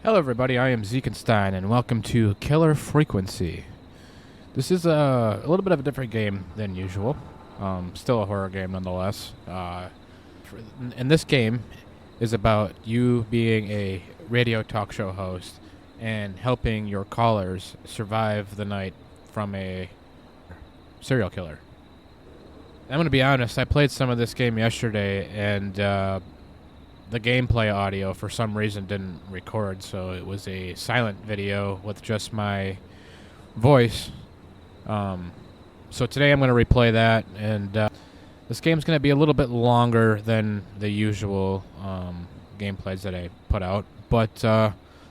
Hello everybody, I am Zekenstein, and welcome to Killer Frequency. This is a little bit of a different game than usual. Still a horror game nonetheless. And this game is about you being a radio talk show host and helping your callers survive the night from a serial killer. I'm going to be honest, I played some of this game yesterday, and the gameplay audio for some reason didn't record, so it was a silent video with just my voice. So today I'm going to replay that, and this game's going to be a little bit longer than the usual gameplays that I put out, but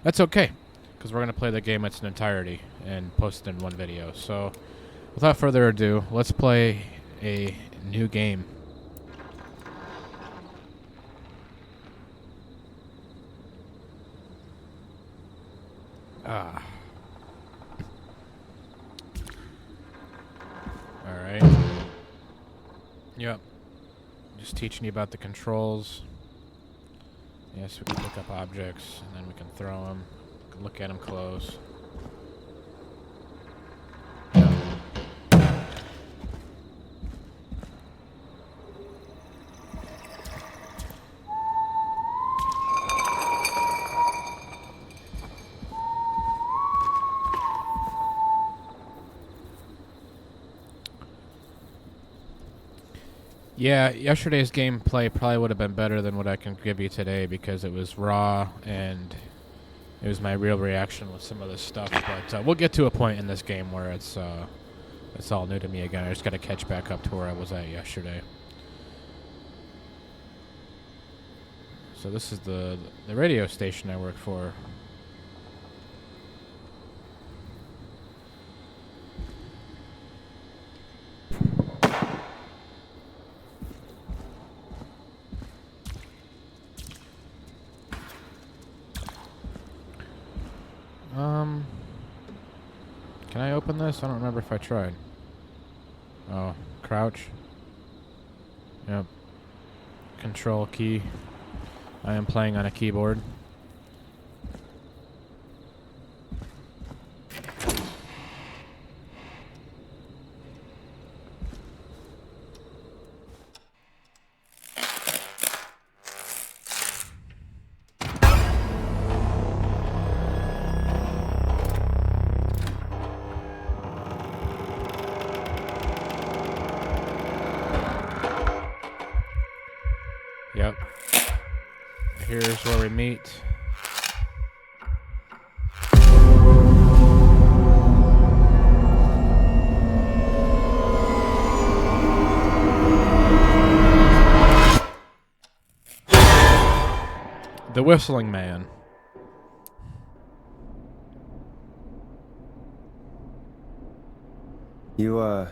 that's okay, because we're going to play the game in its entirety and post it in one video. So without further ado, let's play a new game. Alright. Yep. Just teaching you about the controls. Yes, we can pick up objects, and then we can throw them. We can look at them close. Yep. Yeah, yesterday's gameplay probably would have been better than what I can give you today because it was raw and it was my real reaction with some of this stuff. But we'll get to a point in this game where it's all new to me again. I just got to catch back up to where I was at yesterday. So this is the radio station I work for. Can I open this? I don't remember if I tried. Oh, crouch. Yep. Control key. I am playing on a keyboard. Yep. Here's where we meet. The Whistling Man. You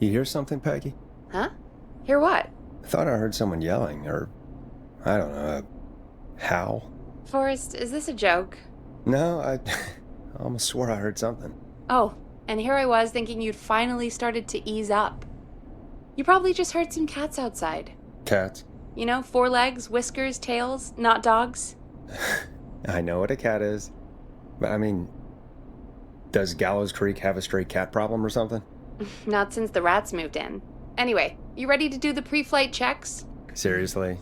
hear something, Peggy? Huh? Hear what? I thought I heard someone yelling, or, I don't know, a howl. Forrest, is this a joke? No, I almost swore I heard something. Oh, and here I was thinking you'd finally started to ease up. You probably just heard some cats outside. Cats? You know, 4 legs, whiskers, tails, not dogs. I know what a cat is, but I mean, does Gallows Creek have a stray cat problem or something? Not since the rats moved in. Anyway, you ready to do the pre-flight checks? Seriously?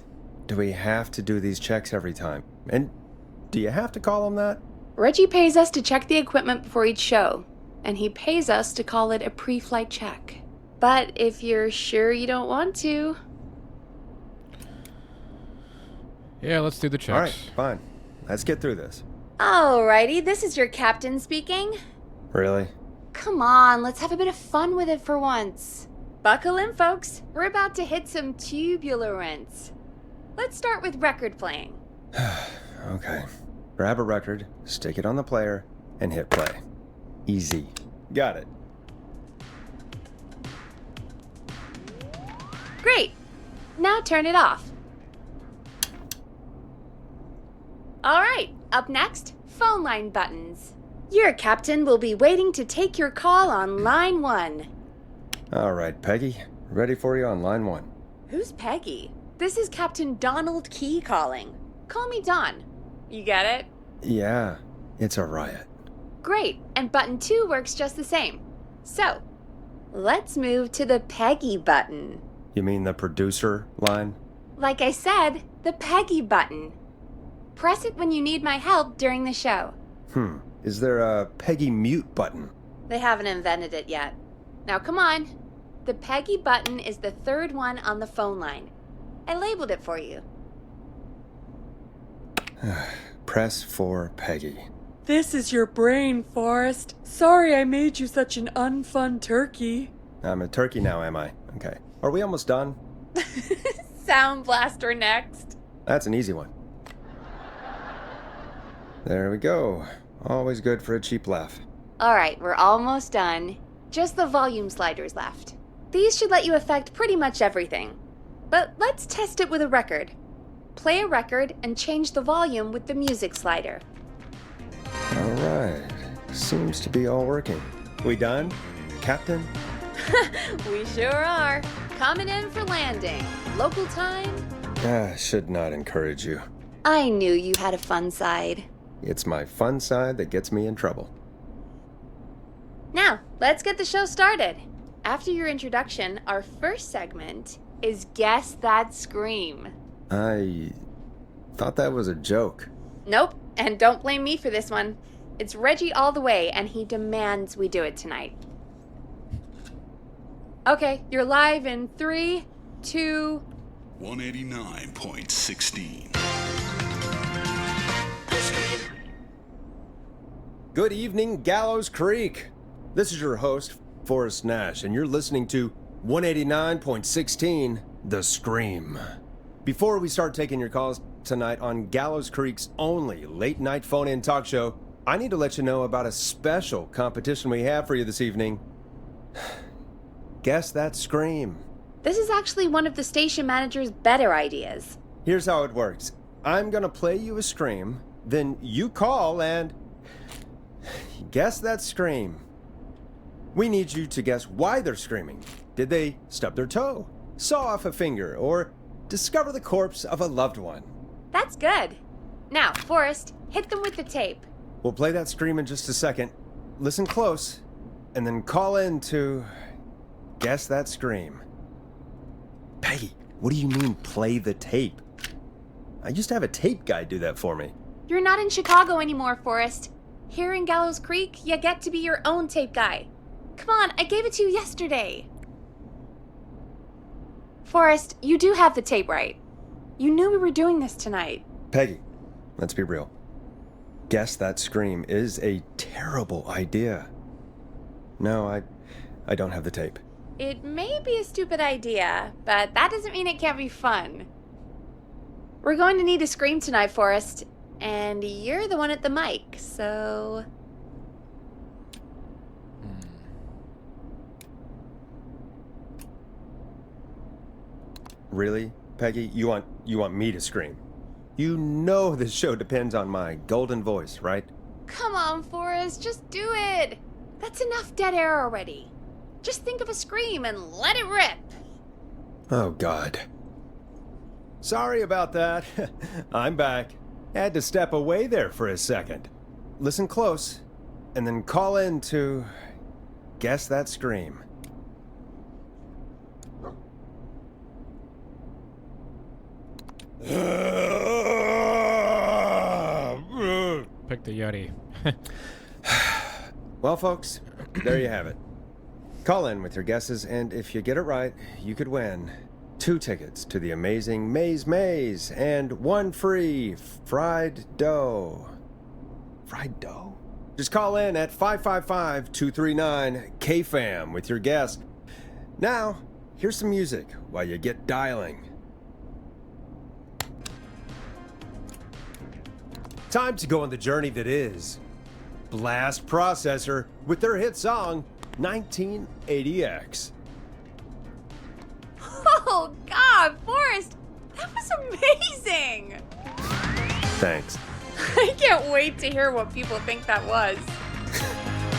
Do we have to do these checks every time? And do you have to call them that? Reggie pays us to check the equipment before each show, and he pays us to call it a pre-flight check. But if you're sure you don't want to... Yeah, let's do the checks. All right, fine. Let's get through this. Alrighty, this is your captain speaking. Really? Come on, let's have a bit of fun with it for once. Buckle in, folks. We're about to hit some tubular rents. Let's start with record playing. Okay. Grab a record, stick it on the player, and hit play. Easy. Got it. Great. Now turn it off. All right, up next, phone line buttons. Your captain will be waiting to take your call on line 1. All right, Peggy. Ready for you on line 1. Who's Peggy? This is Captain Donald Key calling. Call me Don. You get it? Yeah, it's a riot. Great, and button 2 works just the same. So, let's move to the Peggy button. You mean the producer line? Like I said, the Peggy button. Press it when you need my help during the show. Is there a Peggy mute button? They haven't invented it yet. Now come on. The Peggy button is the third one on the phone line. I labeled it for you. Press for Peggy. This is your brain, Forrest. Sorry I made you such an unfun turkey. I'm a turkey now, am I? Okay. Are we almost done? Sound blaster next. That's an easy one. There we go. Always good for a cheap laugh. Alright, we're almost done. Just the volume sliders left. These should let you affect pretty much everything. But let's test it with a record. Play a record and change the volume with the music slider. Alright. Seems to be all working. We done, Captain? We sure are. Coming in for landing. Local time? Should not encourage you. I knew you had a fun side. It's my fun side that gets me in trouble. Now, let's get the show started. After your introduction, our first segment is Guess That Scream. I thought that was a joke. Nope, and don't blame me for this one. It's Reggie all the way, and he demands we do it tonight. Okay, you're live in 3, 2... 189.16. Good evening, Gallows Creek. This is your host, Forrest Nash, and you're listening to 189.16, The Scream. Before we start taking your calls tonight on Gallows Creek's only late-night phone-in talk show, I need to let you know about a special competition we have for you this evening. Guess That Scream. This is actually one of the station manager's better ideas. Here's how it works. I'm gonna play you a scream, then you call and guess that scream. We need you to guess why they're screaming. Did they stub their toe, saw off a finger, or discover the corpse of a loved one? That's good. Now, Forrest, hit them with the tape. We'll play that scream in just a second. Listen close, and then call in to guess that scream. Peggy, what do you mean play the tape? I used to have a tape guy do that for me. You're not in Chicago anymore, Forrest. Here in Gallows Creek, you get to be your own tape guy. Come on, I gave it to you yesterday. Forrest, you do have the tape right. You knew we were doing this tonight. Peggy, let's be real. Guess that scream is a terrible idea. No, I don't have the tape. It may be a stupid idea, but that doesn't mean it can't be fun. We're going to need a scream tonight, Forrest, and you're the one at the mic, so... Really, Peggy? You want me to scream? You know this show depends on my golden voice, right? Come on, Forrest, just do it. That's enough dead air already. Just think of a scream and let it rip. Oh, God. Sorry about that. I'm back. Had to step away there for a second. Listen close, and then call in to guess that scream. Pick the Yeti. Well, folks, there you have it. Call in with your guesses, and if you get it right, you could win 2 tickets to the amazing Maze and 1 free fried dough. Fried dough? Just call in at 555-239-KFAM with your guess. Now, here's some music while you get dialing. Time to go on the journey that is Blast Processor with their hit song 1980X. Oh, God, Forrest, that was amazing. Thanks. I can't wait to hear what people think that was.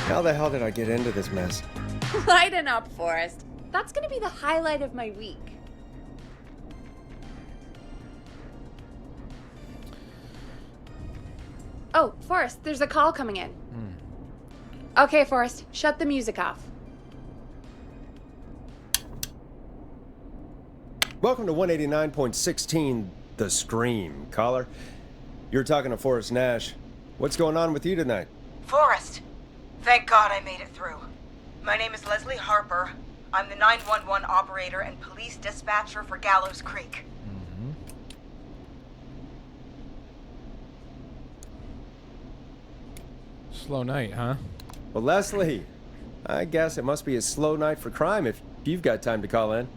How the hell did I get into this mess? Lighten up, Forrest. That's going to be the highlight of my week. Oh, Forrest, there's a call coming in. Okay, Forrest, shut the music off. Welcome to 189.16, The Scream. Caller, you're talking to Forrest Nash. What's going on with you tonight? Forrest! Thank God I made it through. My name is Leslie Harper. I'm the 911 operator and police dispatcher for Gallows Creek. Slow night, huh? Well, Leslie, I guess it must be a slow night for crime if you've got time to call in.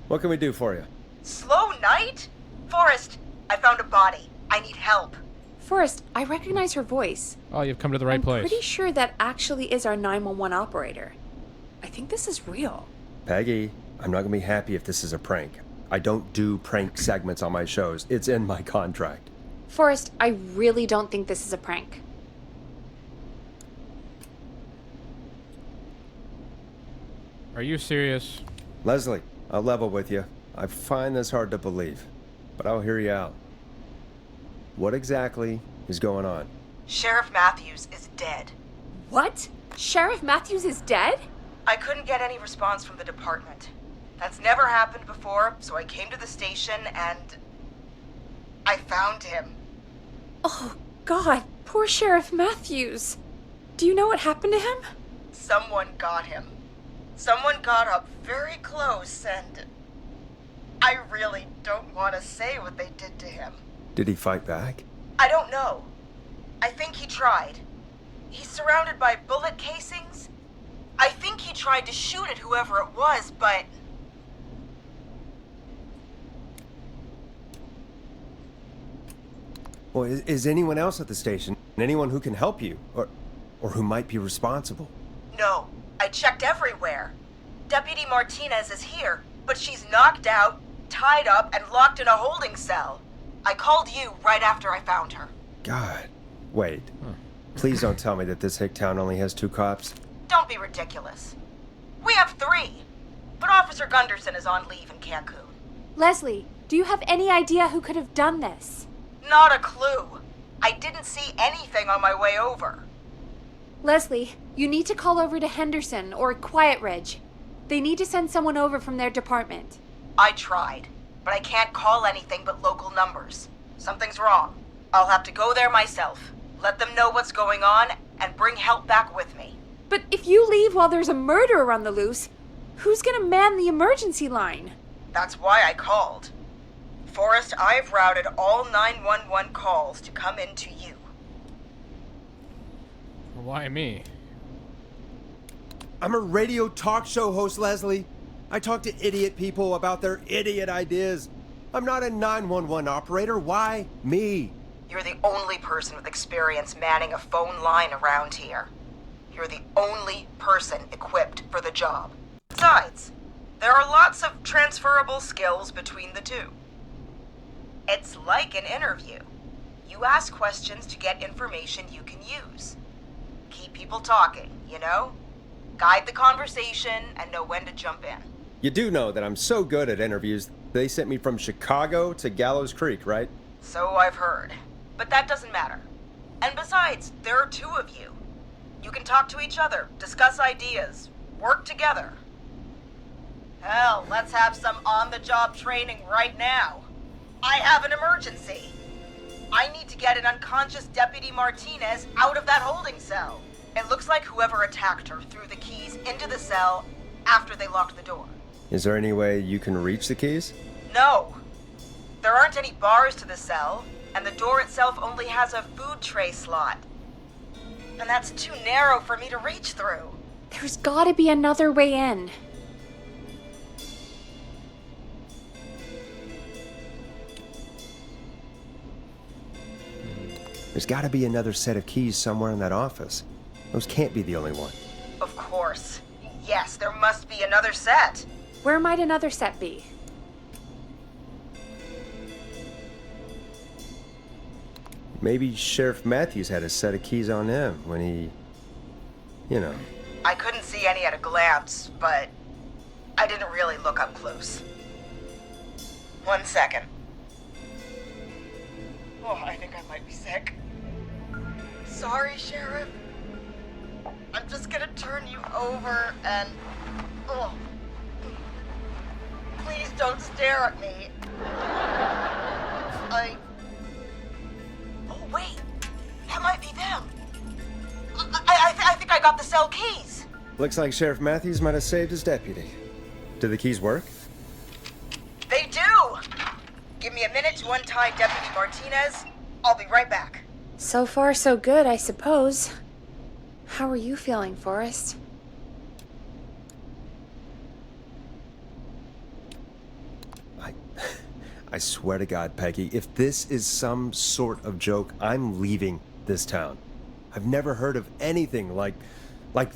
What can we do for you? Slow night? Forrest, I found a body. I need help. Forrest, I recognize her voice. Oh, you've come to the right I'm place. pretty sure that actually is our 911 operator. I think this is real. Peggy, I'm not going to be happy if this is a prank. I don't do prank segments on my shows. It's in my contract. Forrest, I really don't think this is a prank. Are you serious? Leslie, I'll level with you. I find this hard to believe, but I'll hear you out. What exactly is going on? Sheriff Matthews is dead. What? Sheriff Matthews is dead? I couldn't get any response from the department. That's never happened before, so I came to the station and I found him. Oh, God, poor Sheriff Matthews. Do you know what happened to him? Someone got him. Someone got up very close and I really don't want to say what they did to him. Did he fight back? I don't know. I think he tried. He's surrounded by bullet casings. I think he tried to shoot at whoever it was, but... Well, is anyone else at the station? Anyone who can help you? Or who might be responsible? No, I checked everywhere. Deputy Martinez is here, but she's knocked out, tied up, and locked in a holding cell. I called you right after I found her. God. Wait. Please don't tell me that this hick town only has 2 cops. Don't be ridiculous. We have 3, but Officer Gunderson is on leave in Cancun. Leslie, do you have any idea who could have done this? Not a clue. I didn't see anything on my way over. Leslie, you need to call over to Henderson or Quiet Ridge. They need to send someone over from their department. I tried, but I can't call anything but local numbers. Something's wrong. I'll have to go there myself, let them know what's going on, and bring help back with me. But if you leave while there's a murderer on the loose, who's gonna man the emergency line? That's why I called. Forrest, I've routed all 911 calls to come in to you. Why me? I'm a radio talk show host, Leslie. I talk to idiot people about their idiot ideas. I'm not a 911 operator. Why me? You're the only person with experience manning a phone line around here. You're the only person equipped for the job. Besides, there are lots of transferable skills between the two. It's like an interview. You ask questions to get information you can use. Keep people talking, you know? Guide the conversation and know when to jump in. You do know that I'm so good at interviews, they sent me from Chicago to Gallows Creek, right? So I've heard. But that doesn't matter. And besides, there are 2 of you. You can talk to each other, discuss ideas, work together. Hell, let's have some on-the-job training right now. I have an emergency. I need to get an unconscious Deputy Martinez out of that holding cell. It looks like whoever attacked her threw the keys into the cell after they locked the door. Is there any way you can reach the keys? No. There aren't any bars to the cell, and the door itself only has a food tray slot. And that's too narrow for me to reach through. There's gotta be another way in. There's got to be another set of keys somewhere in that office. Those can't be the only one. Of course. Yes, there must be another set. Where might another set be? Maybe Sheriff Matthews had a set of keys on him when he... You know. I couldn't see any at a glance, but I didn't really look up close. 1 second. Oh, I think I might be sick. sorry, Sheriff. I'm just gonna turn you over and... Oh. Please don't stare at me. Oh, wait. That might be them. I think I got the cell keys. Looks like Sheriff Matthews might have saved his deputy. Did the keys work? They do! Give me a minute to untie Deputy Martinez. I'll be right back. So far, so good, I suppose. How are you feeling, Forrest? I swear to God, Peggy, if this is some sort of joke, I'm leaving this town. I've never heard of anything like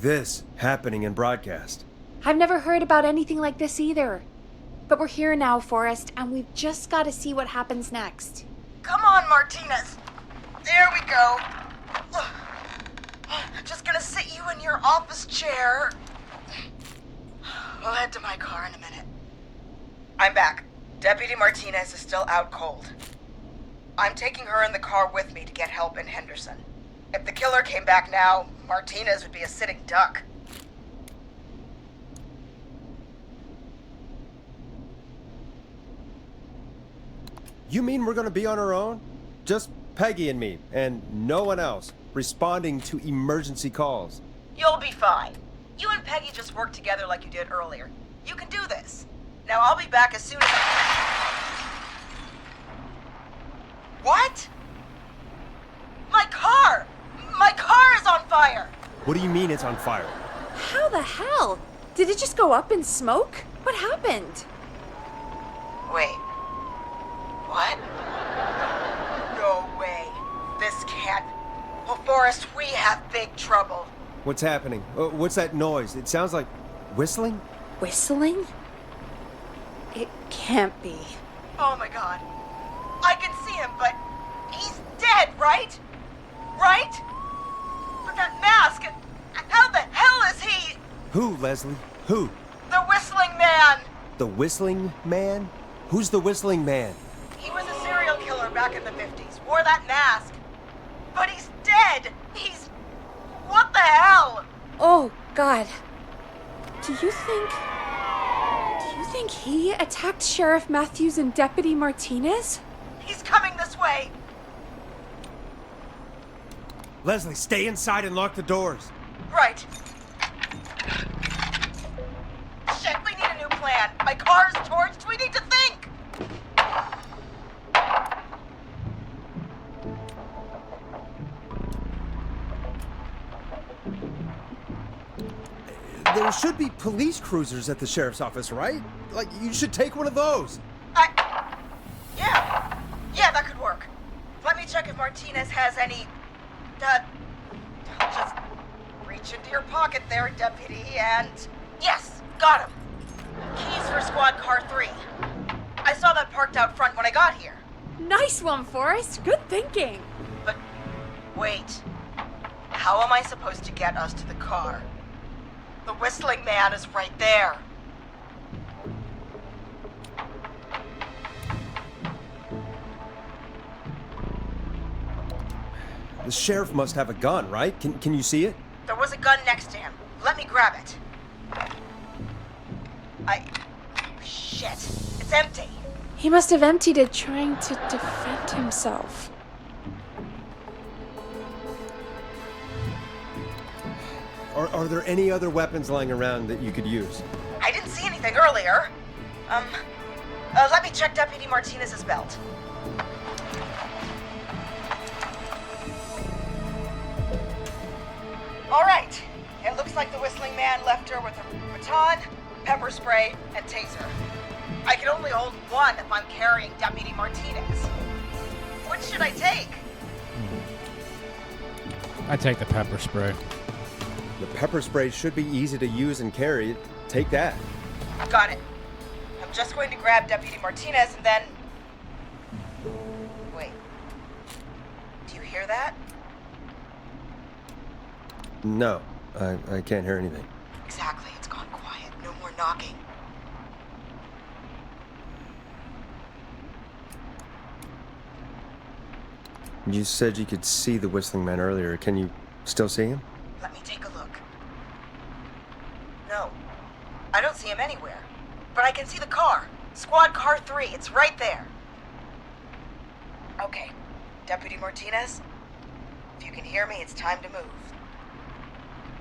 this happening in broadcast. I've never heard about anything like this either. But we're here now, Forrest, and we've just got to see what happens next. Come on, Martinez. There we go. Just gonna sit you in your office chair. We'll head to my car in a minute. I'm back. Deputy Martinez is still out cold. I'm taking her in the car with me to get help in Henderson. If the killer came back now, Martinez would be a sitting duck. You mean we're gonna be on our own? Just Peggy and me, and no one else, responding to emergency calls. You'll be fine. You and Peggy just work together like you did earlier. You can do this. Now I'll be back as soon as What? My car! My car is on fire! What do you mean it's on fire? How the hell? Did it just go up in smoke? What happened? Wait. What? No way. This can't... Well, Forrest, we have big trouble. What's happening? What's that noise? It sounds like whistling? Whistling? It can't be. Oh my God. I can see him, but he's dead, right? Right? But that mask, how the hell is he? Who, Leslie? Who? The Whistling Man! The Whistling Man? Who's the Whistling Man? He was a serial killer back in the 50s, wore that mask. But he's dead! He's... What the hell? Oh, God. Do you think he attacked Sheriff Matthews and Deputy Martinez? He's coming this way! Leslie, stay inside and lock the doors. Right. Shit, we need a new plan. My car's torched. We need to think. There should be police cruisers at the sheriff's office, right? Like, you should take one of those. Yeah, that could work. Let me check if Martinez has any... just reach into your pocket there, Deputy, and... Yes, got him. Keys for squad car 3. I saw that parked out front when I got here. Nice one, Forrest. Good thinking. But, wait. How am I supposed to get us to the car? The Whistling Man is right there. The sheriff must have a gun, right? Can you see it? There was a gun next to him. Let me grab it. Shit. It's empty. He must have emptied it trying to defend himself. Are there any other weapons lying around that you could use? I didn't see anything earlier. Let me check Deputy Martinez's belt. All right. It looks like the Whistling Man left her with a baton, pepper spray, and taser. I can only hold one if I'm carrying Deputy Martinez. Which should I take? I take the pepper spray. The pepper spray should be easy to use and carry. Take that. Got it. I'm just going to grab Deputy Martinez and then... Wait. Do you hear that? No, I can't hear anything. Exactly. It's gone quiet. No more knocking. You said you could see the Whistling Man earlier. Can you still see him? Let me take a look. No, I don't see him anywhere. But I can see the car. Squad car 3. It's right there. Okay, Deputy Martinez, if you can hear me, it's time to move.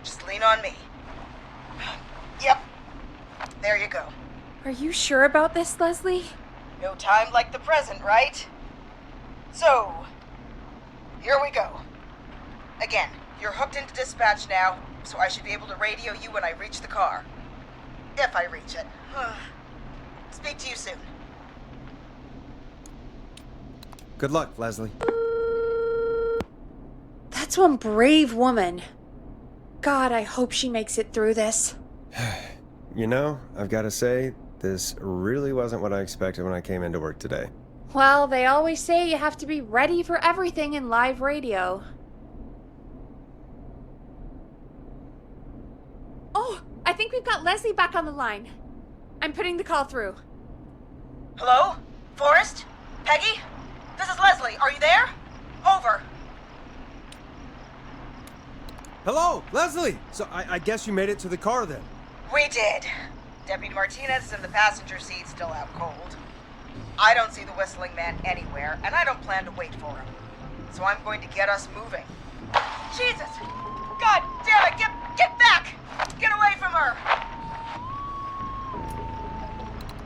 Just lean on me. Yep. There you go. Are you sure about this, Leslie? No time like the present, right? So, here we go. Again, you're hooked into dispatch now, so I should be able to radio you when I reach the car. If I reach it. Speak to you soon. Good luck, Leslie. That's one brave woman. God, I hope she makes it through this. You know, I've got to say, this really wasn't what I expected when I came into work today. Well, they always say you have to be ready for everything in live radio. Oh, I think we've got Leslie back on the line. I'm putting the call through. Hello? Forrest? Peggy? This is Leslie. Are you there? Over. Hello, Leslie! So I guess you made it to the car then. We did. Deputy Martinez is in the passenger seat, still out cold. I don't see the Whistling Man anywhere, and I don't plan to wait for him. So I'm going to get us moving. Jesus! God damn it! Get back! Get away from her!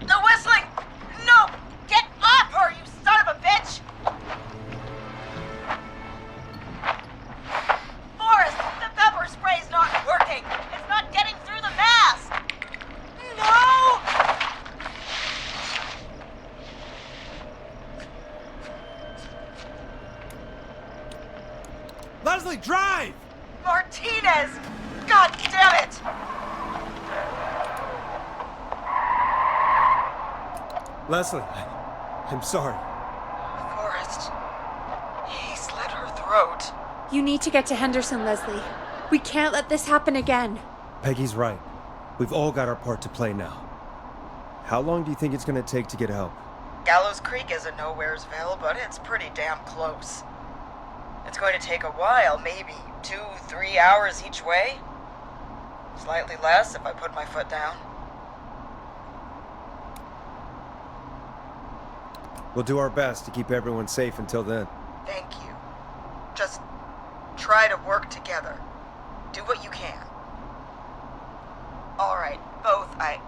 The whistling! No! Get off her, you son of a bitch! Forrest, the pepper spray's not working. It's not getting through the mask. No! Leslie, drive! Martinez! God damn it! Leslie, I'm sorry. Forrest, he slit her throat. You need to get to Henderson, Leslie. We can't let this happen again. Peggy's right. We've all got our part to play now. How long do you think it's going to take to get help? Gallows Creek isn't Nowheresville, but it's pretty damn close. It's going to take a while, maybe 2-3 hours each way. Slightly less if I put my foot down. We'll do our best to keep everyone safe until then. Thank you. Just try to work together. Do what you can. All right, both. God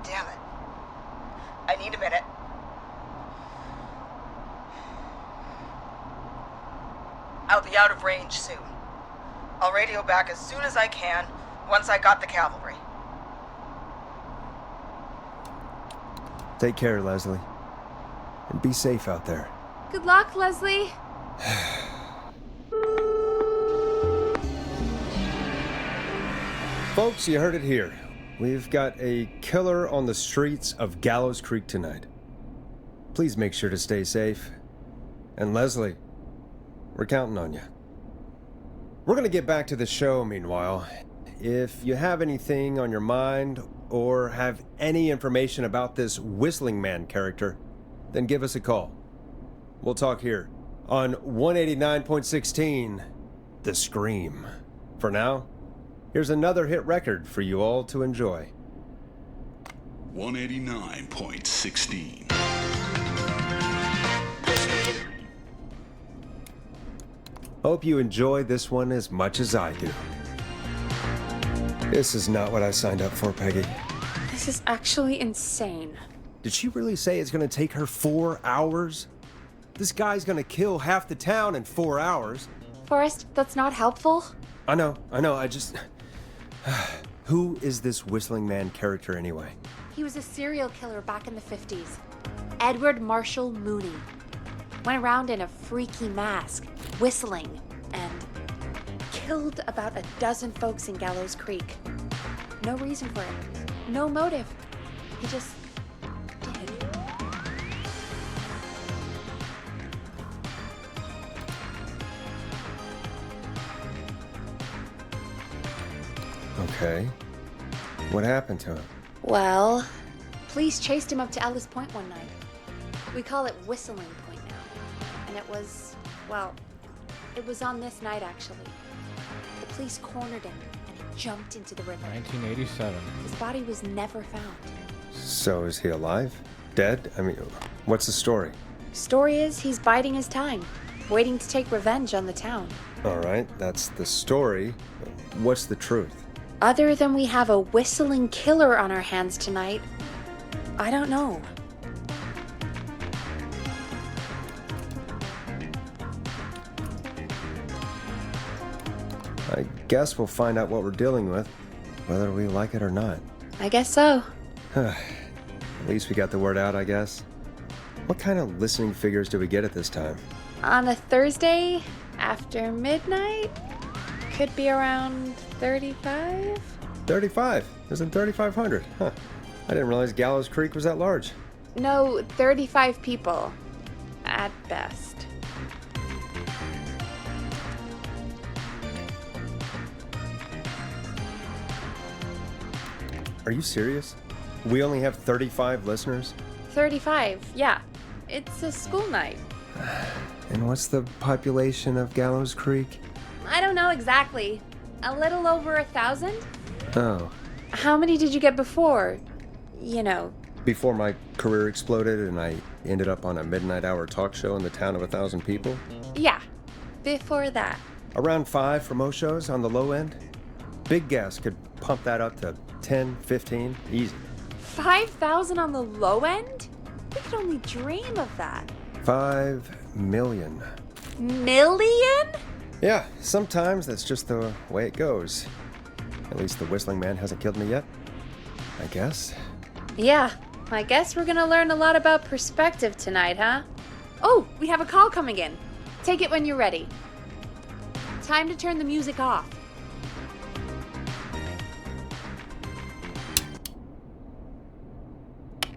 damn it. I need a minute. I'll be out of range soon. I'll radio back as soon as I can, once I got the cavalry. Take care, Leslie. And be safe out there. Good luck, Leslie. Folks, you heard it here. We've got a killer on the streets of Gallows Creek tonight. Please make sure to stay safe. And Leslie, we're counting on you. We're going to get back to the show meanwhile. If you have anything on your mind or have any information about this Whistling Man character, then give us a call. We'll talk here on 189.16, The Scream. For now, here's another hit record for you all to enjoy. 189.16. Hope you enjoy this one as much as I do. This is not what I signed up for, Peggy. This is actually insane. Did she really say it's gonna take her 4 hours? This guy's gonna kill half the town in 4 hours. Forrest, that's not helpful. I know, I just... Who is this Whistling Man character anyway? He was a serial killer back in the 50s. Edward Marshall Mooney. Went around in a freaky mask, whistling, and killed about a dozen folks in Gallows Creek. No reason for it. No motive. He just did. Okay. What happened to him? Well, police chased him up to Ellis Point one night. We call it Whistling Point now. and it was, well, it was on this night actually. The police cornered him and he jumped into the river. 1987. His body was never found. So is he alive? Dead? I mean, what's the story? Story is he's biding his time, waiting to take revenge on the town. All right, that's the story. What's the truth? Other than we have a whistling killer on our hands tonight, I don't know. I guess we'll find out what we're dealing with, whether we like it or not. I guess so. At least we got the word out, I guess. What kind of listening figures do we get at this time? On a Thursday after midnight, could be around 35? 35. Isn't 3,500? Huh. I didn't realize Gallows Creek was that large. No, 35 people. At best. Are you serious? We only have 35 listeners? 35, yeah. It's a school night. And what's the population of Gallows Creek? I don't know exactly. A little over 1,000? Oh. How many did you get before? You know. Before my career exploded and I ended up on a midnight hour talk show in the town of 1,000 people? Yeah, before that. Around 5 for most shows on the low end. Big gas could pump that up to 10, 15, easy. 5,000 on the low end? We could only dream of that. 5 million. Million? Yeah, sometimes that's just the way it goes. At least the whistling man hasn't killed me yet. I guess. Yeah, I guess we're gonna learn a lot about perspective tonight, huh? Oh, we have a call coming in. Take it when you're ready. Time to turn the music off.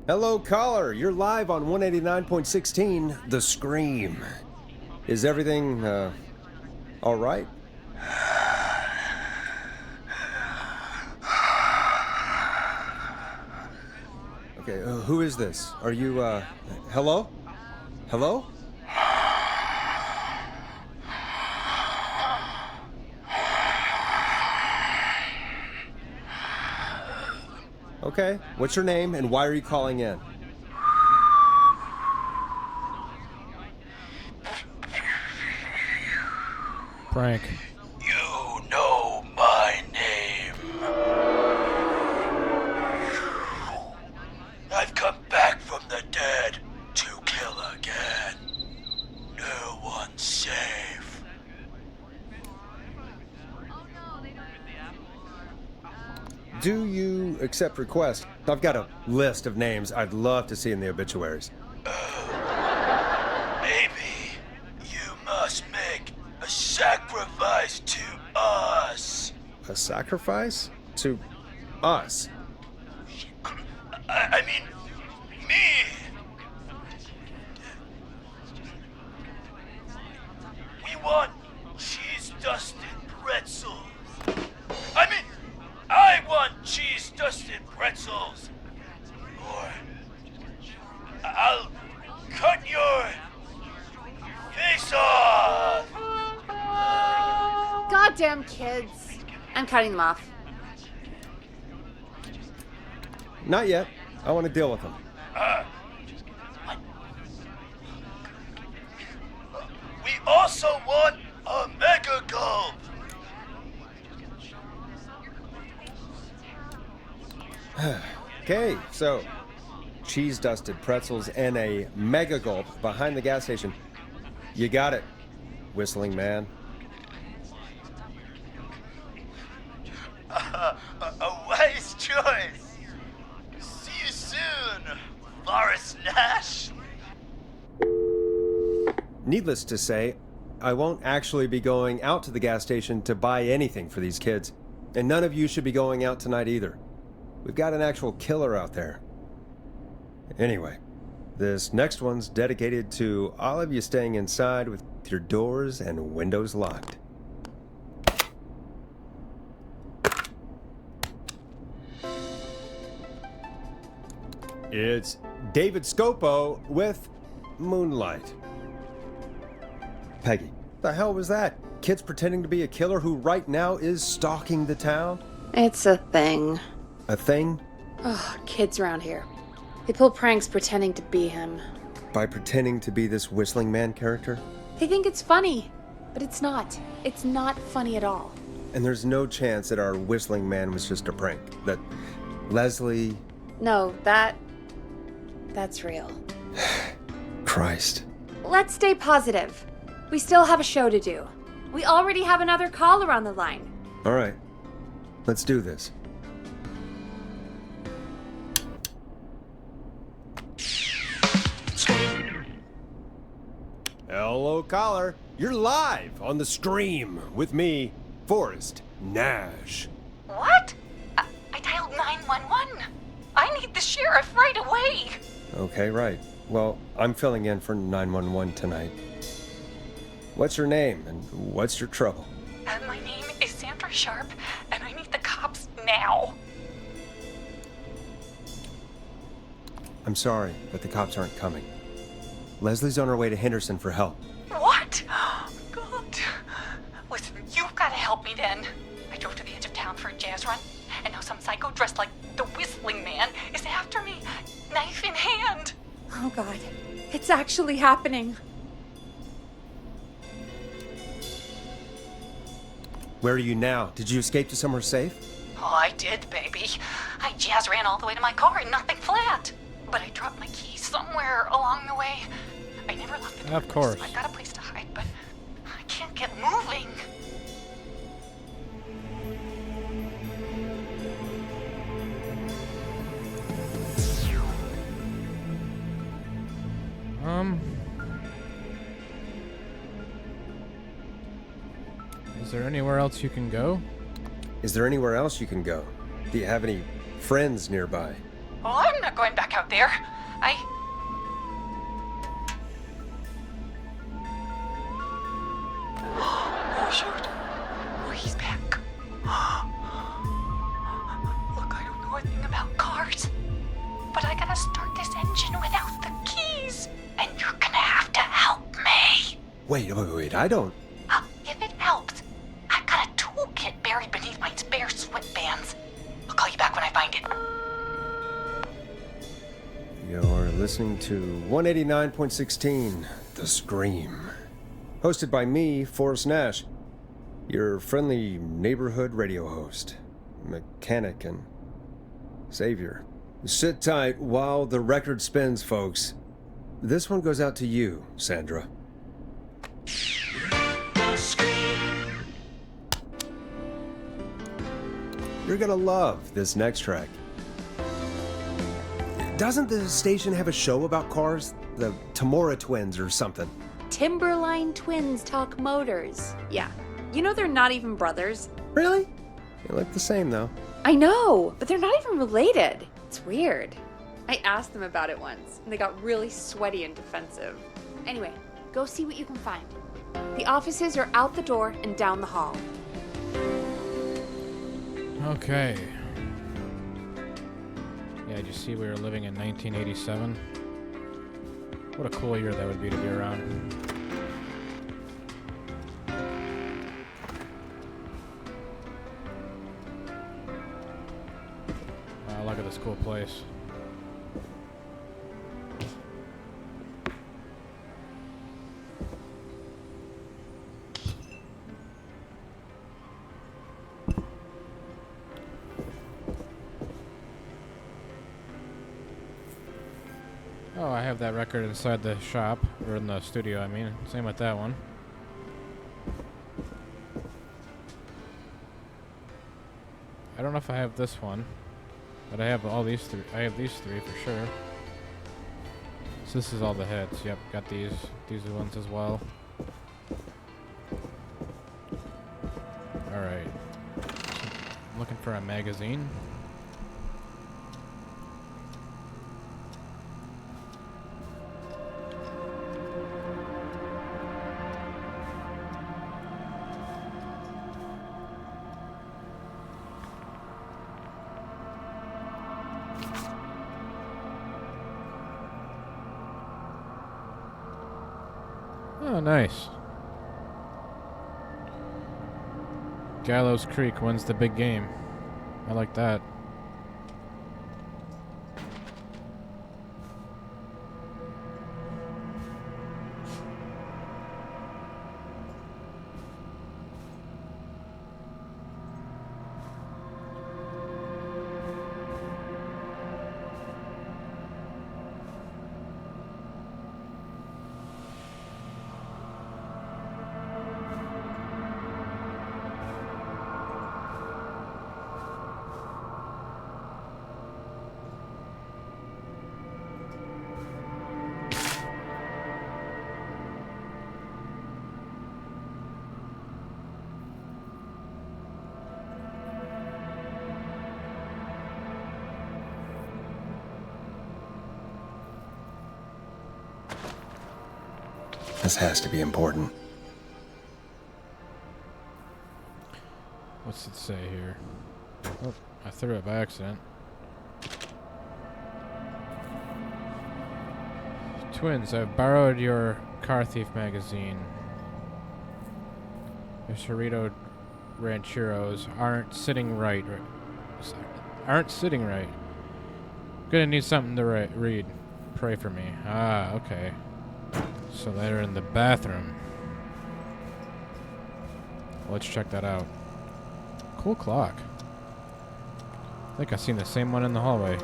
Hello, caller. You're live on 189.16, The Scream. Is everything, all right? Okay, who is this? Are you, hello? Hello? Okay, what's your name and why are you calling in? Prank. You know my name. I've come back from the dead to kill again. No one's safe. Do you accept requests? I've got a list of names I'd love to see in the obituaries. Maybe you must make a sacrifice to us. A sacrifice? To us? I mean, me. We want cheese-dusted pretzels. I want cheese-dusted pretzels. Or I'll cut your face off. Goddamn kids. I'm cutting them off. Not yet. I want to deal with them. We also want a mega gulp. Okay, so cheese-dusted pretzels and a mega gulp behind the gas station. You got it, whistling man. A wise choice. See you soon, Forrest Nash. Needless to say, I won't actually be going out to the gas station to buy anything for these kids. And none of you should be going out tonight either. We've got an actual killer out there. Anyway, this next one's dedicated to all of you staying inside with your doors and windows locked. It's David Scopo with Moonlight. Peggy, the hell was that? Kids pretending to be a killer who right now is stalking the town? It's a thing. A thing? Oh, kids around here. They pull pranks pretending to be him. By pretending to be this whistling man character? They think it's funny, but it's not. It's not funny at all. And there's no chance that our whistling man was just a prank. That Leslie... No, that's real. Christ. Let's stay positive. We still have a show to do. We already have another caller on the line. All right. Let's do this. Hello, caller. You're live on the Scream with me, Forrest Nash. What? I dialed 911. I need the sheriff right away. Okay, right. Well, I'm filling in for 911 tonight. What's your name and what's your trouble? My name is Sandra Sharp, and I need the cops now. I'm sorry, but the cops aren't coming. Leslie's on her way to Henderson for help. What? God. Listen, you've got to help me then. I drove to the edge of town for a jazz run, and now some psycho dressed like the Whistling Man is after me, knife in hand. Oh God, it's actually happening. Where are you now? Did you escape to somewhere safe? Oh, I did, baby. I jazz ran all the way to my car and nothing flat. But I dropped my keys somewhere along the way. I never locked the door. Of course. So I got a place to hide, but I can't get moving. Is there anywhere else you can go? Is there anywhere else you can go? Do you have any friends nearby? Oh, I'm not going back out there. Oh, shoot. Oh, he's back. Look, I don't know a thing about cars, but I gotta start this engine without the keys. And you're gonna have to help me. Wait, I don't... If it helps, I've got a toolkit buried beneath my spare sweatbands. I'll call you back when I find it. You're listening to 189.16, The Scream. Hosted by me, Forrest Nash, your friendly neighborhood radio host, mechanic, and savior. Sit tight while the record spins, folks. This one goes out to you, Sandra. You're gonna love this next track. Doesn't the station have a show about cars? The Tamora twins or something? Timberline twins talk motors. Yeah. You know they're not even brothers. Really? They look the same, though. I know, but they're not even related. It's weird. I asked them about it once, and they got really sweaty and defensive. Anyway, go see what you can find. The offices are out the door and down the hall. Okay. Yeah, did you see we were living in 1987? What a cool year that would be to be around. Look at this cool place. Oh, I have that record inside the shop, or in the studio, I mean. Same with that one. I don't know if I have this one, but I have all these three. I have these three for sure. So this is all the hits. Yep, got these ones as well. Alright. I'm looking for a magazine. Oh, nice. Gallows Creek wins the big game. I like that. This has to be important. What's it say here? Oh, I threw it by accident. Twins, I've borrowed your Car Thief magazine. The Cerrito Rancheros aren't sitting right. Aren't sitting right. Gonna need something to read. Pray for me. Ah, okay. So they're in the bathroom. Let's check that out. Cool clock. I think I've seen the same one in the hallway.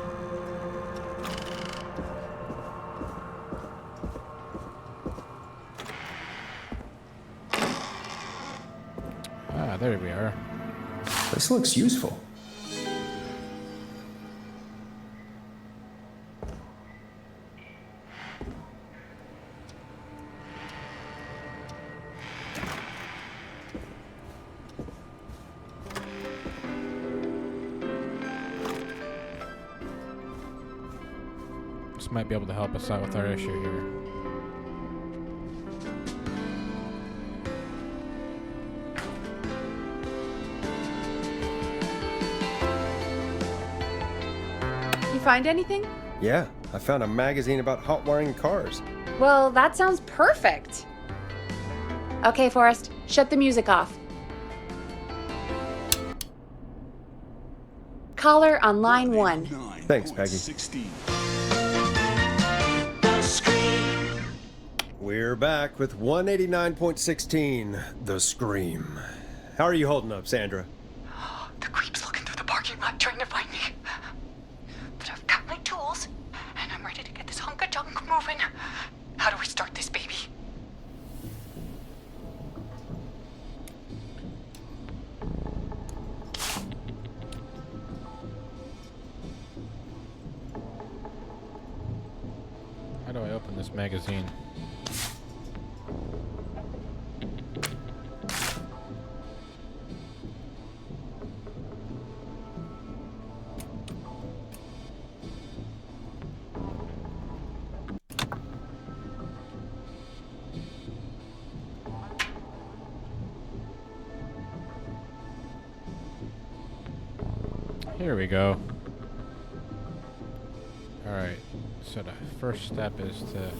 Ah, there we are. This looks useful. This might be able to help us out with our issue here. You find anything? Yeah, I found a magazine about hot wiring cars. Well, that sounds perfect. Okay, Forrest, shut the music off. Caller on line 1. Thanks, Peggy. We're back with 189.16, The Scream. How are you holding up, Sandra? The creep's looking through the parking lot trying to find me. But I've got my tools, and I'm ready to get this hunk of junk moving. How do we start this baby? How do I open this magazine? Here we go. Alright, so the first step is to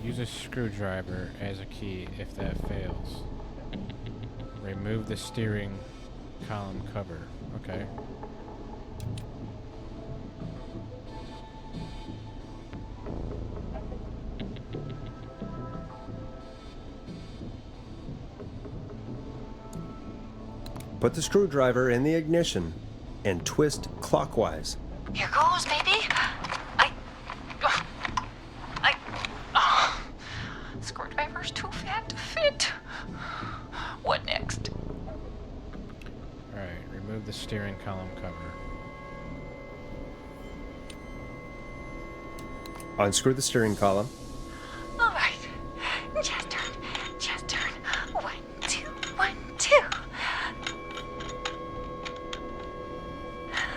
use a screwdriver as a key if that fails. Remove the steering column cover. Okay. Put the screwdriver in the ignition and twist clockwise. Here goes, baby. Screwdriver's too fat to fit. What next? Alright, remove the steering column cover. Unscrew the steering column. All right. Just turn. Just turn. 1, 2, 1, 2. Oh,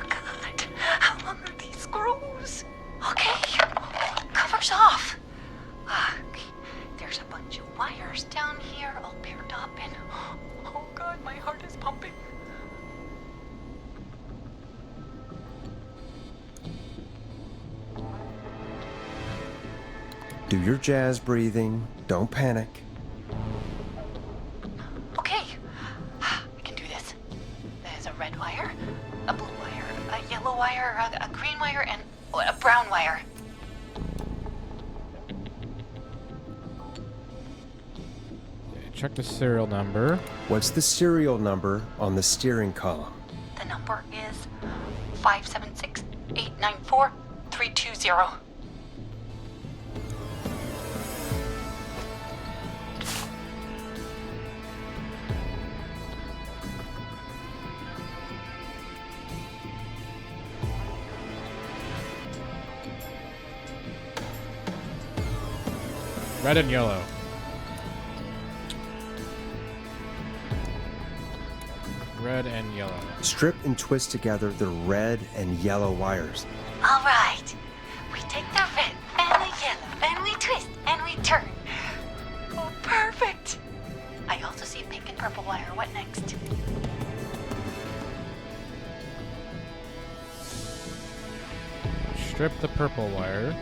God. How long are these screws? Okay. Cover's off. Okay. There's a bunch of wires down here all paired up and... Oh, God, my heart is pumping. Do your jazz breathing. Don't panic. Okay. a green wire and a brown wire. Check the serial number. What's the serial number on the steering column? The number is 576-894-320. Red and yellow. Red and yellow. Strip and twist together the red and yellow wires. All right. We take the red and the yellow and we twist and we turn. Oh, perfect. I also see pink and purple wire. What next? Strip the purple wire.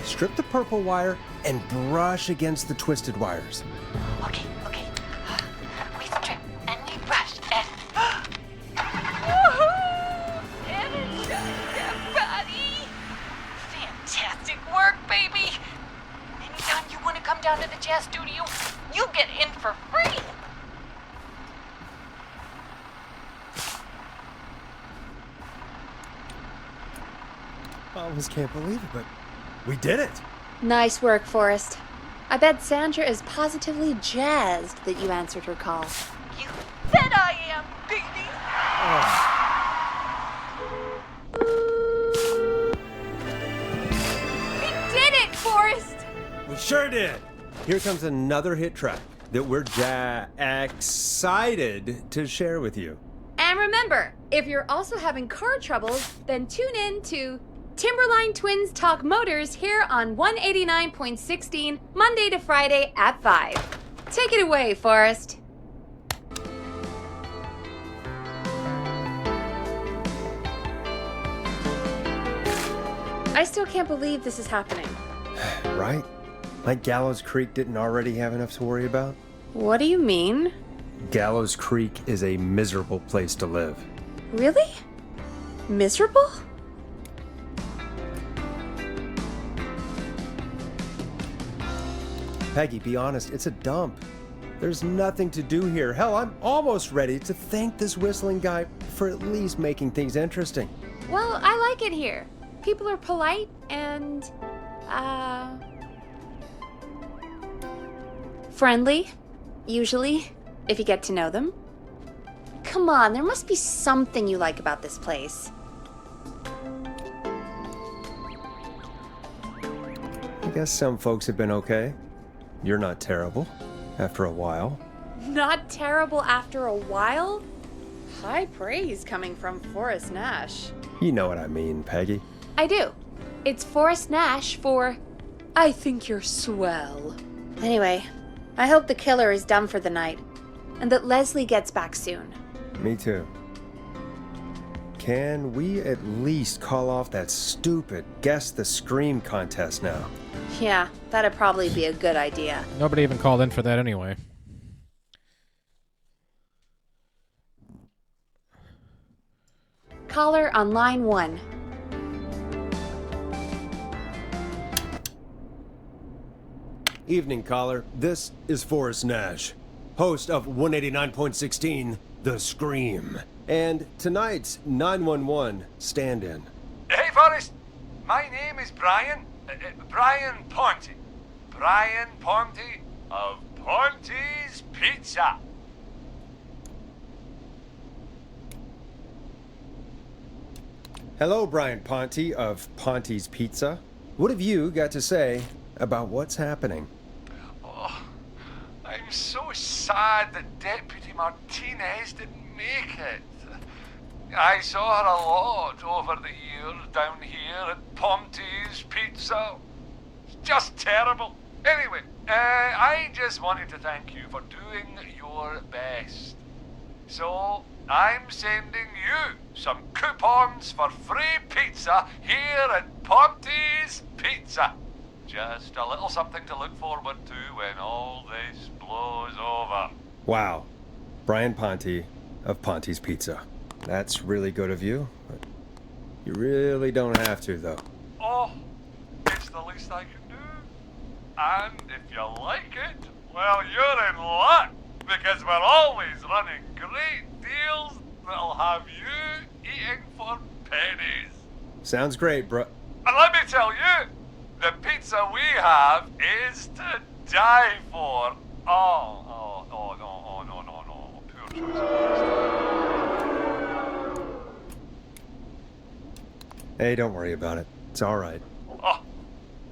Strip the purple wire and brush against the twisted wires. Okay. We strip and we brush and... And it shows everybody! Fantastic work, baby! Anytime you want to come down to the jazz studio, you get in for free! I almost can't believe it, but we did it. Nice work, Forrest. I bet Sandra is positively jazzed that you answered her call. You bet I am, baby! We did it, Forrest! We sure did. Here comes another hit track that we're excited to share with you. And remember, if you're also having car troubles, then tune in to Timberline Twins Talk Motors here on 189.16, Monday to Friday at 5. Take it away, Forrest. I still can't believe this is happening. Right? Like Gallows Creek didn't already have enough to worry about? What do you mean? Gallows Creek is a miserable place to live. Really? Miserable? Peggy, be honest, it's a dump. There's nothing to do here. Hell, I'm almost ready to thank this whistling guy for at least making things interesting. Well, I like it here. People are polite and, friendly, usually, if you get to know them. Come on, there must be something you like about this place. I guess some folks have been okay. You're not terrible, after a while. Not terrible after a while? High praise coming from Forrest Nash. You know what I mean, Peggy. I do. It's Forrest Nash for I think you're swell. Anyway, I hope the killer is done for the night, and that Leslie gets back soon. Me too. Can we at least call off that stupid Guess the Scream contest now? Yeah, that'd probably be a good idea. Nobody even called in for that anyway. Caller on line 1. Evening, caller. This is Forrest Nash, host of 189.16, The Scream, and tonight's 911 stand-in. Hey, Forrest. My name is Brian. Brian Ponty. Brian Ponty of Ponty's Pizza. Hello, Brian Ponty of Ponty's Pizza. What have you got to say about what's happening? Oh, I'm so sad that Deputy Martinez didn't make it. I saw her a lot over the years down here at Ponty's Pizza. just terrible. Anyway, I just wanted to thank you for doing your best. So, I'm sending you some coupons for free pizza here at Ponty's Pizza. Just a little something to look forward to when all this blows over. Wow. Brian Ponty of Ponty's Pizza. That's really good of you. But you really don't have to, though. Oh, it's the least I can do. And if you like it, well, you're in luck, because we're always running great deals that'll have you eating for pennies. Sounds great, bro. And let me tell you, the pizza we have is to die for. Oh, no. Poor choice of words. Hey, don't worry about it. It's all right. Oh,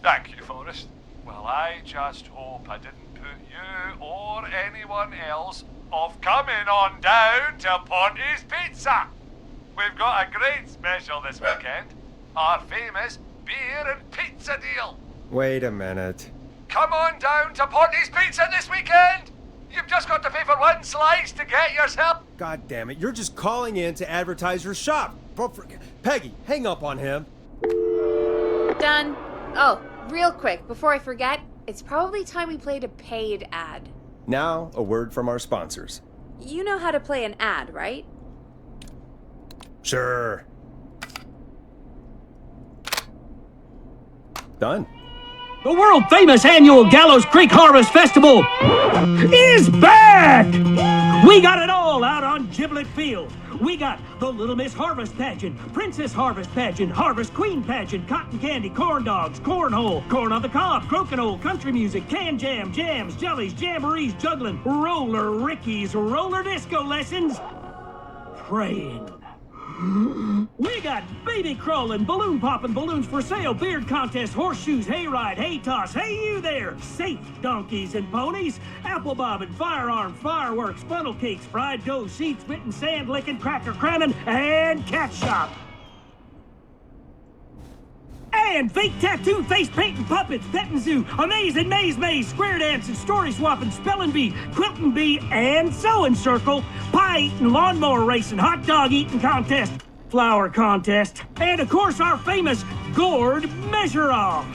thank you, Forrest. Well, I just hope I didn't put you or anyone else off coming on down to Ponty's Pizza. We've got a great special this weekend. Our famous beer and pizza deal. Wait a minute. Come on down to Ponty's Pizza this weekend. You've just got to pay for one slice to get yourself. God damn it, you're just calling in to advertise your shop. Peggy, hang up on him. Done. Oh, real quick, before I forget, it's probably time we played a paid ad. Now, a word from our sponsors. You know how to play an ad, right? Sure. Done. The world-famous annual Gallows Creek Harvest Festival is back! We got it all out on Giblet Field. We got the Little Miss Harvest Pageant, Princess Harvest Pageant, Harvest Queen Pageant, Cotton Candy, Corn Dogs, Cornhole, Corn on the Cob, Crokinole, Country Music, Can Jam, Jams, Jellies, Jamborees, Juggling, Roller Rickies, Roller Disco Lessons, Praying. We got baby crawling, balloon popping, balloons for sale, beard contest, horseshoes, hayride, hay toss, hey you there, safe donkeys and ponies, apple bobbing, firearm, fireworks, funnel cakes, fried dough, seed spitting, sand licking, cracker cramming, and cat shop. And fake tattoo, face painting, puppets, petting zoo, amazing maze, square dancing, story swapping, spelling bee, quilting bee, and sewing circle, pie eating, lawnmower racing, hot dog eating contest, flower contest, and of course our famous gourd measure-off.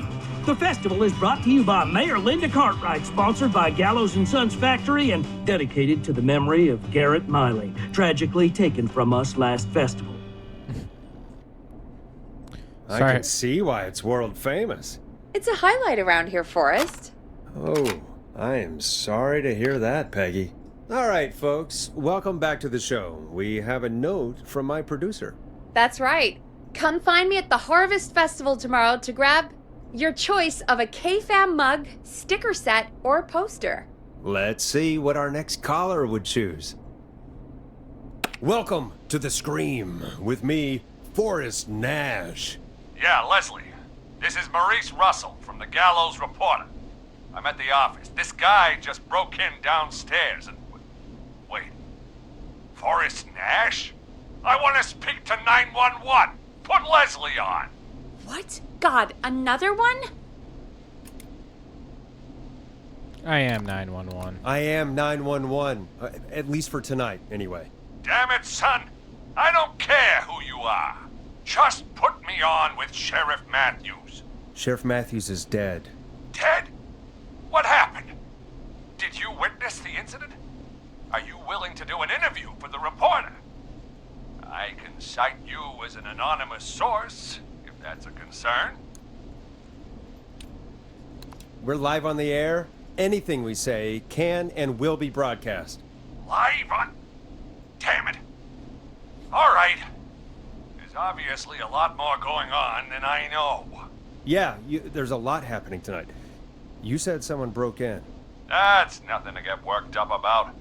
The festival is brought to you by Mayor Linda Cartwright, sponsored by Gallows & Sons Factory, and dedicated to the memory of Garrett Miley, tragically taken from us last festival. I Sorry. can see why it's world famous. It's a highlight around here, Forrest. Oh, I am sorry to hear that, Peggy. All right, folks, welcome back to the show. We have a note from my producer. That's right. Come find me at the Harvest Festival tomorrow to grab your choice of a K-Fam mug, sticker set, or poster. Let's see what our next caller would choose. Welcome to the Scream with me, Forrest Nash. Yeah, Leslie. This is Maurice Russell from the Gallows Reporter. I'm at the office. This guy just broke in downstairs and... Wait. Forrest Nash? I want to speak to 911. Put Leslie on. What? God, another one? I am 911. I am 911, at least for tonight, anyway. Damn it, son. I don't care who you are. Just put me on with Sheriff Matthews. Sheriff Matthews is dead. Ted? What happened? Did you witness the incident? Are you willing to do an interview for the reporter? I can cite you as an anonymous source, if that's a concern. We're live on the air. Anything we say can and will be broadcast. Live on... Damn it. All right. There's obviously a lot more going on than I know. Yeah, there's a lot happening tonight. You said someone broke in. That's nothing to get worked up about.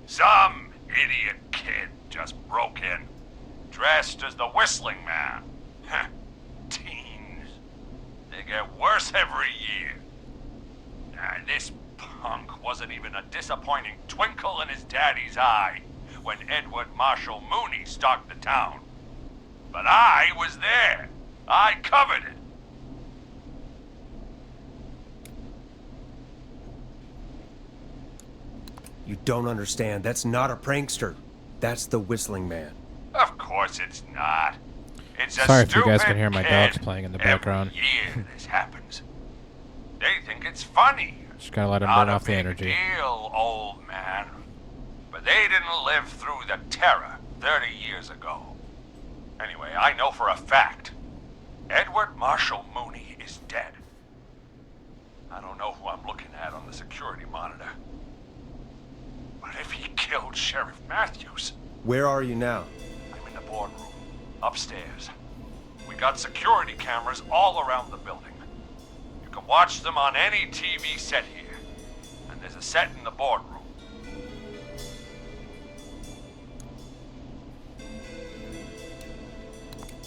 Some idiot kid just broke in, dressed as the Whistling Man. Teens. They get worse every year. This punk wasn't even a disappointing twinkle in his daddy's eye when Edward Marshall Mooney stalked the town. But I was there. I covered it. You don't understand. That's not a prankster. That's the Whistling Man. Of course it's not. It's a Sorry if you guys stupid can hear my kid. dogs playing in the background. Every year this happens. They think it's funny. Just gotta let him Not burn a off the big energy. deal, old man. But they didn't live through the terror 30 years ago. Anyway, I know for a fact Edward Marshall Mooney is dead. I don't know who I'm looking at on the security monitor. But if he killed Sheriff Matthews, Where are you now? I'm in the boardroom, upstairs. We got security cameras all around the building. You can watch them on any TV set here. And there's a set in the boardroom.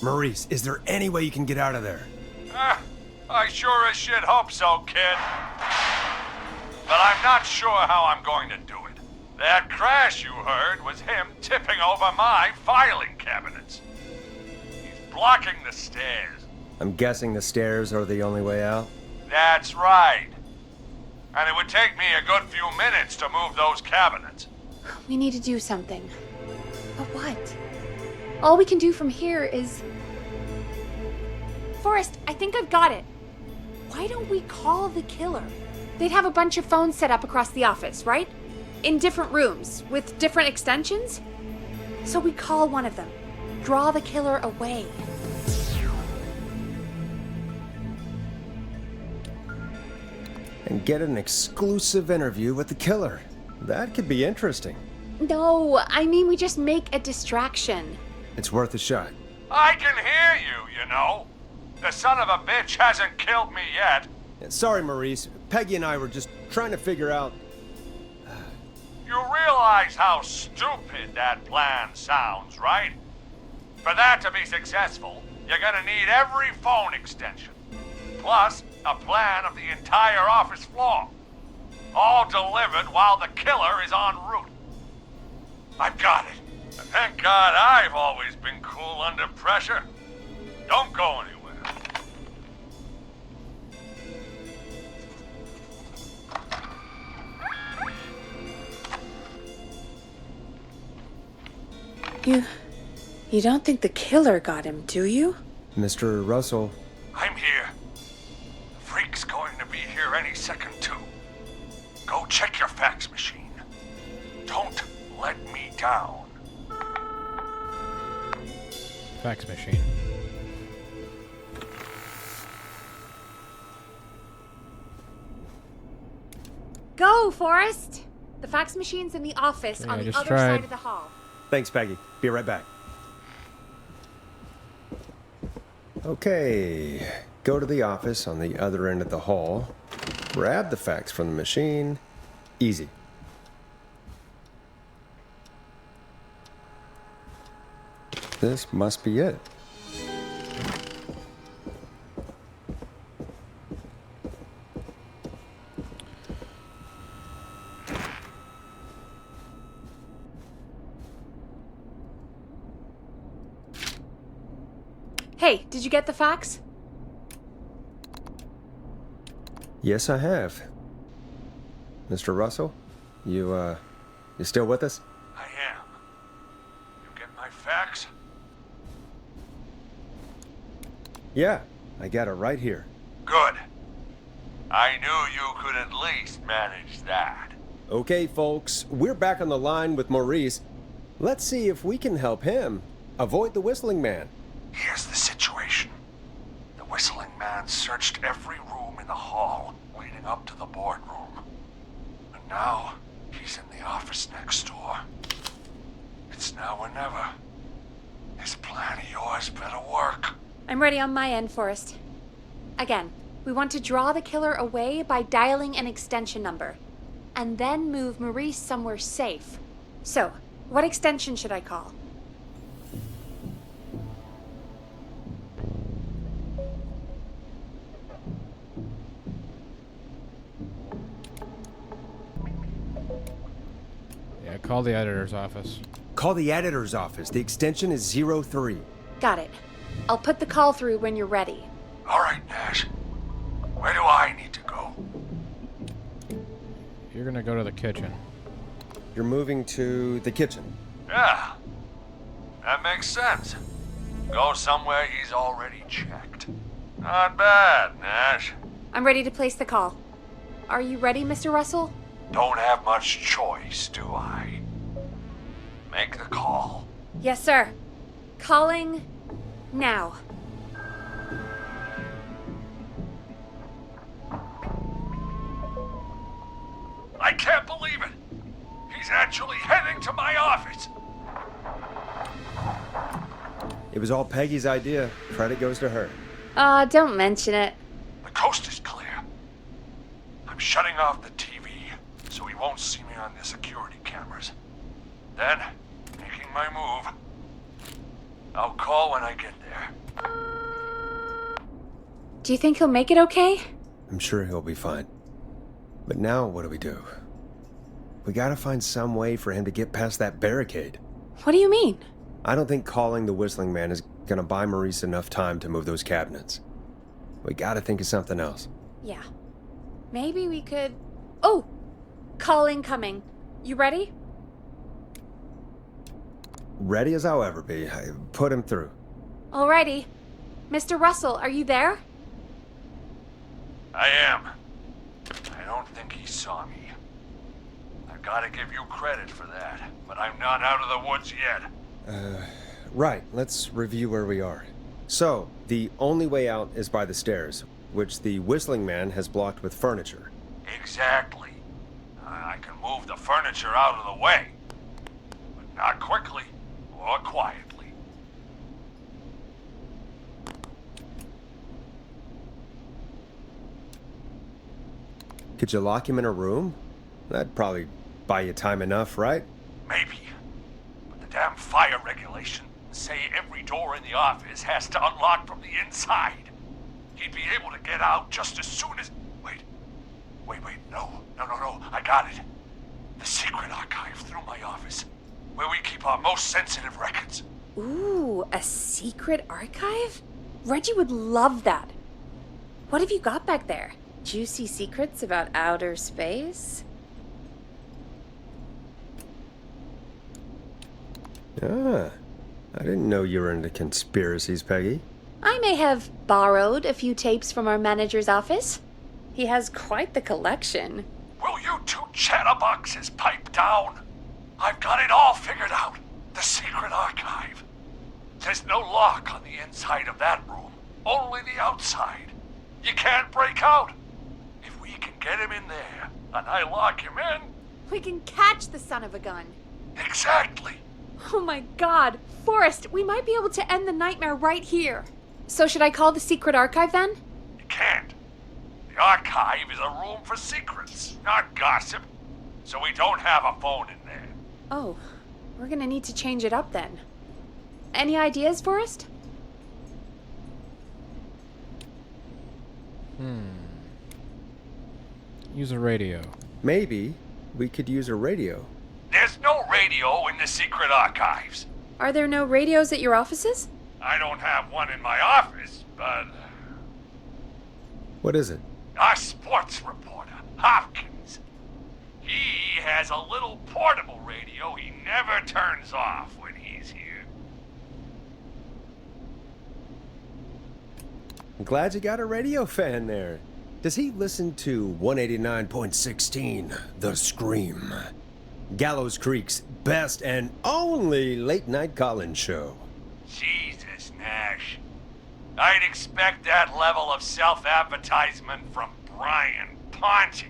Maurice, is there any way you can get out of there? I sure as shit hope so, kid. But I'm not sure how I'm going to do it. That crash you heard was him tipping over my filing cabinets. He's blocking the stairs. I'm guessing the stairs are the only way out. That's right. And it would take me a good few minutes to move those cabinets. We need to do something. But what? All we can do from here is... Forrest, I think I've got it. Why don't we call the killer? They'd have a bunch of phones set up across the office, right? In different rooms, with different extensions? So we call one of them. Draw the killer away. And get an exclusive interview with the killer. That could be interesting. No, I mean we just make a distraction. It's worth a shot. I can hear you, you know. The son of a bitch hasn't killed me yet. Sorry, Maurice. Peggy and I were just trying to figure out... You realize how stupid that plan sounds, right? For that to be successful, you're gonna need every phone extension. Plus, a plan of the entire office floor. All delivered while the killer is en route. I've got it. And thank God I've always been cool under pressure. Don't go anywhere. You don't think the killer got him, do you? Mr. Russell, I'm here. The freak's going to be here any second, too. Go check your fax machine. Don't let me down. Fax machine. Go, Forrest! The fax machine's in the office Yeah, on I the just other tried. side of the hall. thanks, Peggy. Be right back. Okay, go to the office on the other end of the hall. Grab the fax from the machine. Easy. This must be it. Hey, did you get the fax? Yes, I have. Mr. Russell, you still with us? I am. You get my fax? Yeah, I got it right here. Good. I knew you could at least manage that. Okay, folks, we're back on the line with Maurice. Let's see if we can help him avoid the Whistling Man. Here's the situation. The Whistling Man searched every room in the hall leading up to the boardroom. And now, he's in the office next door. It's now or never. This plan of yours better work. I'm ready on my end, Forrest. Again, we want to draw the killer away by dialing an extension number, and then move Maurice somewhere safe. So, what extension should I call? Yeah, call the editor's office. Call the editor's office. The extension is 03. Got it. I'll put the call through when you're ready. All right, Nash. Where do I need to go? You're gonna go to the kitchen. You're moving to the kitchen. Yeah, that makes sense. Go somewhere he's already checked. Not bad, Nash. I'm ready to place the call. Are you ready, Mr. Russell? Don't have much choice, do I? Make the call. Yes, sir. Calling now. I can't believe it! He's actually heading to my office! It was all Peggy's idea. Credit goes to her. Don't mention it. The coast is clear. I'm shutting off the TV so he won't see me on the security cameras. Then, making my move. I'll call when I get there. Do you think he'll make it okay? I'm sure he'll be fine. But now what do? We gotta find some way for him to get past that barricade. What do you mean? I don't think calling the Whistling Man is gonna buy Maurice enough time to move those cabinets. We gotta think of something else. Yeah. Maybe we could... Oh! Calling coming. You ready? Ready as I'll ever be. I put him through. Alrighty. Mr. Russell, are you there? I am. I don't think he saw me. I've gotta give you credit for that, but I'm not out of the woods yet. Right, let's review where we are. So, the only way out is by the stairs, which the Whistling Man has blocked with furniture. Exactly. I can move the furniture out of the way, but not quickly or quietly. Could you lock him in a room? That'd probably buy you time enough, right? Maybe. But the damn fire regulations say every door in the office has to unlock from the inside. He'd be able to get out just as soon as... Wait, no, I got it. The secret archive through my office, where we keep our most sensitive records. Ooh, a secret archive? Reggie would love that. What have you got back there? Juicy secrets about outer space? Ah, I didn't know you were into conspiracies, Peggy. I may have borrowed a few tapes from our manager's office. He has quite the collection. Will you two chatterboxes pipe down? I've got it all figured out. The secret archive. There's no lock on the inside of that room, only the outside. You can't break out. If we can get him in there, and I lock him in... We can catch the son of a gun. Exactly. Oh my god. Forrest, we might be able to end the nightmare right here. So should I call the secret archive then? You can't. The archive is a room for secrets, not gossip. So we don't have a phone in there. Oh, we're gonna need to change it up then. Any ideas, Forrest? Use a radio. Maybe we could use a radio. There's no radio in the secret archives. Are there no radios at your offices? I don't have one in my office, but... What is it? Our sports reporter, Hopkins. He has a little portable radio he never turns off when he's here. I'm glad you got a radio fan there. Does he listen to 189.16, The Scream? Gallows Creek's best and only late-night call-in show. Jesus, Nash. I'd expect that level of self-advertisement from Brian Ponte,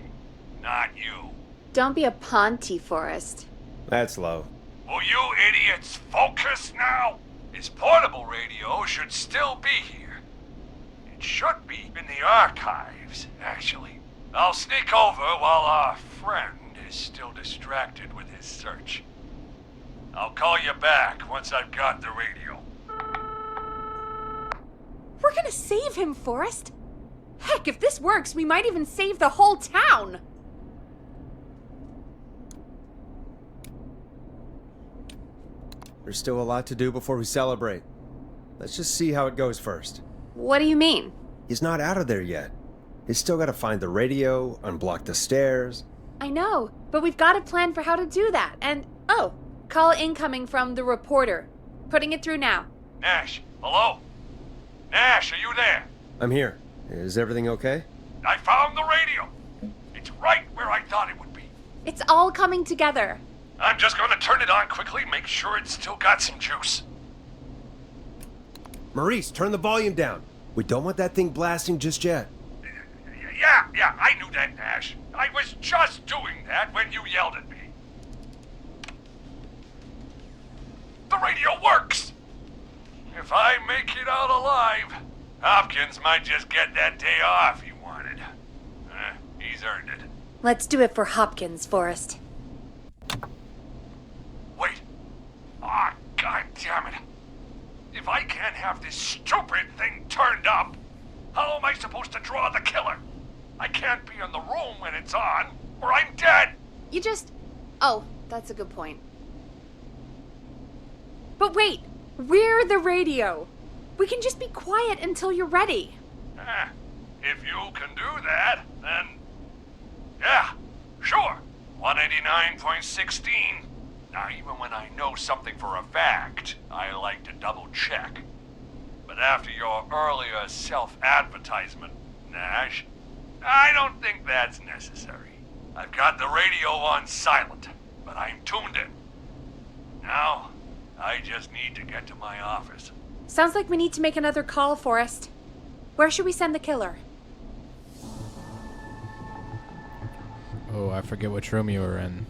not you. Don't be a Ponte, Forrest. That's low. Will you idiots focus now? His portable radio should still be here. It should be in the archives, actually. I'll sneak over while our friend is still distracted with his search. I'll call you back once I've got the radio. We're gonna save him, Forrest. Heck, if this works, we might even save the whole town. There's still a lot to do before we celebrate. Let's just see how it goes first. What do you mean? He's not out of there yet. He's still got to find the radio, unblock the stairs. I know, But we've got a plan for how to do that. And, oh, call incoming from the reporter. Putting it through now. Nash, hello? Nash, are you there? I'm here. Is everything okay? I found the radio. It's right where I thought it would be. It's all coming together. I'm just gonna turn it on quickly, make sure it's still got some juice. Maurice, turn the volume down. We don't want that thing blasting just yet. Yeah, I knew that, Nash. I was just doing that when you yelled at me. The radio works! If I make it out alive, Hopkins might just get that day off he wanted. He's earned it. Let's do it for Hopkins, Forrest. Wait. Ah, God damn it. If I can't have this stupid thing turned up, how am I supposed to draw the killer? I can't be in the room when it's on, or I'm dead. You just... Oh, that's a good point. But wait, we're the radio. We can just be quiet until you're ready. If you can do that, then... Yeah, sure. 189.16. Now, even when I know something for a fact, I like to double check. But after your earlier self-advertisement, Nash, I don't think that's necessary. I've got the radio on silent, but I'm tuned in. Now, I just need to get to my office. Sounds like we need to make another call, Forrest. Where should we send the killer? Oh, I forget which room you were in.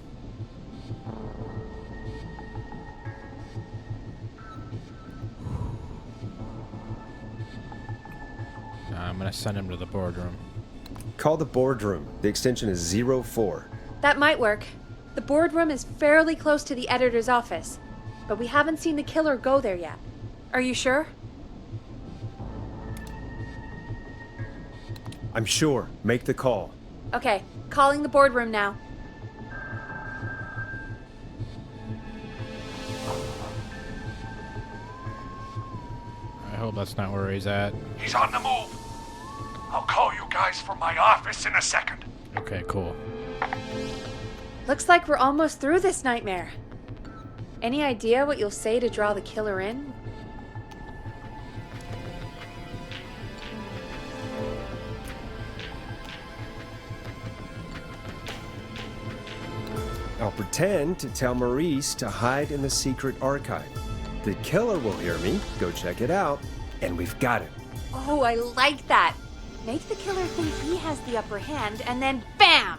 I'm gonna send him to the boardroom. Call the boardroom. The extension is 04. That might work. The boardroom is fairly close to the editor's office, but we haven't seen the killer go there yet. Are you sure? I'm sure. Make the call. Okay, calling the boardroom now. I hope that's not where he's at. He's on the move. I'll call you guys from my office in a second. Okay, cool. Looks like we're almost through this nightmare. Any idea what you'll say to draw the killer in? I'll pretend to tell Maurice to hide in the secret archive. The killer will hear me, go check it out, and we've got it. Oh, I like that. Make the killer think he has the upper hand, and then BAM!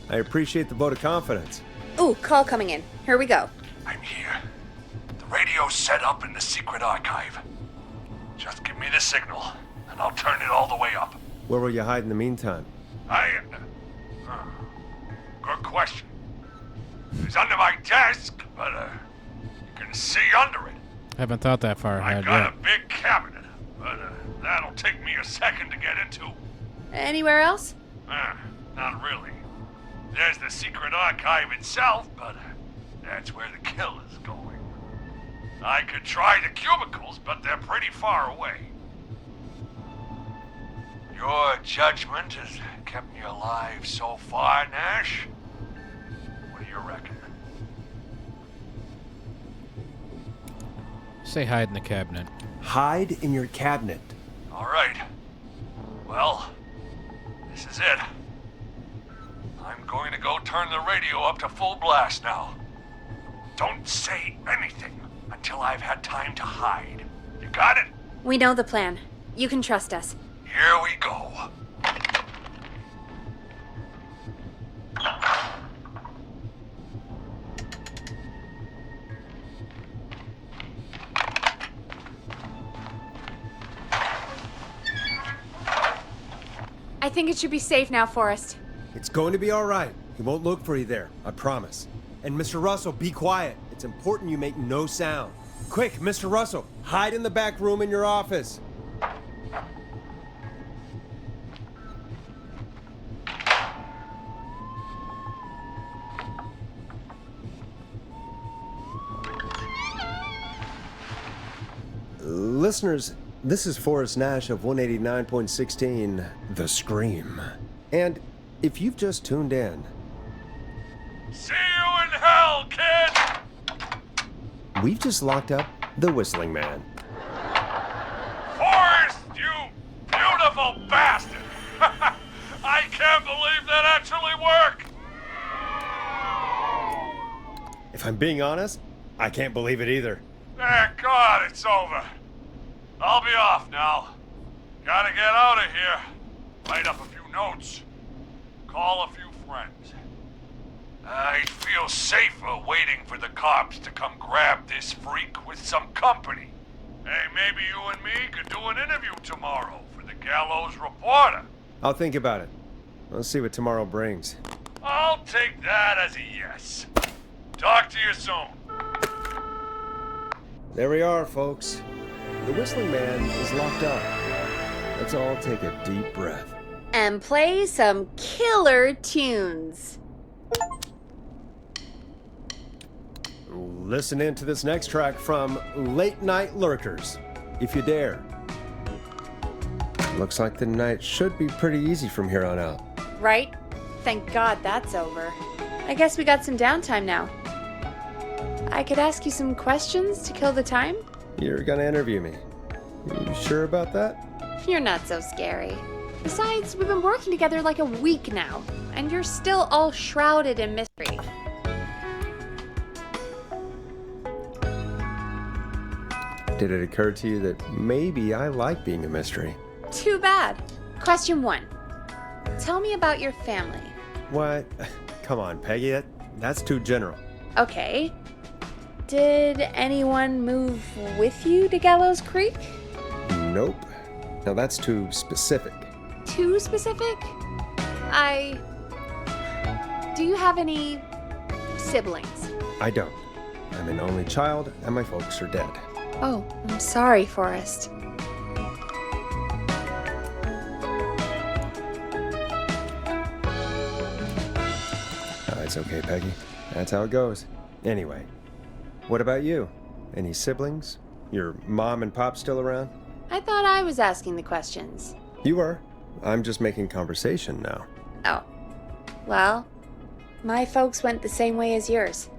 I appreciate the vote of confidence. Ooh, call coming in. Here we go. I'm here. The radio's set up in the secret archive. Just give me the signal, and I'll turn it all the way up. Where will you hide in the meantime? Good question. It's under my desk, but you can see under it. Haven't thought that far ahead I've got yet. a big cabinet, but that'll take me a second to get into. Anywhere else? Not really. There's the secret archive itself, but that's where the killer's going. I could try the cubicles, but they're pretty far away. Your judgment has kept me alive so far, Nash. What do you reckon? Say hide in the cabinet. Hide in your cabinet. All right. Well, this is it. I'm going to go turn the radio up to full blast now. Don't say anything until I've had time to hide. You got it? We know the plan. You can trust us. Here we go. I think it should be safe now, Forrest. It's going to be all right. He won't look for you there, I promise. And Mr. Russell, be quiet. It's important you make no sound. Quick, Mr. Russell, hide in the back room in your office. Listeners, this is Forrest Nash of 189.16, The Scream. And if you've just tuned in, See you in hell, kid! We've just locked up the Whistling Man. Forrest, you beautiful bastard! I can't believe that actually worked! If I'm being honest, I can't believe it either. Thank God it's over. I'll be off now. Gotta get out of here. Write up a few notes. Call a few friends. I'd feel safer waiting for the cops to come grab this freak with some company. Hey, maybe you and me could do an interview tomorrow for the Gallows Reporter. I'll think about it. Let's see what tomorrow brings. I'll take that as a yes. Talk to you soon. There we are, folks. The Whistling Man is locked up. Let's all take a deep breath. And play some killer tunes. Listen in to this next track from Late Night Lurkers, if you dare. Looks like the night should be pretty easy from here on out. Right? Thank God that's over. I guess we got some downtime now. I could ask you some questions to kill the time? You're gonna interview me. You sure about that? You're not so scary. Besides, we've been working together like a week now, and you're still all shrouded in mystery. Did it occur to you that maybe I like being a mystery? Too bad. Question 1. Tell me about your family. What? Come on, Peggy, that's too general. Okay. Did anyone move with you to Gallows Creek? Nope. Now that's too specific. Too specific? Do you have any siblings? I don't. I'm an only child, and my folks are dead. Oh, I'm sorry, Forrest. It's okay, Peggy. That's how it goes. Anyway, what about you? Any siblings? Your mom and pop still around? I thought I was asking the questions. You were. I'm just making conversation now. Oh. Well, my folks went the same way as yours.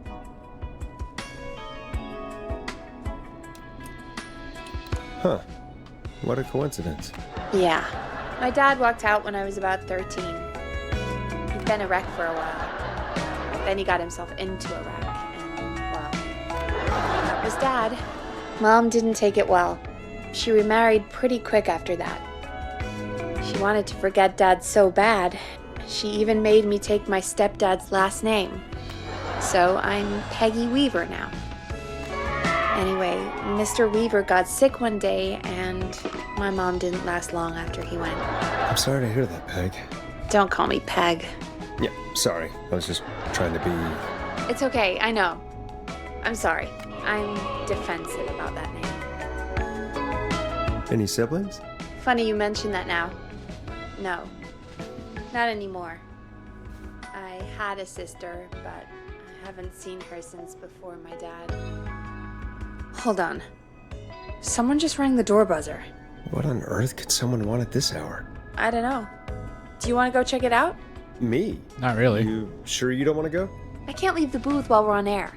Huh. What a coincidence. Yeah. My dad walked out when I was about 13. He'd been a wreck for a while. Then he got himself into a wreck, and, well, that was Dad. Mom didn't take it well. She remarried pretty quick after that. She wanted to forget Dad so bad, she even made me take my stepdad's last name. So I'm Peggy Weaver now. Anyway, Mr. Weaver got sick one day, and my mom didn't last long after he went. I'm sorry to hear that, Peg. Don't call me Peg. Yeah, sorry. I was just trying to be... It's okay, I know. I'm sorry. I'm defensive about that name. Any siblings? Funny you mention that now. No, not anymore. I had a sister, but I haven't seen her since before my dad. Hold on. Someone just rang the door buzzer. What on earth could someone want at this hour? I don't know. Do you want to go check it out? Me? Not really. You sure you don't want to go? I can't leave the booth while we're on air.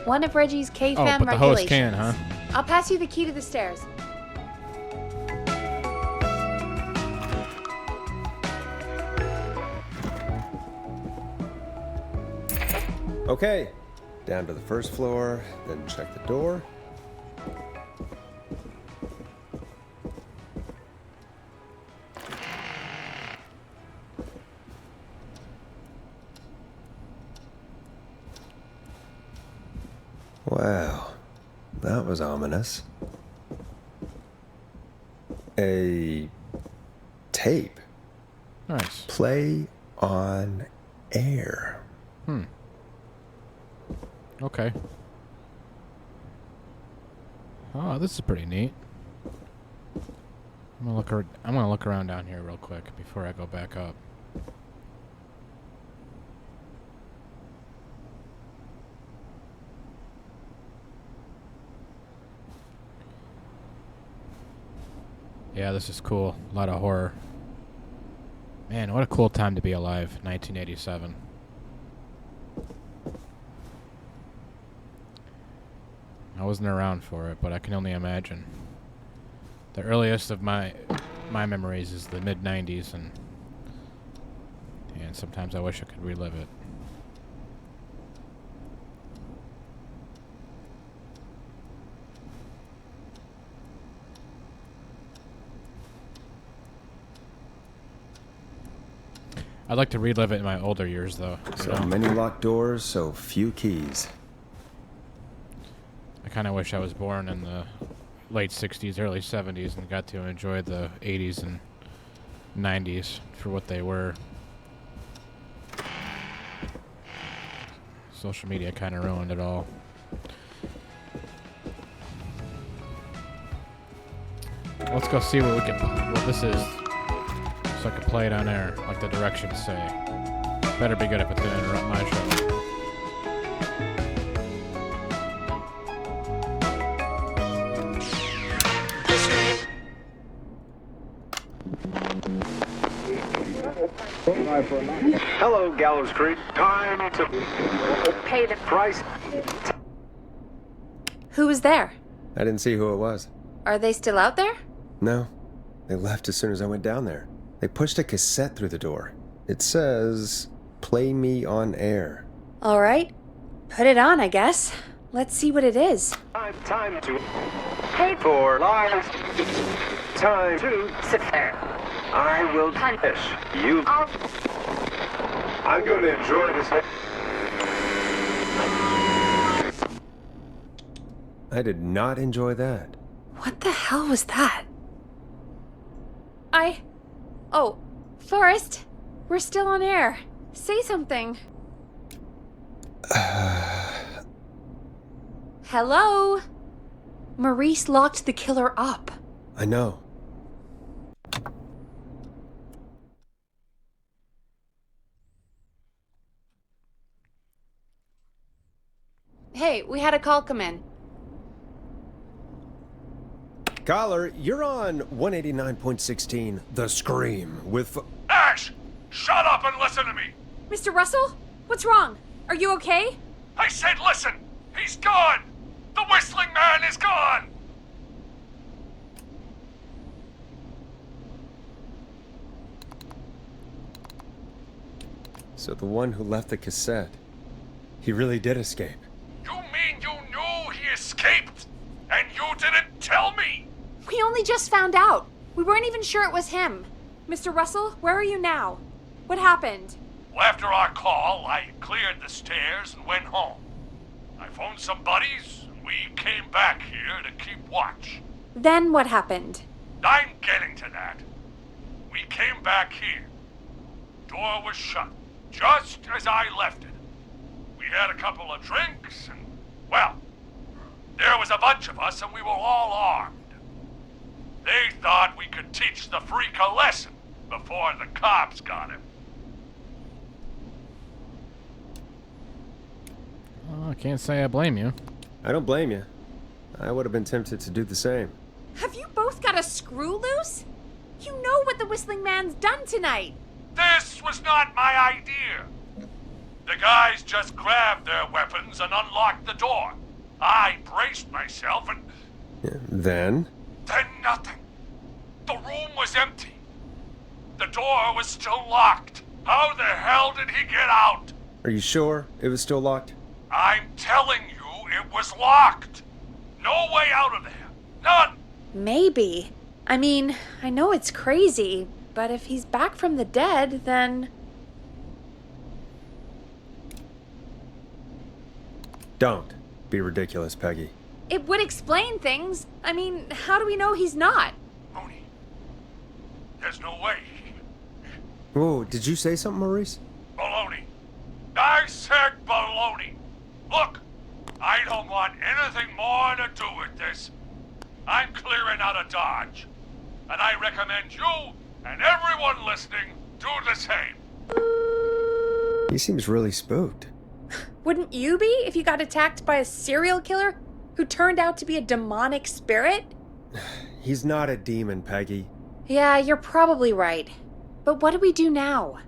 One of Reggie's KFAM but the host regulations. can, huh? I'll pass you the key to the stairs. Okay. Down to the first floor, then check the door. Wow, that was ominous. A tape. Nice. Play on air. Okay. Oh, this is pretty neat. I'm gonna look around down here real quick before I go back up. Yeah, this is cool. A lot of horror. Man, what a cool time to be alive. 1987. I wasn't around for it, but I can only imagine. The earliest of my memories is the mid-90s, and sometimes I wish I could relive it. I'd like to relive it in my older years, though. So many locked doors, so few keys. I kind of wish I was born in the late 60s, early 70s, and got to enjoy the 80s and 90s for what they were. Social media kind of ruined it all. Let's go see what this is, so I can play it on air, like the directions say. Better be good if it's gonna interrupt my show. Hello, Gallows Creek. Time to pay the price. Who was there? I didn't see who it was. Are they still out there? No. They left as soon as I went down there. They pushed a cassette through the door. It says, "Play me on air." All right. Put it on, I guess. Let's see what it is. Time to pay for lies. Time to sit there. I will punish you. I'm going to enjoy this. I did not enjoy that. What the hell was that? Oh, Forrest, we're still on air. Say something. Hello? Maurice locked the killer up. I know. Hey, we had a call come in. Caller, you're on 189.16, The Scream, with... Ash! Shut up and listen to me! Mr. Russell? What's wrong? Are you okay? I said listen! He's gone! The whistling man is gone! So the one who left the cassette, he really did escape. You mean you knew he escaped? And you didn't tell me? We only just found out. We weren't even sure it was him. Mr. Russell, where are you now? What happened? Well, after our call, I cleared the stairs and went home. I phoned some buddies, and we came back here to keep watch. Then what happened? I'm getting to that. We came back here. Door was shut, just as I left it. We had a couple of drinks, and, well, there was a bunch of us, and we were all armed. They thought we could teach the freak a lesson before the cops got him. Oh, I can't say I blame you. I don't blame you. I would have been tempted to do the same. Have you both got a screw loose? You know what the Whistling Man's done tonight. This was not my idea. The guys just grabbed their weapons and unlocked the door. I braced myself and... Then nothing. The room was empty. The door was still locked. How the hell did he get out? Are you sure it was still locked? I'm telling you, it was locked. No way out of there. None. Maybe. I mean, I know it's crazy, but if he's back from the dead, then... Don't be ridiculous, Peggy. It would explain things. I mean, how do we know he's not? Mooney, there's no way. Whoa, did you say something, Maurice? Baloney. I said baloney. Look, I don't want anything more to do with this. I'm clearing out of Dodge. And I recommend you and everyone listening do the same. He seems really spooked. Wouldn't you be if you got attacked by a serial killer who turned out to be a demonic spirit? He's not a demon, Peggy. Yeah, you're probably right. But what do we do now?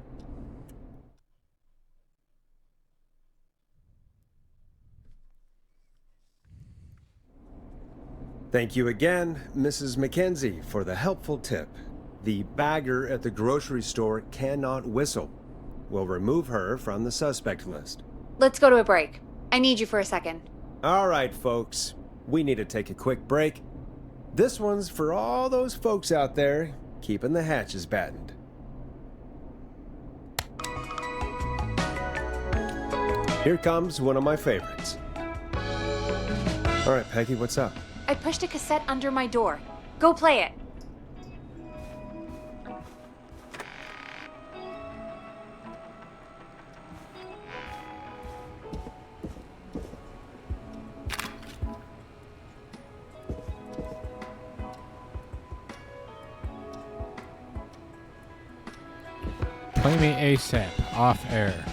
Thank you again, Mrs. Mackenzie, for the helpful tip. The bagger at the grocery store cannot whistle. We'll remove her from the suspect list. Let's go to a break. I need you for a second. All right, folks. We need to take a quick break. This one's for all those folks out there keeping the hatches battened. Here comes one of my favorites. All right, Peggy, what's up? I pushed a cassette under my door. Go play it. Play me ASAP, off air.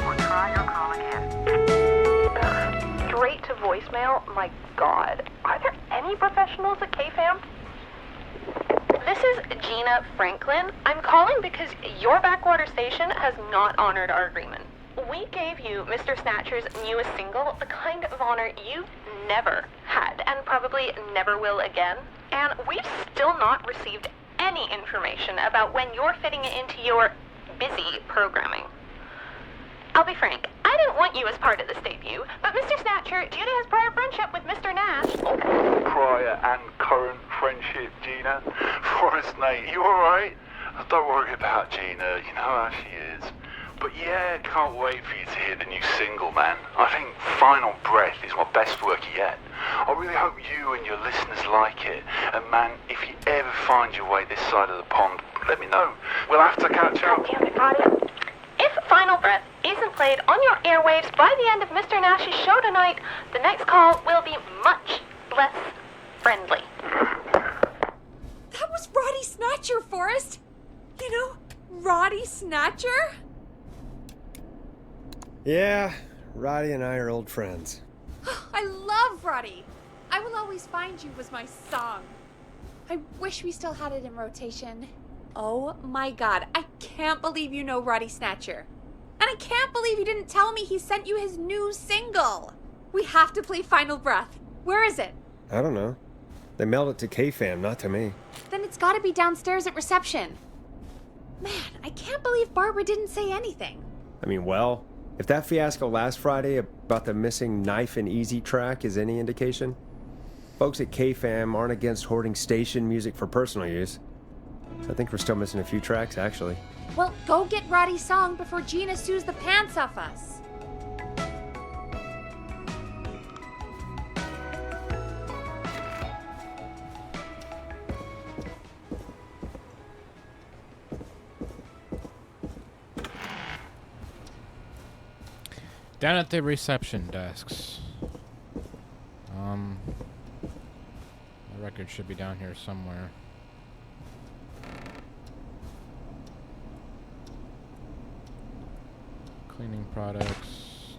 Or try your call again. Straight to voicemail? My God. Are there any professionals at KFAM? This is Gina Franklin. I'm calling because your backwater station has not honored our agreement. We gave you Mr. Snatcher's newest single, the kind of honor you've never had and probably never will again. And we've still not received any information about when you're fitting it into your busy programming. I'll be frank, I didn't want you as part of this debut, but Mr. Snatcher, due to his prior friendship with Mr. Nash... Prior and current friendship, Gina. Forrest, mate, you alright? Don't worry about Gina, you know how she is. But yeah, can't wait for you to hear the new single, man. I think Final Breath is my best work yet. I really hope you and your listeners like it. And man, if you ever find your way this side of the pond, let me know. We'll have to catch up. God damn it, Roddy. If Final Breath isn't played on your airwaves by the end of Mr. Nash's show tonight, the next call will be much less friendly. That was Roddy Snatcher, Forrest. You know, Roddy Snatcher? Yeah, Roddy and I are old friends. I love Roddy. I Will Always Find You was my song. I wish we still had it in rotation. Oh my God, I can't believe you know Roddy Snatcher. And I can't believe you didn't tell me he sent you his new single. We have to play Final Breath. Where is it? I don't know. They mailed it to KFAM, not to me. Then it's gotta be downstairs at reception. Man, I can't believe Barbara didn't say anything. I mean, well, if that fiasco last Friday about the missing Knife and Easy track is any indication, folks at KFAM aren't against hoarding station music for personal use. I think we're still missing a few tracks, actually. Well, go get Roddy's song before Gina sues the pants off us. Down at the reception desks. The record should be down here somewhere. Cleaning products.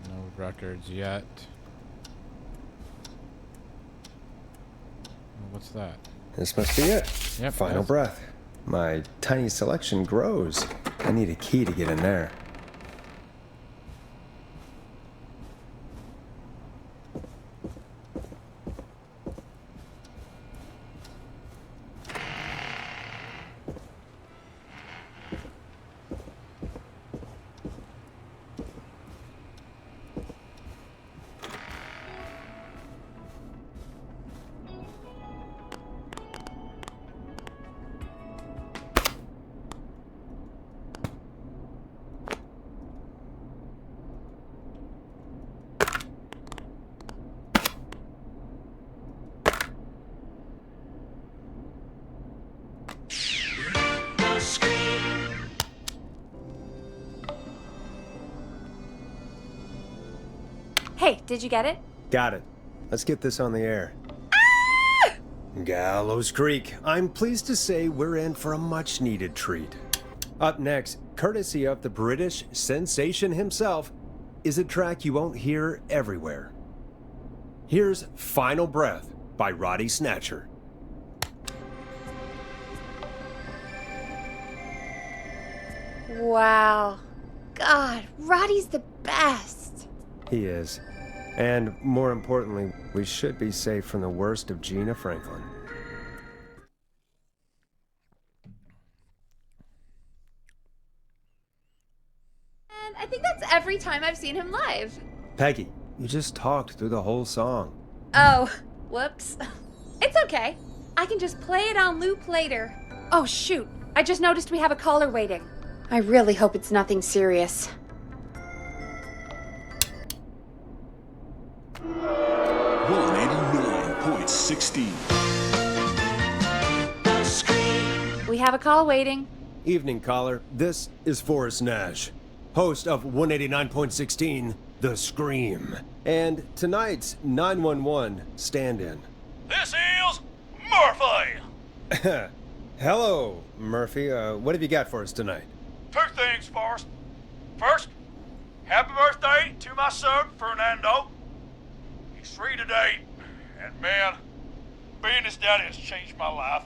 No records yet. What's that? This must be it. Yep, Final yes. breath. My tiny selection grows. I need a key to get in there. Hey, did you get it? Got it. Let's get this on the air. Gallows Creek. I'm pleased to say we're in for a much-needed treat. Up next, courtesy of the British sensation himself, is a track you won't hear everywhere. Here's Final Breath by Roddy Snatcher. Wow. God, Roddy's the best. He is. And more importantly, we should be safe from the worst of Gina Franklin. And I think that's every time I've seen him live. Peggy, you just talked through the whole song. Oh, whoops. It's okay. I can just play it on loop later. Oh, shoot. I just noticed we have a caller waiting. I really hope it's nothing serious. 189.16. We have a call waiting. Evening, caller. This is Forrest Nash, host of 189.16, The Scream, and tonight's 911 stand-in. This is Murphy. Hello, Murphy. What have you got for us tonight? Two things, Forrest. First, happy birthday to my son, Fernando. He's 3 today, and man, being his daddy has changed my life.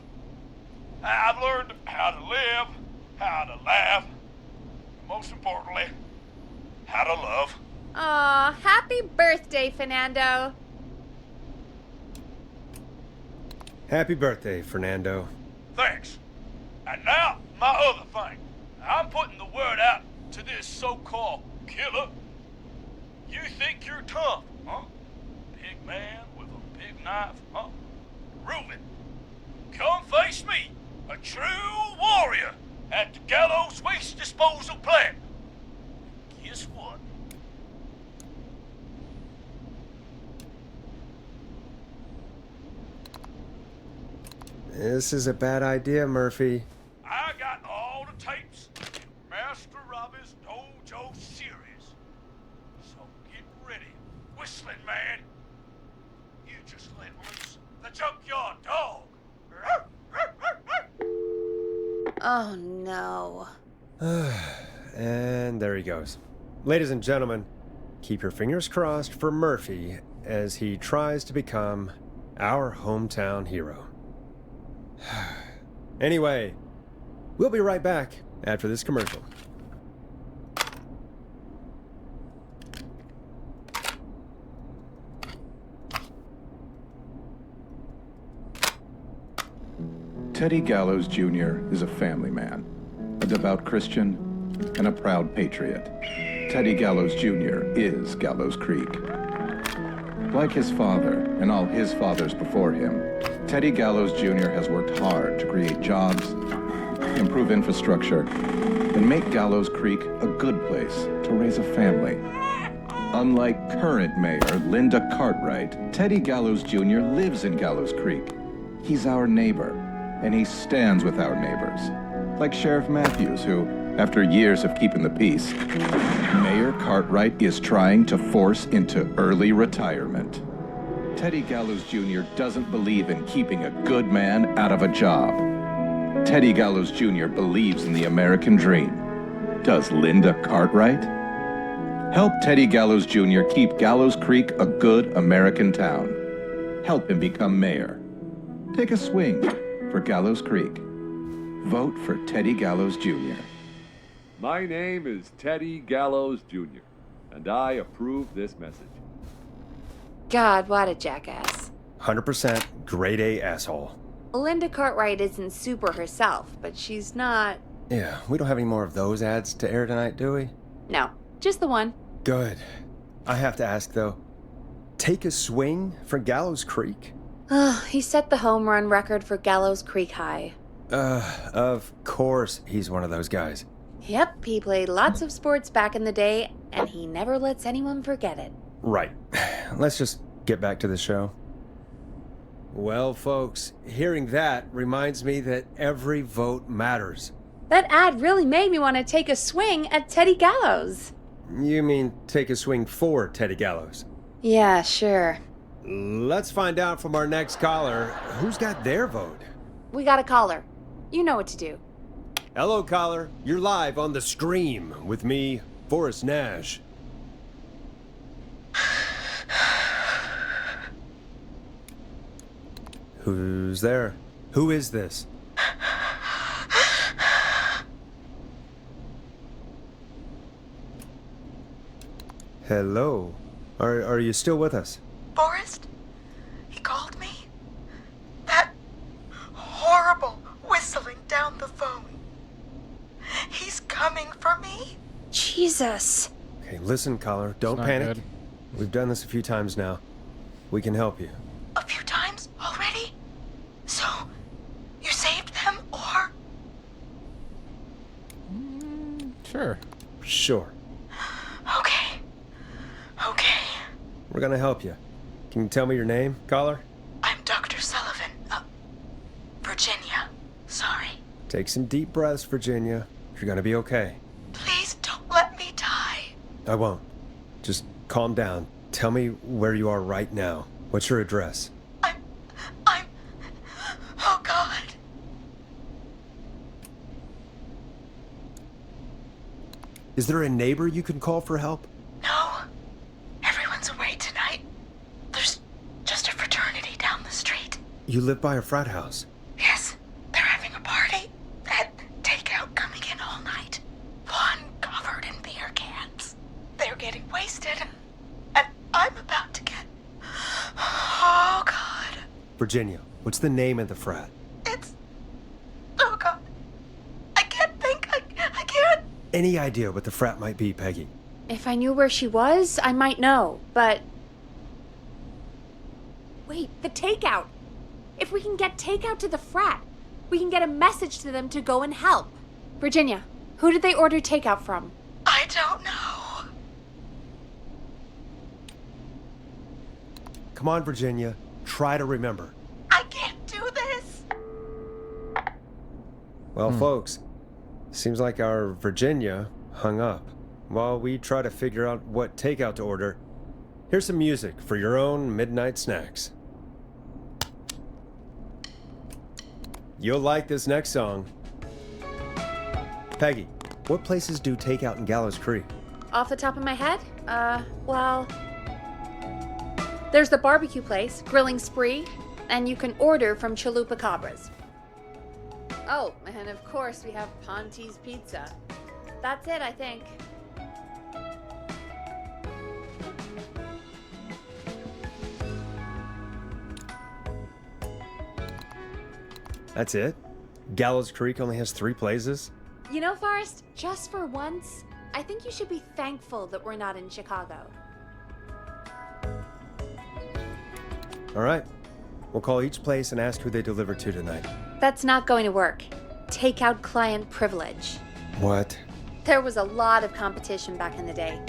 I've learned how to live, how to laugh, and most importantly, how to love. Aw, happy birthday, Fernando. Happy birthday, Fernando. Thanks. And now, my other thing. I'm putting the word out to this so-called killer. You think you're tough, huh? Big man with a big knife, huh? Prove it. Come face me, a true warrior, at the Gallows Waste Disposal Plant. Guess what? This is a bad idea, Murphy. I got all the tapes in Master Robbie's Dojo series. So get ready, whistling man. You just let loose the junkyard dog. Oh, no. And there he goes. Ladies and gentlemen, keep your fingers crossed for Murphy as he tries to become our hometown hero. Anyway, we'll be right back after this commercial. Teddy Gallows Jr. is a family man, a devout Christian, and a proud patriot. Teddy Gallows Jr. is Gallows Creek. Like his father and all his fathers before him, Teddy Gallows Jr. has worked hard to create jobs, improve infrastructure, and make Gallows Creek a good place to raise a family. Unlike current mayor Linda Cartwright, Teddy Gallows Jr. lives in Gallows Creek. He's our neighbor, and he stands with our neighbors. Like Sheriff Matthews, who, after years of keeping the peace, Mayor Cartwright is trying to force into early retirement. Teddy Gallows Jr. doesn't believe in keeping a good man out of a job. Teddy Gallows Jr. believes in the American dream. Does Linda Cartwright? Help Teddy Gallows Jr. keep Gallows Creek a good American town. Help him become mayor. Take a swing for Gallows Creek. Vote for Teddy Gallows Jr. My name is Teddy Gallows Jr., and I approve this message. God, what a jackass. 100% grade A asshole. Linda Cartwright isn't super herself, but she's not... Yeah, we don't have any more of those ads to air tonight, do we? No, just the one. Good. I have to ask, though, take a swing for Gallows Creek? He set the home run record for Gallows Creek High. Of course he's one of those guys. Yep, he played lots of sports back in the day, and he never lets anyone forget it. Right. Let's just get back to the show. Well, folks, hearing that reminds me that every vote matters. That ad really made me want to take a swing at Teddy Gallows. You mean take a swing for Teddy Gallows? Yeah, sure. Let's find out from our next caller who's got their vote. We got a caller. You know what to do. Hello, caller. You're live on The Scream with me, Forrest Nash. Who's there? Who is this? Hello. Are you still with us? Forrest? He called me? That horrible whistling down the phone. He's coming for me? Jesus. Okay, listen, caller. Don't not panic. good. We've done this a few times now. We can help you. A few times already? So, you saved them, or? Sure. Sure. Okay. Okay. We're gonna help you. Can you tell me your name, caller? I'm Dr. Sullivan. Virginia. Sorry. Take some deep breaths, Virginia. You're gonna be okay. Please don't let me die. I won't. Just calm down. Tell me where you are right now. What's your address? Oh, God. Is there a neighbor you can call for help? No. Everyone's away tonight. There's just a fraternity down the street. You live by a frat house. Yes, they're having a party. That takeout coming in all night. One covered in beer cans. They're getting wasted. And I'm about to get... Oh, God. Virginia, what's the name of the frat? It's... Oh, God. I can't think. I can't... Any idea what the frat might be, Peggy? If I knew where she was, I might know, but... Wait, the takeout! If we can get takeout to the frat, we can get a message to them to go and help. Virginia, who did they order takeout from? I don't know. Come on, Virginia. Try to remember. I can't do this. Well, folks, seems like our Virginia hung up. While we try to figure out what takeout to order, here's some music for your own midnight snacks. You'll like this next song. Peggy, what places do takeout in Gallows Creek? Off the top of my head? Well... There's the barbecue place, Grilling Spree, and you can order from Chalupa Cabras. Oh, and of course we have Ponte's Pizza. That's it, I think. That's it? Gallows Creek only has 3 places? You know, Forrest, just for once, I think you should be thankful that we're not in Chicago. All right. We'll call each place and ask who they deliver to tonight. That's not going to work. Takeout client privilege. What? There was a lot of competition back in the day.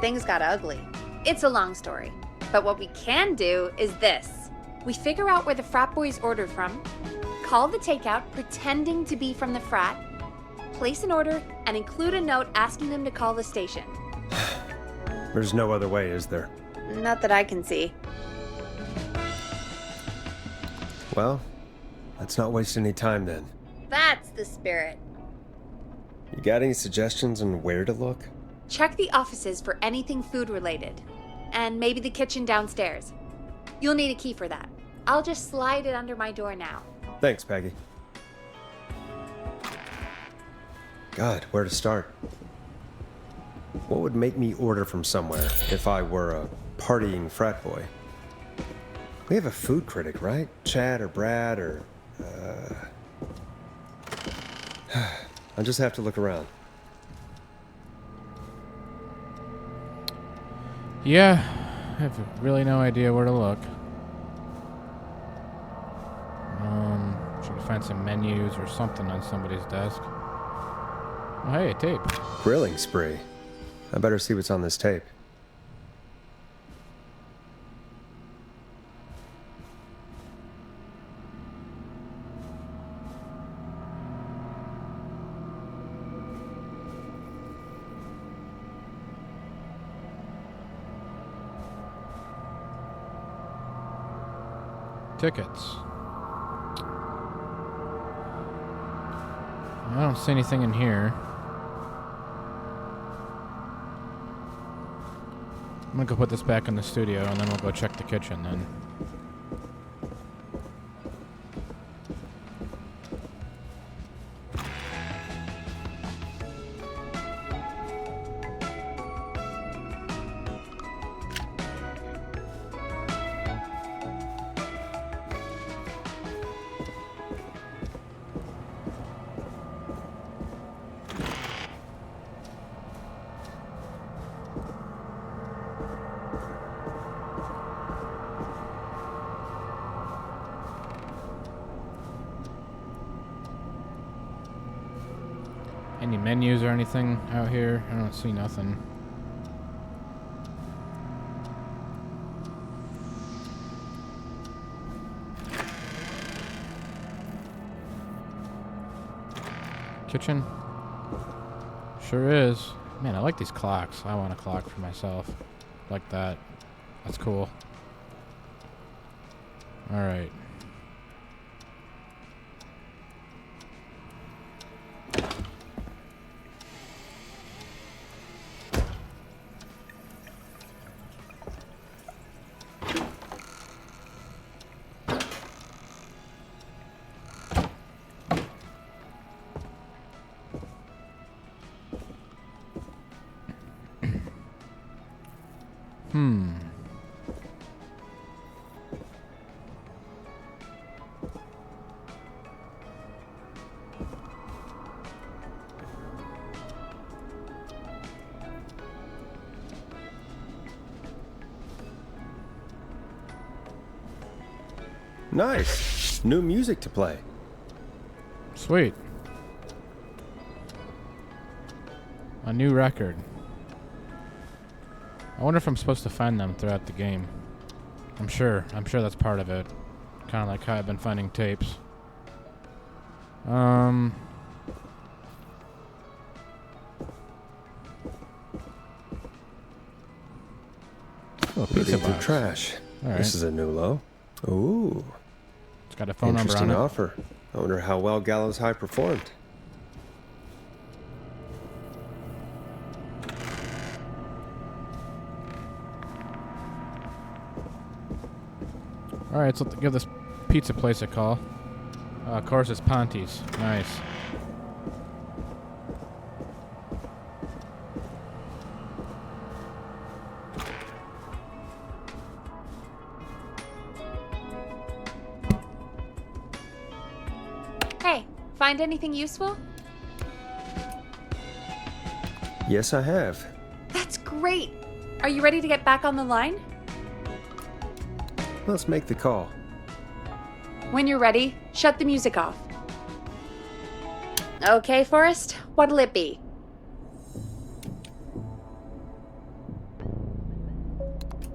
Things got ugly. It's a long story. But what we can do is this. We figure out where the frat boys ordered from, call the takeout pretending to be from the frat, place an order, and include a note asking them to call the station. There's no other way, is there? Not that I can see. Well, let's not waste any time then. That's the spirit. You got any suggestions on where to look? Check the offices for anything food related. And maybe the kitchen downstairs. You'll need a key for that. I'll just slide it under my door now. Thanks, Peggy. God, where to start? What would make me order from somewhere if I were a partying frat boy? We have a food critic, right? Chad or Brad or... I'll just have to look around. Yeah, I have really no idea where to look. Should find some menus or something on somebody's desk. Oh, hey, a tape. Grilling spree. I better see what's on this tape. Tickets. I don't see anything in here. I'm gonna go put this back in the studio and then we'll go check the kitchen then. Any menus or anything out here? I don't see nothing. Kitchen? Sure is. Man, I like these clocks. I want a clock for myself. Like that. That's cool. Alright. Nice. New music to play. Sweet. A new record. I wonder if I'm supposed to find them throughout the game. I'm sure that's part of it. Kind of like how I've been finding tapes. Oh, pizza Looking through box. trash. All right. This is a new low. Ooh. It's got a phone number on Interesting it. offer. I wonder how well Gallows High performed. All right, so let's give this pizza place a call. Of course, it's Ponte's. Nice. Hey, find anything useful? Yes, I have. That's great. Are you ready to get back on the line? Let's make the call. When you're ready, shut the music off. Okay, Forrest, what'll it be?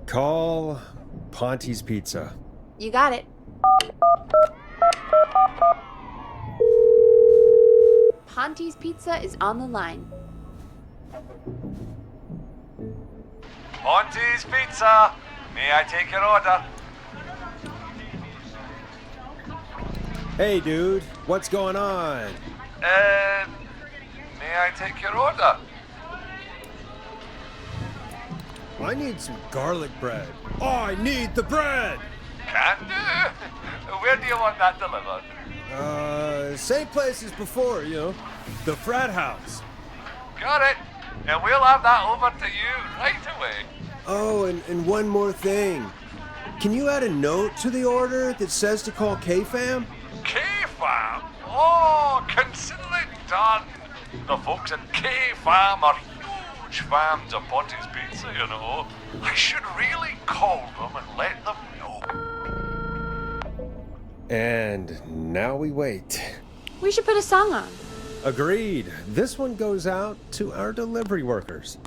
Call Ponte's Pizza. You got it. Ponte's Pizza is on the line. Ponte's Pizza. May I take your order? Hey, dude. What's going on? May I take your order? I need some garlic bread. Oh, I need the bread! Can do. Where do you want that delivered? Same place as before, you know. The frat house. Got it. And we'll have that over to you right away. Oh, and one more thing. Can you add a note to the order that says to call K-Fam? K-Fam? Oh, consider it done. The folks at K-Fam are huge fans of Ponte's Pizza, you know. I should really call them and let them know. And now we wait. We should put a song on. Agreed. This one goes out to our delivery workers.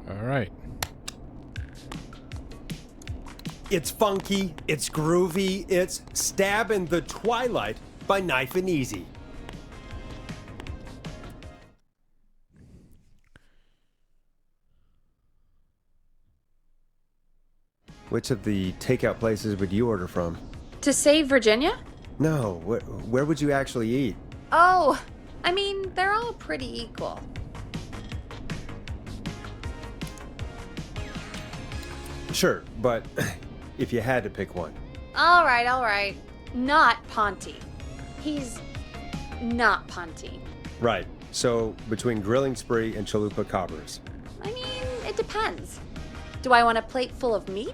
All right. It's funky, it's groovy, it's Stab in the Twilight by Knife and Easy. Which of the takeout places would you order from? To save Virginia? No, where would you actually eat? Oh, I mean, they're all pretty equal. Sure, but if you had to pick one. All right. Not Ponty. He's not Ponty. Right, so between Grilling Spree and Chalupa Cabras. I mean, it depends. Do I want a plate full of meat?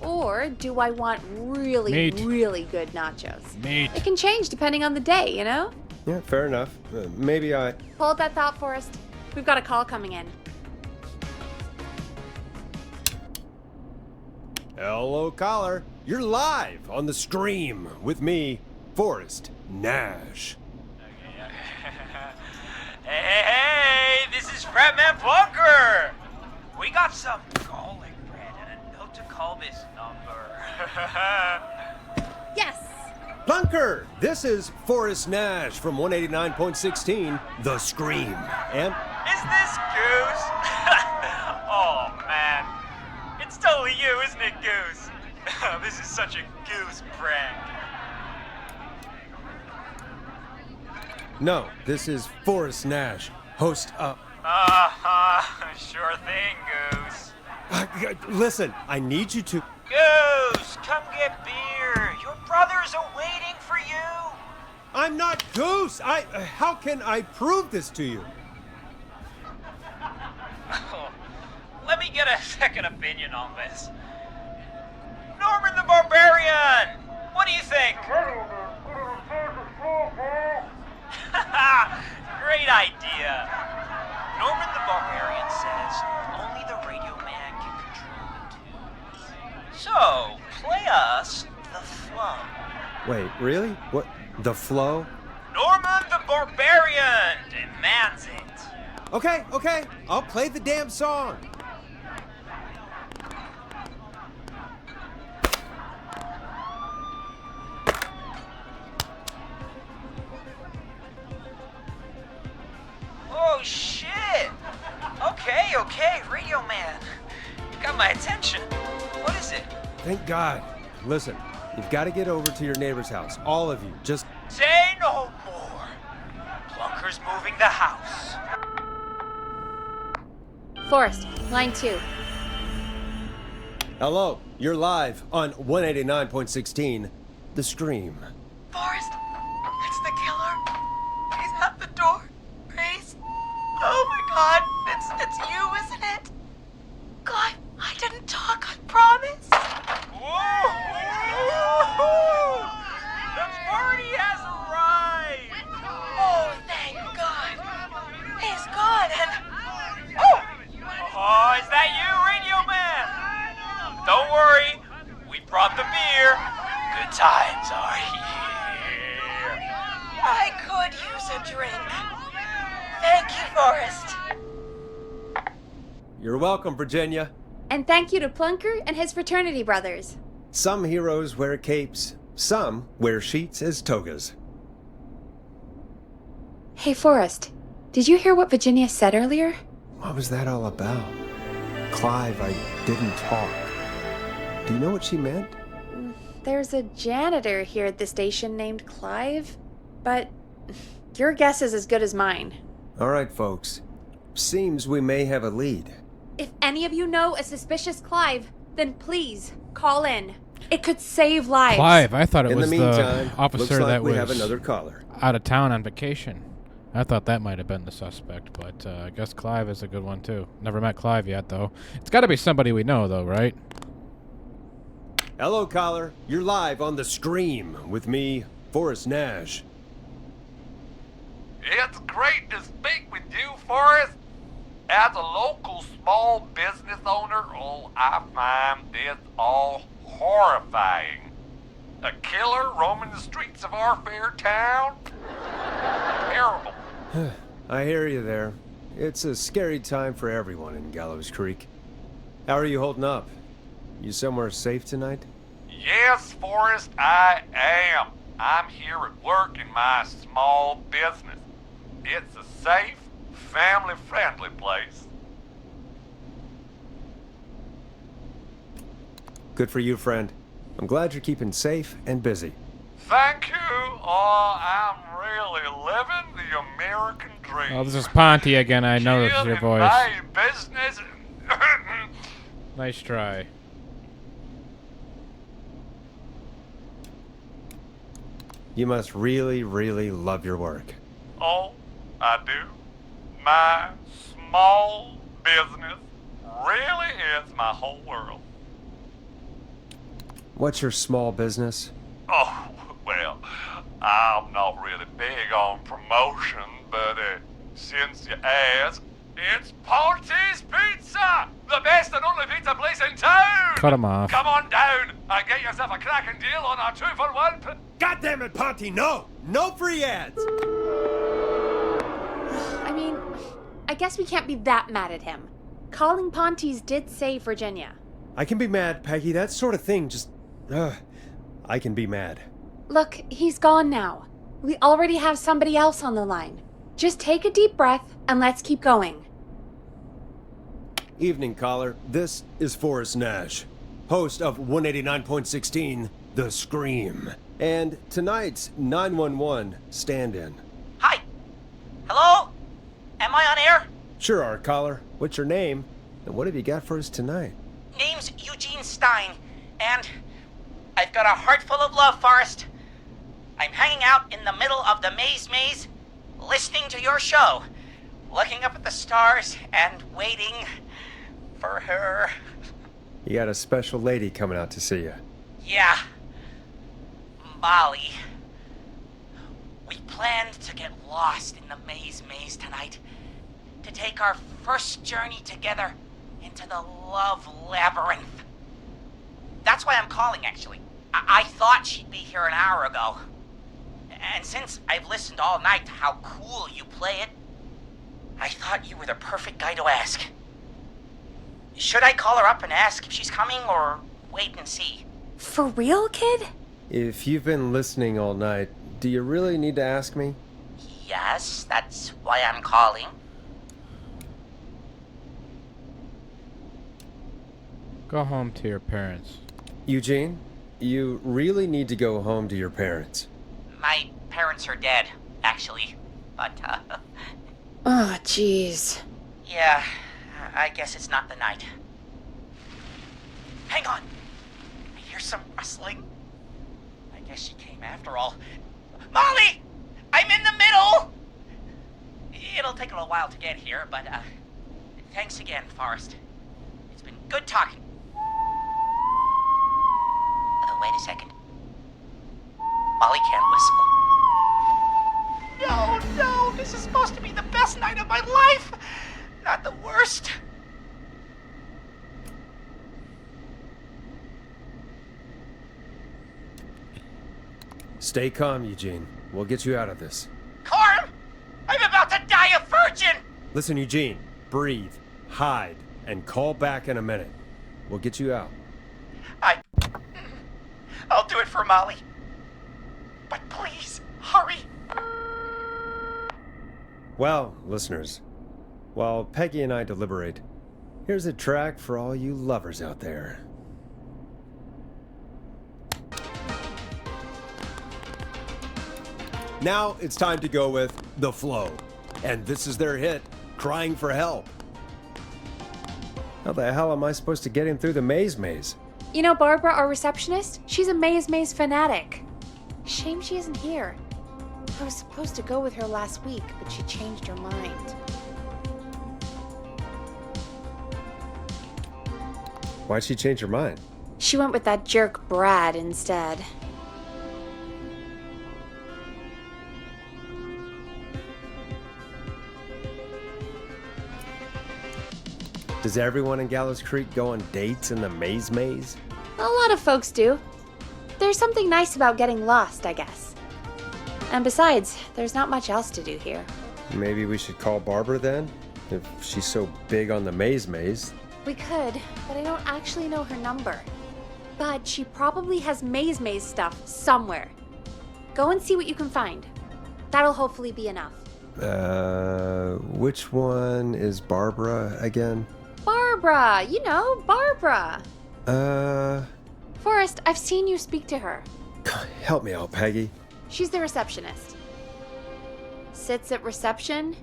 Or do I want really good nachos? Meat. It can change depending on the day, you know? Yeah, fair enough. Maybe I... Hold that thought, Forrest. We've got a call coming in. Hello, caller. You're live on the Scream with me, Forrest Nash. Hey, this is Fratman Plunker. We got some garlic bread and a note to call this number. Yes. Plunker, this is Forrest Nash from 189.16, The Scream. And... Is this Goose? Oh, man. It's totally you, isn't it, Goose? This is such a Goose prank. No, this is Forrest Nash, host of... Sure thing, Goose. Listen, I need you to... Goose, come get beer. Your brothers are waiting for you. I'm not Goose! How can I prove this to you? Let me get a second opinion on this. Norman the Barbarian! What do you think? Great idea. Norman the Barbarian says only the radio man can control the tunes. So, play us the flow. Wait, really? What? The flow? Norman the Barbarian demands it. Okay. I'll play the damn song. Oh, shit! Okay, Radio Man. You got my attention. What is it? Thank God. Listen, you've got to get over to your neighbor's house. All of you. Just... Say no more. Plunker's moving the house. Forrest, line 2. Hello, you're live on 189.16, The Scream. Forrest, it's the killer. He's at the door. Grace. Oh my God, it's you, isn't it? God, I didn't talk, I promise. Whoa! The party has arrived! Oh, thank God. He's gone and... Oh, is that you, Radio Man? Don't worry, we brought the beer. Good times are here. I could use a drink. Thank you, Forrest. You're welcome, Virginia. And thank you to Plunker and his fraternity brothers. Some heroes wear capes, some wear sheets as togas. Hey, Forrest, did you hear what Virginia said earlier? What was that all about? Clive, I didn't talk. Do you know what she meant? There's a janitor here at the station named Clive, but your guess is as good as mine. All right, folks. Seems we may have a lead. If any of you know a suspicious Clive, then please call in. It could save lives. Clive, I thought it In was the meantime, the officer looks like that we was have another caller. out of town on vacation. I thought that might have been the suspect, but I guess Clive is a good one too. Never met Clive yet, though. It's got to be somebody we know, though, right? Hello, caller. You're live on The Scream with me, Forrest Nash. It's great to speak with you, Forrest. As a local small business owner, I find this all horrifying. A killer roaming the streets of our fair town? Terrible. I hear you there. It's a scary time for everyone in Gallows Creek. How are you holding up? You somewhere safe tonight? Yes, Forrest, I am. I'm here at work in my small business. It's a safe, family-friendly place. Good for you, friend. I'm glad you're keeping safe and busy. Thank you. Oh, I'm really living the American dream. Oh, this is Ponty again. I know this is your Here in voice. my business. Nice try. You must really, really love your work. Oh, I do. My small business really is my whole world. What's your small business? Oh, well, I'm not really big on promotion, but since you asked, it's Ponty's Pizza! The best and only pizza place in town! Cut him off. Come on down and get yourself a cracking deal on our 2-for-1. God damn it, Ponty, no! No free ads! I mean, I guess we can't be that mad at him. Calling Ponty's did save Virginia. I can be mad, Peggy. That sort of thing just... I can be mad. Look, he's gone now. We already have somebody else on the line. Just take a deep breath and let's keep going. Evening, caller. This is Forrest Nash, host of 189.16, The Scream. And tonight's 911 stand-in. Hi. Hello? Am I on air? Sure are, caller. What's your name? And what have you got for us tonight? Name's Eugene Stein, and I've got a heart full of love, Forrest. I'm hanging out in the middle of the maze, listening to your show, looking up at the stars and waiting for her. You got a special lady coming out to see you. Yeah. Molly. We planned to get lost in the maze tonight. To take our first journey together into the love labyrinth. That's why I'm calling, actually. I thought she'd be here an hour ago. And since I've listened all night to how cool you play it, I thought you were the perfect guy to ask. Should I call her up and ask if she's coming, or wait and see? For real, kid? If you've been listening all night, do you really need to ask me? Yes, that's why I'm calling. Go home to your parents. Eugene, you really need to go home to your parents. My parents are dead, actually. But, Oh, jeez. yeah, I guess it's not the night. Hang on. I hear some rustling. I guess she came after all. Molly! I'm in the middle! It'll take a little while to get here, but, thanks again, Forrest. It's been good talking. Wait a second. Molly can't whistle. No, this is supposed to be the best night of my life! Not the worst. Stay calm, Eugene. We'll get you out of this. Carm! I'm about to die a virgin! Listen, Eugene. Breathe, hide, and call back in a minute. We'll get you out. I'll do it for Molly. But please, hurry. Well, listeners, while Peggy and I deliberate, here's a track for all you lovers out there. Now it's time to go with The Flow. And this is their hit, Crying for Help. How the hell am I supposed to get him through the maze? You know Barbara, our receptionist? She's a maze fanatic. Shame she isn't here. I was supposed to go with her last week, but she changed her mind. Why'd she change her mind? She went with that jerk Brad instead. Does everyone in Gallows Creek go on dates in the maze? A lot of folks do. There's something nice about getting lost, I guess. And besides, there's not much else to do here. Maybe we should call Barbara then? If she's so big on the maze. We could, but I don't actually know her number. But she probably has maze stuff somewhere. Go and see what you can find. That'll hopefully be enough. Which one is Barbara again? Barbara! You know, Barbara! Forrest, I've seen you speak to her. Help me out, Peggy. She's the receptionist. Sits at reception.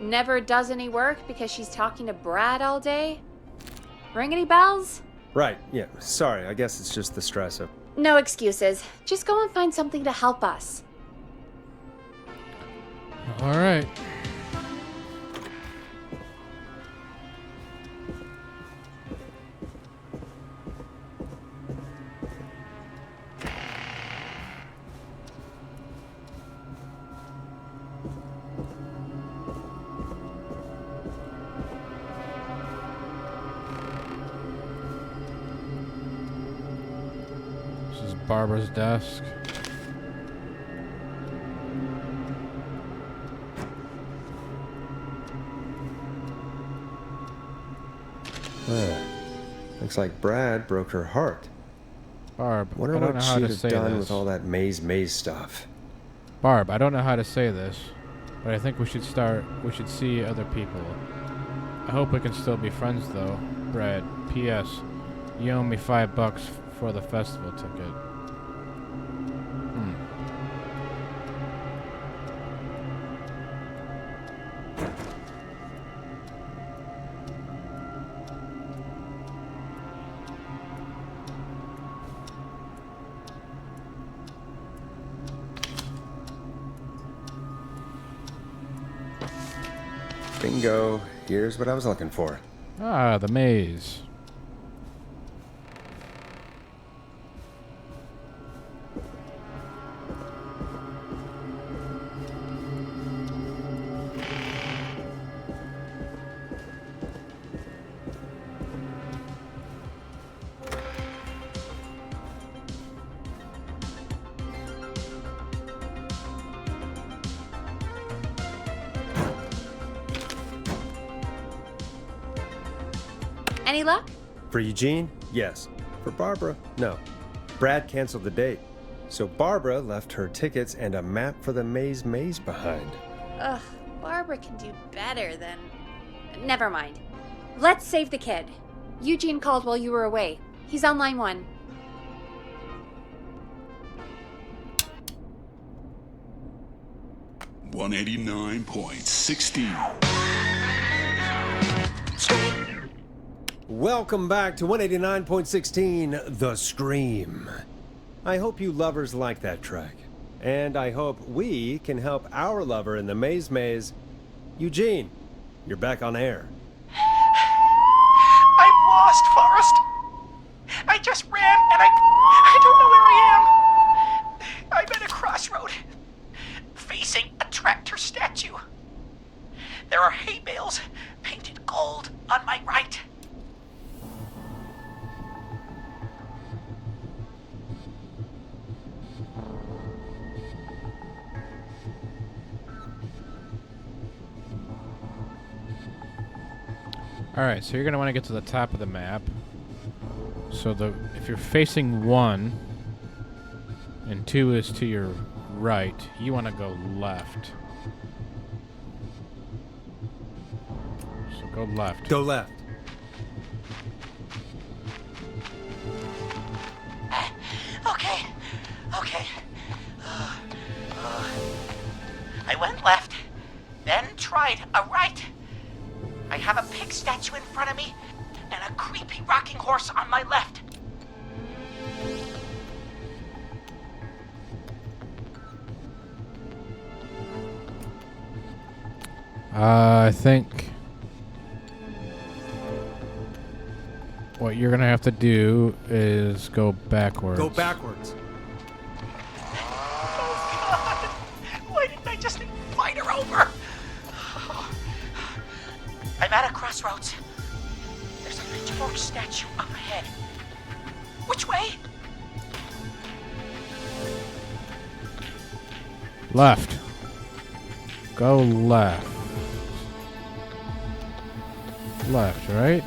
Never does any work because she's talking to Brad all day. Ring any bells? Right, yeah. Sorry, I guess it's just the stress of... No excuses. Just go and find something to help us. All right. This is Barbara's desk. Looks like Brad broke her heart. Barb, Wonder I don't know what how she'd to have say done this. with all that maze stuff. Barb, I don't know how to say this, but I think we should see other people. I hope we can still be friends, though. Brad, P.S. You owe me $5 for the festival ticket. Bingo. Here's what I was looking for. Ah, the maze. Any luck? For Eugene? Yes. For Barbara? No. Brad canceled the date. So Barbara left her tickets and a map for the maze behind. Ugh, Barbara can do better than... Never mind. Let's save the kid. Eugene called while you were away. He's on line 1. Welcome back to 189.16, The Scream. I hope you lovers like that track. And I hope we can help our lover in the maze. Eugene, you're back on air. I'm lost, Forrest. I just ran and I don't know where I am. I'm at a crossroad, facing a tractor statue. There are hay bales painted gold on my right. Alright, so you're going to want to get to the top of the map. So if you're facing 1 and 2 is to your right, you want to go left. So go left. Go left. Okay. I went left, then tried a right. I have a pig statue in front of me and a creepy rocking horse on my left. I think what you're going to have to do is go backwards. Go backwards. Oh, God. Why didn't I just invite her over? I'm at a crossroads. There's a pitchfork statue up ahead. Which way? Left. Go left. Left, right?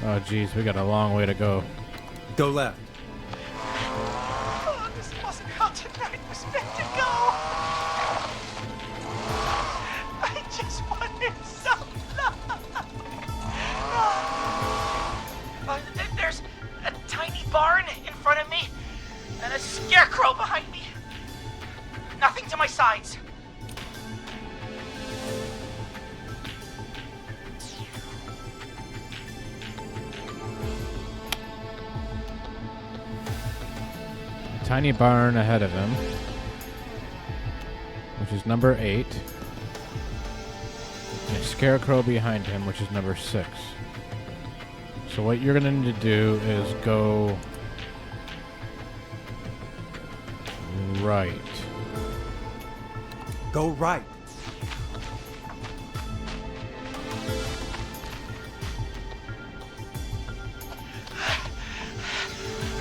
Oh, geez, we got a long way to go. Go left. Oh, this wasn't how tonight was meant to go. I tiny barn ahead of him, which is number 8. And a scarecrow behind him, which is number 6. So what you're going to need to do is go right. Go right.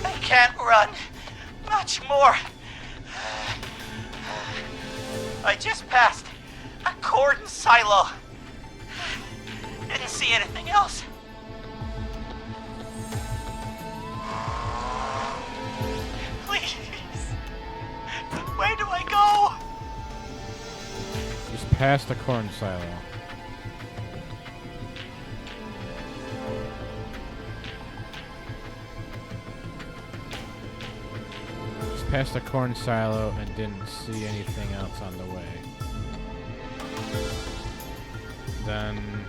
I can't run much more. I just passed a corn silo. Didn't see anything else. Please. Where do I go? Just past the corn silo. Just past the corn silo and didn't see anything else on the way. Then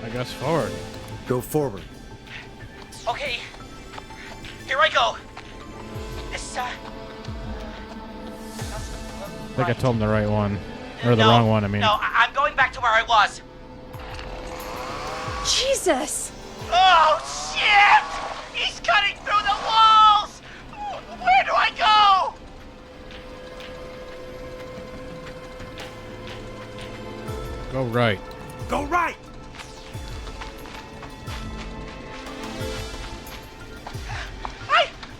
I guess forward. Go forward. Okay, here I go. This, I think I told him the right one. Or the no, wrong one, I mean. No, I'm going back to where I was. Jesus! Oh, shit! He's cutting through the walls! Where do I go? Go right. Go right!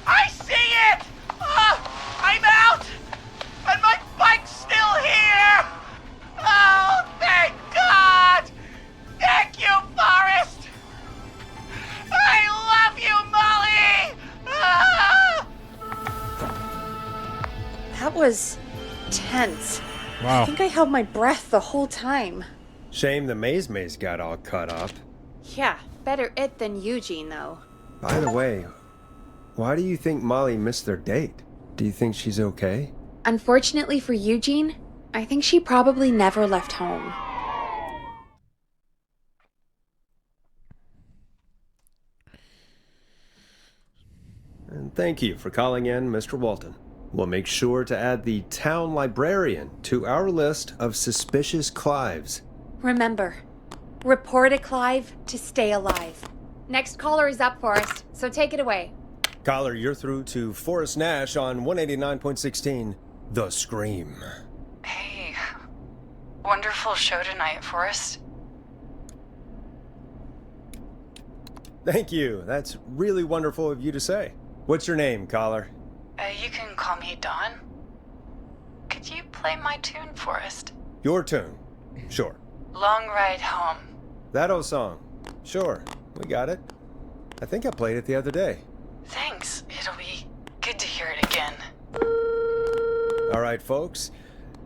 I see it! I'm out! And my bike's still here! Oh, thank God! Thank you, Forrest! I love you, Molly! That was tense. Wow. I think I held my breath the whole time. Shame the maze got all cut up. Yeah, better it than Eugene, though. By the way, why do you think Molly missed their date? Do you think she's okay? Unfortunately for Eugene, I think she probably never left home. And thank you for calling in, Mr. Walton. We'll make sure to add the town librarian to our list of suspicious Clives. Remember, report a Clive to stay alive. Next caller is up, Forrest, so take it away. Caller, you're through to Forrest Nash on 189.16, The Scream. Hey, wonderful show tonight, Forrest. Thank you. That's really wonderful of you to say. What's your name, caller? You can call me Dawn. Could you play my tune, Forrest? Your tune. Sure. Long Ride Home. That old song. Sure. We got it. I think I played it the other day. Thanks. It'll be good to hear it again. All right, folks.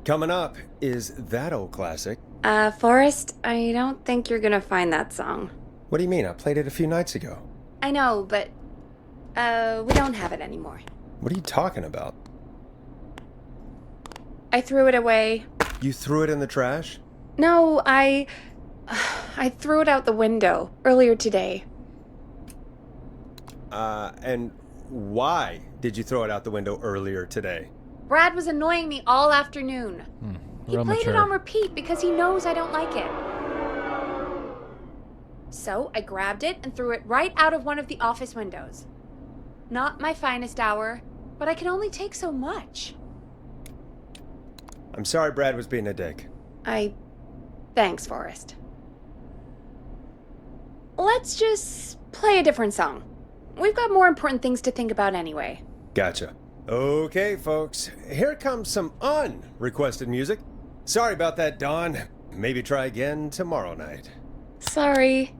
Coming up is that old classic. Forrest, I don't think you're gonna find that song. What do you mean? I played it a few nights ago. I know, but, we don't have it anymore. What are you talking about? I threw it away. You threw it in the trash? No, I threw it out the window earlier today. And why did you throw it out the window earlier today? Brad was annoying me all afternoon. He Real played mature. it on repeat because he knows I don't like it. So I grabbed it and threw it right out of one of the office windows. Not my finest hour, but I can only take so much. I'm sorry Brad was being a dick. Thanks, Forrest. Let's just play a different song. We've got more important things to think about anyway. Gotcha. Okay, folks. Here comes some unrequested music. Sorry about that, Dawn. Maybe try again tomorrow night. Sorry.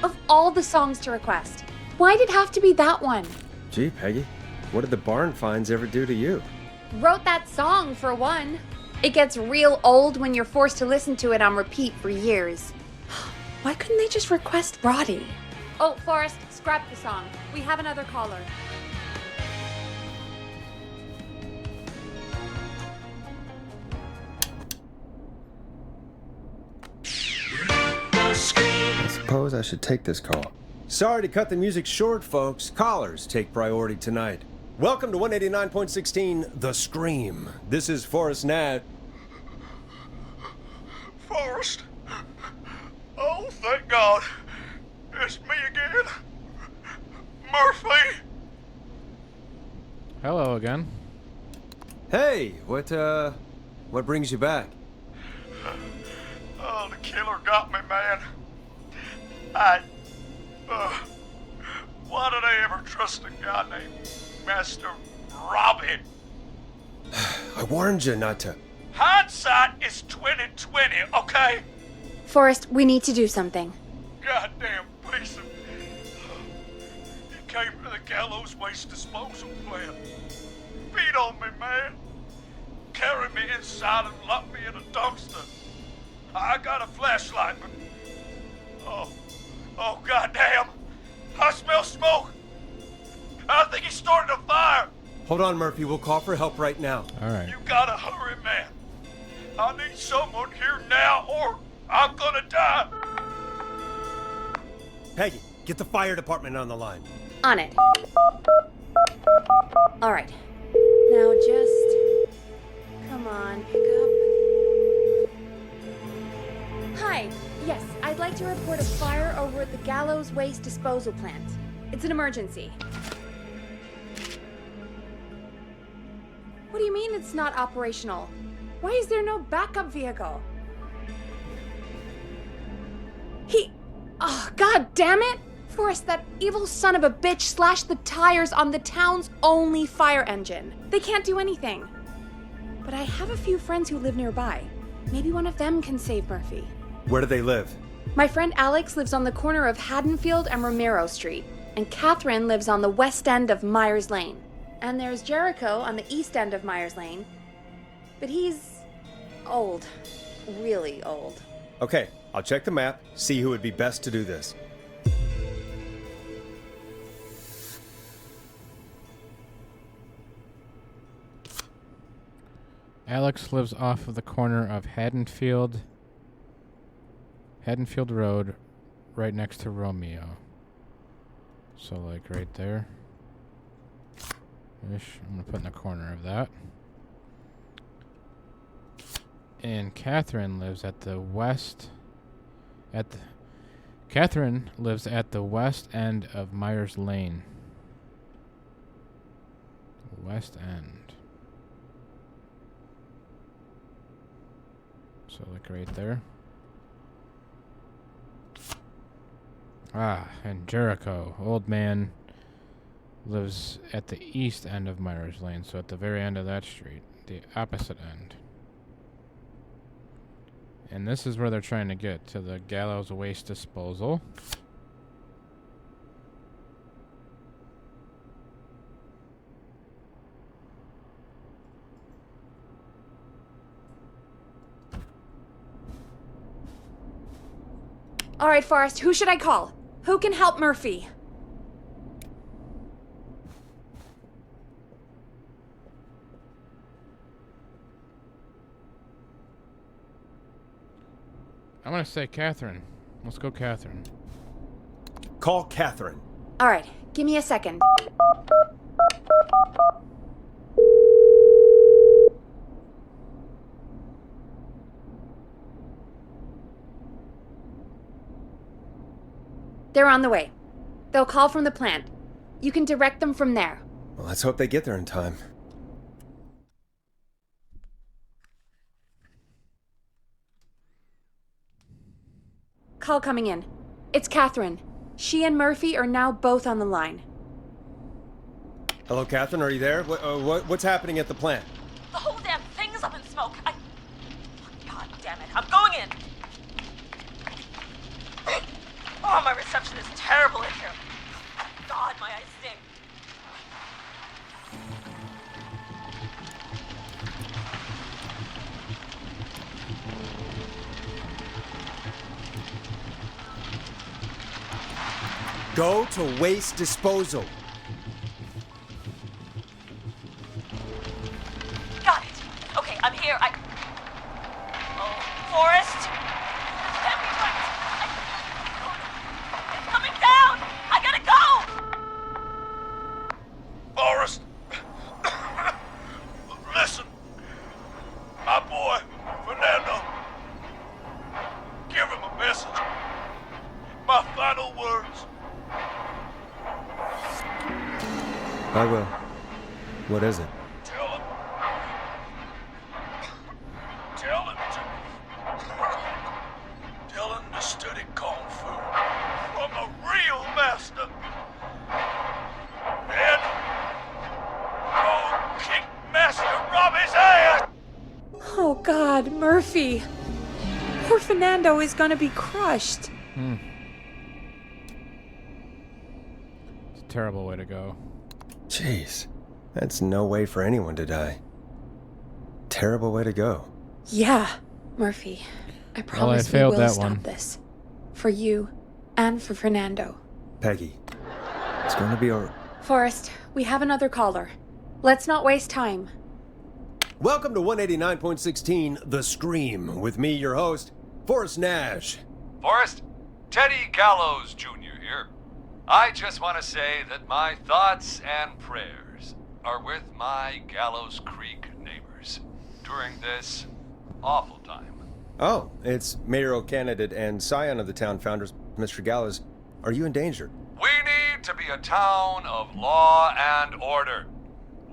Of all the songs to request, why'd it have to be that one? Gee, Peggy, what did the barn finds ever do to you? Wrote that song, for one. It gets real old when you're forced to listen to it on repeat for years. Why couldn't they just request Roddy? Oh, Forrest, scrap the song. We have another caller. Suppose I should take this call. Sorry to cut the music short, folks. Callers take priority tonight. Welcome to 189.16, The Scream. This is Forrest Nat. Forrest? Oh, thank God. It's me again. Murphy! Hello again. Hey, what brings you back? Oh, the killer got me, man. Why did I ever trust a guy named Master Robin? I warned you not to. Hindsight is 20/20, okay? Forrest, we need to do something. Goddamn piece of... He came to the Gallows waste disposal plant. Beat on me, man. Carried me inside and locked me in a dumpster. I got a flashlight, but... Oh, goddamn. I smell smoke. I think he started a fire. Hold on, Murphy. We'll call for help right now. All right. You gotta hurry, man. I need someone here now or I'm gonna die. Peggy, get the fire department on the line. On it. All right. Now just... Come on, pick up. Hi. Yes, I'd like to report a fire over at the Gallows Waste Disposal Plant. It's an emergency. What do you mean it's not operational? Why is there no backup vehicle? Oh, God damn it! Forrest, that evil son of a bitch slashed the tires on the town's only fire engine. They can't do anything. But I have a few friends who live nearby. Maybe one of them can save Murphy. Where do they live? My friend Alex lives on the corner of Haddonfield and Romero Street, and Catherine lives on the west end of Myers Lane. And there's Jericho on the east end of Myers Lane. But he's old. Really old. Okay, I'll check the map, see who would be best to do this. Alex lives off of the corner of Haddonfield Road, right next to Romeo. So, like, right there. Ish. I'm gonna put in the corner of that. And Catherine lives at the west... Catherine lives at the west end of Myers Lane. West end. So, like, right there. Ah, and Jericho, old man, lives at the east end of Myers Lane, so at the very end of that street, the opposite end. And this is where they're trying to get, to the Gallows Waste Disposal. All right, Forrest, who should I call? Who can help Murphy? I'm gonna say Catherine. Let's go Catherine. Call Catherine. All right, give me a second. They're on the way. They'll call from the plant. You can direct them from there. Well, let's hope they get there in time. Call coming in. It's Catherine. She and Murphy are now both on the line. Hello, Catherine, are you there? What's happening at the plant? The whole damn thing is up in smoke. God damn it. I'm going in. Oh, my reception is terrible in here. God, my eyes sting. Go to waste disposal. Got it. Okay, I'm here. Oh, Forrest. my final words. I will. What is it? Tell him. Tell him to study kung fu from a real master. And go kick Master Robbie's ass. Oh God, Murphy. Poor Fernando is gonna be crushed. It's a terrible way to go. Jeez, that's no way for anyone to die. Terrible way to go. Yeah, Murphy. I promise we failed will that stop one. this. For you and for Fernando. Peggy, it's going to be all... Forrest, we have another caller. Let's not waste time. Welcome to 189.16 The Scream, with me, your host, Forrest Nash. Forrest, Teddy Gallows Jr. here. I just want to say that my thoughts and prayers are with my Gallows Creek neighbors during this awful time. Oh, it's mayoral candidate and scion of the town founders, Mr. Gallows. Are you in danger? We need to be a town of law and order.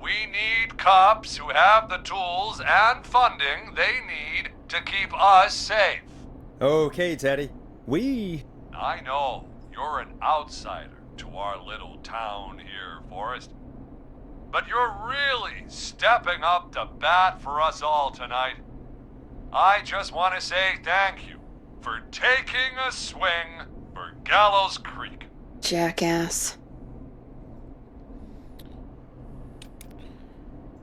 We need cops who have the tools and funding they need to keep us safe. Okay, Teddy. I know you're an outsider to our little town here, Forrest. But you're really stepping up to bat for us all tonight. I just want to say thank you for taking a swing for Gallows Creek. Jackass.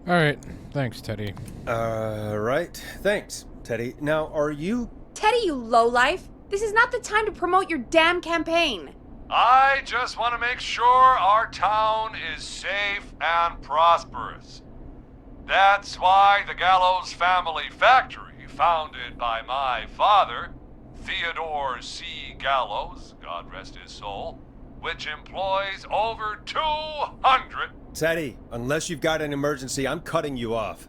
All right. Thanks, Teddy. Right. Thanks, Teddy. Now, are you... Teddy, you lowlife! This is not the time to promote your damn campaign. I just want to make sure our town is safe and prosperous. That's why the Gallows Family Factory, founded by my father, Theodore C. Gallows, God rest his soul, which employs over 200... Teddy, unless you've got an emergency, I'm cutting you off.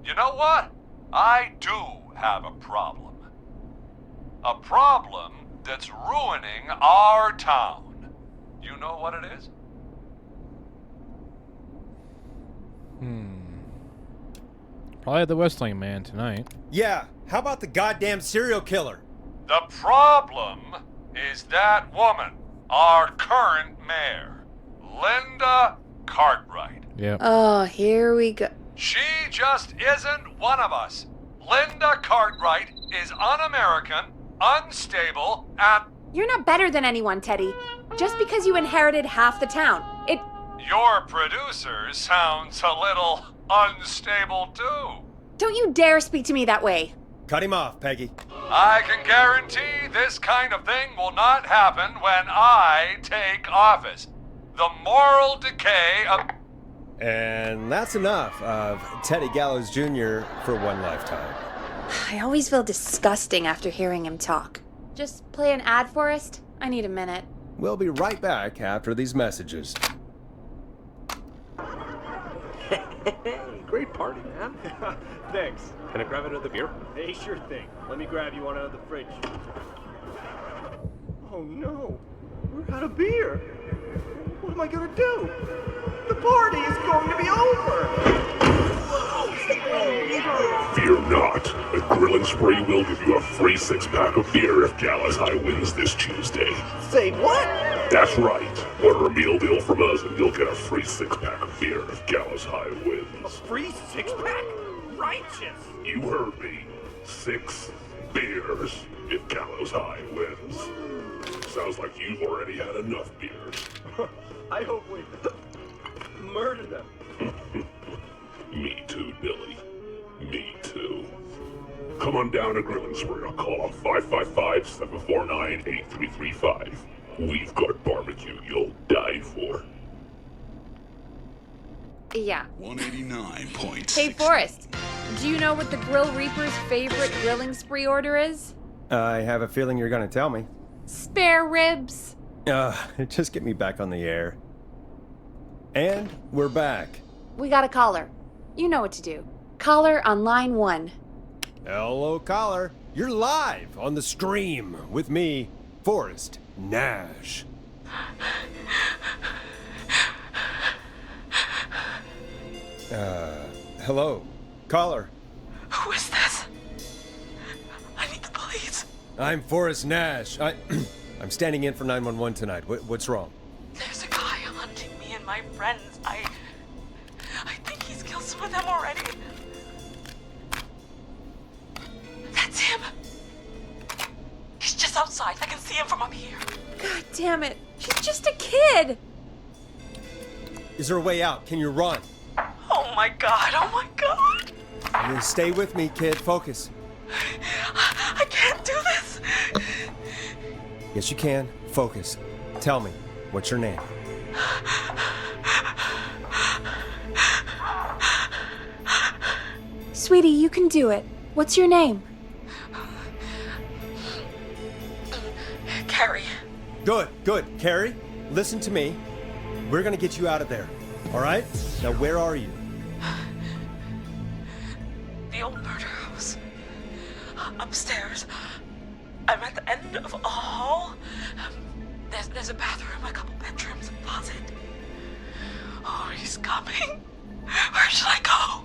You know what? I do have a problem. A problem that's ruining our town. You know what it is? Probably the Whistling Man tonight. Yeah, how about the goddamn serial killer? The problem is that woman, our current mayor, Linda Cartwright. Yep. Oh, here we go. She just isn't one of us. Linda Cartwright is un-American, unstable, and... You're not better than anyone, Teddy. Just because you inherited half the town, Your producer sounds a little unstable, too. Don't you dare speak to me that way. Cut him off, Peggy. I can guarantee this kind of thing will not happen when I take office. The moral decay of... And that's enough of Teddy Gallows Jr. for one lifetime. I always feel disgusting after hearing him talk. Just play an ad, Forrest. I need a minute. We'll be right back after these messages. Hey, great party, man. Thanks. Can I grab another beer? Hey, sure thing. Let me grab you one out of the fridge. Oh no, we're out of beer. What am I gonna do? The party is going to be over. Fear not. A Grilling Spree will give you a free 6-pack of beer if Gallows High wins this Tuesday. Say what? That's right. Order a meal deal from us and you'll get a free 6-pack of beer if Gallows High wins. A free 6-pack? Righteous. You heard me. 6 beers if Gallows High wins. Sounds like you've already had enough beers. I hope we murder them. Me too, Billy. Me too. Come on down to Grilling Spree or call on 555-749-8335. We've got barbecue you'll die for. Yeah. 189.6. Hey, Forrest. Do you know what the Grill Reaper's favorite grilling spree order is? I have a feeling you're gonna tell me. Spare ribs. Just get me back on the air. And we're back. We got a caller. You know what to do. Caller on line 1. Hello, caller. You're live on the Scream with me, Forrest Nash. Hello. Caller. Who is this? I need the police. I'm Forrest Nash. I'm standing in for 911 tonight. What's wrong? There's a guy hunting me and my friends. I think he's killed some of them already. That's him. He's just outside. I can see him from up here. God damn it. He's just a kid. Is there a way out? Can you run? Oh my god. Oh my god. You stay with me, kid. Focus. I can't do this. Yes, you can. Focus. Tell me, what's your name? Sweetie, you can do it. What's your name? Carrie. Good. Carrie, listen to me. We're gonna get you out of there. All right? Now, where are you? The old murder house. Upstairs. I'm at the end of a hall. There's a bathroom, a couple bedrooms, a closet. Oh, he's coming. Where should I go?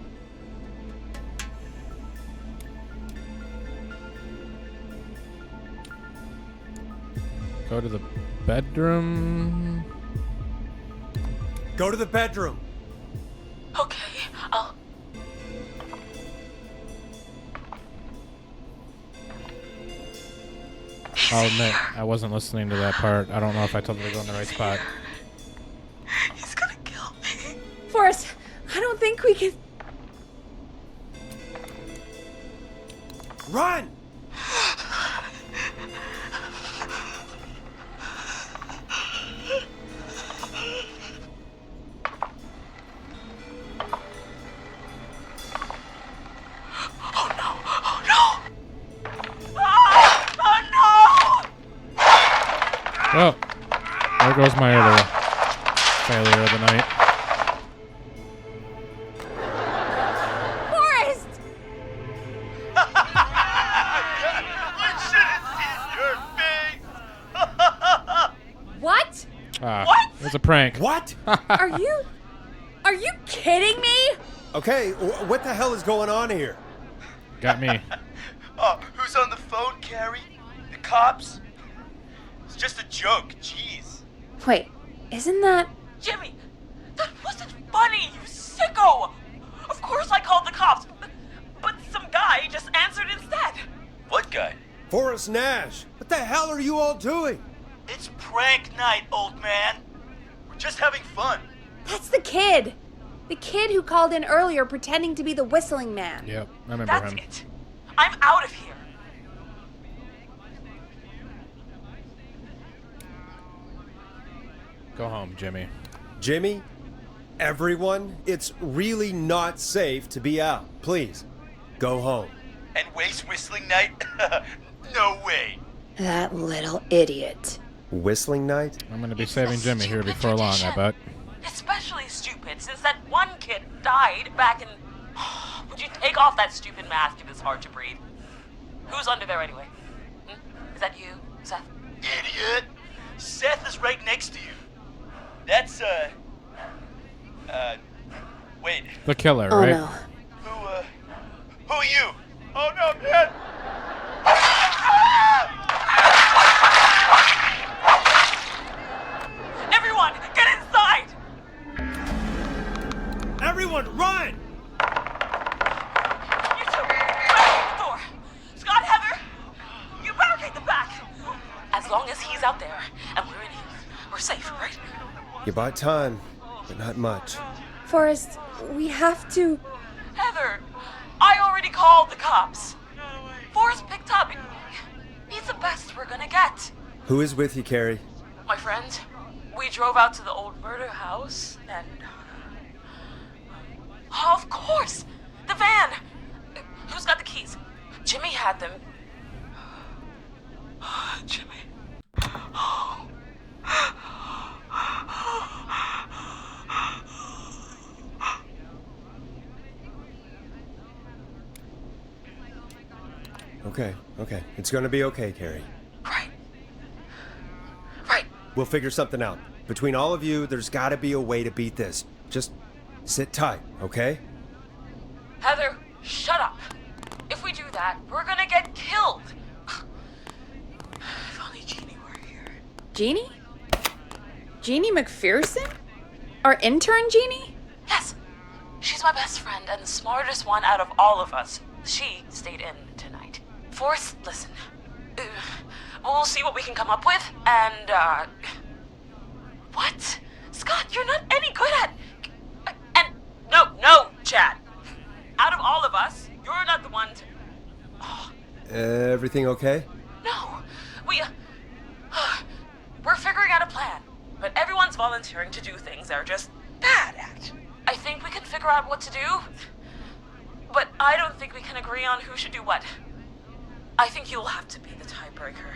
Go to the bedroom. Go to the bedroom. Okay, I'll... I'll admit, I wasn't listening to that part. I don't know if I told you to go in the right spot. He's gonna kill me. Forrest, I don't think we can... Run! Oh, there goes my other failure of the night. Forrest! What? What? It was a prank. What? Are you kidding me? Okay, what the hell is going on here? Got me. Who's on the phone, Carrie? The cops? It's just a joke, jeez. Wait, isn't that... Jimmy, that wasn't funny, you sicko! Of course I called the cops, but some guy just answered instead. What guy? Forrest Nash. What the hell are you all doing? It's prank night, old man. We're just having fun. That's the kid! The kid who called in earlier pretending to be the whistling man. Yep, I remember That's him. it. I'm out of here. Go home, Jimmy. Jimmy? Everyone? It's really not safe to be out. Please, go home. And waste whistling night? No way. That little idiot. Whistling night? I'm gonna be saving Jimmy here before long, I bet. Especially stupid, since that one kid died back in... Would you take off that stupid mask if it's hard to breathe? Who's under there anyway? Is that you, Seth? Idiot. Seth is right next to you. That's, wait. The killer, Oh right? no. Who are you? Oh no, man! Everyone, get inside! Everyone, run! You two, barricade the door. Scott, Heather, you barricade the back. As long as he's out there and we're in here, we're safe, right? You bought time, but not much. Forrest, we have to... Heather, I already called the cops. Forrest picked up. He's the best we're gonna get. Who is with you, Carrie? My friend, we drove out to the old murder house and... Oh, of course! The van! Who's got the keys? Jimmy had them. Jimmy. Okay. It's gonna be okay, Carrie. Right. We'll figure something out. Between all of you, there's gotta be a way to beat this. Just sit tight, okay? Heather, shut up. If we do that, we're gonna get killed. If only Jeannie were here. Jeannie? Jeannie McPherson? Our intern Jeannie? Yes. She's my best friend and the smartest one out of all of us. She stayed in tonight. Forrest, listen. We'll see what we can come up with, and, What? Scott, you're not any good at... And... No, Chad. Out of all of us, you're not the one to... Oh. Everything okay? No. We're figuring out a plan, but everyone's volunteering to do things they're just bad at. I think we can figure out what to do, but I don't think we can agree on who should do what. I think you'll have to be the tiebreaker,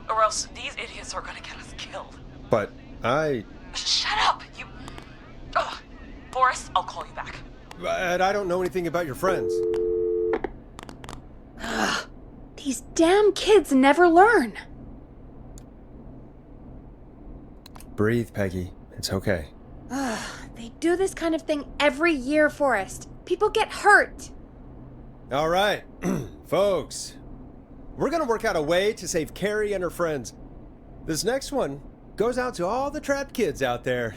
or else these idiots are gonna get us killed. But Shut up, you... Ugh. Forrest, I'll call you back. But I don't know anything about your friends. These damn kids never learn. Breathe, Peggy. It's okay. They do this kind of thing every year, Forrest. People get hurt. All right, folks. We're gonna work out a way to save Carrie and her friends. This next one goes out to all the trapped kids out there.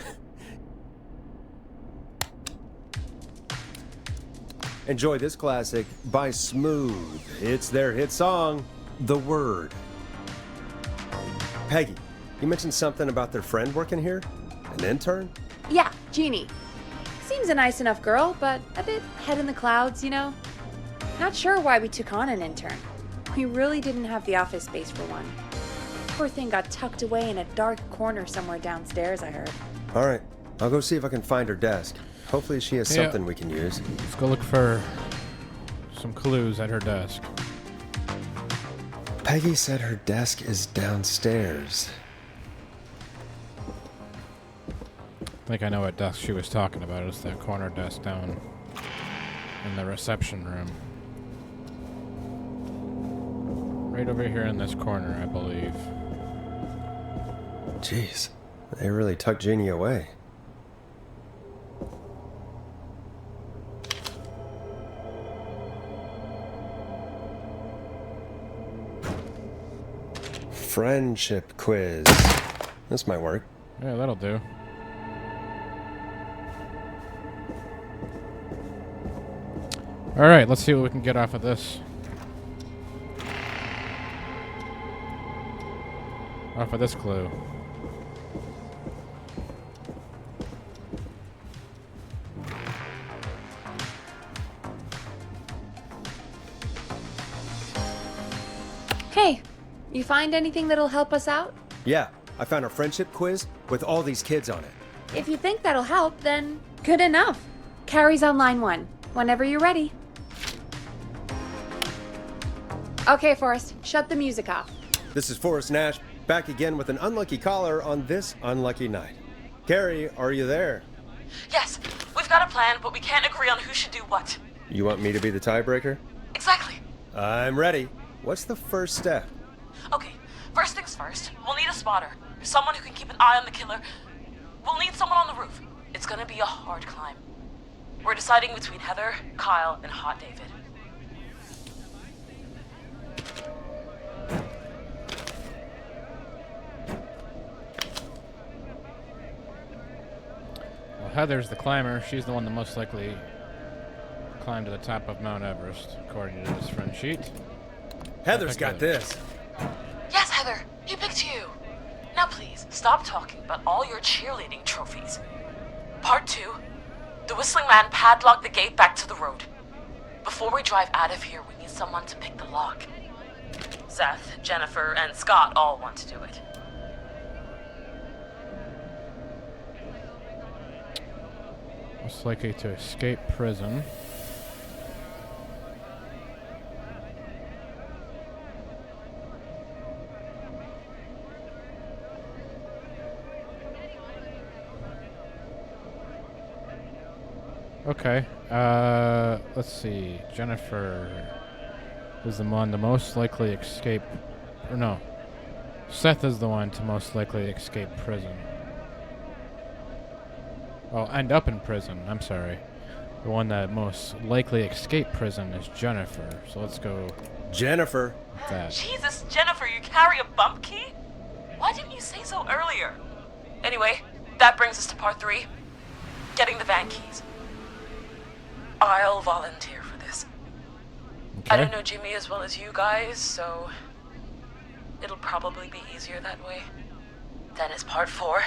Enjoy this classic by Smooth. It's their hit song, The Word. Peggy, you mentioned something about their friend working here? An intern? Yeah, Jeannie. Seems a nice enough girl, but a bit head in the clouds, you know? Not sure why we took on an intern. We really didn't have the office space for one. Poor thing got tucked away in a dark corner somewhere downstairs, I heard. All right, I'll go see if I can find her desk. Hopefully she has something we can use. Let's go look for some clues at her desk. Peggy said her desk is downstairs. I think I know what desk she was talking about. It's that corner desk down in the reception room. Right over here in this corner, I believe. Jeez, they really tucked Jeannie away. Friendship quiz. This might work. Yeah, that'll do. Alright, let's see what we can get off of this. Off of this clue. Hey, you find anything that'll help us out? Yeah, I found a friendship quiz with all these kids on it. If you think that'll help, then good enough. Carrie's on line 1, whenever you're ready. Okay, Forrest, shut the music off. This is Forrest Nash, back again with an unlucky caller on this unlucky night. Carrie, are you there? Yes, we've got a plan, but we can't agree on who should do what. You want me to be the tiebreaker? Exactly. I'm ready. What's the first step? Okay, first things first, we'll need a spotter. Someone who can keep an eye on the killer. We'll need someone on the roof. It's gonna be a hard climb. We're deciding between Heather, Kyle, and Hot David. Well, Heather's the climber. She's the one that most likely climbed to the top of Mount Everest, according to this friend sheet. Heather's got this. Yes, Heather, he picked you. Now please, stop talking about all your cheerleading trophies. Part 2. The Whistling Man padlocked the gate back to the road. Before we drive out of here, we need someone to pick the lock. Seth, Jennifer, and Scott all want to do it. Most likely to escape prison. Okay, let's see. Jennifer. is the one to most likely escape. Or no. Seth is the one to most likely escape prison. Oh, end up in prison. I'm sorry. The one that most likely escape prison is Jennifer. So let's go. Jennifer. That. Jesus, Jennifer, you carry a bump key? Why didn't you say so earlier? Anyway, that brings us to part 3. Getting the van keys. I'll volunteer for this. Okay. I don't know Jimmy as well as you guys, so it'll probably be easier that way. Then it's part 4.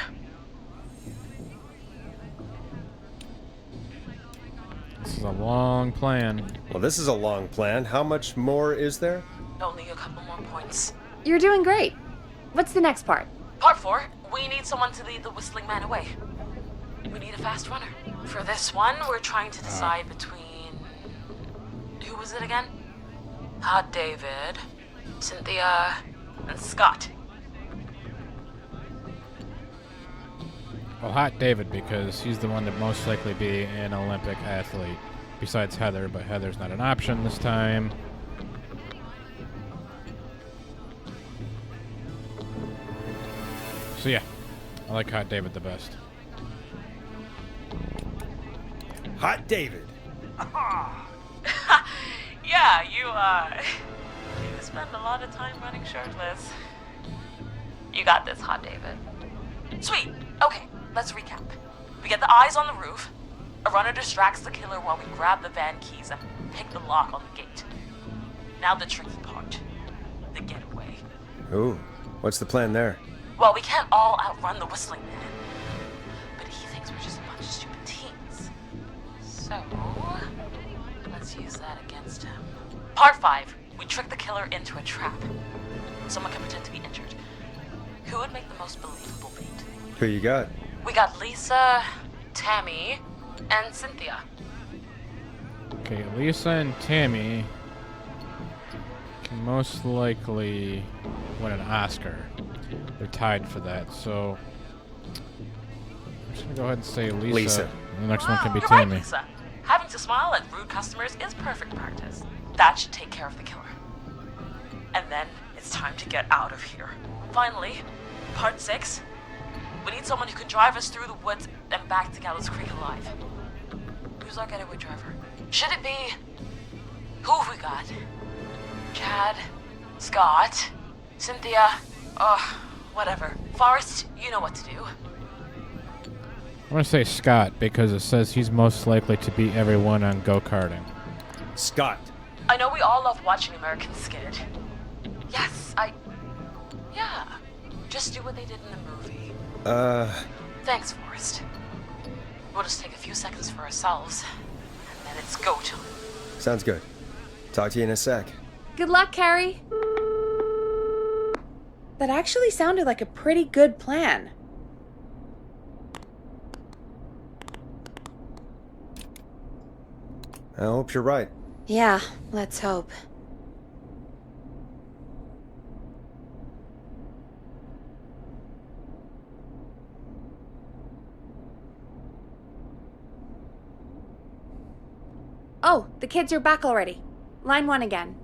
This is a long plan. Well, this is a long plan. How much more is there? Only a couple more points. You're doing great. What's the next part? Part 4, we need someone to lead the whistling man away. We need a fast runner. For this one, we're trying to decide between... Who was it again? Hot David, Cynthia, and Scott. Well, Hot David, because he's the one that most likely be an Olympic athlete. Besides Heather, but Heather's not an option this time. So yeah, I like Hot David the best. Hot David. Yeah, you spend a lot of time running shirtless. You got this, Hot David. Sweet. Okay, let's recap. We get the eyes on the roof. A runner distracts the killer while we grab the van keys and pick the lock on the gate. Now the tricky part. The getaway. Ooh, what's the plan there? Well, we can't all outrun the whistling man. But he thinks we're just a bunch of stupid teens. So, let's use that against him. Part 5. We trick the killer into a trap. Someone can pretend to be injured. Who would make the most believable bait? Who you got? We got Lisa, Tammy, and Cynthia. Okay, Lisa and Tammy can most likely win an Oscar. They're tied for that, so I'm just gonna go ahead and say Lisa. And the next one can be You're Tammy. right, Lisa. Having to smile at rude customers is perfect practice. That should take care of the killer. And then it's time to get out of here. Finally, part 6. We need someone who can drive us through the woods and back to Gallows Creek alive. Who's our getaway driver? Should it be... Who have we got? Chad? Scott? Cynthia? Whatever. Forrest, you know what to do. I'm gonna say Scott because it says he's most likely to beat everyone on go-karting. Scott. I know we all love watching American Skid. Yes, Yeah. Just do what they did in the movie. Thanks, Forrest. We'll just take a few seconds for ourselves, and then it's go time. Sounds good. Talk to you in a sec. Good luck, Carrie. That actually sounded like a pretty good plan. I hope you're right. Yeah, let's hope. Oh, the kids are back already. Line 1 again.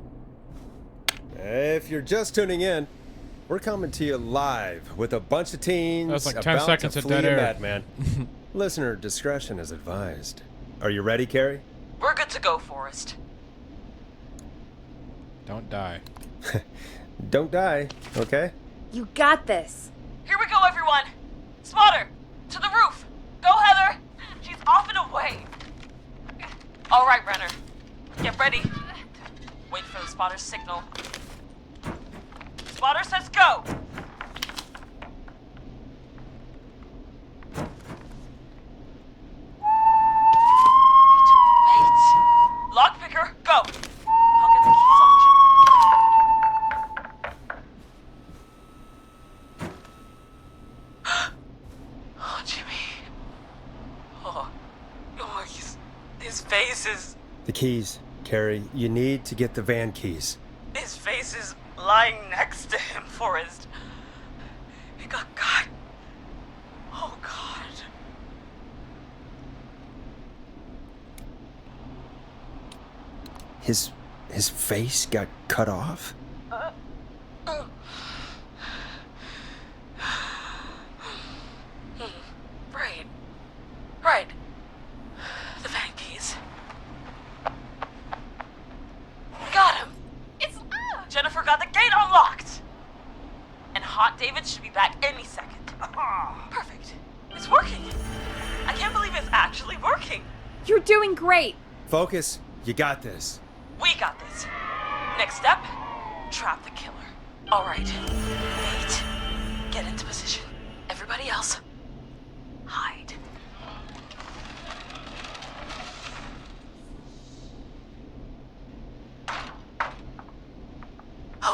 If you're just tuning in, we're coming to you live with a bunch of teens That's like 10 about seconds to of flee dead a air. madman. Listener discretion is advised. Are you ready, Carrie? We're good to go, Forrest. Don't die. Don't die, okay? You got this. Here we go, everyone. Spotter, to the roof. Go, Heather. She's off and away. All right, Renner. Get ready. Wait for the spotter's signal. Spotter says go. Lockpicker, go! I'll get the keys off Jimmy. Oh, Jimmy. Oh, his face is... The keys, Carrie. You need to get the van keys. His face is lying next to him, Forrest. He got. Oh, God. His his face got cut off? Right. The van keys. We got him. It's Jennifer got the gate unlocked. And Hot David should be back any second. Perfect. It's working. I can't believe it's actually working. You're doing great. Focus. You got this. We got this. Next step, trap the killer. All right. Wait. Get into position. Everybody else, hide.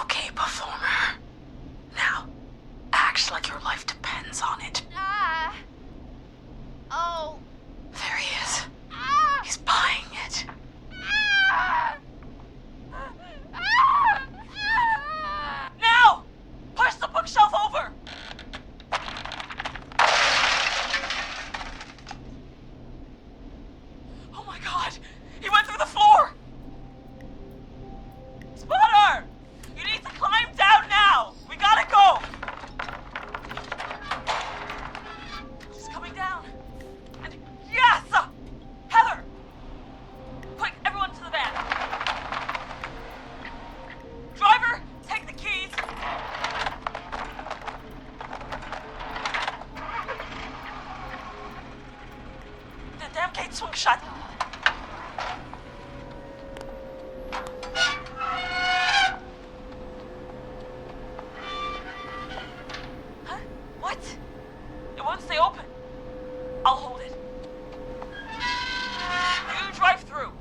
Okay, performer. Now, act like your life depends on it. Oh. There he is. He's buying it. Now! Push the bookshelf over! Oh my god! He went through the floor! Spotter! You need to climb down now! We gotta go! She's coming down. And yes! Heather! Quick, everyone to the van. Driver, take the keys. The damn gate swung shut. Huh? What? It won't stay open. I'll hold it. You drive through.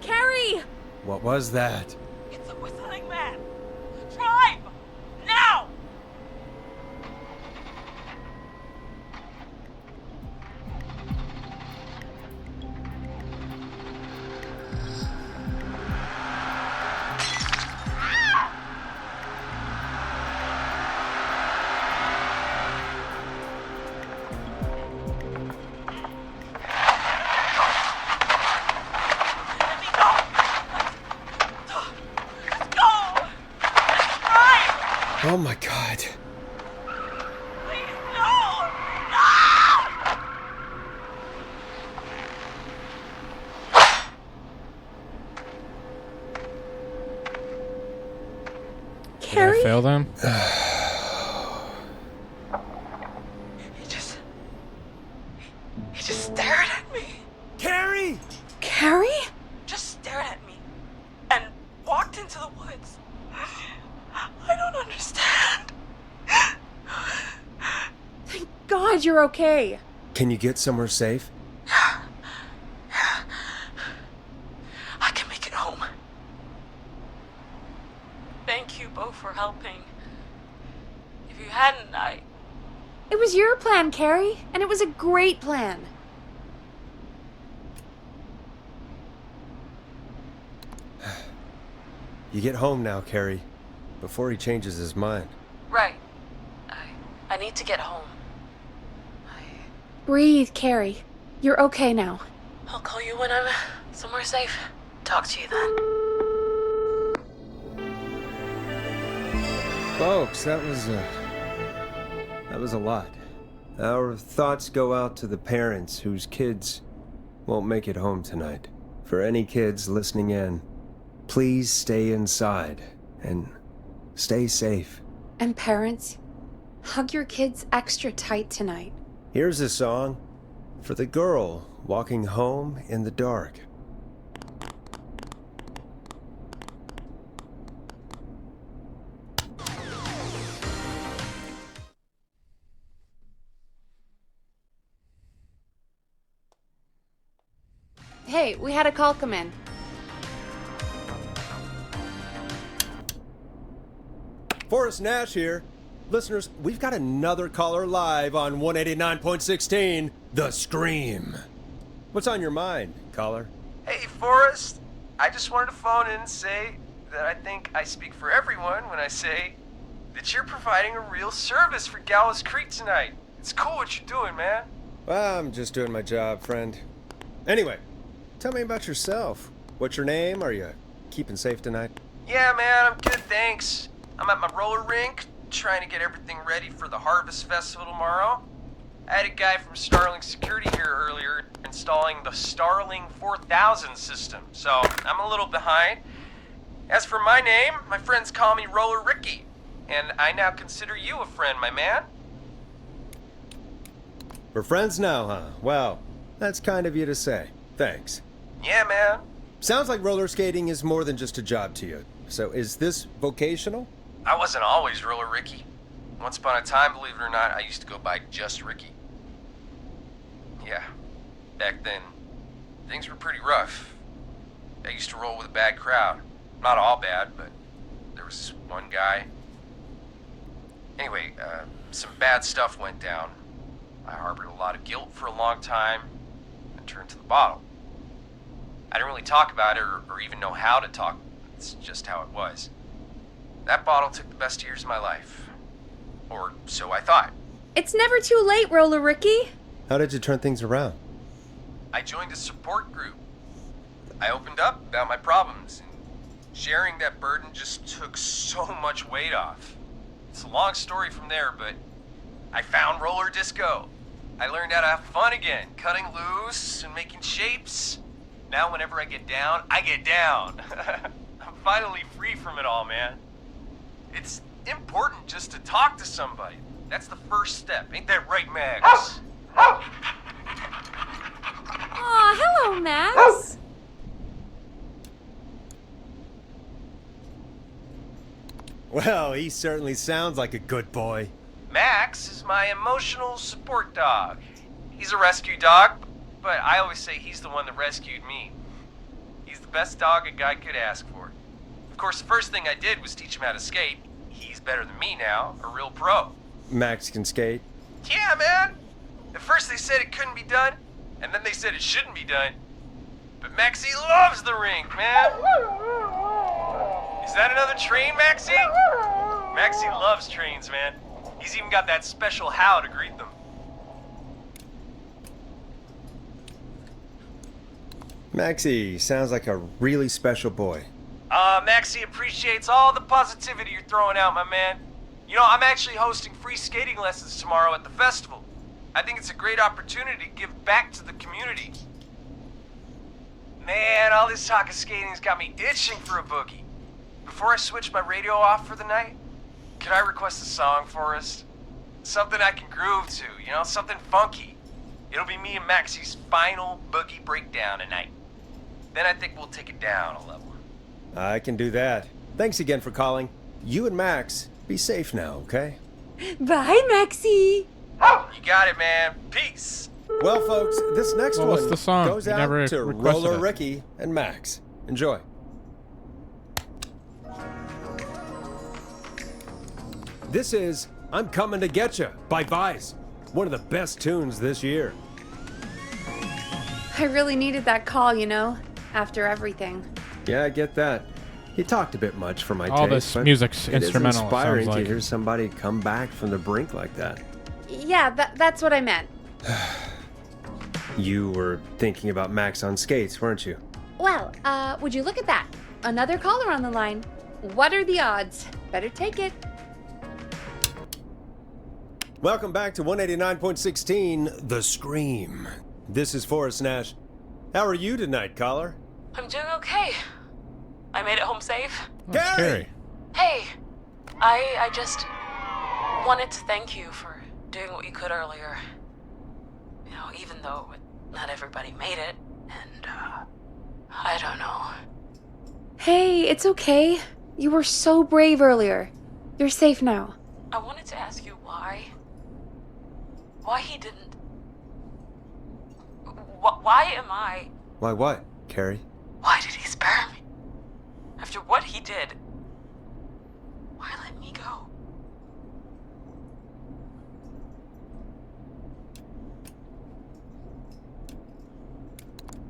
Carrie! What was that? It's a whistling man. Drive! Now! Let me go! Let's go! Let's drive! Oh my god. Please, no! No! Did I Carrie? fail them? He just stared at me. Carrie! Carrie? Just stared at me. And walked into the woods. I don't understand. Thank God you're okay. Can you get somewhere safe? I can make it home. Thank you both for helping. If you hadn't, It was your plan, Carrie, and it was a great plan. You get home now, Carrie, before he changes his mind. Right. I need to get home. Breathe, Carrie. You're okay now. I'll call you when I'm somewhere safe. Talk to you then. Folks, that was a lot. Our thoughts go out to the parents whose kids won't make it home tonight. For any kids listening in, please stay inside and stay safe. And parents, hug your kids extra tight tonight. Here's a song for the girl walking home in the dark. Hey, we had a call come in. Forrest Nash here. Listeners, we've got another caller live on 189.16, The Scream. What's on your mind, caller? Hey, Forrest. I just wanted to phone in and say that I think I speak for everyone when I say that you're providing a real service for Gallows Creek tonight. It's cool what you're doing, man. Well, I'm just doing my job, friend. Anyway, Tell me about yourself. What's your name? Are you keeping safe tonight? Yeah, man, I'm good, thanks. I'm at my roller rink, trying to get everything ready for the Harvest Festival tomorrow. I had a guy from Starling Security here earlier installing the Starling 4000 system, so I'm a little behind. As for my name, my friends call me Roller Ricky, and I now consider you a friend, my man. We're friends now, huh? Well, that's kind of you to say. Thanks. Yeah, man. Sounds like roller skating is more than just a job to you. So is this vocational? I wasn't always Roller Ricky. Once upon a time, believe it or not, I used to go by just Ricky. Yeah, back then, things were pretty rough. I used to roll with a bad crowd. Not all bad, but there was one guy. Anyway, some bad stuff went down. I harbored a lot of guilt for a long time and turned to the bottle. I didn't really talk about it or even know how to talk. It's just how it was. That bottle took the best years of my life. Or so I thought. It's never too late, Roller Ricky. How did you turn things around? I joined a support group. I opened up about my problems, and sharing that burden just took so much weight off. It's a long story from there, but I found roller disco. I learned how to have fun again, cutting loose and making shapes. Now whenever I get down, I get down. I'm finally free from it all, man. It's important just to talk to somebody. That's the first step. Ain't that right, Max? Aw, hello, Max. Well, he certainly sounds like a good boy. Max is my emotional support dog. He's a rescue dog, but I always say he's the one that rescued me. He's the best dog a guy could ask for. Of course, the first thing I did was teach him how to skate. He's better than me now, a real pro. Max can skate? Yeah, man. At first they said it couldn't be done, and then they said it shouldn't be done. But Maxie loves the rink, man. Is that another train, Maxie? Maxie loves trains, man. He's even got that special how to greet them. Maxie sounds like a really special boy. Maxie appreciates all the positivity you're throwing out, my man. You know, I'm actually hosting free skating lessons tomorrow at the festival. I think it's a great opportunity to give back to the community. Man, all this talk of skating's got me itching for a boogie. Before I switch my radio off for the night, could I request a song for us? Something I can groove to, you know, something funky. It'll be me and Maxie's final boogie breakdown tonight. Then I think we'll take it down a level. I can do that. Thanks again for calling. You and Max, be safe now, okay? Bye, Maxie. You got it, man. Peace. Well, folks, this next Well, one what's the song? goes You out never to requested Roller it. Ricky and Max. Enjoy. This is I'm Coming to Getcha by Vice. One of the best tunes this year. I really needed that call, you know, after everything. Yeah, I get that. You talked a bit much for my All taste, this but music's it is instrumental, it inspiring sounds like. to hear somebody come back from the brink like that. Yeah, that's what I meant. You were thinking about Max on skates, weren't you? Well, would you look at that? Another caller on the line. What are the odds? Better take it. Welcome back to 189.16, The Scream. This is Forrest Nash. How are you tonight, caller? I'm doing okay. I made it home safe. That's scary. Hey, I just wanted to thank you for doing what you could earlier. You know, even though not everybody made it, and, I don't know. Hey, it's okay. You were so brave earlier. You're safe now. I wanted to ask you why. Why he didn't... Why am I... Why what, Carrie? Why did he spare me? After what he did, why let me go?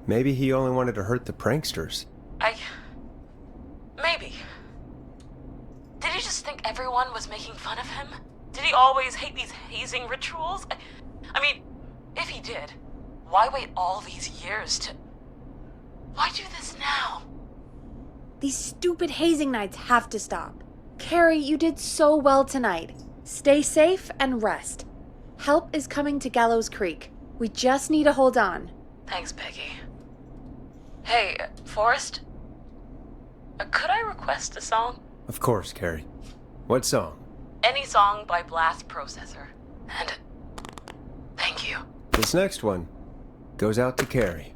Maybe he only wanted to hurt the pranksters. Maybe. Did he just think everyone was making fun of him? Did he always hate these hazing rituals? I mean, if he did, why wait all these years to... Why do this now? These stupid hazing nights have to stop. Carrie, you did so well tonight. Stay safe and rest. Help is coming to Gallows Creek. We just need to hold on. Thanks, Peggy. Hey, Forrest? Could I request a song? Of course, Carrie. What song? Any song by Blast Processor. And thank you. This next one goes out to Carrie.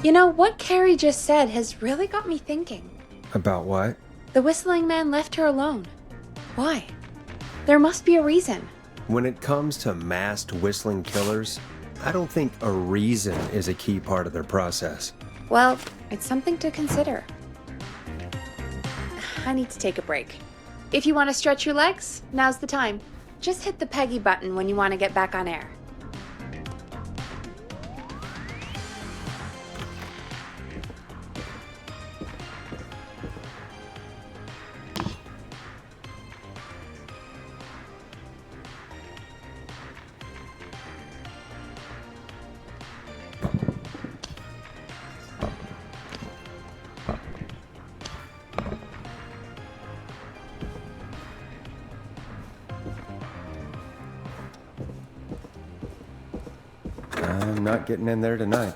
You know, what Carrie just said has really got me thinking. About what? The whistling man left her alone. Why? There must be a reason. When it comes to masked whistling killers, I don't think a reason is a key part of their process. Well, it's something to consider. I need to take a break. If you want to stretch your legs, now's the time. Just hit the Peggy button when you want to get back on air. I'm not getting in there tonight.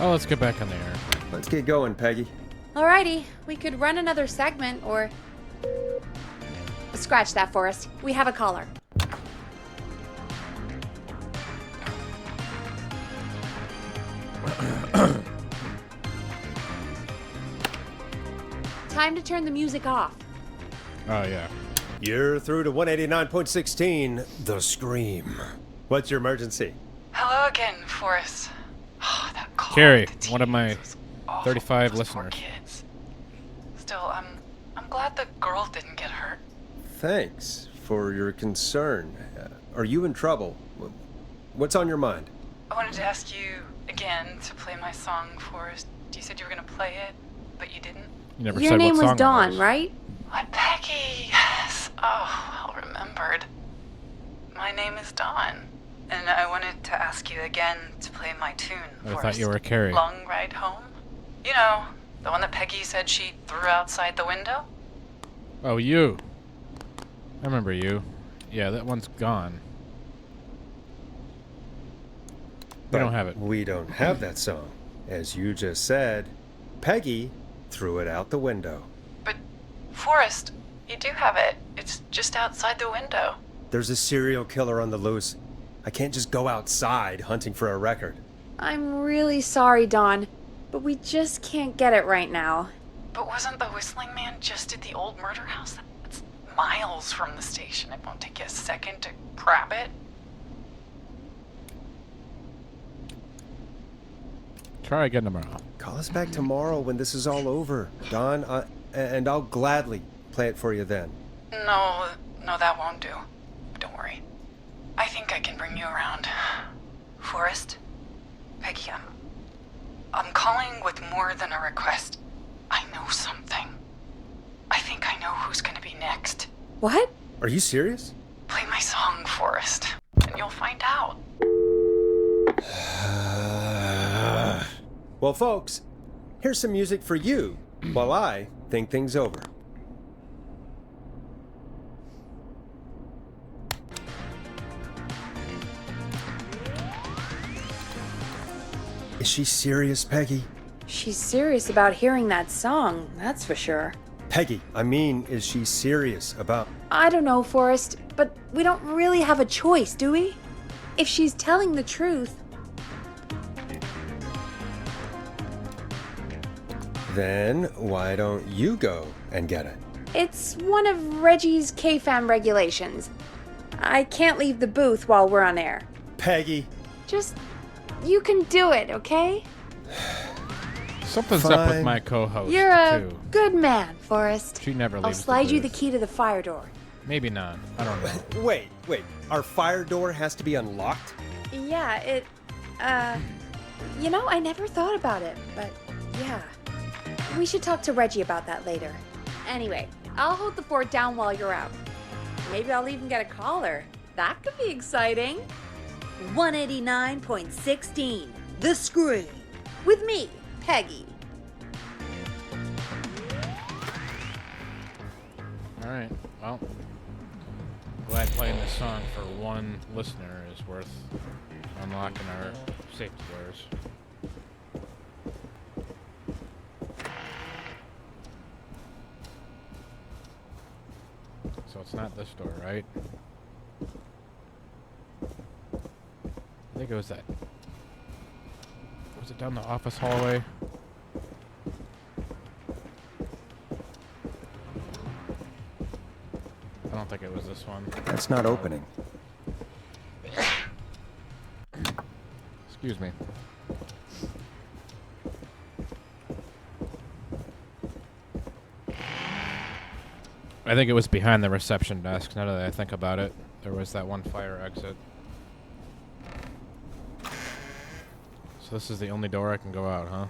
Oh, let's get back on the air. Let's get going, Peggy. Alrighty, we could run another segment or... Scratch that, Forrest. We have a caller. Time to turn the music off. Oh, yeah. You're through to 189.16, The Scream. What's your emergency? Hello again, Forrest. Oh, that call. Carrie, one of my 35 listeners. Kids. Still, I'm glad the girl didn't get hurt. Thanks for your concern. Are you in trouble? What's on your mind? I wanted to ask you again to play my song, Forrest. You said you were gonna play it, but you didn't. You never Your said name what was song it Dawn, was. right? What, Peggy? Yes. Oh, well remembered. My name is Dawn, and I wanted to ask you again to play my tune, I Forrest. thought you were Carrie. Long Ride Home? You know, the one that Peggy said she threw outside the window? Oh, you. I remember you. Yeah, that one's gone. We don't have it. We don't have that song. As you just said, Peggy threw it out the window. But, Forrest, you do have it. It's just outside the window. There's a serial killer on the loose. I can't just go outside hunting for a record. I'm really sorry, Dawn, but we just can't get it right now. But wasn't the whistling man just at the old murder house? That's miles from the station. It won't take you a second to grab it. Try again tomorrow. Call us back tomorrow when this is all over, Don, and I'll gladly play it for you then. No, that won't do. Don't worry. I think I can bring you around. Forrest? Peggy, I'm calling with more than a request. I know something. I think I know who's gonna be next. What? Are you serious? Play my song, Forrest, and you'll find out. Well, folks, here's some music for you while I think things over. Is she serious, Peggy? She's serious about hearing that song, that's for sure. Peggy, I mean, is she serious about... I don't know, Forrest, but we don't really have a choice, do we? If she's telling the truth... Then why don't you go and get it? It's one of Reggie's KFAM regulations. I can't leave the booth while we're on air. Peggy. Just... you can do it, okay? Something's up with my co-host, You're a too. good man, Forrest. She never leaves I'll slide the you the booth. key to the fire door. Maybe not. I don't know. Wait. Our fire door has to be unlocked? Yeah, it... You know, I never thought about it, but yeah. We should talk to Reggie about that later. Anyway, I'll hold the fort down while you're out. Maybe I'll even get a caller. That could be exciting. 189.16, The Scream. With me, Peggy. Alright, well. Glad playing this song for one listener is worth unlocking our safety doors. So it's not this door, right? I think it was that. Was it down the office hallway? I don't think it was this one. That's not opening. Excuse me. I think it was behind the reception desk, now that I think about it. There was that one fire exit. So this is the only door I can go out, huh?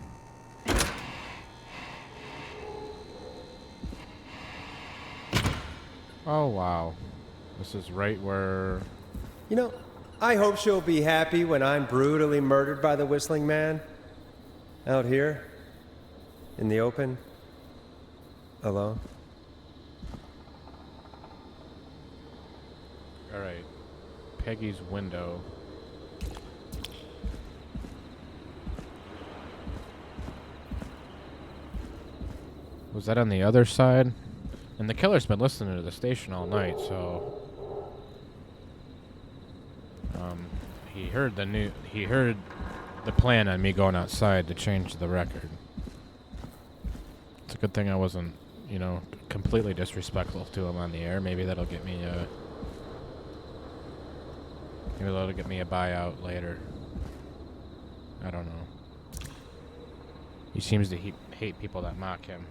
Oh, wow. This is right where... You know, I hope she'll be happy when I'm brutally murdered by the Whistling Man. Out here. In the open. Alone. Alright. Peggy's window. Was that on the other side? And the killer's been listening to the station all night, so... he heard the plan on me going outside to change the record. It's a good thing I wasn't, you know, completely disrespectful to him on the air. Maybe that'll get me a buyout later. I don't know. He seems to hate people that mock him.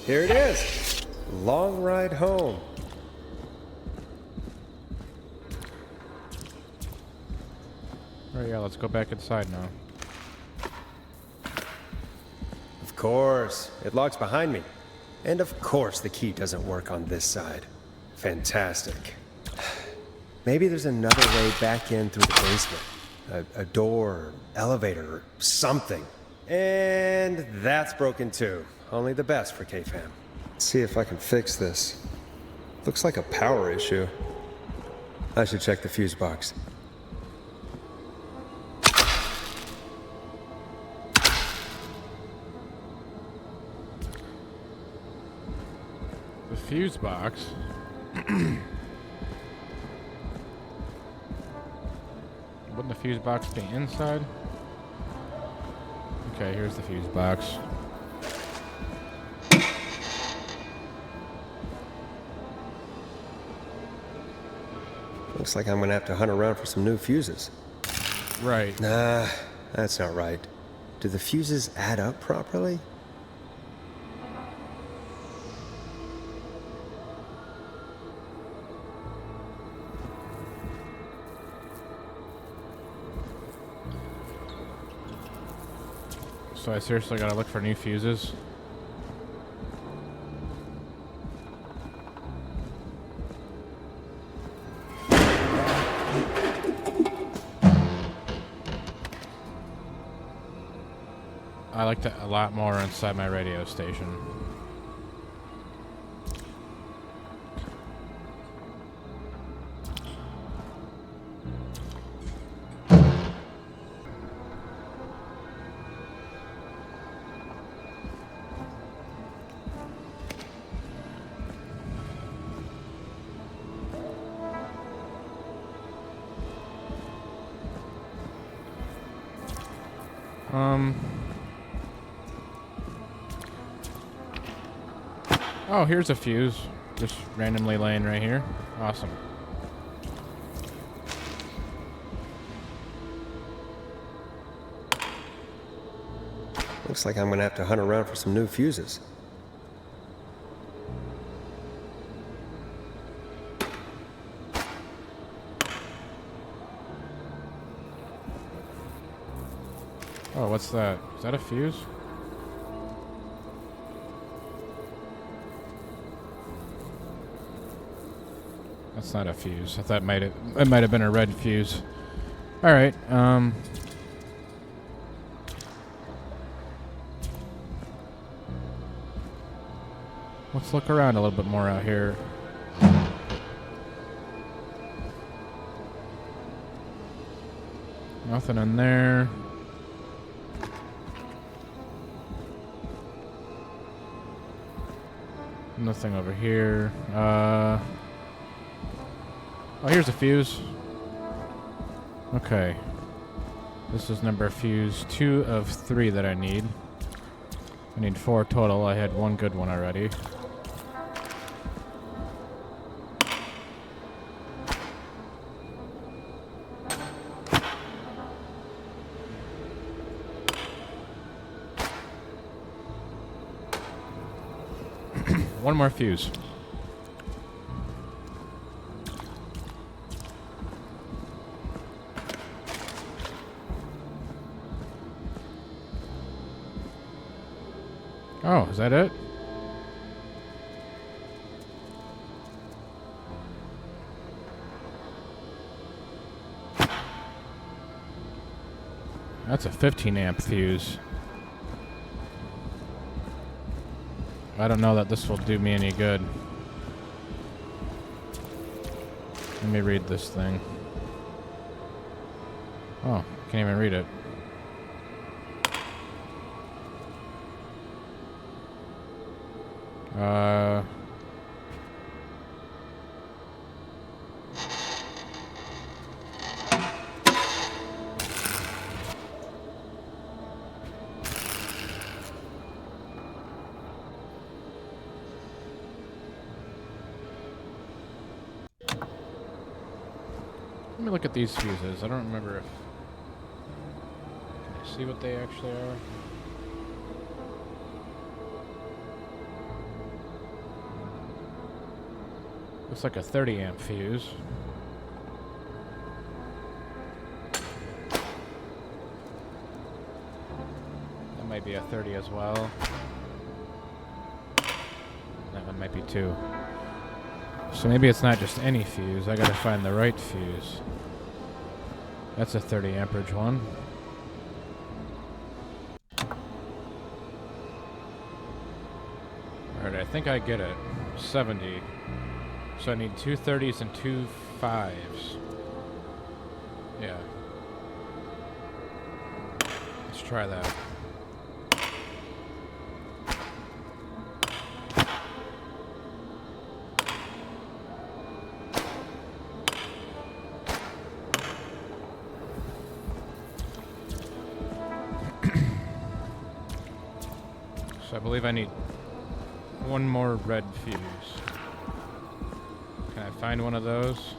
Here it is. Long ride home. Alright, yeah, let's go back inside now. Of course. It locks behind me. And of course the key doesn't work on this side. Fantastic. Maybe there's another way back in through the basement. A door, elevator, or something. And that's broken too. Only the best for KFAM. Let's see if I can fix this. Looks like a power issue. I should check the fuse box. The fuse box. Wouldn't the fuse box be inside? Okay, here's the fuse box. Looks like I'm gonna have to hunt around for some new fuses. Right. Nah, that's not right. Do the fuses add up properly? So I seriously gotta look for new fuses? I liked it a lot more inside my radio station. Oh, here's a fuse. Just randomly laying right here. Awesome. Looks like I'm gonna have to hunt around for some new fuses. Oh, what's that? Is that a fuse? That's not a fuse. I thought it might have been a red fuse. All right. Let's look around a little bit more out here. Nothing in there. Nothing over here. Oh, here's a fuse. Okay. This is number fuse 2 of 3 that I need. I need 4 total. I had 1 good one already. One more fuse. Oh, is that it? That's a 15 amp fuse. I don't know that this will do me any good. Let me read this thing. Oh, can't even read it. Let me look at these fuses. I don't remember if... Can I see what they actually are? Looks like a 30 amp fuse. That might be a 30 as well. That one might be 2. So maybe it's not just any fuse. I gotta find the right fuse. That's a 30 amperage one. Alright, I think I get it. 70. So I need 2 30s and 2 5s. Yeah. Let's try that. So I believe I need 1 more red fuse. Can I find one of those?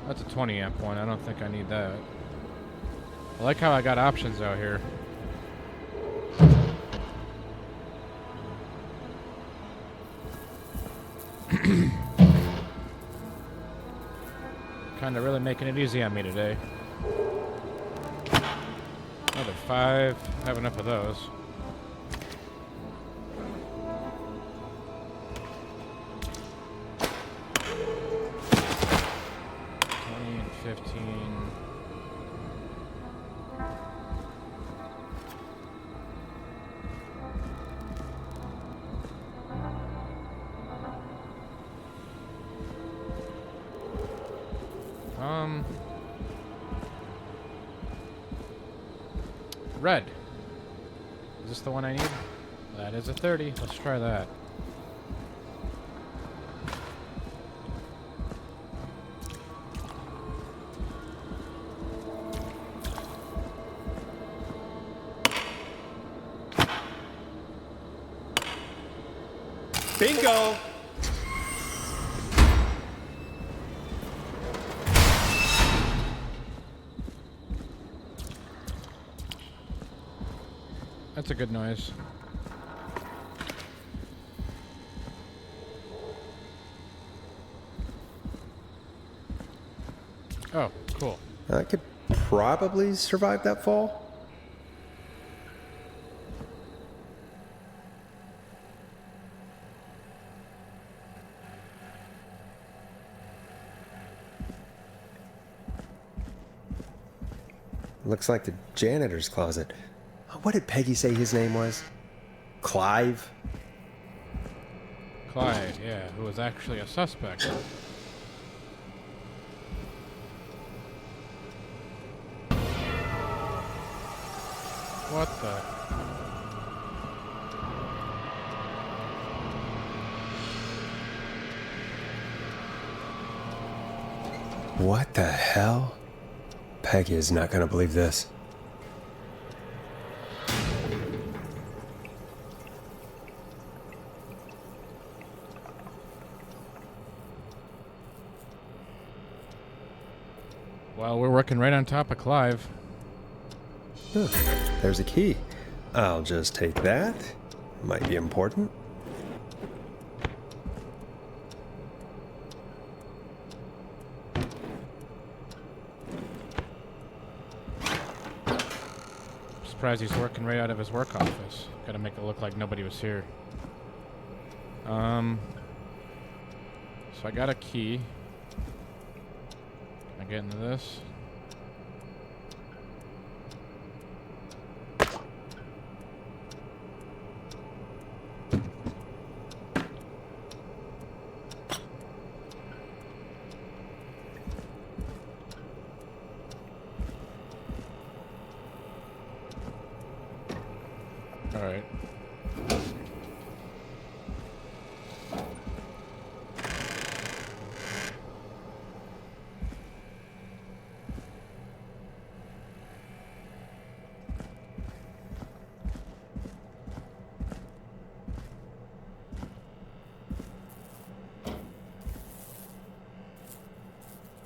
That's a 20 amp one. I don't think I need that. I like how I got options out here. Kinda really making it easy on me today. Another 5. I have enough of those. 20 and 15. Red. Is this the one I need? That is a 30. Let's try that. Bingo! That's a good noise. Oh, cool. I could probably survive that fall. Looks like the janitor's closet. What did Peggy say his name was? Clive? Clyde, yeah, who was actually a suspect. What the? What the hell? Peggy is not going to believe this. Well, we're working right on top of Clive. Huh, there's a key. I'll just take that. Might be important. Surprised he's working right out of his work office. Gotta make it look like nobody was here. So I got a key. Can I get into this? All right.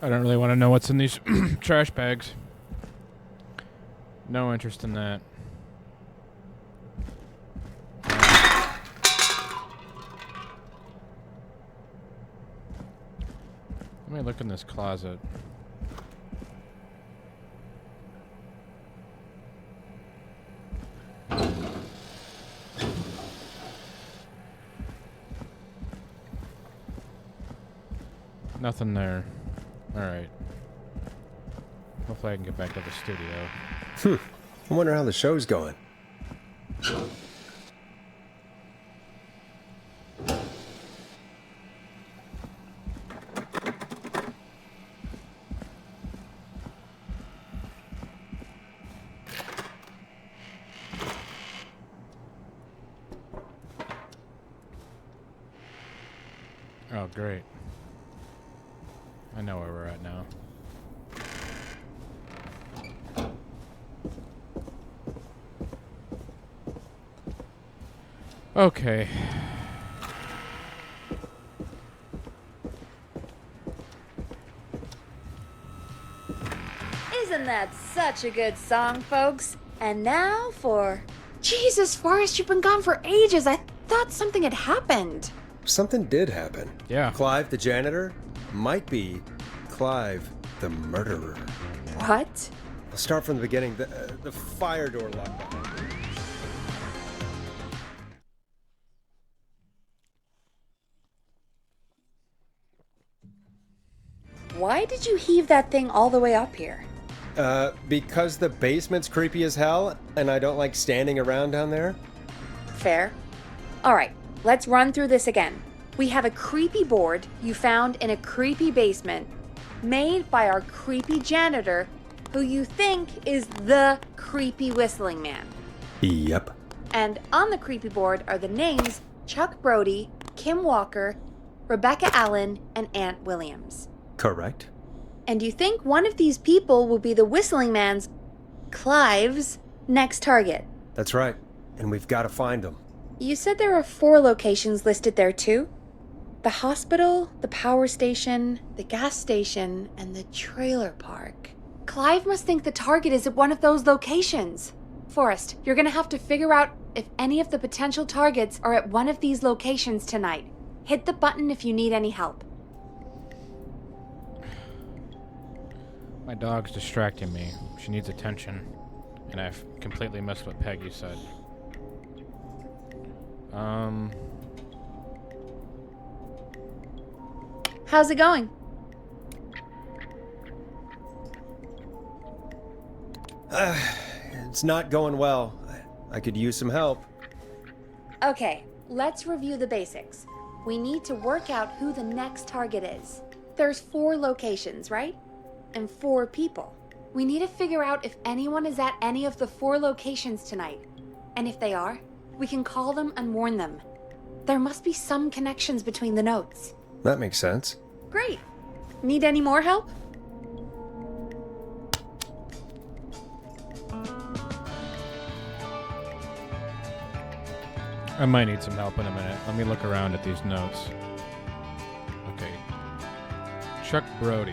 I don't really want to know what's in these trash bags. No interest in that. Let me look in this closet. Nothing there. Alright. Hopefully I can get back to the studio. I wonder how the show's going. Oh, great. I know where we're at now. Okay. Isn't that such a good song, folks? And now for... Jesus, Forrest, you've been gone for ages. I thought something had happened. Something did happen. Yeah. Clive the janitor might be Clive the murderer. What? I'll start from the beginning. The fire door locked behind me. Why did you heave that thing all the way up here? Because the basement's creepy as hell, and I don't like standing around down there. Fair. Alright, let's run through this again. We have a creepy board you found in a creepy basement, made by our creepy janitor, who you think is the creepy whistling man. Yep. And on the creepy board are the names Chuck Brody, Kim Walker, Rebecca Allen, and Aunt Williams. Correct. And you think one of these people will be the whistling man's, Clive's, next target. That's right. And we've got to find them. You said there are 4 locations listed there too? The hospital, the power station, the gas station, and the trailer park. Clive must think the target is at one of those locations. Forrest, you're gonna have to figure out if any of the potential targets are at one of these locations tonight. Hit the button if you need any help. My dog's distracting me. She needs attention. And I've completely missed what Peggy said. How's it going? It's not going well. I could use some help. Okay, let's review the basics. We need to work out who the next target is. There's 4 locations, right? And 4 people. We need to figure out if anyone is at any of the 4 locations tonight. And if they are, we can call them and warn them. There must be some connections between the notes. That makes sense. Great. Need any more help? I might need some help in a minute. Let me look around at these notes. Okay. Chuck Brody.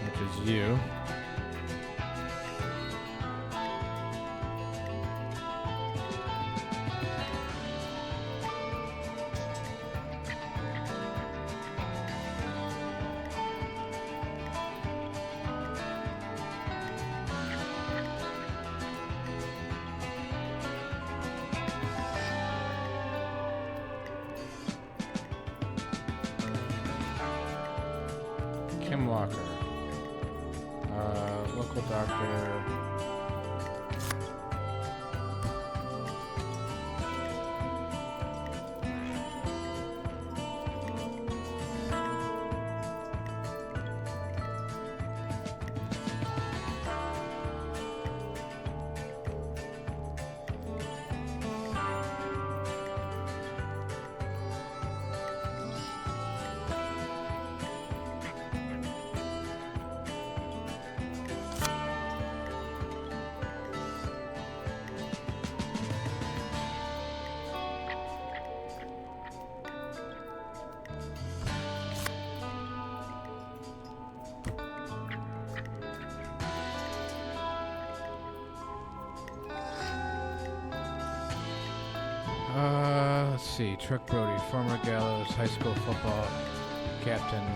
Which is you. Kim Walker. Local doctor. Let's see. Chuck Brody, former Gallows high school football captain.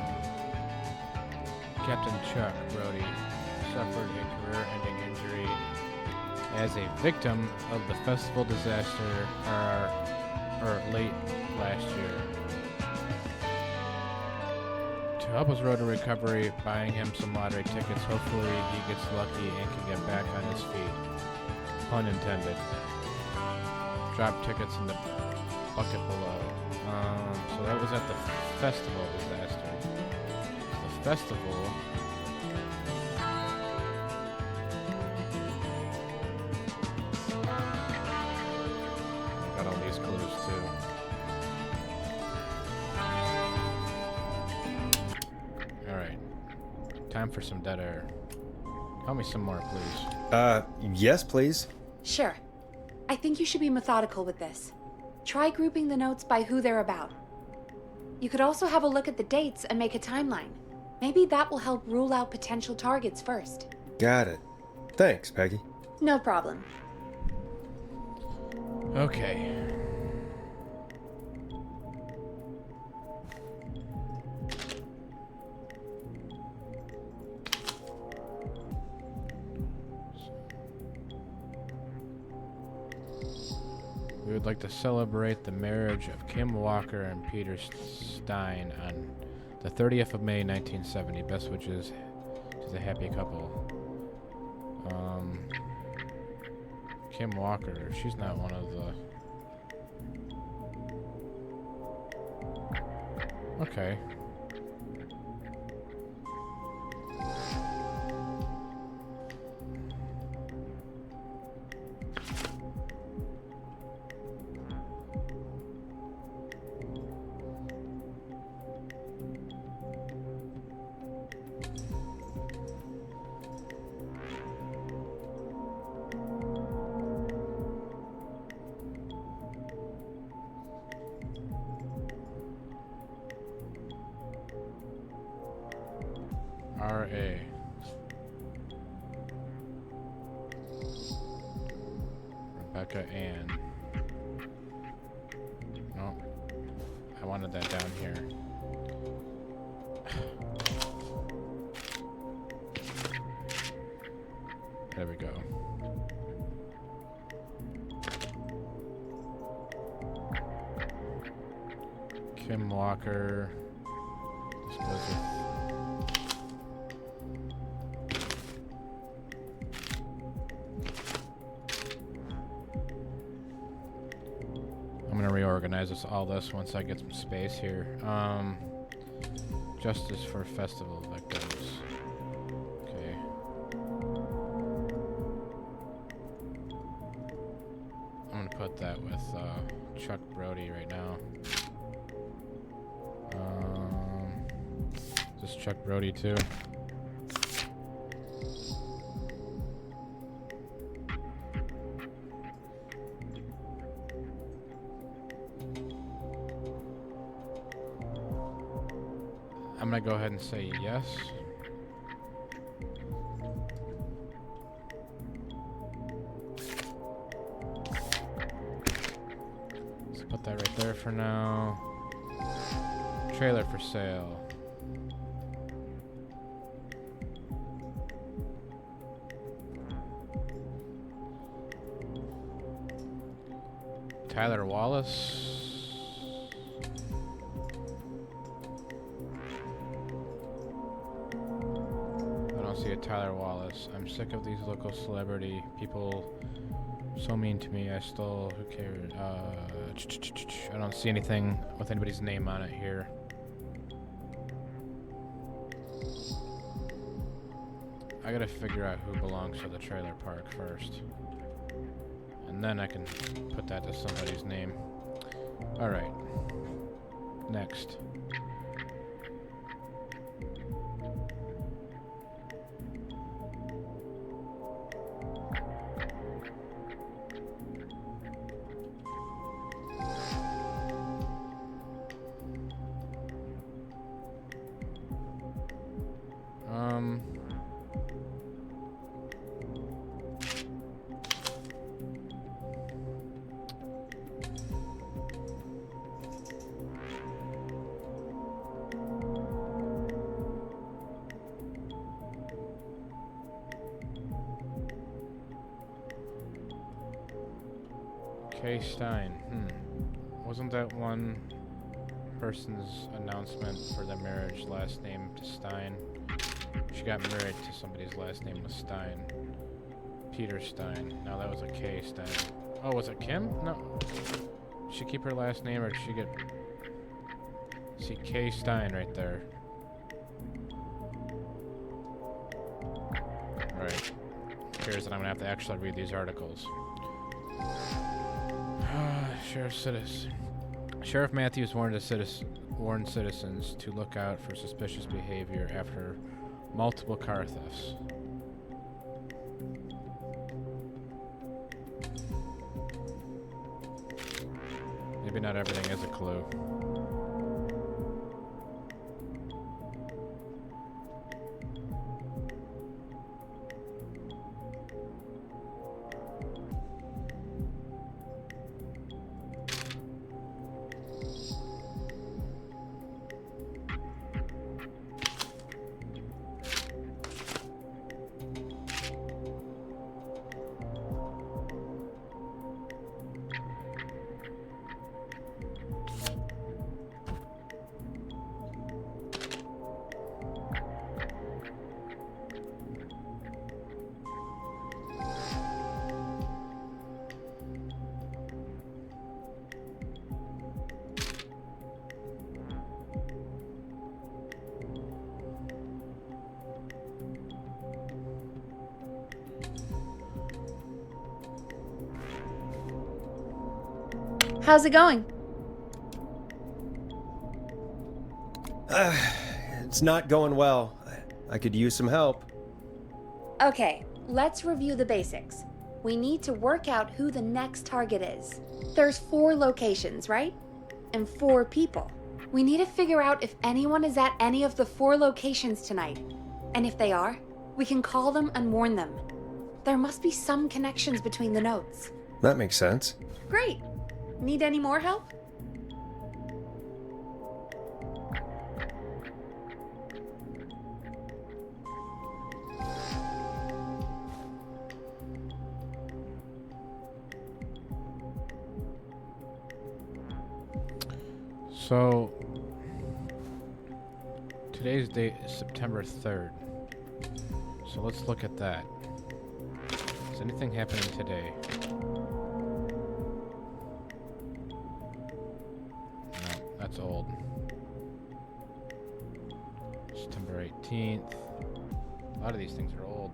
Captain Chuck Brody suffered a career-ending injury as a victim of the festival disaster late last year. To help his road to recovery, buying him some lottery tickets. Hopefully he gets lucky and can get back on his feet. Pun intended. Drop tickets in the bucket below. So that was at the festival disaster. The festival. Got all these clues too. Alright. Time for some dead air. Tell me some more, please. Yes, please. Sure. I think you should be methodical with this. Try grouping the notes by who they're about. You could also have a look at the dates and make a timeline. Maybe that will help rule out potential targets first. Got it. Thanks, Peggy. No problem. Okay. We would like to celebrate the marriage of Kim Walker and Peter Stein on the 30th of May, 1970. Best wishes to the happy couple. Kim Walker, she's not one of the... Okay. R.A. Rebecca Ann. No. I wanted that down here. There we go. Kim Walker. This goes with I'm gonna reorganize all this once I get some space here. Justice for festival victims. Okay. I'm gonna put that with Chuck Brody right now. Is this Chuck Brody too? I'm gonna go ahead and say yes. Let's put that right there for now. Trailer for sale. Tyler Wallace. See a Tyler Wallace. I'm sick of these local celebrity people so mean to me. I stole. Who cares? I don't see anything with anybody's name on it here. I gotta figure out who belongs to the trailer park first, and then I can put that to somebody's name. All right. Next. Kay Stein. Wasn't that one person's announcement for the marriage last name to Stein? She got married to somebody's last name was Stein. Peter Stein. No, that was a Kay Stein. Oh, was it Kim? No. Did she keep her last name or did she get... See, Kay Stein right there. Right. Here's that I'm gonna have to actually read these articles. Sheriff Matthews warned citizens to look out for suspicious behavior after multiple car thefts. Maybe not everything is a clue. How's it going? It's not going well. I could use some help. Okay, let's review the basics. We need to work out who the next target is. There's 4 locations, right? And 4 people. We need to figure out if anyone is at any of the 4 locations tonight. And if they are, we can call them and warn them. There must be some connections between the notes. That makes sense. Great. Need any more help? So, today's date is September 3rd. So let's look at that. Is anything happening today? No, that's old. September 18th. A lot of these things are old.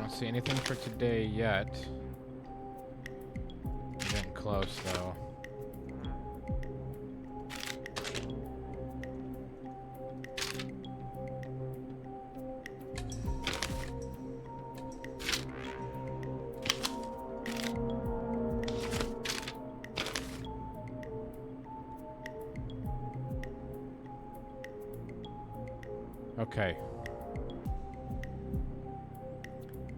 See anything for today yet. I'm getting close though. Okay.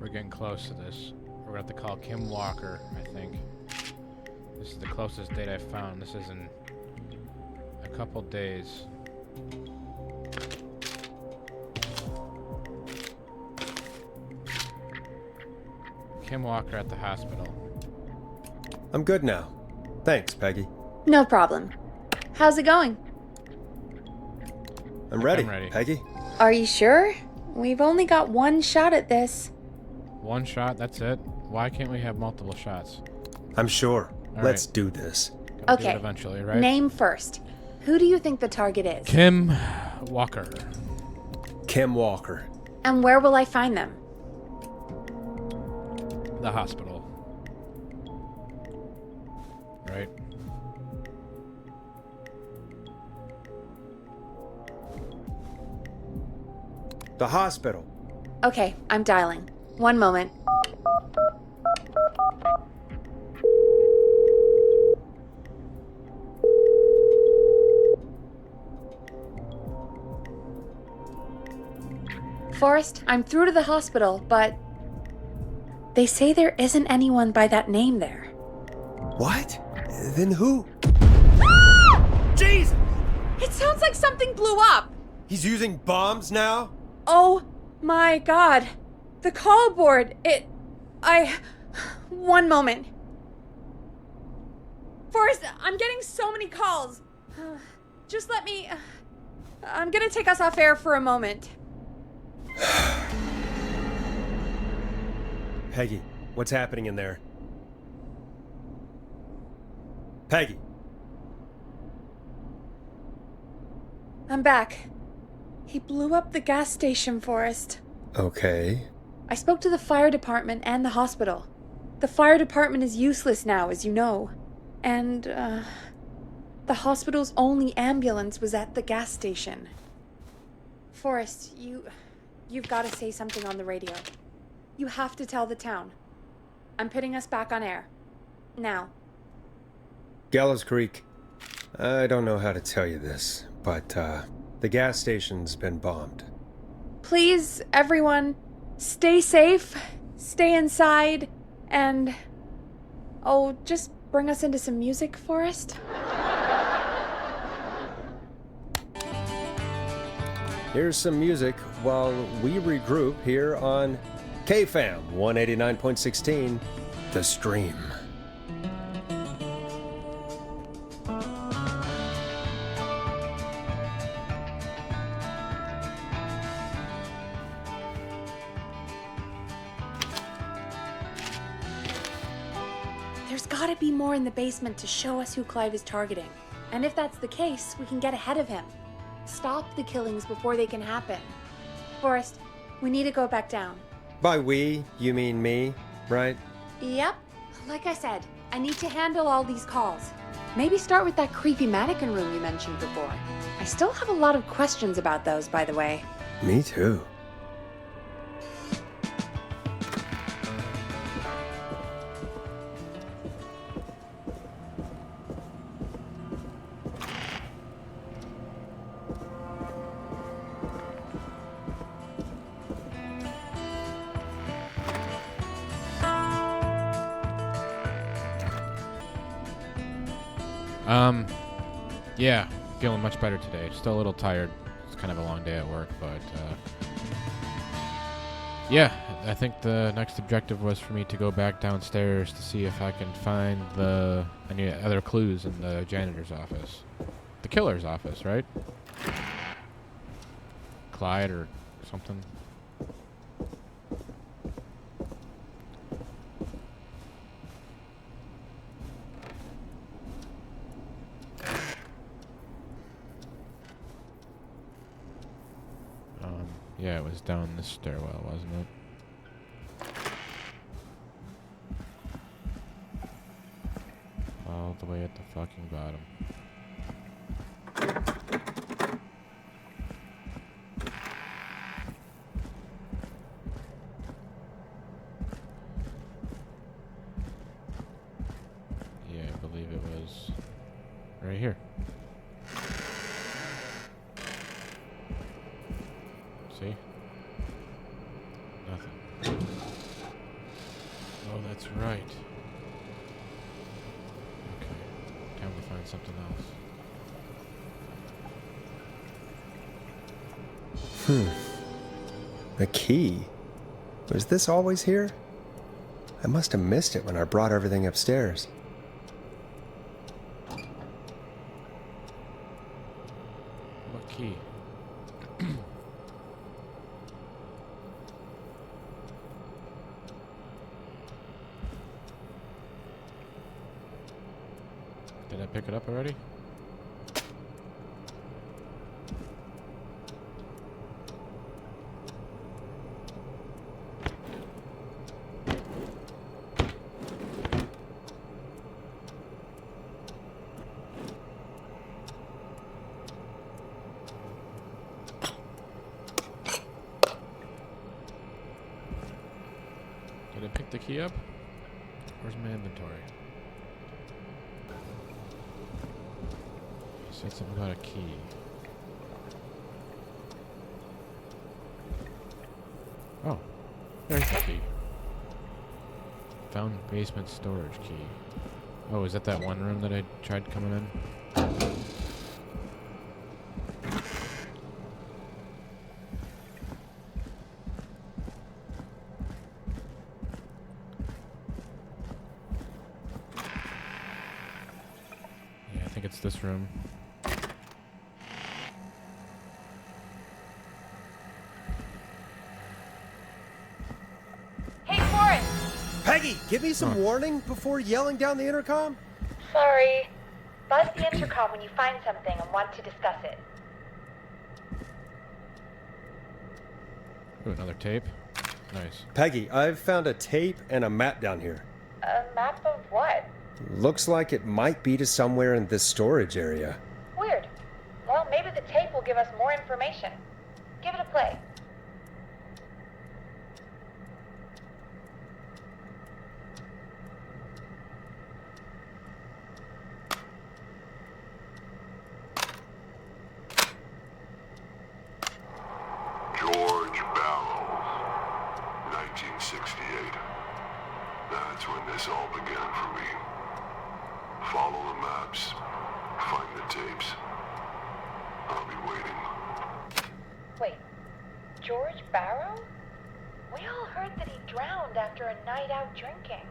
We're getting close to this. We're gonna have to call Kim Walker, I think. This is the closest date I've found. This is in a couple days. Kim Walker at the hospital. I'm good now. Thanks, Peggy. No problem. How's it going? I'm ready, ready. Peggy. Are you sure? We've only got one shot at this. One shot, that's it? Why can't we have multiple shots? I'm sure. All Let's right. do this. Gotta do Okay. it eventually, right? Name first. Who do you think the target is? Kim Walker. Kim Walker. And where will I find them? The hospital. Right? The hospital. Okay, I'm dialing. One moment. Forrest, I'm through to the hospital, but they say there isn't anyone by that name there. What? Then who? Jesus! It sounds like something blew up! He's using bombs now? Oh my god. The call board, one moment. Forrest, I'm getting so many calls. Just let me... I'm gonna take us off air for a moment. Peggy, what's happening in there? Peggy. I'm back. He blew up the gas station, Forrest. Okay. I spoke to the fire department and the hospital. The fire department is useless now, as you know. And, the hospital's only ambulance was at the gas station. Forrest, you've got to say something on the radio. You have to tell the town. I'm putting us back on air. Now. Gallows Creek. I don't know how to tell you this, but, the gas station's been bombed. Please, everyone, stay safe, stay inside, and... Oh, just bring us into some music, Forrest. Here's some music while we regroup here on KFAM 189.16, The Stream. There's gotta be more in the basement to show us who Clive is targeting. And if that's the case, we can get ahead of him. Stop the killings before they can happen. Forrest, we need to go back down. By we, you mean me, right? Yep. Like I said, I need to handle all these calls. Maybe start with that creepy mannequin room you mentioned before. I still have a lot of questions about those, by the way. Me too. Yeah, feeling much better today. Still a little tired. It's kind of a long day at work, but, yeah, I think the next objective was for me to go back downstairs to see if I can find any other clues in the janitor's office. The killer's office, right? Clyde or something. Yeah, it was down this stairwell, wasn't it? All the way at the fucking bottom. Yeah, I believe it was right here. See? Nothing. Oh, that's right. Okay. Time to find something else. A key? Was this always here? I must have missed it when I brought everything upstairs. What key? Did I pick it up already? Did I pick the key up? Where's my inventory? You said something about a key. Oh, there's the key. Found basement storage key. Oh, is that one room that I tried coming in? Yeah, I think it's this room. Hey, Forrest! Peggy, give me some warning before yelling down the intercom? Sorry. Buzz the intercom when you find something and want to discuss it. Ooh, another tape. Nice. Peggy, I've found a tape and a map down here. A map of what? Looks like it might be to somewhere in this storage area. Weird. Well, maybe the tape will give us more information. Give it a play. George Barrow, 1968. That's when this all began for me. Follow the maps, find the tapes. I'll be waiting. Wait, George Barrow? We all heard that he drowned after a night out drinking.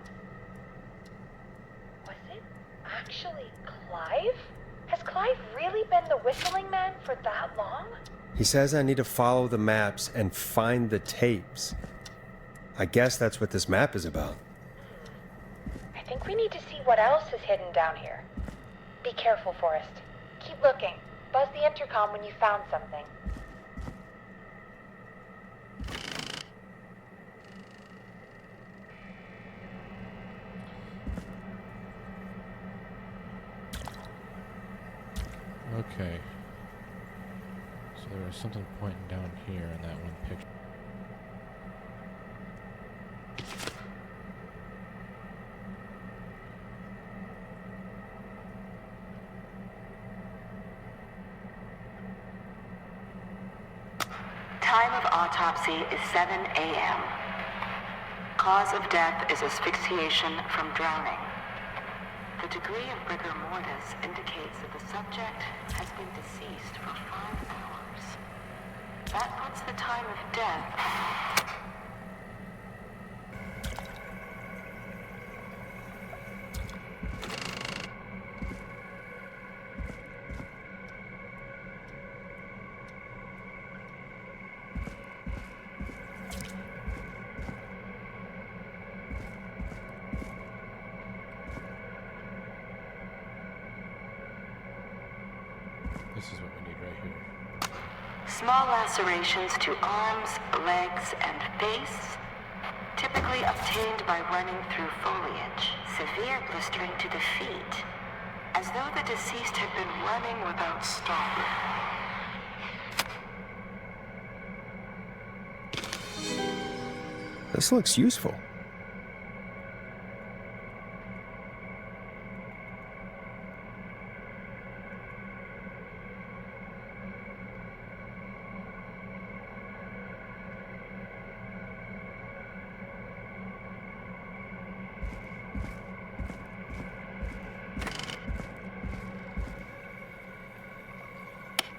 Was it actually Clive? Has Clive really been the whistling man for that long? He says I need to follow the maps and find the tapes. I guess that's what this map is about. I think we need to see what else is hidden down here. Be careful, Forrest. Keep looking. Buzz the intercom when you found something. Okay. So there was something pointing down here in that one picture. Time of autopsy is 7 a.m. Cause of death is asphyxiation from drowning. The degree of rigor mortis indicates that the subject has been deceased for 5 hours. That puts the time of death. This is what we need right here. Small lacerations to arms, legs, and face, typically obtained by running through foliage. Severe blistering to the feet, as though the deceased had been running without stopping. This looks useful.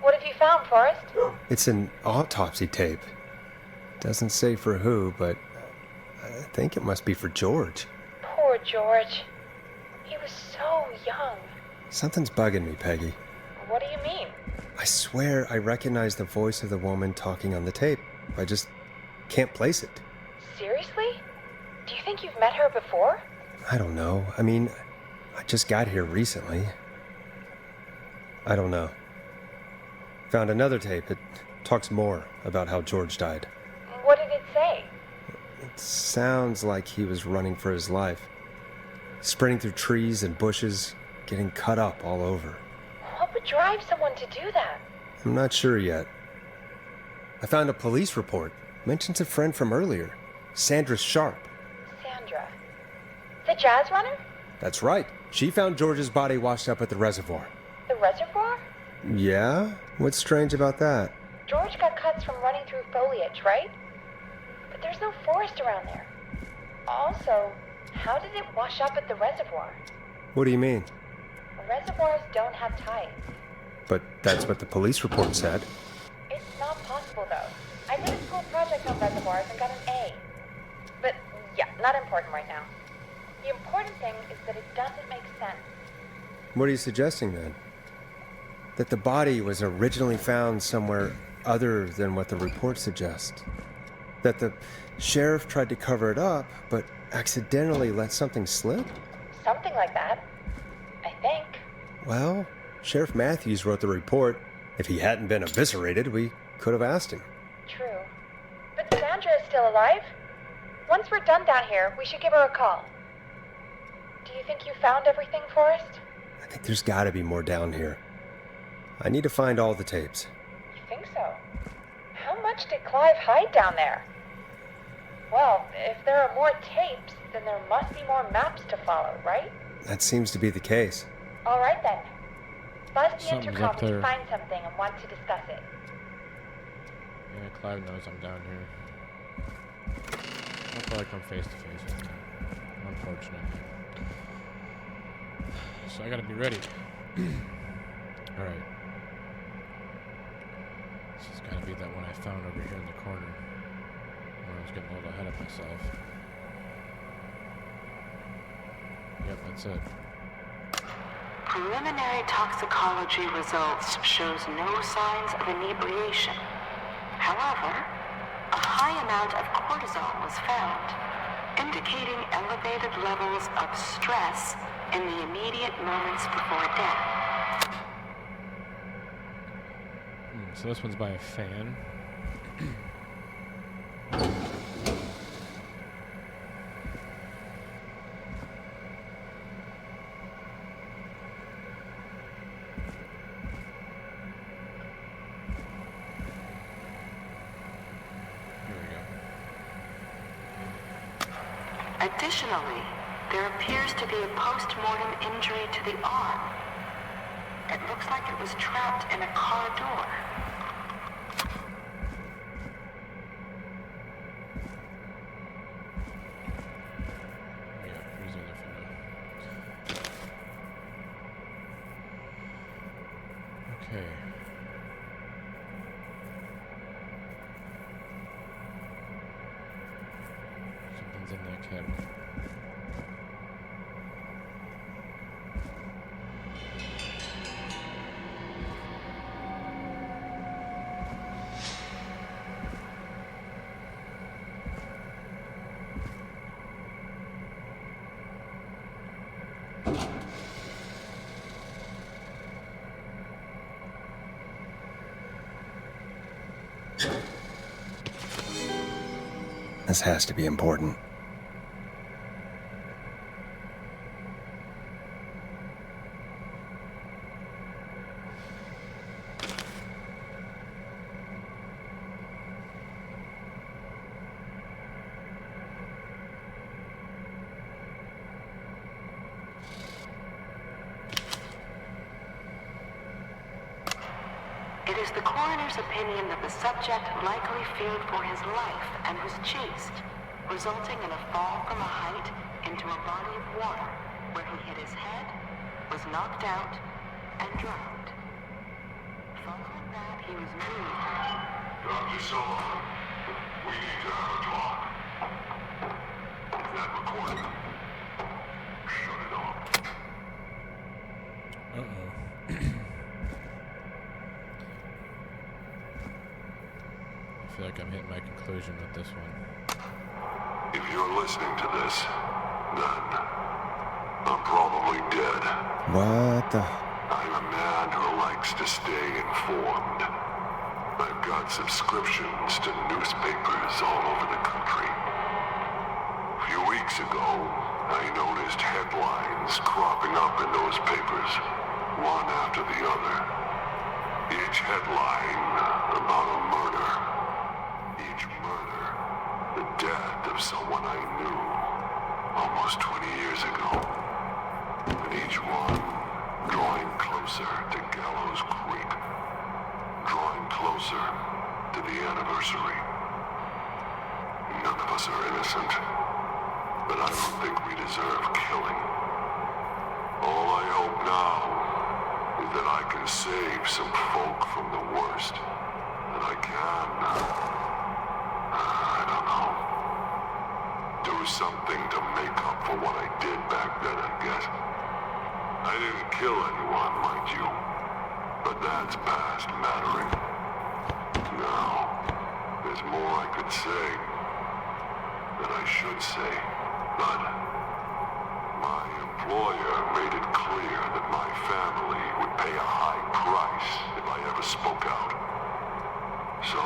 What have you found, Forrest? It's an autopsy tape. Doesn't say for who, but I think it must be for George. Poor George. He was so young. Something's bugging me, Peggy. What do you mean? I swear I recognize the voice of the woman talking on the tape. I just can't place it. Seriously? Do you think you've met her before? I don't know. I mean, I just got here recently. I don't know. Found another tape. It talks more about how George died. What did it say? It sounds like he was running for his life. Sprinting through trees and bushes, getting cut up all over. What would drive someone to do that? I'm not sure yet. I found a police report. Mentions a friend from earlier, Sandra Sharp. Sandra. The jazz runner? That's right. She found George's body washed up at the reservoir. The reservoir? Yeah? What's strange about that? George got cuts from running through foliage, right? But there's no forest around there. Also, how did it wash up at the reservoir? What do you mean? Reservoirs don't have tides. But that's what the police report said. It's not possible, though. I did a school project on reservoirs and got an A. But, yeah, not important right now. The important thing is that it doesn't make sense. What are you suggesting then? That the body was originally found somewhere other than what the report suggests? That the sheriff tried to cover it up, but accidentally let something slip? Something like that. I think. Well, Sheriff Matthews wrote the report. If he hadn't been eviscerated, we could have asked him. True. But Sandra is still alive? Once we're done down here, we should give her a call. Do you think you found everything, Forrest? I think there's gotta be more down here. I need to find all the tapes. You think so? How much did Clive hide down there? Well, if there are more tapes, then there must be more maps to follow, right? That seems to be the case. All right then. Buzz the Something's intercom up when you there. find something and want to discuss it. Yeah, Clive knows I'm down here. I'll probably come face to face with him, unfortunately. So I gotta be ready. Alright. This has gotta be that one I found over here in the corner. Where I was getting a little ahead of myself. Yep, that's it. Preliminary toxicology results shows no signs of inebriation. However, a high amount of cortisol was found, indicating elevated levels of stress in the immediate moments before death. So this one's by a fan. Additionally, there appears to be a post-mortem injury to the arm. It looks like it was trapped in a car door. Okay. Something's in that cabin. This has to be important. It is the coroner's opinion that the subject likely feared for his life and was chased, resulting in a fall from a height into a body of water where he hit his head, was knocked out, and drowned. Following that, he was moved. Dr. Sullivan, we need to have a talk. That recording. Shut it off. Uh-oh. I feel like I'm hitting my conclusion with this one. If you're listening to this, then I'm probably dead. What the? I'm a man who likes to stay informed. I've got subscriptions to newspapers all over the country. A few weeks ago, I noticed headlines cropping up in those papers, one after the other. Each headline about a murder. Each murder, the death of someone I knew almost 20 years ago. And each one drawing closer to Gallows Creek. Drawing closer to the anniversary. None of us are innocent, but I don't think we deserve killing. All I hope now is that I can save some folk from the worst. That I can, I don't know, do something to make up for what I did back then, I guess. I didn't kill anyone, mind you, but that's past mattering. Now, there's more I could say, that I should say, but my employer made it clear that my family would pay a high price if I ever spoke out. So,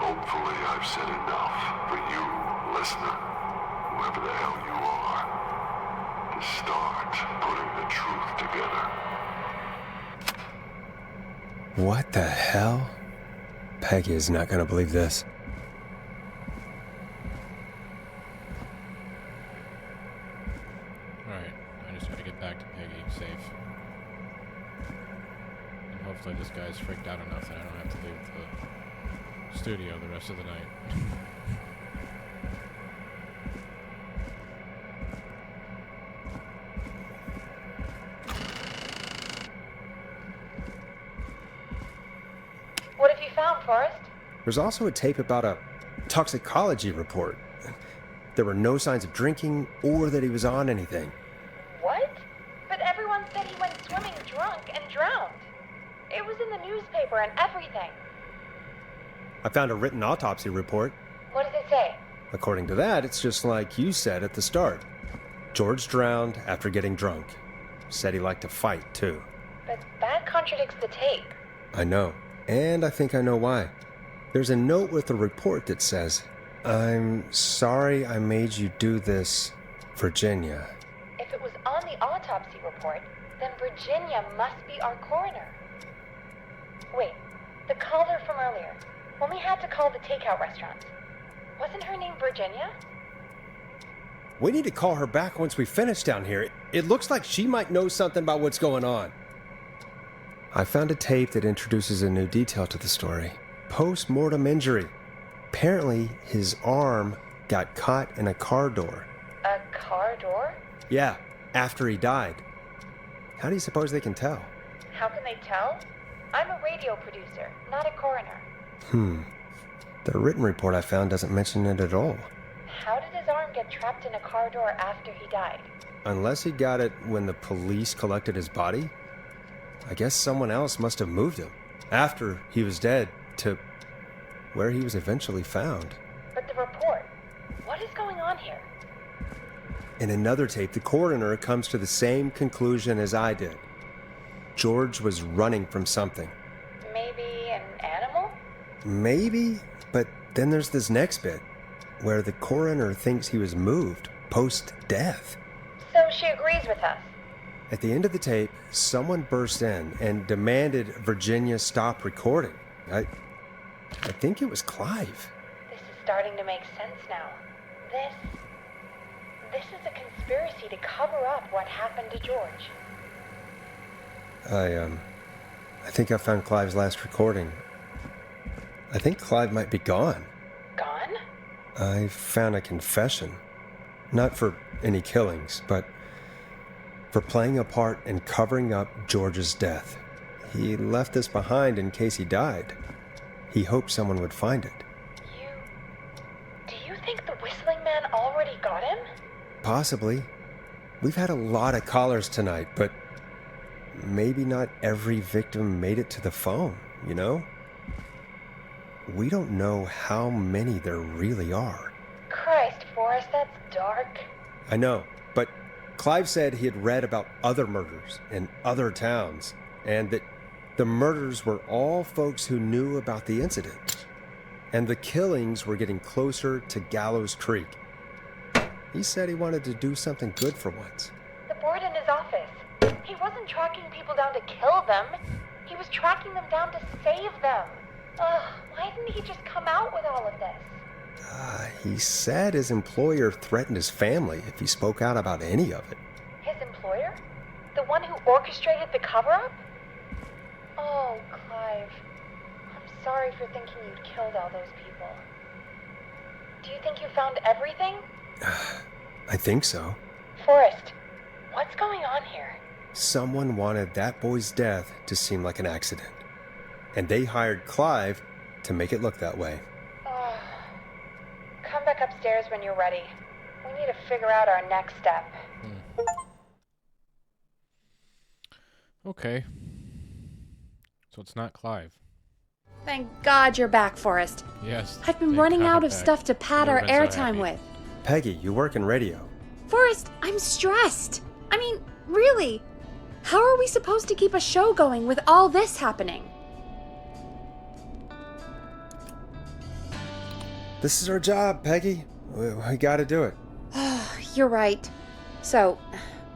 hopefully I've said enough for you, listener, whoever the hell you are, to start putting the truth together. What the hell? Peggy is not gonna believe this. Alright, I just gotta get back to Peggy safe. And hopefully this guy's freaked out enough that I don't have to leave the studio the rest of the night. What have you found, Forrest? There's also a tape about a toxicology report. There were no signs of drinking or that he was on anything. What? But everyone said he went swimming drunk and drowned. It was in the newspaper and everything. I found a written autopsy report. What does it say? According to that, it's just like you said at the start. George drowned after getting drunk. Said he liked to fight, too. But that contradicts the tape. I know. And I think I know why. There's a note with the report that says, "I'm sorry I made you do this, Virginia." If it was on the autopsy report, then Virginia must be our coroner. Wait, the caller from earlier, when we had to call the takeout restaurant, wasn't her name Virginia? We need to call her back once we finish down here. It looks like she might know something about what's going on. I found a tape that introduces a new detail to the story. Post-mortem injury. Apparently, his arm got caught in a car door. A car door? Yeah, after he died. How do you suppose they can tell? How can they tell? I'm a radio producer, not a coroner. The written report I found doesn't mention it at all. How did his arm get trapped in a car door after he died? Unless he got it when the police collected his body? I guess someone else must have moved him, after he was dead, to where he was eventually found. But the report, what is going on here? In another tape, the coroner comes to the same conclusion as I did. George was running from something. Maybe an animal? Maybe, but then there's this next bit, where the coroner thinks he was moved post-death. So she agrees with us. At the end of the tape, someone burst in and demanded Virginia stop recording. I think it was Clive. This is starting to make sense now. This is a conspiracy to cover up what happened to George. I think I found Clive's last recording. I think Clive might be gone. Gone? I found a confession. Not for any killings, but for playing a part in covering up George's death. He left this behind in case he died. He hoped someone would find it. Do you think the whistling man already got him? Possibly. We've had a lot of callers tonight, but maybe not every victim made it to the phone, you know? We don't know how many there really are. Christ, Forrest, that's dark. I know, but Clive said he had read about other murders in other towns, and that the murders were all folks who knew about the incident. And the killings were getting closer to Gallows Creek. He said he wanted to do something good for once. The board in his office. He wasn't tracking people down to kill them. He was tracking them down to save them. Why didn't he just come out with all of this? He said his employer threatened his family if he spoke out about any of it. His employer? The one who orchestrated the cover-up? Oh, Clive. I'm sorry for thinking you'd killed all those people. Do you think you found everything? I think so. Forrest, what's going on here? Someone wanted that boy's death to seem like an accident. And they hired Clive to make it look that way. Come back upstairs when you're ready. We need to figure out our next step. Okay. So it's not Clive. Thank God you're back, Forrest. Yes. I've been running out of stuff to pad our airtime with. Peggy, you work in radio. Forrest, I'm stressed. I mean, really. How are we supposed to keep a show going with all this happening? This is our job, Peggy. We gotta do it. You're right. So,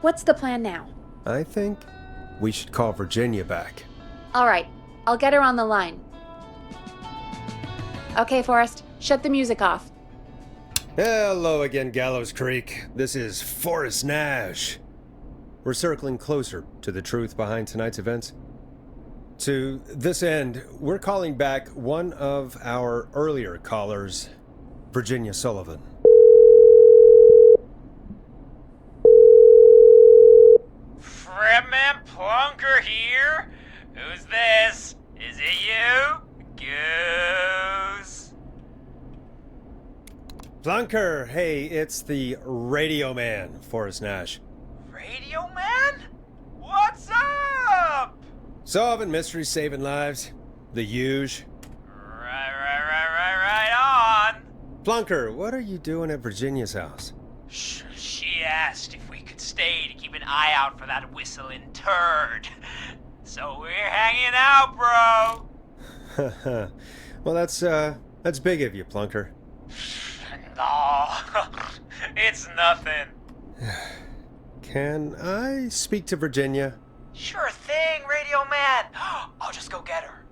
what's the plan now? I think we should call Virginia back. All right, I'll get her on the line. Okay, Forrest, shut the music off. Hello again, Gallows Creek. This is Forrest Nash. We're circling closer to the truth behind tonight's events. To this end, we're calling back one of our earlier callers, Virginia Sullivan. Fredman Plunker here? Who's this? Is it you? Goose? Plunker, hey, it's the radio man, Forrest Nash. Radio man? What's up? Solving mysteries, saving lives. The huge. Right on. Plunker, what are you doing at Virginia's house? She asked if we could stay to keep an eye out for that whistling turd. So we're hanging out, bro. Well, that's big of you, Plunker. No, it's nothing. Can I speak to Virginia? Sure thing, radio man. I'll just go get her.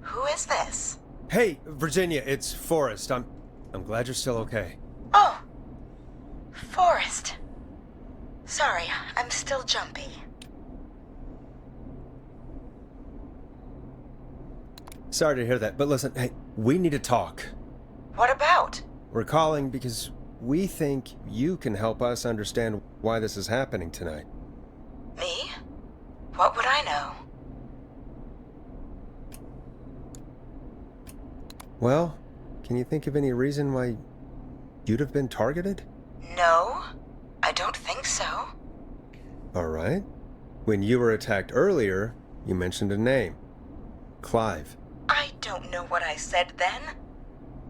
Who is this? Hey, Virginia, it's Forrest. I'm glad you're still okay. Oh, Forrest. Forrest. Sorry, I'm still jumpy. Sorry to hear that, but listen, hey, we need to talk. What about? We're calling because we think you can help us understand why this is happening tonight. Me? What would I know? Well, can you think of any reason why you'd have been targeted? No, I don't think so. All right. When you were attacked earlier, you mentioned a name. Clive. I don't know what I said then.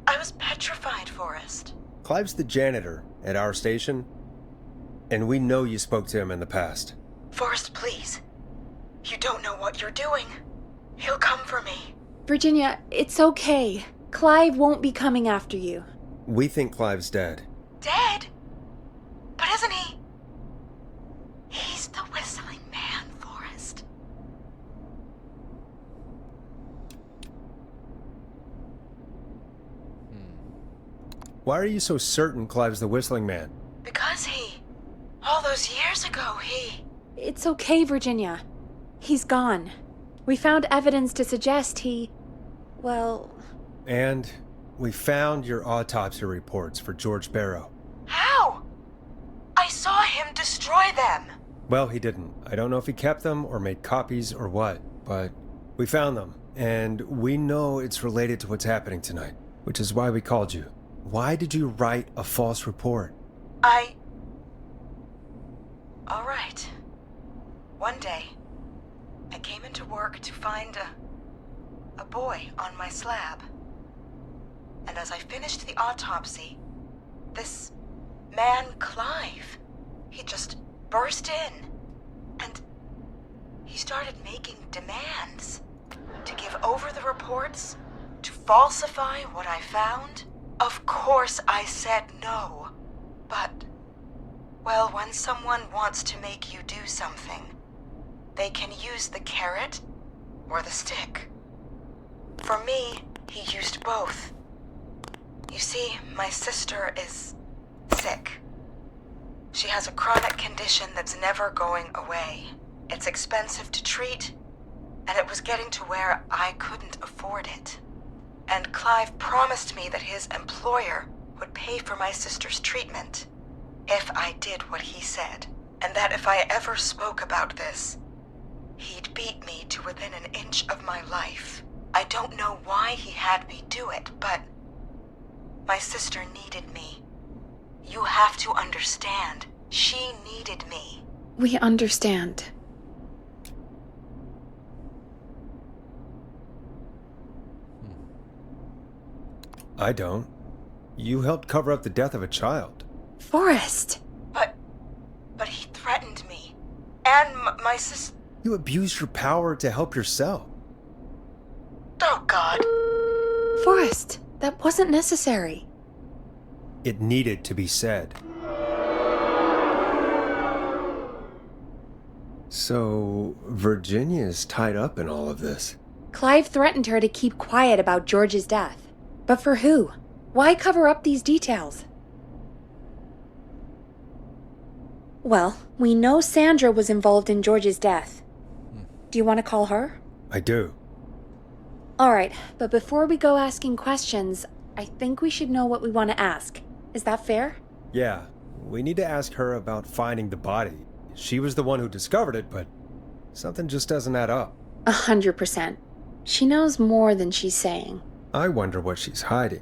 I was petrified, Forrest. Clive's the janitor at our station, and we know you spoke to him in the past. Forrest, please. You don't know what you're doing. He'll come for me. Virginia, it's okay. Clive won't be coming after you. We think Clive's dead. Dead? But isn't he? He's the whistling man, Forrest. Why are you so certain Clive's the whistling man? Because all those years ago, It's okay, Virginia. He's gone. We found evidence to suggest well... And we found your autopsy reports for George Barrow. How? I saw him destroy them. Well, he didn't. I don't know if he kept them or made copies or what, but we found them, and we know it's related to what's happening tonight, which is why we called you. Why did you write a false report? All right. One day, I came into work to find a boy on my slab. And as I finished the autopsy, this man, Clive, he just burst in. And he started making demands to give over the reports, to falsify what I found. Of course I said no, but, well, when someone wants to make you do something, they can use the carrot or the stick. For me, he used both. You see, my sister is sick. She has a chronic condition that's never going away. It's expensive to treat, and it was getting to where I couldn't afford it. And Clive promised me that his employer would pay for my sister's treatment if I did what he said, and that if I ever spoke about this, he'd beat me to within an inch of my life. I don't know why he had me do it, but my sister needed me. You have to understand, she needed me. We understand. I don't. You helped cover up the death of a child. Forrest! But he threatened me. And my sister... You abused your power to help yourself. Oh, God. Forrest, that wasn't necessary. It needed to be said. So, Virginia's tied up in all of this. Clive threatened her to keep quiet about George's death. But for who? Why cover up these details? Well, we know Sandra was involved in George's death. Do you want to call her? I do. Alright, but before we go asking questions, I think we should know what we want to ask. Is that fair? Yeah, we need to ask her about finding the body. She was the one who discovered it, but something just doesn't add up. 100%. She knows more than she's saying. I wonder what she's hiding.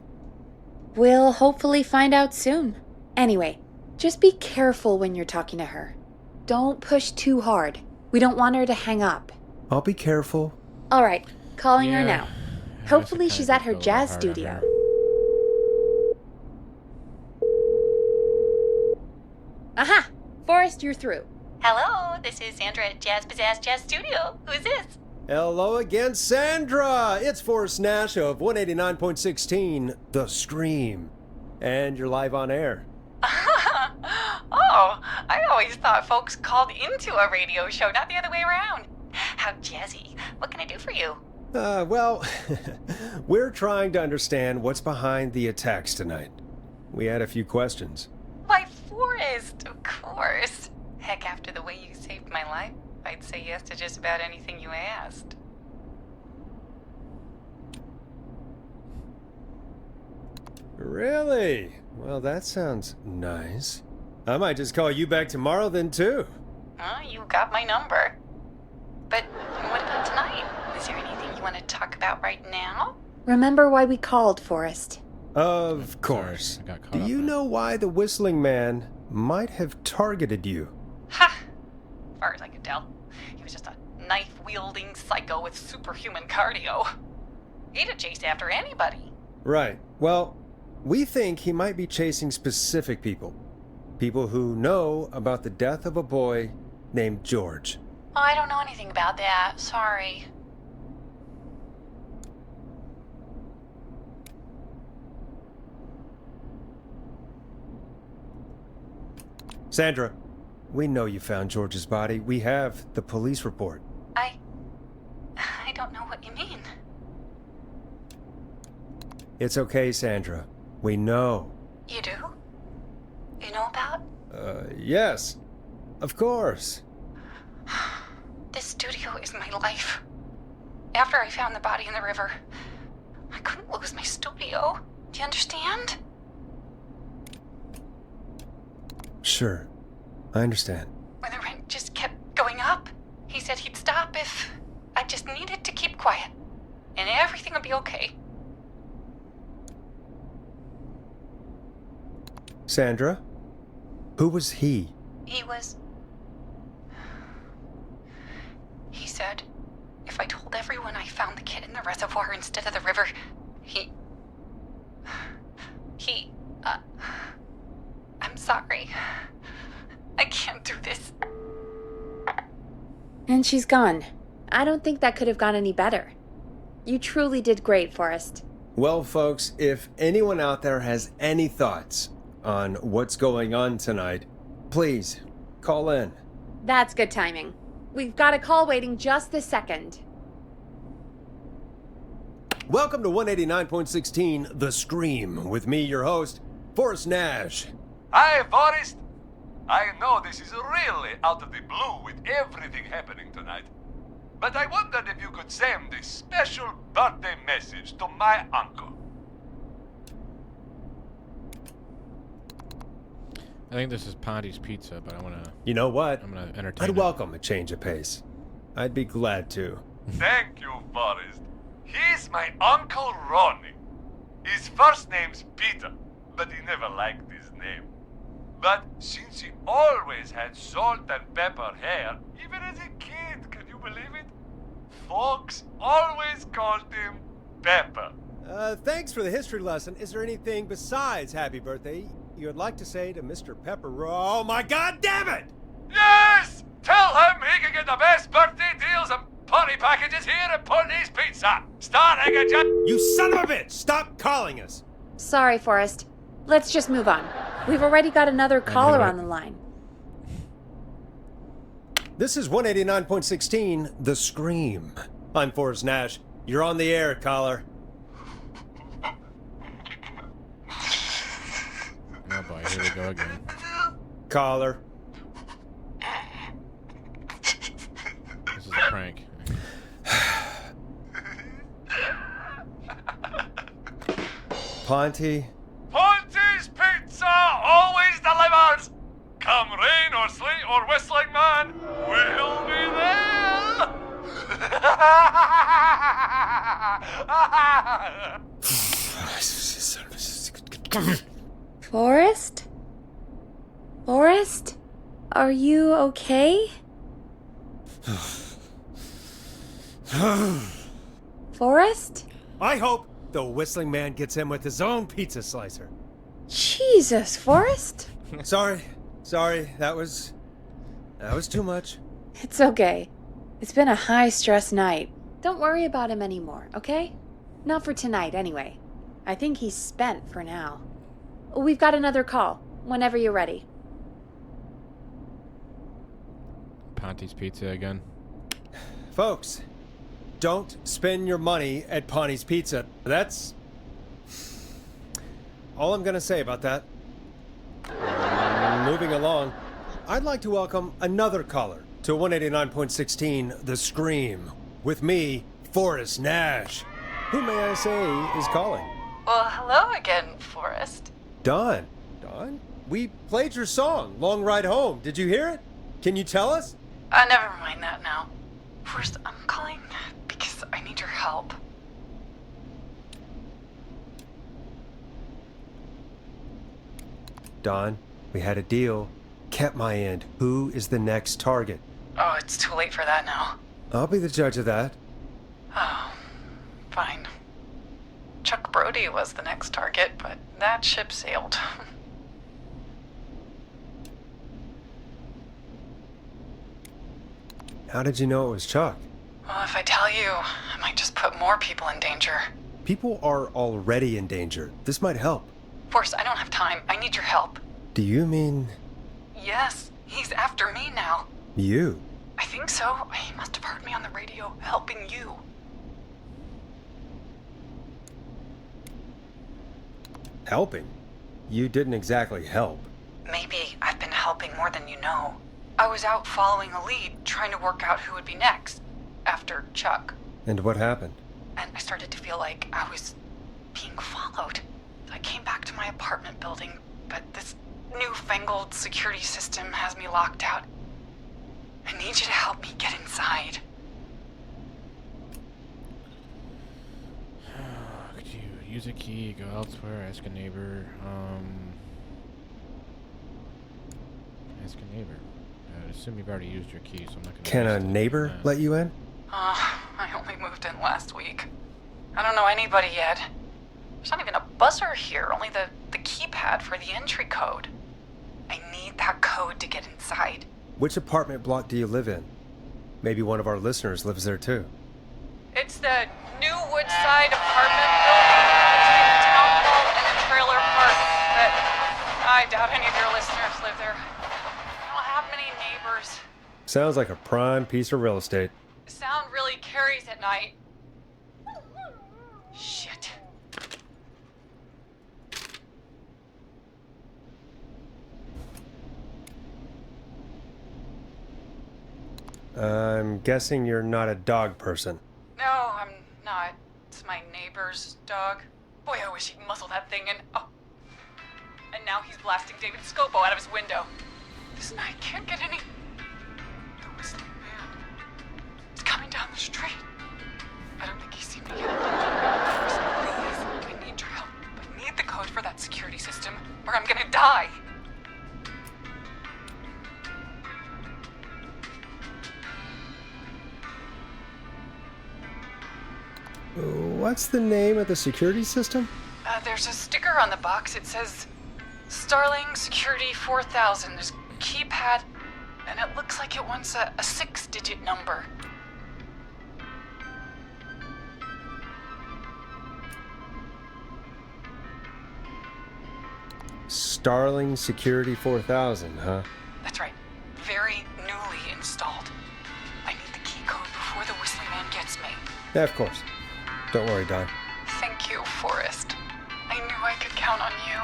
We'll hopefully find out soon. Anyway, just be careful when you're talking to her. Don't push too hard. We don't want her to hang up. I'll be careful. Alright, calling her now. Hopefully she's at her jazz studio. Aha! Forrest, you're through. Hello, this is Sandra at Jazz Pizzazz Jazz Studio. Who's this? Hello again, Sandra! It's Forrest Nash of 189.16, The Scream. And you're live on air. Oh, I always thought folks called into a radio show, not the other way around. How jazzy. What can I do for you? Well, we're trying to understand what's behind the attacks tonight. We had a few questions. Why, Forrest, of course. Heck, after the way you saved my life, I'd say yes to just about anything you asked. Really? Well, that sounds nice. I might just call you back tomorrow then, too. You got my number. But what about tonight? Is there anything you want to talk about right now? Remember why we called, Forrest. Of course. Do you know why the Whistling Man might have targeted you? Ha! As far as I could tell, he was just a knife-wielding psycho with superhuman cardio. He'd have chased after anybody. Right. Well, we think he might be chasing specific people. People who know about the death of a boy named George. Oh, I don't know anything about that. Sorry. Sandra, we know you found George's body. We have the police report. I don't know what you mean. It's okay, Sandra. We know. You do? You know about? Yes. Of course. This studio is my life. After I found the body in the river, I couldn't lose my studio. Do you understand? Sure. I understand. When the rent just kept going up, he said he'd stop if I just needed to keep quiet. And everything would be okay. Sandra? Who was he? He said if I told everyone I found the kid in the reservoir instead of the river, I'm sorry. I can't do this. And she's gone. I don't think that could have gone any better. You truly did great, Forrest. Well, folks, if anyone out there has any thoughts on what's going on tonight, please call in. That's good timing. We've got a call waiting just this second. Welcome to 189.16 The Scream, with me, your host, Forrest Nash. Hi, Forrest. I know this is really out of the blue with everything happening tonight, but I wondered if you could send a special birthday message to my uncle. I think this is Ponty's Pizza, but I want to... You know what? I'm going to entertain I'd it. welcome a change of pace. I'd be glad to. Thank you, Forrest. He's my Uncle Ronnie. His first name's Peter, but he never liked his name. But since he always had salt and pepper hair, even as a kid, can you believe it? Folks always called him Pepper. Thanks for the history lesson. Is there anything besides happy birthday you would like to say to Mr. Pepper? Oh my god damn it! Yes! Tell him he can get the best birthday deals and party packages here at Ponty's Pizza, starting at You son of a bitch! Stop calling us! Sorry, Forrest. Let's just move on. We've already got another caller on the line. This is 189.16 The Scream. I'm Forrest Nash. You're on the air, caller. Oh boy, here we go again. Caller. This is a prank. Ponty. Ponty's Pizza always delivers! Come rain or sleet or whistling man, we'll be there! Forrest? Forrest? Are you okay? Forrest? I hope the Whistling Man gets him with his own pizza slicer. Jesus, Forrest? Sorry. That was too much. It's okay. It's been a high-stress night. Don't worry about him anymore, okay? Not for tonight, anyway. I think he's spent for now. We've got another call, whenever you're ready. Ponty's Pizza again. Folks, don't spend your money at Ponty's Pizza. That's all I'm gonna say about that. moving along, I'd like to welcome another caller to 189.16 The Scream. With me, Forrest Nash. Who may I say is calling? Well, hello again, Forrest. Don. Don? We played your song, Long Ride Home. Did you hear it? Can you tell us? Never mind that now. Forrest, I'm calling because I need your help. Don, we had a deal. Kept my end. Who is the next target? Oh, it's too late for that now. I'll be the judge of that. Oh, fine. Chuck Brody was the next target, but that ship sailed. How did you know it was Chuck? Well, if I tell you, I might just put more people in danger. People are already in danger. This might help. Forrest, I don't have time. I need your help. Do you mean Yes, he's after me now. you? I think so. He must have heard me on the radio helping you. Helping? You didn't exactly help. Maybe I've been helping more than you know. I was out following a lead, trying to work out who would be next, after Chuck. And what happened? And I started to feel like I was being followed. I came back to my apartment building, but this newfangled security system has me locked out. I need you to help me get inside. Could you use a key, go elsewhere, ask a neighbor, ask a neighbor. I assume you've already used your key, so I'm not gonna... Can a neighbor let you in? I only moved in last week. I don't know anybody yet. There's not even a buzzer here, only the keypad for the entry code. I need that code to get inside. Which apartment block do you live in? Maybe one of our listeners lives there too. It's the new Woodside apartment building between the town hall and the trailer park, but I doubt any of your listeners live there. I don't have many neighbors. Sounds like a prime piece of real estate. The sound really carries at night. Shit. I'm guessing you're not a dog person. No, I'm not. It's my neighbor's dog. Boy, I wish he'd muzzle that thing and... Oh. And now he's blasting David Scopo out of his window. This night can't get any... The whistling man. He's coming down the street. I don't think he's seen me yet. Please, I need your help. I need the code for that security system, or I'm gonna die. What's the name of the security system? There's a sticker on the box. It says Starling Security 4000. There's a keypad, and it looks like it wants a 6-digit number. Starling Security 4000, huh? That's right. Very newly installed. I need the key code before the whistling man gets me. Yeah, of course. Don't worry, Don. Thank you, Forrest. I knew I could count on you.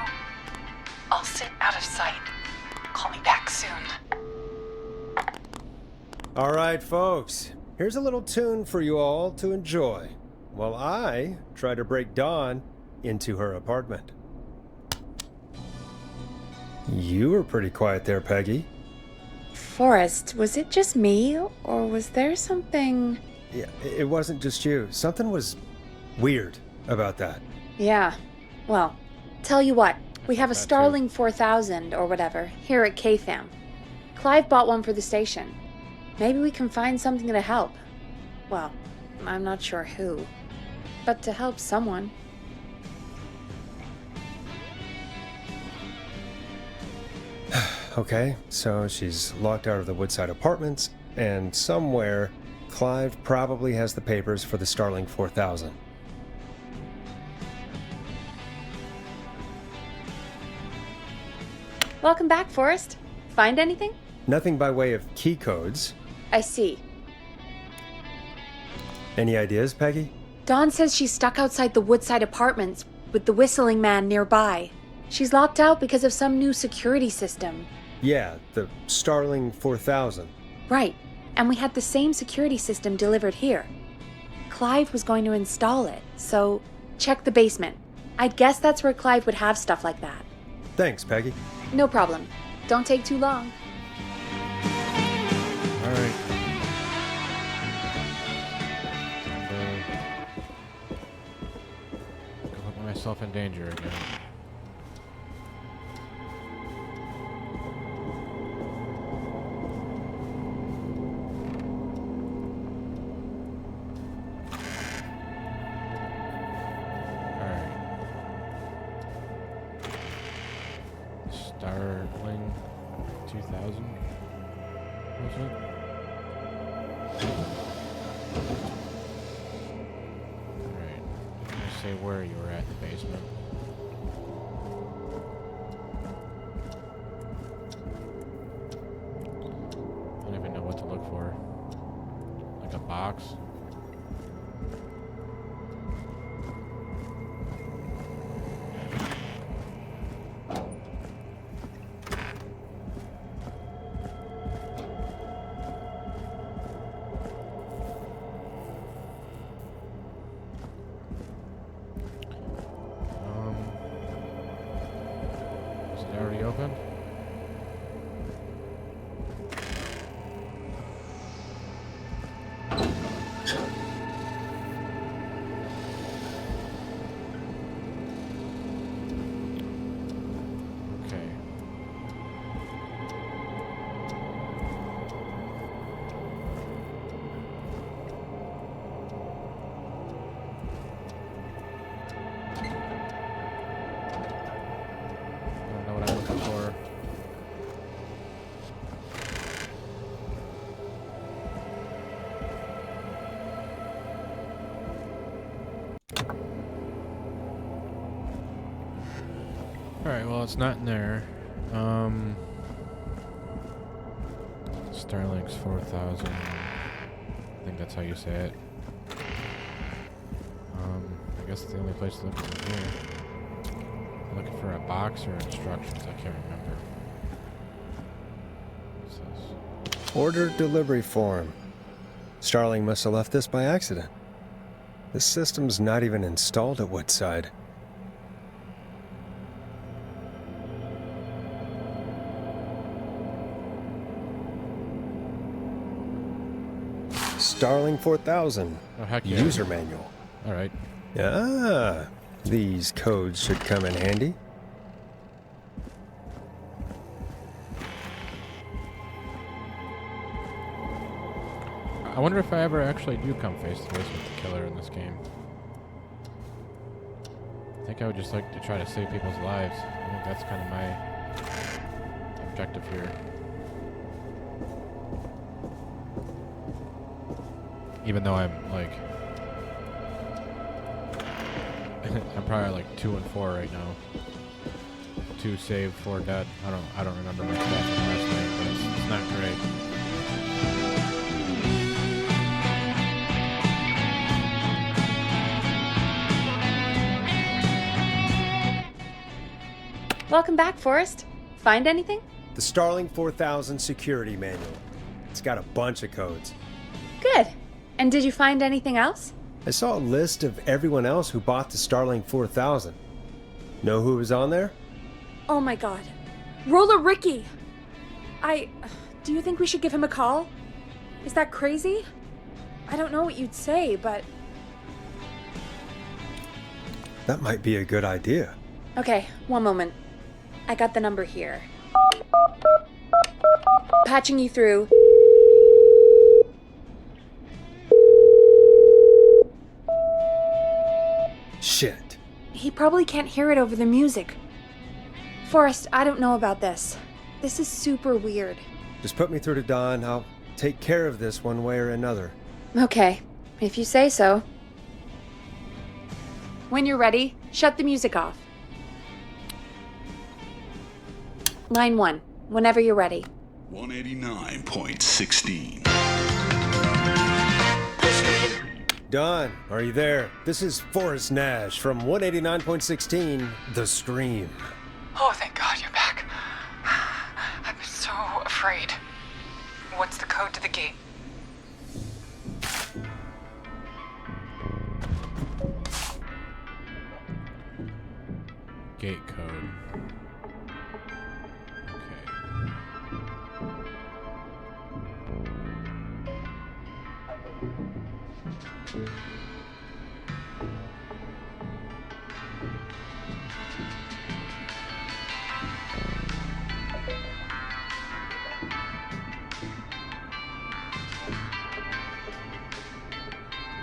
I'll sit out of sight. Call me back soon. All right, folks. Here's a little tune for you all to enjoy while I try to break Dawn into her apartment. You were pretty quiet there, Peggy. Forrest, was it just me, or was there something... Yeah, it wasn't just you. Something was weird about that. Yeah. Well, tell you what. We have a Starling 4000, or whatever, here at KFAM. Clive bought one for the station. Maybe we can find something to help. Well, I'm not sure who. But to help someone. Okay, so she's locked out of the Woodside Apartments, and somewhere, Clive probably has the papers for the Starling 4000. Welcome back, Forrest. Find anything? Nothing by way of key codes. I see. Any ideas, Peggy? Dawn says she's stuck outside the Woodside Apartments with the whistling man nearby. She's locked out because of some new security system. Yeah, the Starling 4000. Right. And we had the same security system delivered here. Clive was going to install it, so check the basement. I'd guess that's where Clive would have stuff like that. Thanks, Peggy. No problem. Don't take too long. All right. Go put myself in danger again. Starling 2000, was it? Alright, I'm gonna say where you were at in the basement. I don't even know what to look for. Like a box? Already open? Okay. Alright, well, it's not in there. Starlink's 4000. I think that's how you say it. I guess the only place to look is in here. I'm looking for a box or instructions, I can't remember. What's this? Order delivery form. Starling must have left this by accident. The system's not even installed at Woodside. Starling 4000. Oh, heck yeah. User manual. Alright. Ah, these codes should come in handy. I wonder if I ever actually do come face to face with the killer in this game. I think I would just like to try to save people's lives. I think that's kind of my objective here. Even though I'm like, I'm probably like 2 and 4 right now. 2 saved, 4 dead. I don't remember my stats from last night, but it's not great. Welcome back, Forrest. Find anything? The Starling 4000 security manual. It's got a bunch of codes. Good. And did you find anything else? I saw a list of everyone else who bought the Starling 4000. Know who was on there? Oh my god. Roller Ricky! Do you think we should give him a call? Is that crazy? I don't know what you'd say, but... That might be a good idea. Okay, one moment. I got the number here. Patching you through. Shit. He probably can't hear it over the music. Forrest, I don't know about this. This is super weird. Just put me through to Don. I'll take care of this one way or another. Okay, if you say so. When you're ready, shut the music off. Line 1, whenever you're ready. 189.16. Don, are you there? This is Forrest Nash from 189.16, The Scream. Oh, thank God you're back. I've been afraid. What's the code to the gate? Gate code.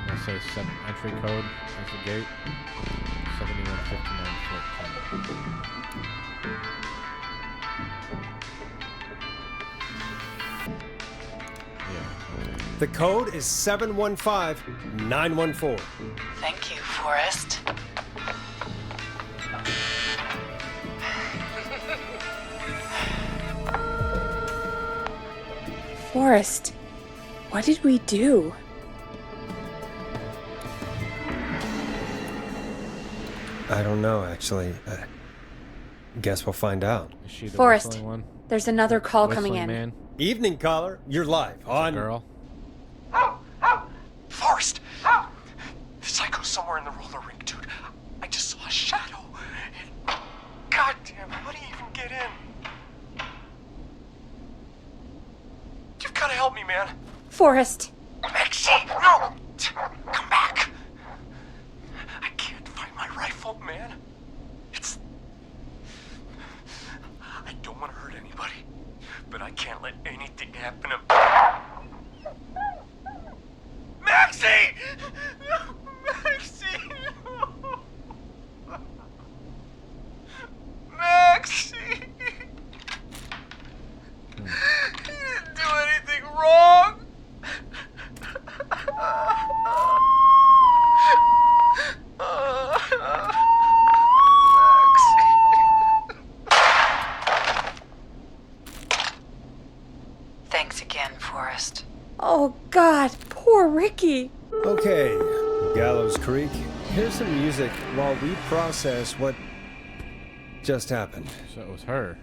I'll say entry code is the gate. 715914. The code is 715914. Thank you, Forrest. Forrest, what did we do? I don't know, actually. Guess we'll find out. Is she the Forrest, whistling one? there's another call Whistling coming in. man? Evening caller, you're live on. Girl. Forrest! The psycho's somewhere in the roller rink, dude. I just saw a shadow. God damn, how do you even get in? You've gotta help me, man. Forrest. Maxie, no! Come back. I can't find my rifle, man. I don't want to hurt anybody, but I can't let anything happen to Maxie! Maxie! Maxie! You didn't do anything wrong! Thanks again, Forrest. Oh, God, poor Ricky. Okay, Gallows Creek, here's some music while we process what just happened. So it was her.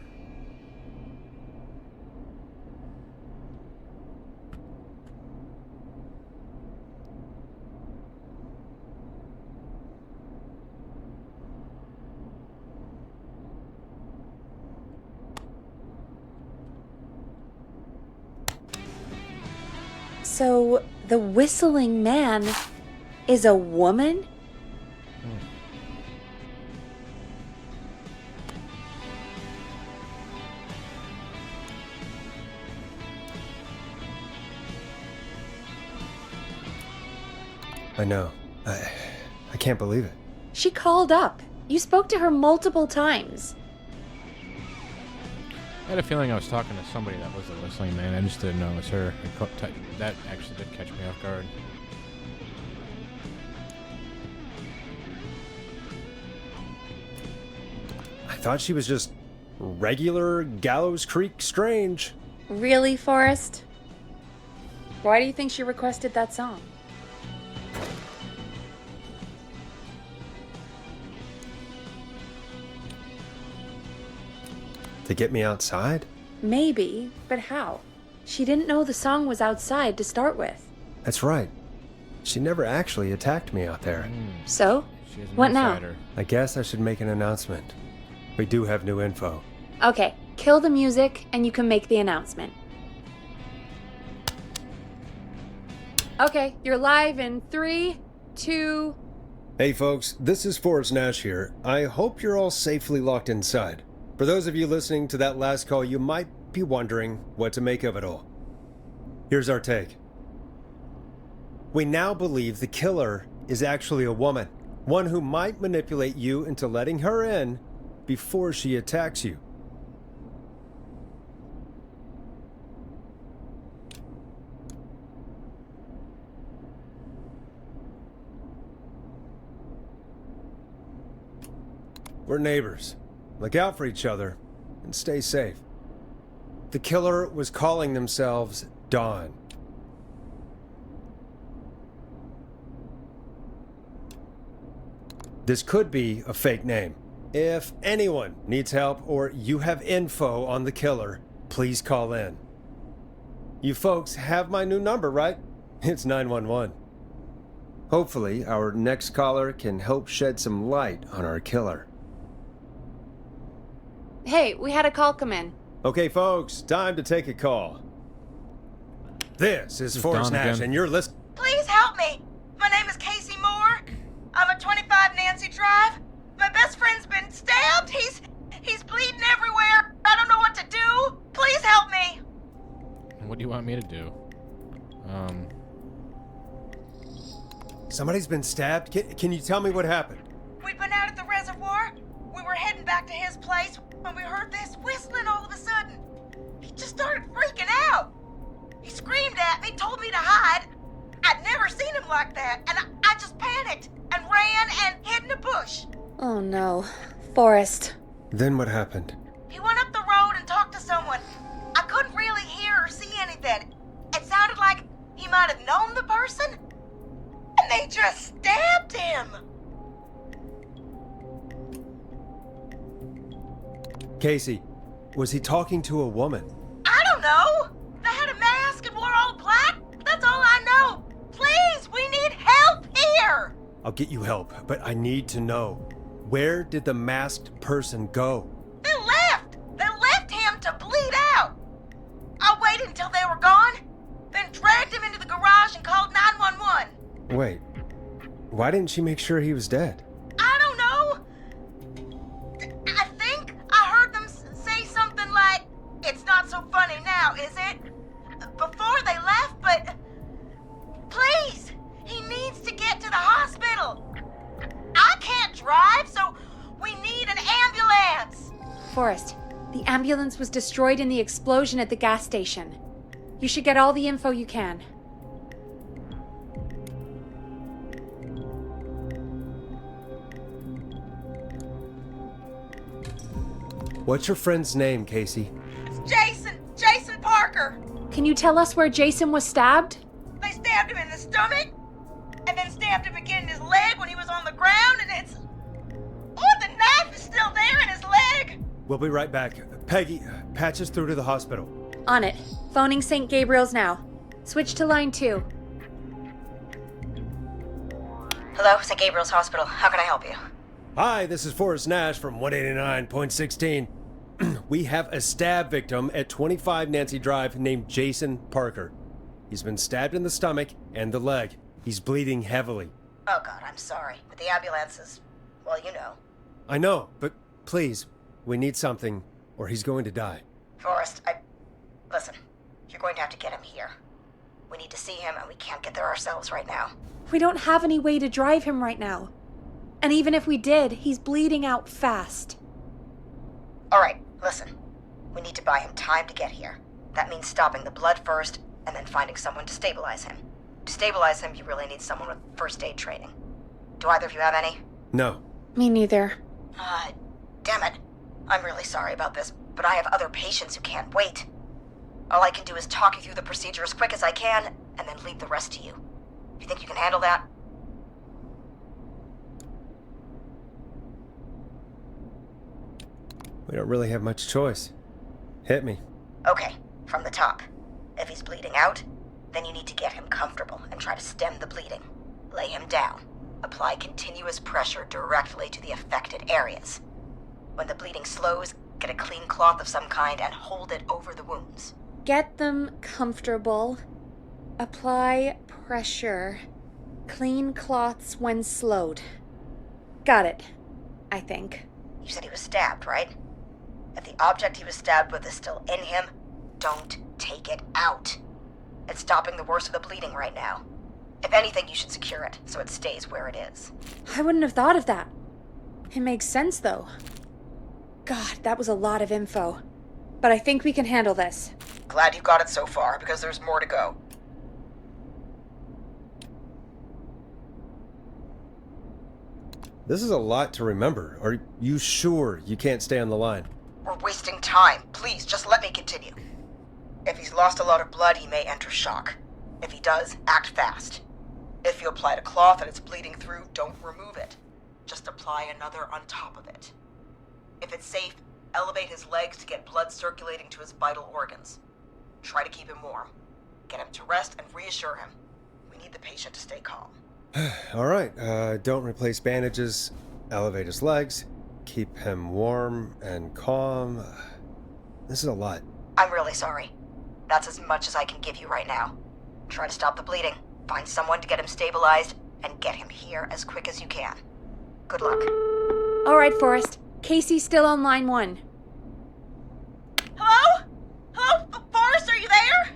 So, the whistling man is a woman? I know. I can't believe it. She called up. You spoke to her multiple times. I had a feeling I was talking to somebody that was a whistling man. I just didn't know it was her. That actually did catch me off guard. I thought she was just regular Gallows Creek Strange. Really, Forrest? Why do you think she requested that song? To get me outside? Maybe, but how? She didn't know the song was outside to start with. That's right. She never actually attacked me out there. So? What now? I guess I should make an announcement. We do have new info. Okay, kill the music and you can make the announcement. Okay, you're live in 3, 2... Hey folks, this is Forrest Nash here. I hope you're all safely locked inside. For those of you listening to that last call, you might be wondering what to make of it all. Here's our take. We now believe the killer is actually a woman, one who might manipulate you into letting her in before she attacks you. We're neighbors. Look out for each other and stay safe. The killer was calling themselves Dawn. This could be a fake name. If anyone needs help or you have info on the killer, please call in. You folks have my new number, right? It's 911. Hopefully, our next caller can help shed some light on our killer. Hey, we had a call come in. Okay, folks, time to take a call. This is Forrest Nash, and you're listening. Please help me. My name is Casey Moore. I'm at 25 Nancy Drive. My best friend's been stabbed. He's bleeding everywhere. I don't know what to do. Please help me. What do you want me to do? Somebody's been stabbed? Can you tell me what happened? We'd been out at the reservoir. We were heading back to his place when we heard this whistling all of a sudden. He just started freaking out. He screamed at me, told me to hide. I'd never seen him like that, and I just panicked and ran and hid in a bush. Oh no. Forrest. Then what happened? He went up the road and talked to someone. I couldn't really hear or see anything. It sounded like he might have known the person, and they just stabbed him. Casey, was he talking to a woman? I don't know. They had a mask and wore all black. That's all I know. Please, we need help here. I'll get you help, but I need to know. Where did the masked person go? They left. They left him to bleed out. I waited until they were gone, then dragged him into the garage and called 911. Wait, why didn't she make sure he was dead? I don't know. I think I heard them say something like, "It's not so funny now, is it?" before they left, but please, he needs to get to the hospital. I can't drive, so we need an ambulance. Forrest, the ambulance was destroyed in the explosion at the gas station. You should get all the info you can. What's your friend's name, Casey? It's Jason Parker. Can you tell us where Jason was stabbed? They stabbed him in the stomach, and then stabbed him again in his leg when he was on the ground, and it's... Oh, the knife is still there in his leg! We'll be right back. Peggy, patch us through to the hospital. On it. Phoning St. Gabriel's now. Switch to line 2. Hello, St. Gabriel's Hospital. How can I help you? Hi, this is Forrest Nash from 189.16. We have a stab victim at 25 Nancy Drive named Jason Parker. He's been stabbed in the stomach and the leg. He's bleeding heavily. Oh God, I'm sorry. But the ambulance is, well, you know. I know, but please, we need something or he's going to die. Forrest, listen, you're going to have to get him here. We need to see him and we can't get there ourselves right now. We don't have any way to drive him right now. And even if we did, he's bleeding out fast. Alright, listen. We need to buy him time to get here. That means stopping the blood first, and then finding someone to stabilize him. To stabilize him, you really need someone with first aid training. Do either of you have any? No. Me neither. Damn it. I'm really sorry about this, but I have other patients who can't wait. All I can do is talk you through the procedure as quick as I can, and then leave the rest to you. You think you can handle that? We don't really have much choice. Hit me. Okay, from the top. If he's bleeding out, then you need to get him comfortable and try to stem the bleeding. Lay him down. Apply continuous pressure directly to the affected areas. When the bleeding slows, get a clean cloth of some kind and hold it over the wounds. Get them comfortable. Apply pressure. Clean cloths when slowed. Got it, I think. You said he was stabbed, right? If the object he was stabbed with is still in him, don't take it out. It's stopping the worst of the bleeding right now. If anything, you should secure it so it stays where it is. I wouldn't have thought of that. It makes sense, though. God, that was a lot of info. But I think we can handle this. Glad you got it so far, because there's more to go. This is a lot to remember. Are you sure you can't stay on the line? We're wasting time. Please, just let me continue. If he's lost a lot of blood, he may enter shock. If he does, act fast. If you applied a cloth and it's bleeding through, don't remove it. Just apply another on top of it. If it's safe, elevate his legs to get blood circulating to his vital organs. Try to keep him warm. Get him to rest and reassure him. We need the patient to stay calm. All right, don't replace bandages, elevate his legs, keep him warm and calm. This is a lot. I'm really sorry. That's as much as I can give you right now. Try to stop the bleeding, find someone to get him stabilized, and get him here as quick as you can. Good luck. All right, Forrest. Casey's still on line 1. Hello? Hello? Forrest, are you there?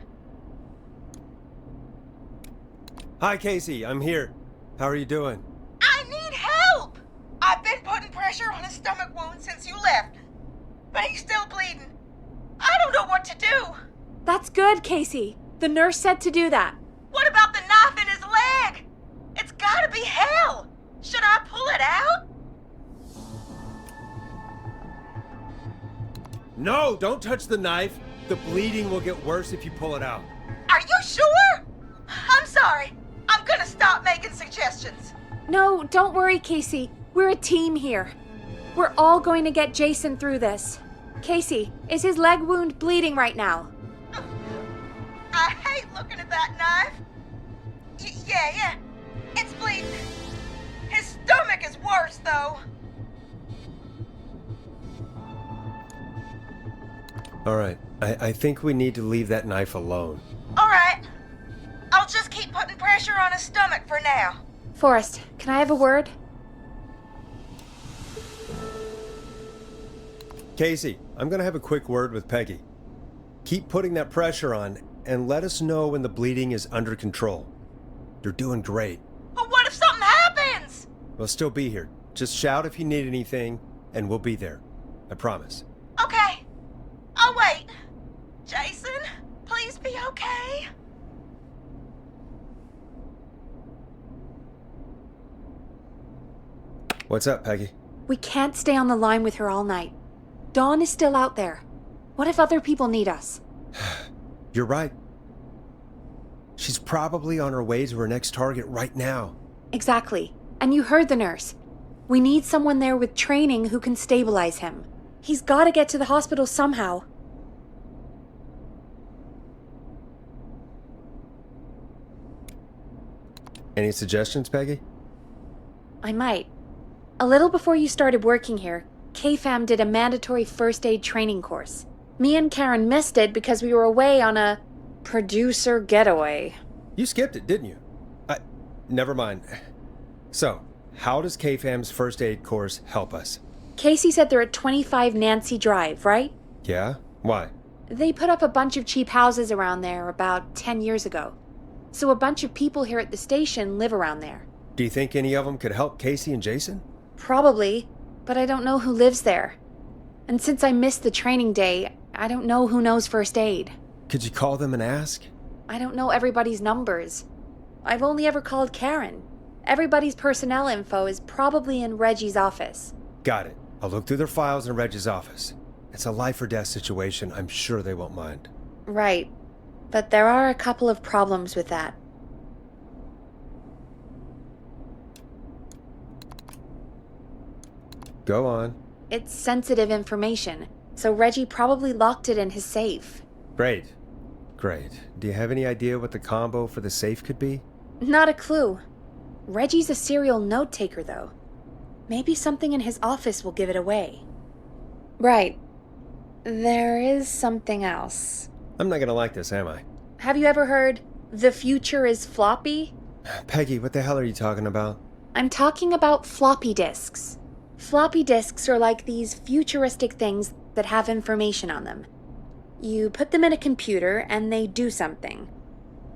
Hi, Casey. I'm here. How are you doing? I need help! I've been putting pressure on his stomach wound since you left, but he's still bleeding. I don't know what to do. That's good, Casey. The nurse said to do that. What about the knife in his leg? It's gotta be hell. Should I pull it out? No, don't touch the knife. The bleeding will get worse if you pull it out. Are you sure? I'm sorry. I'm gonna stop making suggestions. No, don't worry, Casey. We're a team here. We're all going to get Jason through this. Casey, is his leg wound bleeding right now? I hate looking at that knife. Yeah. It's bleeding. His stomach is worse, though. All right, I think we need to leave that knife alone. All right. I'll just keep putting pressure on his stomach for now. Forrest, can I have a word? Casey, I'm gonna have a quick word with Peggy. Keep putting that pressure on and let us know when the bleeding is under control. You're doing great. But what if something happens? We'll still be here. Just shout if you need anything, and we'll be there. I promise. Okay. I'll wait. Jason, please be okay. What's up, Peggy? We can't stay on the line with her all night. Dawn is still out there. What if other people need us? You're right. She's probably on her way to her next target right now. Exactly. And you heard the nurse. We need someone there with training who can stabilize him. He's got to get to the hospital somehow. Any suggestions, Peggy? I might. A little before you started working here, KFAM did a mandatory first aid training course. Me and Karen missed it because we were away on a producer getaway. You skipped it, didn't you? Never mind. So, how does KFAM's first aid course help us? Casey said they're at 25 Nancy Drive, right? Yeah? Why? They put up a bunch of cheap houses around there about 10 years ago. So a bunch of people here at the station live around there. Do you think any of them could help Casey and Jason? Probably, but I don't know who lives there. And since I missed the training day, I don't know who knows first aid. Could you call them and ask? I don't know everybody's numbers. I've only ever called Karen. Everybody's personnel info is probably in Reggie's office. Got it. I'll look through their files in Reggie's office. It's a life or death situation. I'm sure they won't mind. Right. But there are a couple of problems with that. Go on. It's sensitive information, so Reggie probably locked it in his safe. Great. Do you have any idea what the combo for the safe could be? Not a clue. Reggie's a serial note taker, though. Maybe something in his office will give it away. Right. There is something else. I'm not gonna like this, am I? Have you ever heard, "The future is floppy"? Peggy, what the hell are you talking about? I'm talking about floppy disks. Floppy disks are like these futuristic things that have information on them. You put them in a computer and they do something.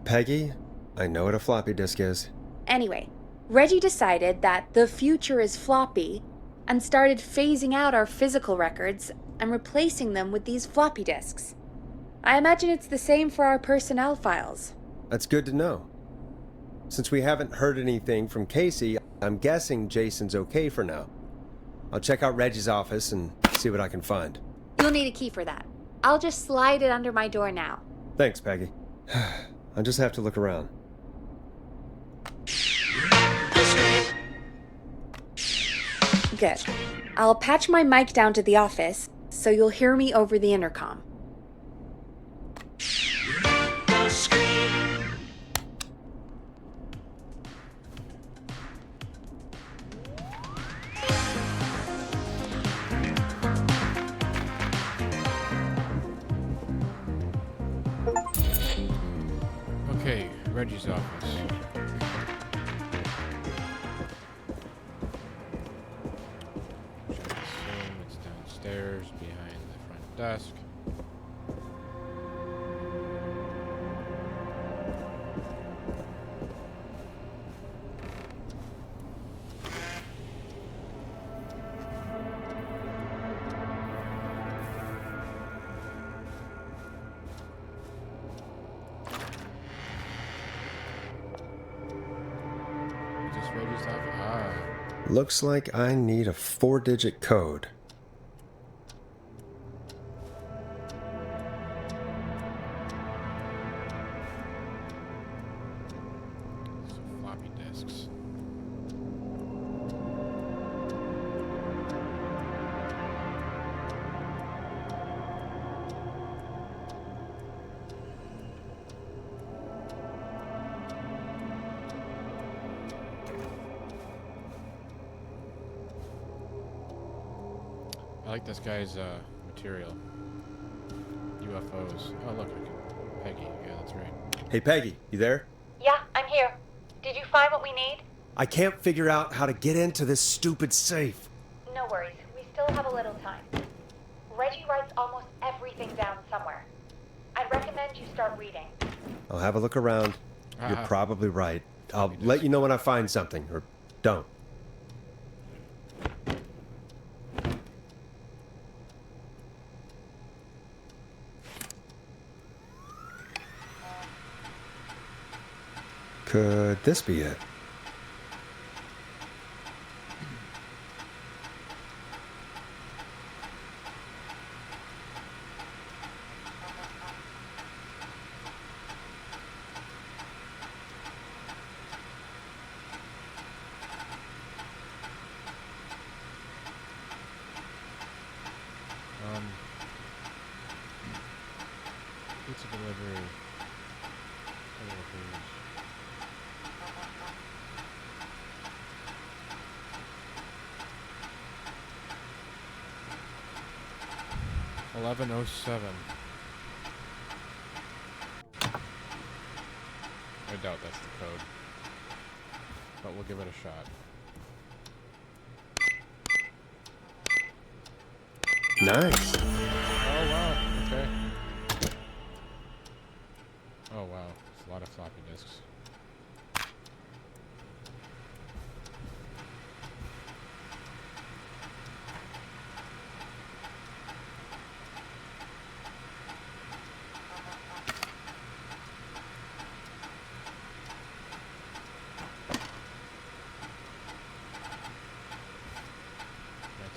Peggy, I know what a floppy disk is. Anyway, Reggie decided that the future is floppy and started phasing out our physical records and replacing them with these floppy disks. I imagine it's the same for our personnel files. That's good to know. Since we haven't heard anything from Casey, I'm guessing Jason's okay for now. I'll check out Reggie's office and see what I can find. You'll need a key for that. I'll just slide it under my door now. Thanks, Peggy. I'll just have to look around. Good. I'll patch my mic down to the office, so you'll hear me over the intercom. scream. Okay, Reggie's office. Check the room. It's downstairs behind the front desk. Just Reggie's office. Ah. Looks like I need a 4-digit code. Some floppy disks. I like this guy's material. UFOs. Oh look, Peggy. Yeah, that's right. Hey Peggy, you there? Yeah, I'm here. Did you find what we need? I can't figure out how to get into this stupid safe. No worries. We still have a little time. Reggie writes almost everything down somewhere. I'd recommend you start reading. I'll have a look around. You're probably right. I'll let you know when I find something, or don't. Could this be it? Pizza delivery. Deliveries. 1107. I doubt that's the code, but we'll give it a shot. Nice. Oh wow. Okay. Oh wow. It's a lot of floppy disks.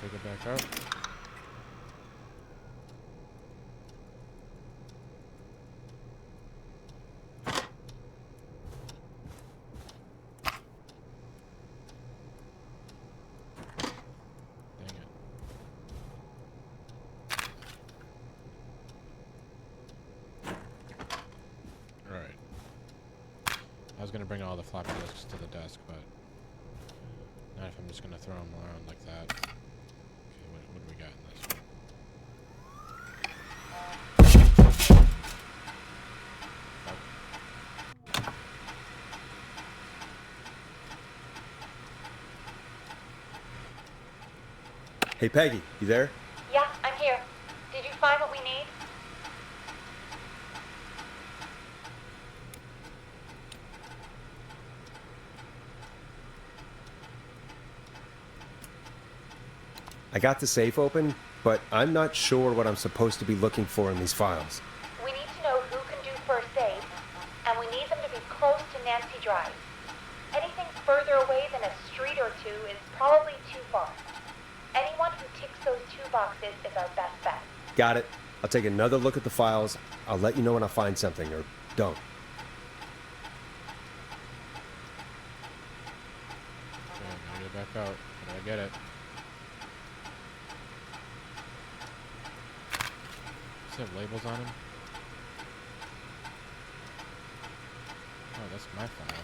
Take it back out. Dang it. Alright. I was gonna bring all the floppy disks to the desk, but not if I'm just gonna throw them around like that. What do we got in this one? Hey Peggy, you there? Yeah, I'm here. Did you find what we need? I got the safe open, but I'm not sure what I'm supposed to be looking for in these files. We need to know who can do first aid, and we need them to be close to Nancy Drive. Anything further away than a street or two is probably too far. Anyone who ticks those 2 boxes is our best bet. Got it. I'll take another look at the files. I'll let you know when I find something, or don't. Okay, I'm gonna get back out. I gotta get it. Does it have labels on them? this my file?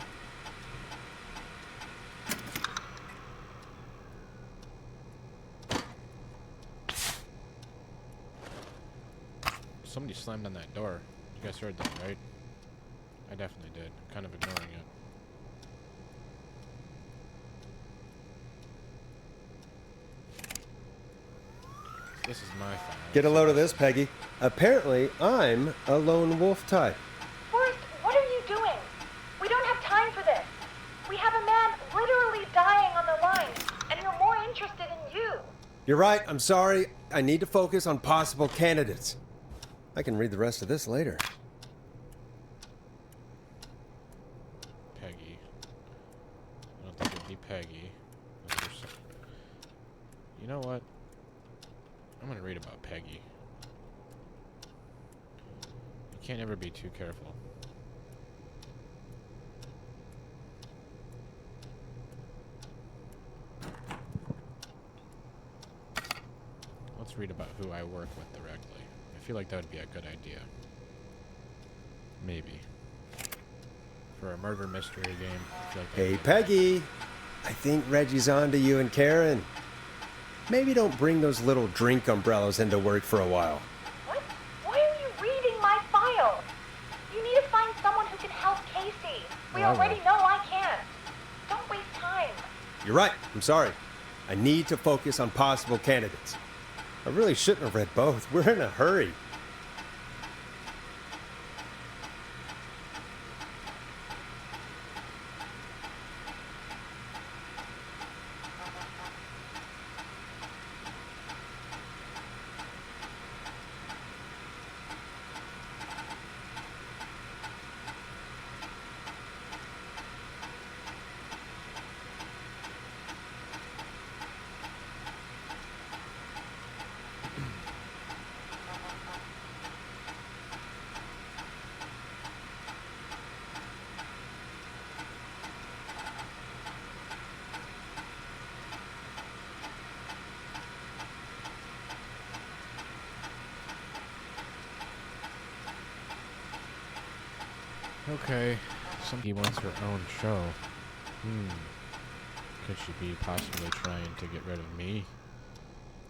Somebody slammed on that door. You guys heard that, right? I definitely did. I'm kind of ignoring it. This is my file. Get a load of this, Peggy. Apparently, I'm a lone wolf type. Forrest, what are you doing? We don't have time for this. We have a man literally dying on the line, and we're more interested in you. You're right, I'm sorry. I need to focus on possible candidates. I can read the rest of this later. Peggy. I don't think it'd be Peggy. You know what? I'm gonna read about Peggy. You can't ever be too careful. Let's read about who I work with directly. I feel like that would be a good idea. Maybe. For a murder mystery game, I feel like Hey, Peggy. I think Reggie's on to you and Karen. Maybe don't bring those little drink umbrellas into work for a while. What? Why are you reading my file? You need to find someone who can help Casey. We already know I can't. Don't waste time. You're right. I'm sorry. I need to focus on possible candidates. I really shouldn't have read both. We're in a hurry. Okay, somebody wants her own show. Could she be possibly trying to get rid of me?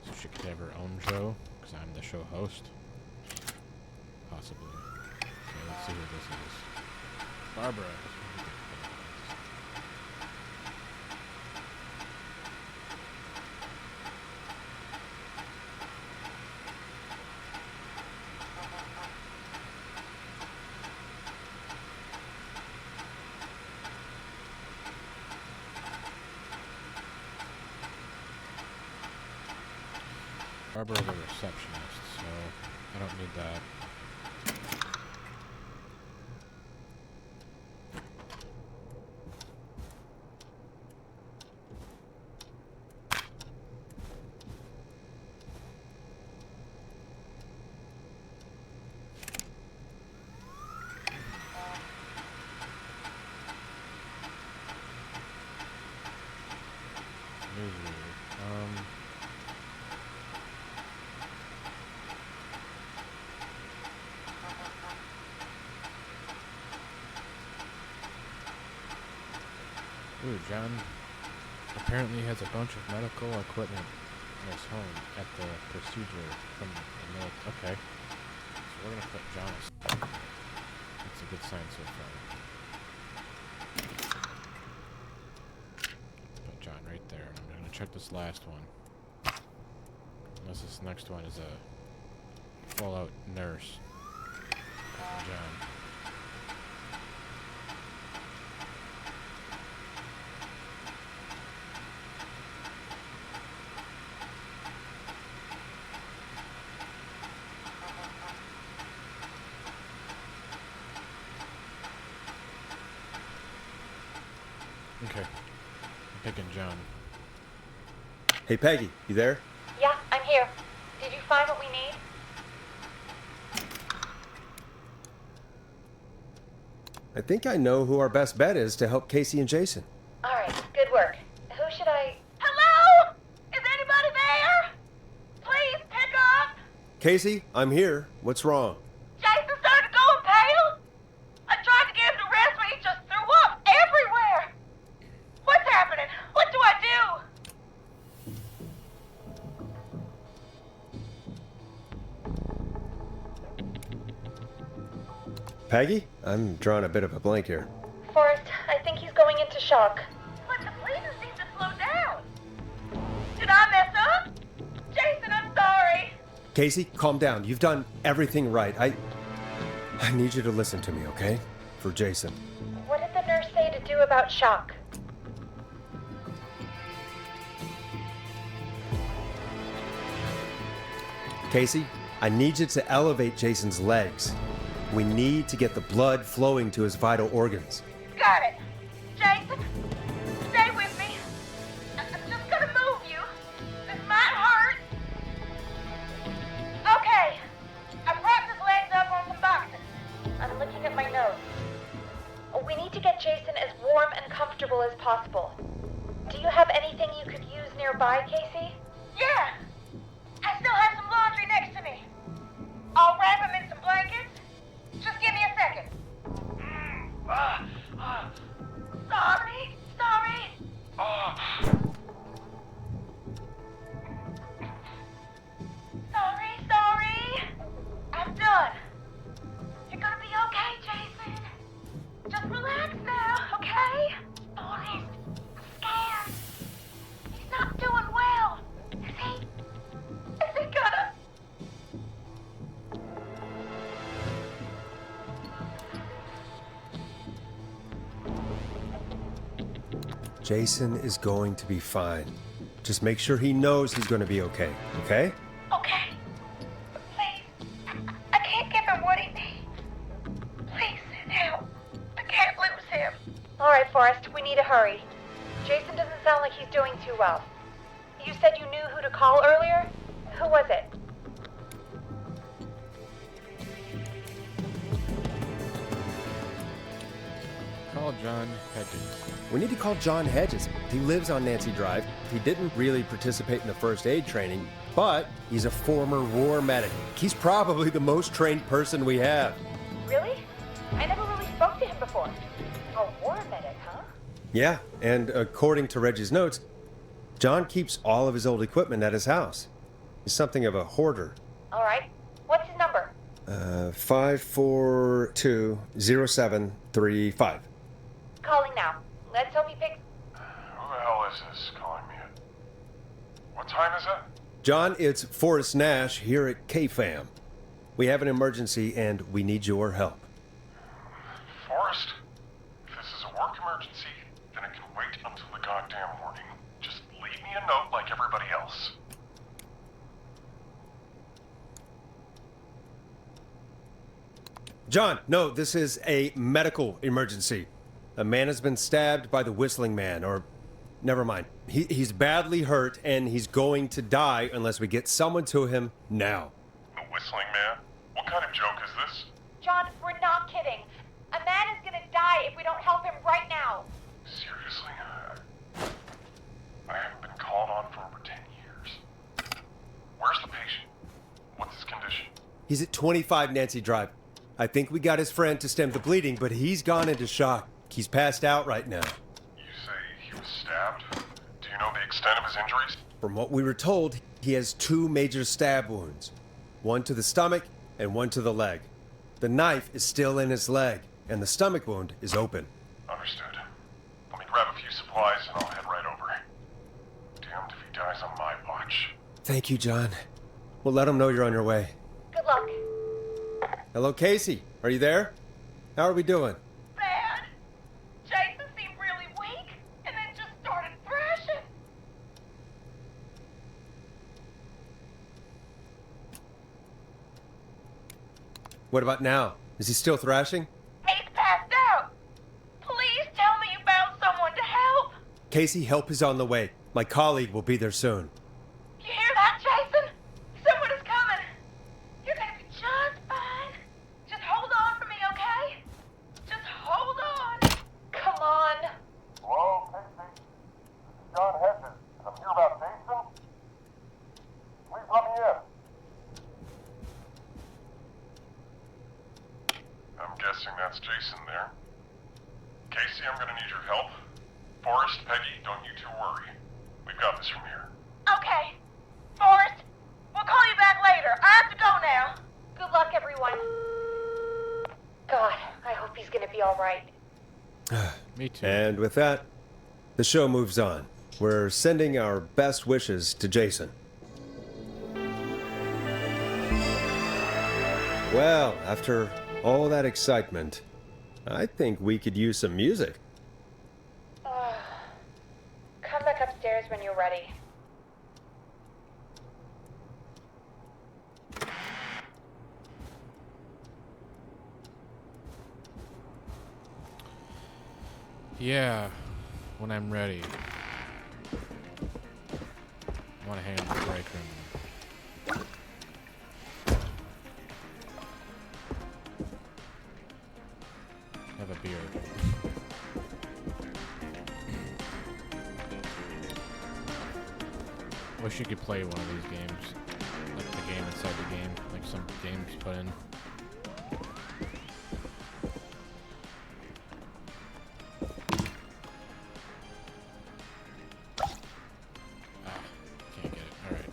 So she could have her own show? Because I'm the show host? Possibly. Okay, let's see who this is. Barbara. Barbara's a receptionist, so I don't need that. Ooh, John apparently has a bunch of medical equipment in his home at the procedure from the military. Okay. So we're going to put John aside. That's a good sign so far. Let's put John right there. I'm going to check this last one. Unless this next one is a full-out nurse. John. Okay. I'm picking John. Hey, Peggy, you there? Yeah, I'm here. Did you find what we need? I think I know who our best bet is to help Casey and Jason. All right, good work. Who should I... Hello? Is anybody there? Please pick up. Casey, I'm here. What's wrong? Jason started going pale. I tried to get him to rest, but he just threw Peggy? I'm drawing a bit of a blank here. Forrest, I think he's going into shock. But the bleeding seems to slow down. Did I mess up? Jason, I'm sorry. Casey, calm down. You've done everything right. I need you to listen to me, okay? For Jason. What did the nurse say to do about shock? Casey, I need you to elevate Jason's legs. We need to get the blood flowing to his vital organs. Got it. Jason, stay with me. I'm just gonna move you. This might hurt. Okay. I propped his legs up on some boxes. I'm looking at my notes. We need to get Jason as warm and comfortable as possible. Do you have anything you could use nearby, Casey? Yeah. I still have some laundry next to me. I'll wrap him in some blankets. Just give me a second. Sorry. Sorry. I'm done. You're gonna be okay, Jason. Just relax now, okay? Boris, I'm scared. He's not doing well. Is he? Is he gonna? Jason is going to be fine. Just make sure he knows he's going to be okay, okay? Okay. Please. I can't give him what he needs. Please send help. I can't lose him. All right, Forrest, we need to hurry. Jason doesn't sound like he's doing too well. You said you knew who to call earlier? Who was it? Call John Hedges. We need to call John Hedges. He lives on Nancy Drive. He didn't really participate in the first aid training, but he's a former war medic. He's probably the most trained person we have. Really? I never really spoke to him before. A war medic, huh? Yeah, and according to Reggie's notes, John keeps all of his old equipment at his house. He's something of a hoarder. All right. What's his number? 5420735. Calling now. Let's hope he picks... Who the hell is this calling me at? What time is it? John, it's Forrest Nash here at KFAM. We have an emergency and we need your help. Forrest, if this is a work emergency, then it can wait until the goddamn morning. Just leave me a note like everybody else. John, no, this is a medical emergency. A man has been stabbed by the Whistling Man, or never mind. He's badly hurt and he's going to die unless we get someone to him now. The Whistling Man? What kind of joke is this? John, we're not kidding. A man is gonna die if we don't help him right now. Seriously? I haven't been called on for over 10 years. Where's the patient? What's his condition? He's at 25 Nancy Drive. I think we got his friend to stem the bleeding, but he's gone into shock. He's passed out right now. You say he was stabbed? Do you know the extent of his injuries? From what we were told, he has 2 major stab wounds. One to the stomach and one to the leg. The knife is still in his leg, and the stomach wound is open. Understood. Let me grab a few supplies and I'll head right over. Damned if he dies on my watch. Thank you, John. We'll let him know you're on your way. Good luck. Hello, Casey. Are you there? How are we doing? Bad. Jason seemed really weak and then just started thrashing. What about now? Is he still thrashing? He's passed out. Please tell me you found someone to help. Casey, help is on the way. My colleague will be there soon. You hear that, Jason? Someone is coming. You're gonna be just fine. Just hold on for me, okay? Just hold on. Come on. Hello, Casey. This is John Hedges. I'm here about Jason. Please let me in. I'm guessing that's Jason there. Casey, I'm gonna need your help. Forrest, Peggy, don't you two worry. We've got this from here. Okay. Forrest, we'll call you back later. I have to go now. Good luck, everyone. God, she's gonna be alright. Me too. And with that, the show moves on. We're sending our best wishes to Jason. Well, after all that excitement, I think we could use some music. Come back upstairs when you're ready. Yeah, when I'm ready. I want to hang in the break room. Have a beer. Wish you could play one of these games. Like the game inside the game. Like some games put in. Can't get it. Alright.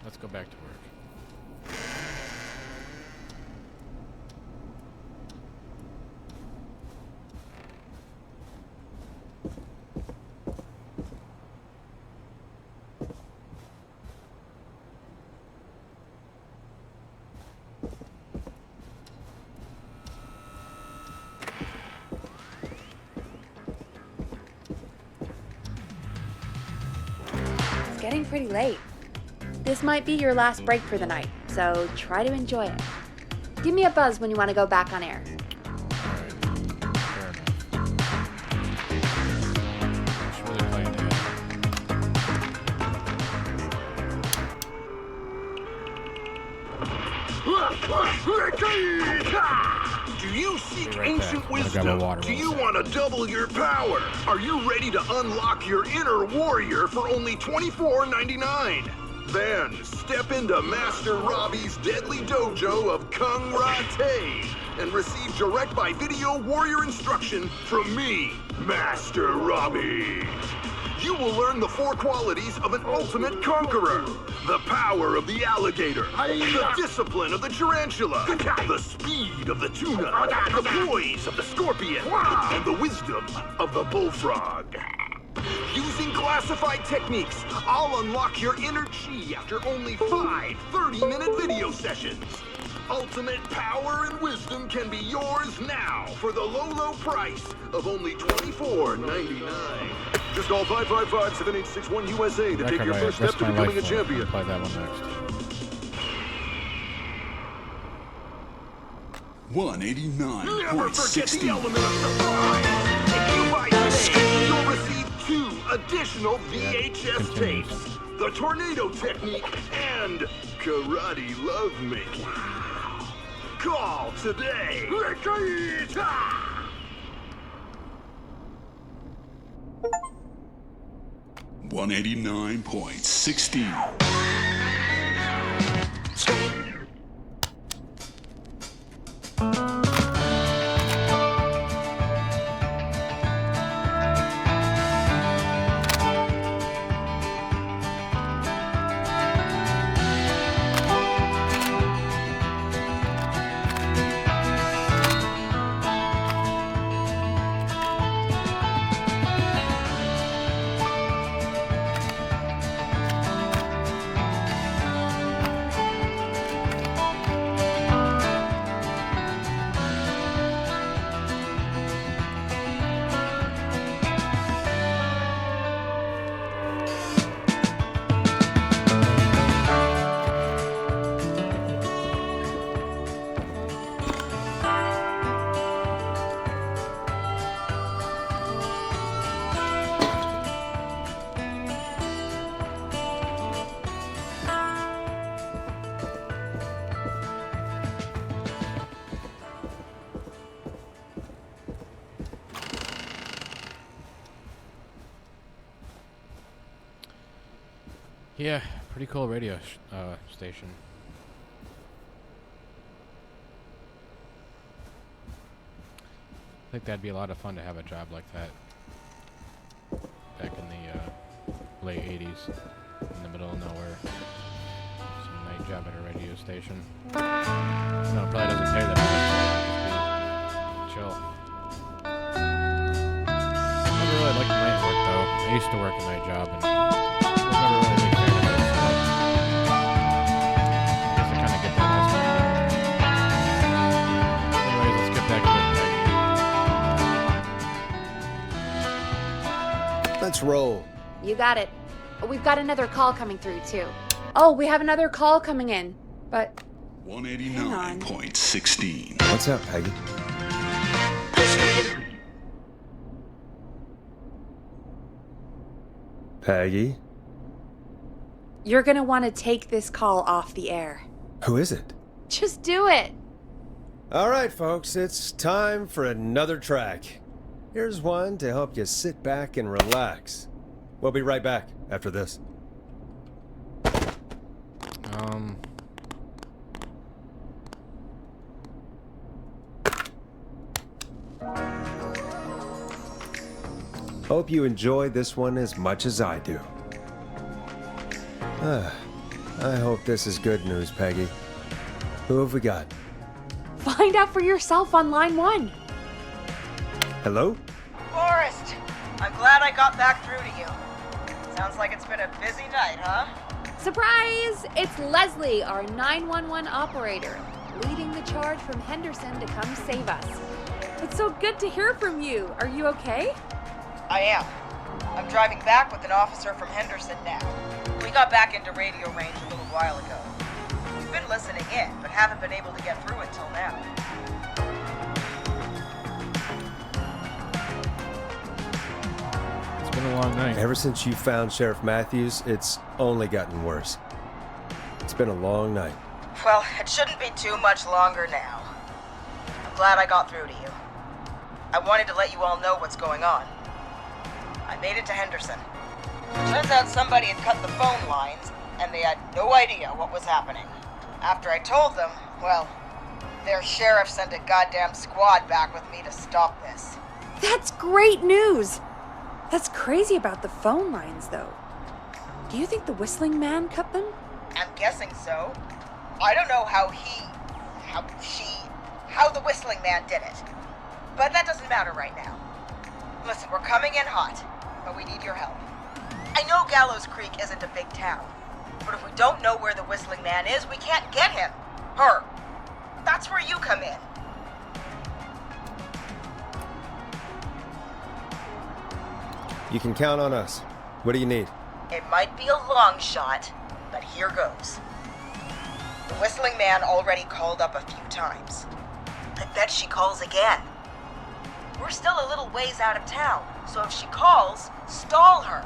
Let's go back to work. It's getting pretty late. This might be your last break for the night, so try to enjoy it. Give me a buzz when you want to go back on air. Do you seek Right ancient back. I'm gonna grab a wisdom? water Do real you want to double your power? Are you ready to unlock your inner warrior for only $24.99? Then step into Master Robbie's deadly dojo of Kung Rate and receive direct by video warrior instruction from me, Master Robbie. You will learn the 4 qualities of an ultimate conqueror. The power of the alligator, the discipline of the tarantula, the speed of the tuna, the poise of the scorpion, and the wisdom of the bullfrog. Using classified techniques, I'll unlock your inner chi after only 5 30-minute video sessions. Ultimate power and wisdom can be yours now for the low price of only $24.99. Just call 555-7861 USA to take your first step to becoming a champion. Play that one next. 189.16. Element of surprise. If you buy today, you'll receive 2 additional VHS tapes. The tornado technique and karate lovemaking. Call today. 189.16. Yeah, pretty cool radio station. I think that'd be a lot of fun to have a job like that back in the late 80s in the middle of nowhere. Some night job at a radio station. No, it probably doesn't pay that much. Just be used to work a night job, and I was never really a big fan of it, so I guess I kind of get that aspect. Anyways, let's get back to it. Let's roll. You got it. We've got another call coming through, too. Oh, we have another call coming in, but... 189.16. What's up, Peggy? Peggy? You're gonna want to take this call off the air. Who is it? Just do it. All right, folks, it's time for another track. Here's one to help you sit back and relax. We'll be right back after this. Hope you enjoy this one as much as I do. I hope this is good news, Peggy. Who have we got? Find out for yourself on line 1. Hello? Forrest, I'm glad I got back through to you. Sounds like it's been a busy night, huh? Surprise! It's Leslie, our 911 operator, leading the charge from Henderson to come save us. It's so good to hear from you. Are you okay? I am. I'm driving back with an officer from Henderson now. We got back into radio range a little while ago. We've been listening in, but haven't been able to get through until now. It's been a long night. Ever since you found Sheriff Matthews, it's only gotten worse. It's been a long night. Well, it shouldn't be too much longer now. I'm glad I got through to you. I wanted to let you all know what's going on. I made it to Henderson. Turns out somebody had cut the phone lines, and they had no idea what was happening. After I told them, well, their sheriff sent a goddamn squad back with me to stop this. That's great news! That's crazy about the phone lines, though. Do you think the whistling man cut them? I'm guessing so. I don't know how the whistling man did it. But that doesn't matter right now. Listen, we're coming in hot, but we need your help. I know Gallows Creek isn't a big town, but if we don't know where the whistling man is, we can't get him. Her. That's where you come in. You can count on us. What do you need? It might be a long shot, but here goes. The whistling man already called up a few times. I bet she calls again. We're still a little ways out of town, so if she calls, stall her.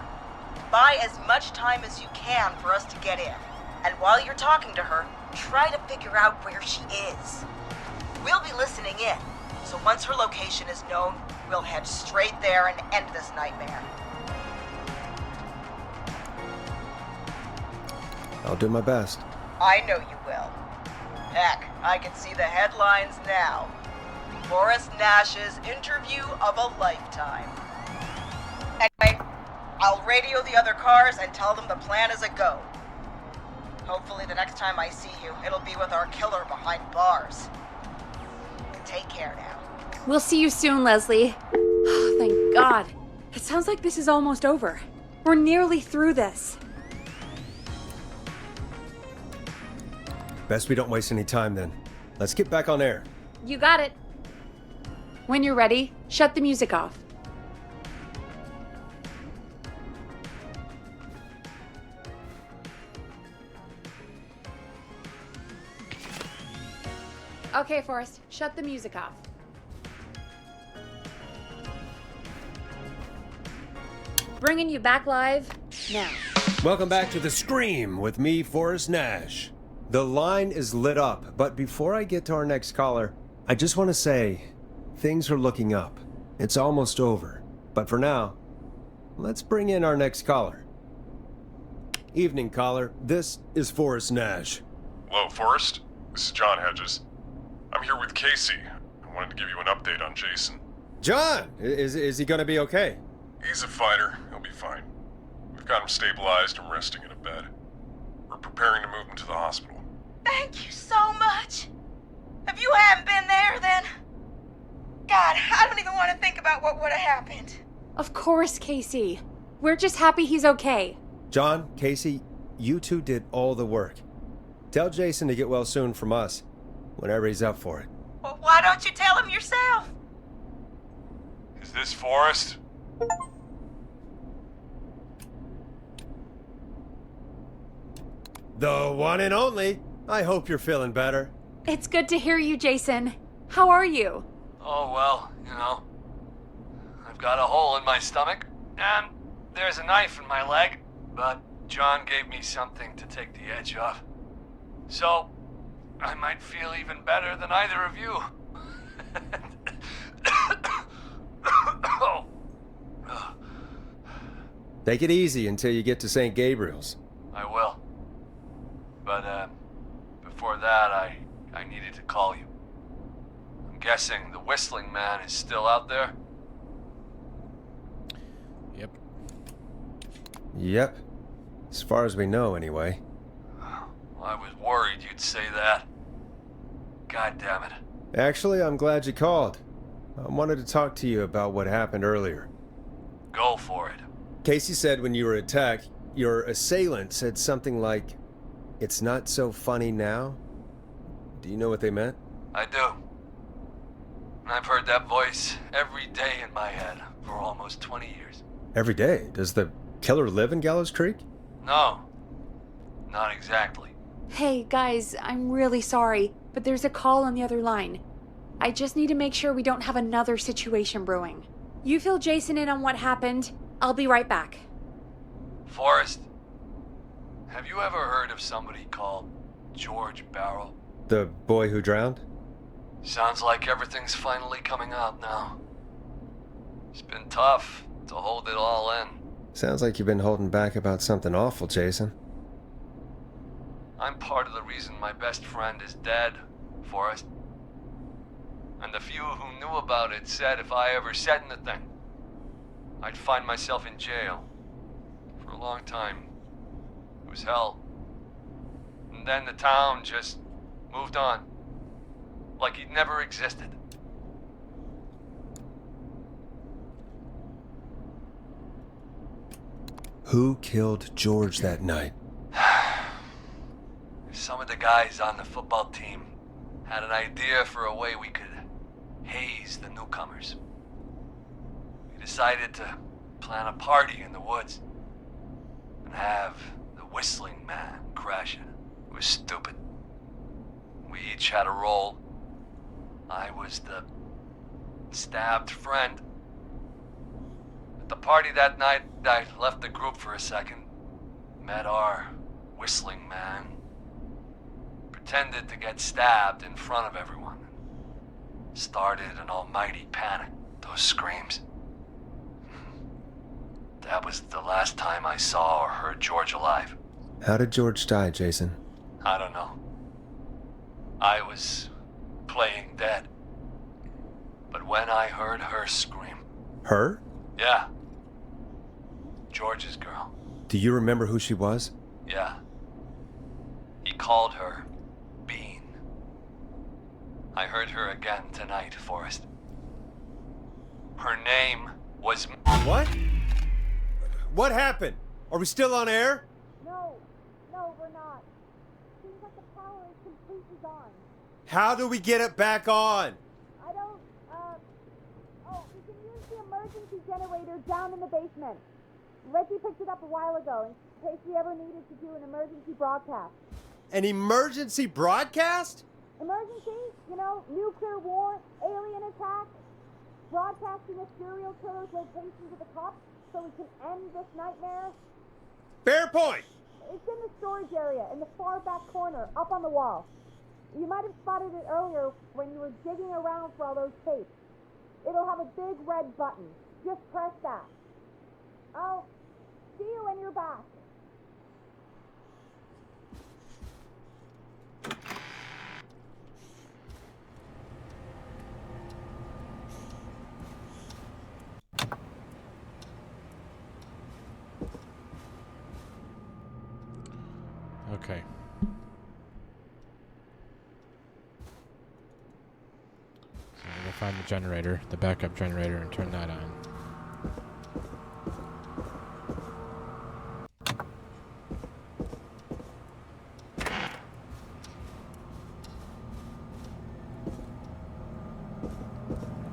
Buy as much time as you can for us to get in. And while you're talking to her, try to figure out where she is. We'll be listening in, so once her location is known, we'll head straight there and end this nightmare. I'll do my best. I know you will. Heck, I can see the headlines now. Forrest Nash's interview of a lifetime. Anyway, I'll radio the other cars and tell them the plan is a go. Hopefully the next time I see you, it'll be with our killer behind bars. Take care now. We'll see you soon, Leslie. Oh, thank God. It sounds like this is almost over. We're nearly through this. Best we don't waste any time then. Let's get back on air. You got it. When you're ready, shut the music off. Okay, Forrest, shut the music off. Bringing you back live now. Welcome back to The Scream with me, Forrest Nash. The line is lit up, but before I get to our next caller, I just want to say, things are looking up. It's almost over. But for now, let's bring in our next caller. Evening, caller. This is Forrest Nash. Hello, Forrest. This is John Hedges. I'm here with Casey. I wanted to give you an update on Jason. John! Is he gonna be okay? He's a fighter. He'll be fine. We've got him stabilized and resting in a bed. We're preparing to move him to the hospital. Thank you so much. If you hadn't been there, then... God, I don't even want to think about what would have happened. Of course, Casey. We're just happy he's okay. John, Casey, you two did all the work. Tell Jason to get well soon from us, whenever he's up for it. Well, why don't you tell him yourself? Is this Forrest? The one and only. I hope you're feeling better. It's good to hear you, Jason. How are you? Oh, well, I've got a hole in my stomach, and there's a knife in my leg, but John gave me something to take the edge off. So, I might feel even better than either of you. Take it easy until you get to St. Gabriel's. I will. But, before that, I needed to call you. I'm guessing the Whistling Man is still out there? Yep. Yep. As far as we know, anyway. I was worried you'd say that. God damn it. Actually, I'm glad you called. I wanted to talk to you about what happened earlier. Go for it. Casey said when you were attacked, your assailant said something like, "It's not so funny now." Do you know what they meant? I do. And I've heard that voice every day in my head for almost 20 years. Every day? Does the killer live in Gallows Creek? No. Not exactly. Hey, guys, I'm really sorry, but there's a call on the other line. I just need to make sure we don't have another situation brewing. You fill Jason in on what happened. I'll be right back. Forrest, have you ever heard of somebody called George Barrow? The boy who drowned? Sounds like everything's finally coming out now. It's been tough to hold it all in. Sounds like you've been holding back about something awful, Jason. I'm part of the reason my best friend is dead, Forrest. And the few who knew about it said if I ever said anything, I'd find myself in jail. For a long time. It was hell. And then the town just moved on. Like he'd never existed. Who killed George that night? Some of the guys on the football team had an idea for a way we could haze the newcomers. We decided to plan a party in the woods and have the Whistling Man crash it. It was stupid. We each had a role. I was the stabbed friend. At the party that night, I left the group for a second, met our Whistling Man, pretended to get stabbed in front of everyone. Started an almighty panic. Those screams. That was the last time I saw or heard George alive. How did George die, Jason? I don't know. I was playing dead. But when I heard her scream... Her? Yeah. George's girl. Do you remember who she was? Yeah. He called her Bean. I heard her again tonight, Forrest. Her name was... What? What happened? Are we still on air? No, we're not. Seems like the power is completely gone. How do we get it back on? I don't, we can use the emergency generator down in the basement. Reggie picked it up a while ago in case we ever needed to do an emergency broadcast. An emergency broadcast? Emergency? You know, nuclear war, alien attack, broadcasting a serial killer's location to the cops so we can end this nightmare. Fair point! It's in the storage area, in the far back corner, up on the wall. You might have spotted it earlier when you were digging around for all those tapes. It'll have a big red button. Just press that. I'll see you when you're back. Okay. So I'm gonna find the generator, the backup generator, and turn that on.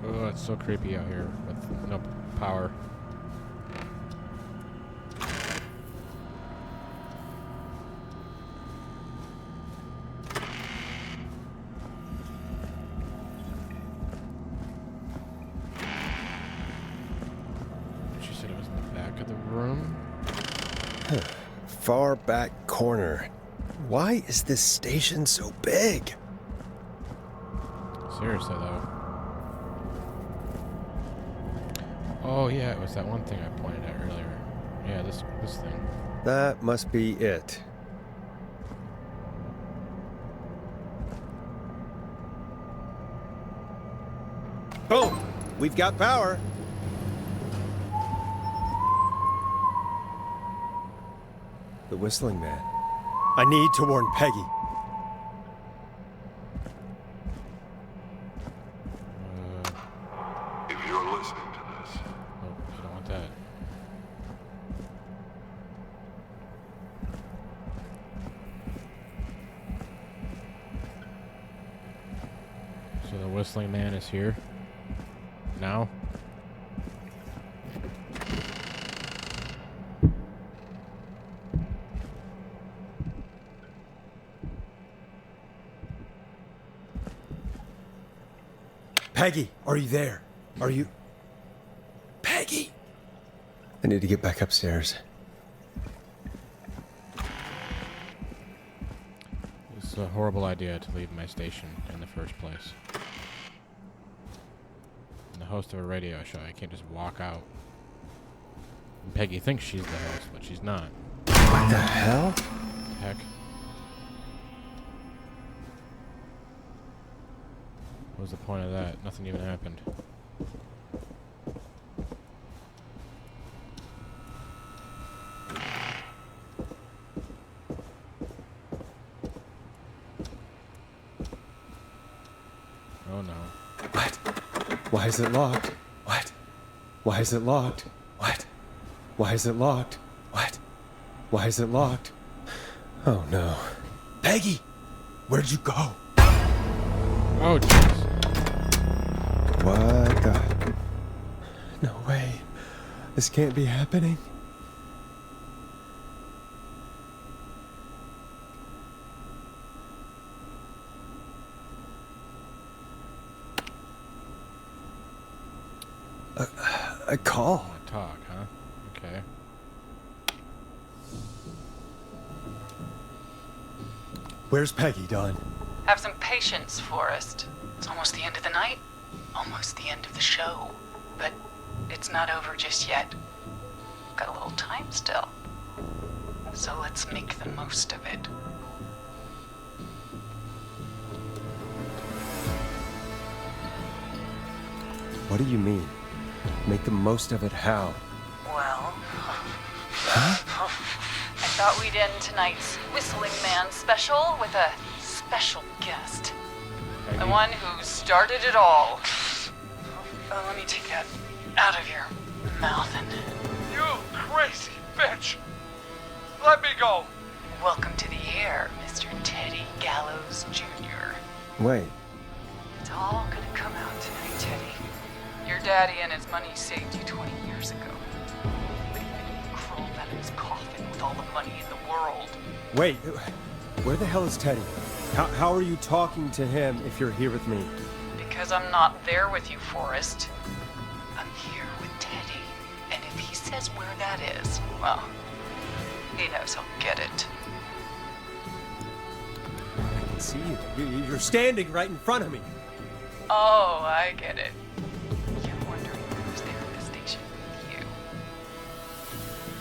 Oh, it's so creepy out here with no power. She said it was in the back of the room. Far back corner. Why is this station so big? Seriously, though. Oh, yeah, it was that one thing I pointed at earlier. Yeah, this thing. That must be it. Boom! We've got power. The whistling man. I need to warn Peggy. If you're listening to this, Oh, I don't want that. So the whistling man is here now. Peggy, are you there? Are you... Peggy! I need to get back upstairs. It's a horrible idea to leave my station in the first place. I'm the host of a radio show. I can't just walk out. And Peggy thinks she's the host, but she's not. What the hell? Heck. What was the point of that? Nothing even happened. Oh no. What? Why is it locked? What? Why is it locked? What? Why is it locked? What? Why is it locked? Oh no. Peggy! Where'd you go? Oh jeez. What the... No way. This can't be happening. A call. Talk, huh? Okay. Where's Peggy, Don? Have some patience, Forrest. It's almost the end of the night. Almost the end of the show. But it's not over just yet. Got a little time still. So let's make the most of it. What do you mean? Make the most of it how? Well, Huh? I thought we'd end tonight's Whistling Man special with a special guest. The one who started it all. Let me take that out of your mouth and... You crazy bitch! Let me go! Welcome to the air, Mr. Teddy Gallows Jr. Wait. It's all gonna come out tonight, Teddy. Your daddy and his money saved you 20 years ago. But even you crawled out of his coffin with all the money in the world. Wait. Where the hell is Teddy? How are you talking to him if you're here with me? Because I'm not there with you, Forrest. I'm here with Teddy. And if he says where that is, well, he knows he'll get it. I can see you. You're standing right in front of me. Oh, I get it. You're wondering who's there at the station with you.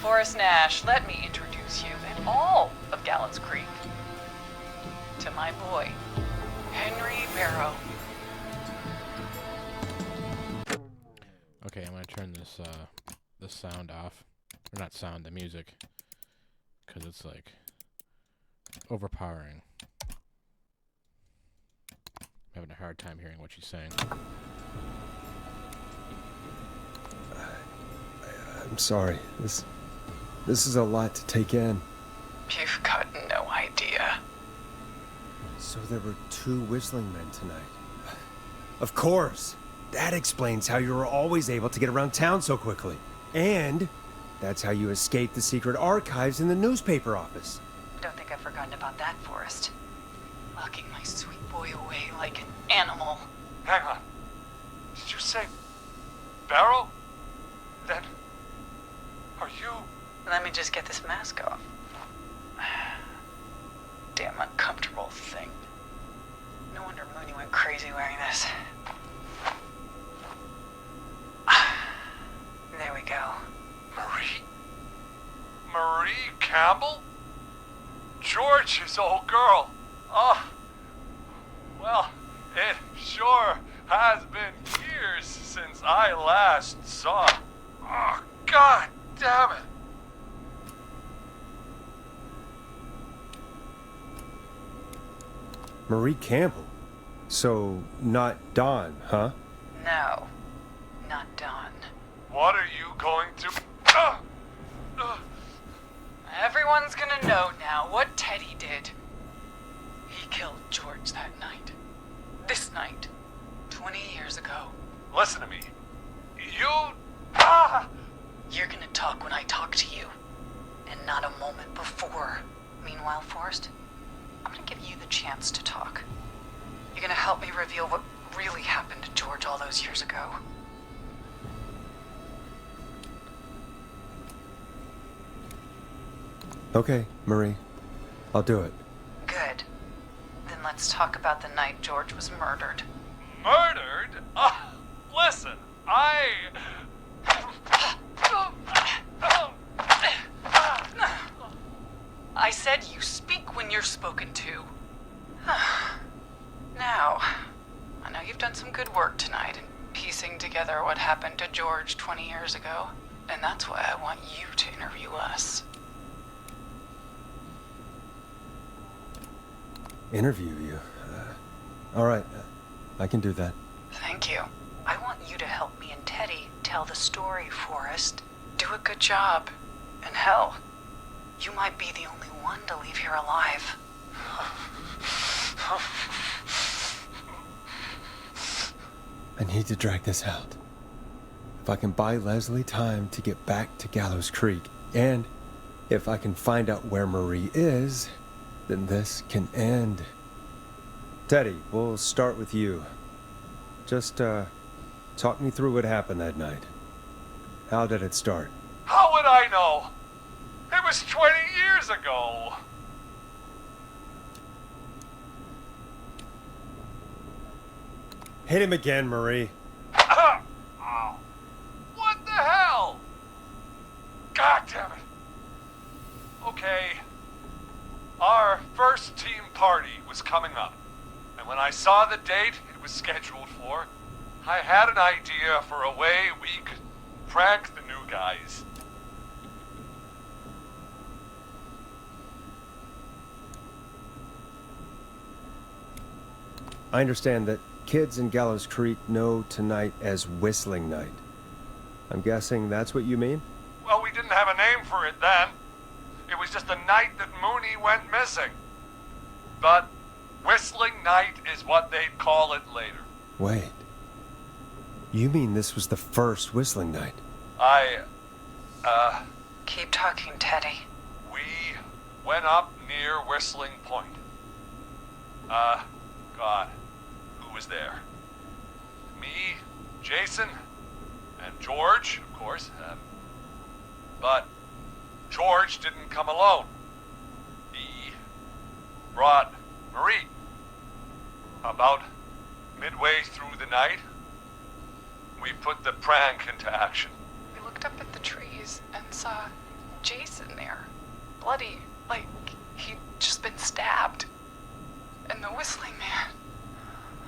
Forrest Nash, let me introduce you and all of Gallows Creek to my boy, Henry Barrow. Okay, I'm gonna turn this sound off. Or not sound, the music. Because it's like overpowering. I'm having a hard time hearing what she's saying. I'm sorry. This is a lot to take in. You've got no idea. So there were 2 whistling men tonight. Of course. That explains how you were always able to get around town so quickly. And that's how you escaped the secret archives in the newspaper office. Don't think I've forgotten about that, Forrest. Locking my sweet boy away like an animal. Hang on. Did you say Barrow? Then are you... Let me just get this mask off. Damn uncomfortable thing. No wonder Mooney went crazy wearing this. There we go. Marie? Marie Campbell? George's old girl. Oh, well, it sure has been years since I last saw. Oh, God damn it. Marie Campbell? So, not Dawn, huh? No, not Dawn. What are you going to... Everyone's gonna know now what Teddy did. He killed George that night. This night. 20 years ago. Listen to me. You... You're gonna talk when I talk to you. And not a moment before. Meanwhile, Forrest, I'm gonna give you the chance to talk. You're gonna help me reveal what really happened to George all those years ago. Okay, Marie. I'll do it. Good. Then let's talk about the night George was murdered. Murdered? Listen, I said you speak when you're spoken to. Now, I know you've done some good work tonight in piecing together what happened to George 20 years ago, and that's why I want you to interview us. Interview you? All right. I can do that. Thank you. I want you to help me and Teddy tell the story, Forrest. Do a good job. And hell, you might be the only one to leave here alive. I need to drag this out. If I can buy Leslie time to get back to Gallows Creek, and if I can find out where Marie is, then this can end. Teddy, we'll start with you. Just, talk me through what happened that night. How did it start? How would I know? It was 20 years ago. Hit him again, Marie. Oh, what the hell? God damn it. Okay. Our first team party was coming up. And when I saw the date it was scheduled for, I had an idea for a way we could prank the new guys. I understand that kids in Gallows Creek know tonight as Whistling Night. I'm guessing that's what you mean? Well, we didn't have a name for it then. It was just the night that Mooney went missing. But Whistling Night is what they'd call it later. Wait. You mean this was the first Whistling Night? Keep talking, Teddy. We went up near Whistling Point. God, who was there? Me, Jason, and George, of course. But George didn't come alone. He brought Marie. About midway through the night, we put the prank into action. We looked up at the trees and saw Jason there. Bloody, like he'd just been stabbed. And the whistling man.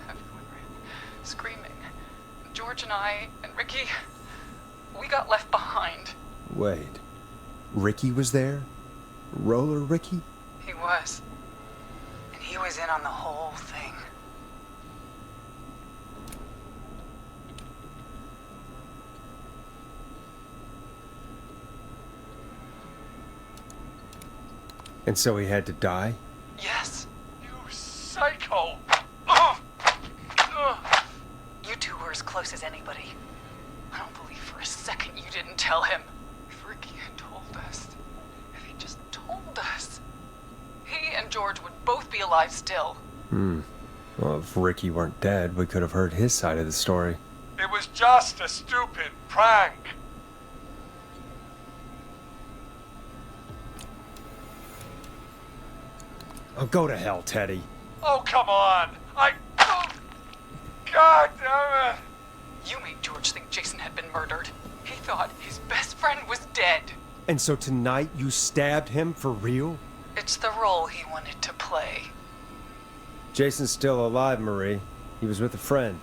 Everyone ran, screaming. George and I and Ricky, we got left behind. Wait. Ricky was there? Roller Ricky? He was. And he was in on the whole thing. And so he had to die? Yes. You psycho! close as anybody. I don't believe for a second you didn't tell him. If Ricky had told us, if he just told us, he and George would both be alive still. Well, if Ricky weren't dead, we could have heard his side of the story. It was just a stupid prank. Oh, go to hell, Teddy. Oh, come on. Oh, God damn it. You made George think Jason had been murdered. He thought his best friend was dead. And so tonight you stabbed him for real? It's the role he wanted to play. Jason's still alive, Marie. He was with a friend.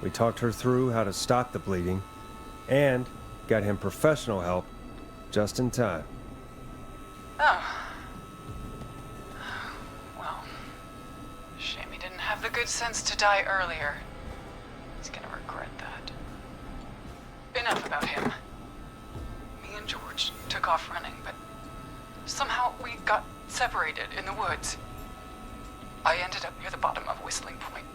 We talked her through how to stop the bleeding and got him professional help just in time. Oh. Well, shame he didn't have the good sense to die earlier. He's gonna regret that. Enough about him. Me and George took off running, but somehow we got separated in the woods. I ended up near the bottom of Whistling Point,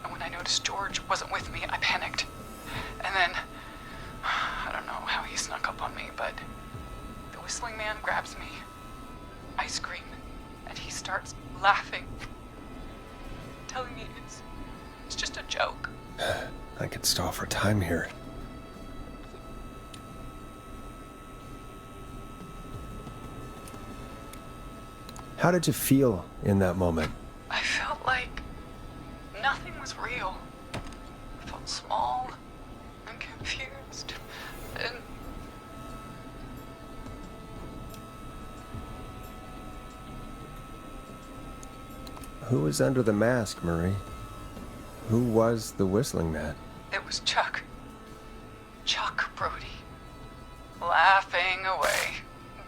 and when I noticed George wasn't with me, I panicked. And then, I don't know how he snuck up on me, but the Whistling Man grabs me. I scream, and he starts laughing, telling me it's just a joke. I could stall for time here. How did you feel in that moment? I felt like nothing was real. I felt small and confused and... Who was under the mask, Marie? Who was the Whistling Man? It was Chuck. Chuck Brody. Laughing away.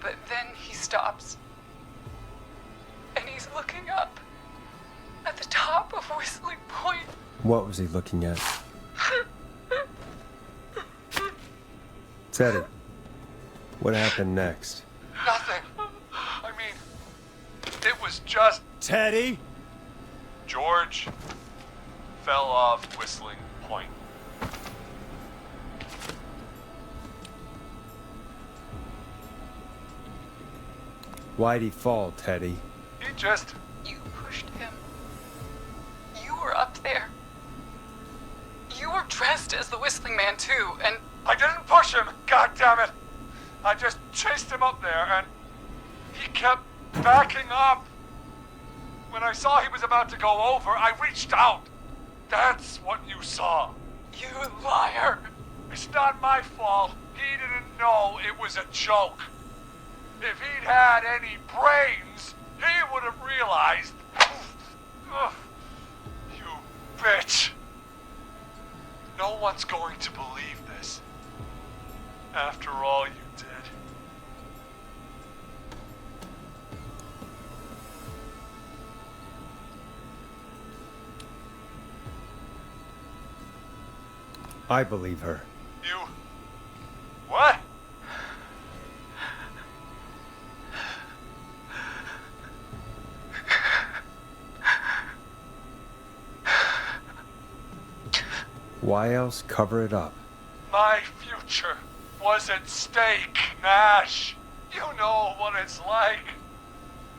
But then he stops. And he's looking up. At the top of Whistling Point. What was he looking at? Teddy, what happened next? Nothing. I mean, it was just... Teddy? George fell off Whistling Point. Why'd he fall, Teddy? He just... You pushed him. You were up there. You were dressed as the Whistling Man too, and... I didn't push him, God damn it! I just chased him up there, and he kept backing up. When I saw he was about to go over, I reached out. That's what you saw. You liar! It's not my fault. He didn't know it was a joke. If he'd had any brains, he would have realized. Ugh, you bitch. No one's going to believe this. After all you did. I believe her. You... What? Why else cover it up? My future was at stake, Nash. You know what it's like.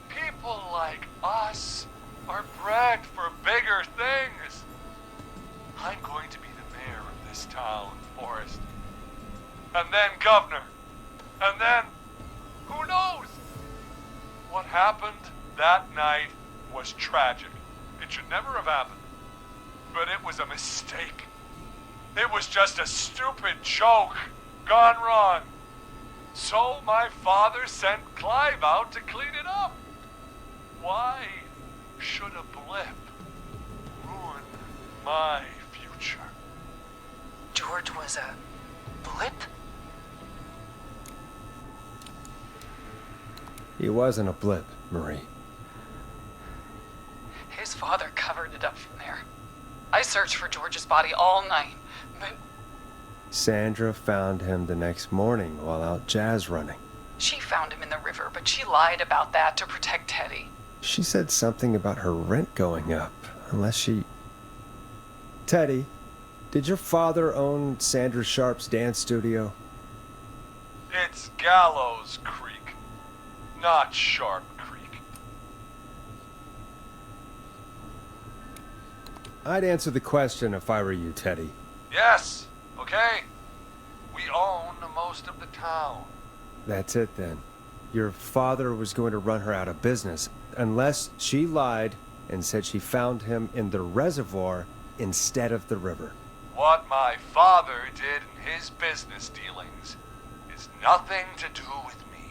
People like us are bred for bigger things. I'm going to be the mayor of this town, Forrest. And then governor. And then, who knows? What happened that night was tragic. It should never have happened. But it was a mistake. It was just a stupid joke gone wrong. So my father sent Clive out to clean it up. Why should a blip ruin my future? George was a blip? He wasn't a blip, Marie. His father covered it up from there. I searched for George's body all night, but... Sandra found him the next morning while out jazz running. She found him in the river, but she lied about that to protect Teddy. She said something about her rent going up, unless she... Teddy, Did your father own Sandra Sharp's dance studio? It's Gallows Creek, not Sharp Creek. I'd answer the question if I were you, Teddy. Yes, okay. We own most of the town. That's it then. Your father was going to run her out of business unless she lied and said she found him in the reservoir instead of the river. What my father did in his business dealings is nothing to do with me.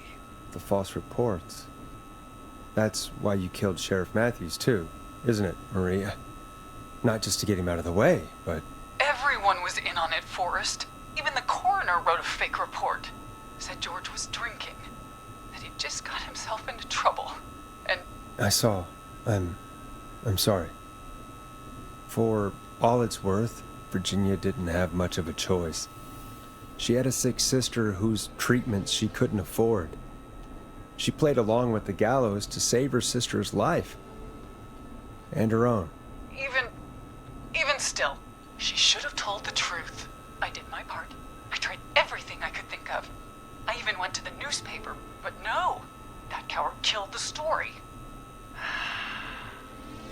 The false reports. That's why you killed Sheriff Matthews too, isn't it, Maria? Not just to get him out of the way, but... Everyone was in on it, Forrest. Even the coroner wrote a fake report. Said George was drinking. That he'd just got himself into trouble. And... I saw. I'm sorry. For all it's worth, Virginia didn't have much of a choice. She had a sick sister whose treatment she couldn't afford. She played along with the gallows to save her sister's life. And her own. Even still, she should have told the truth. I did my part. I tried everything I could think of. I even went to the newspaper, but no. That coward killed the story.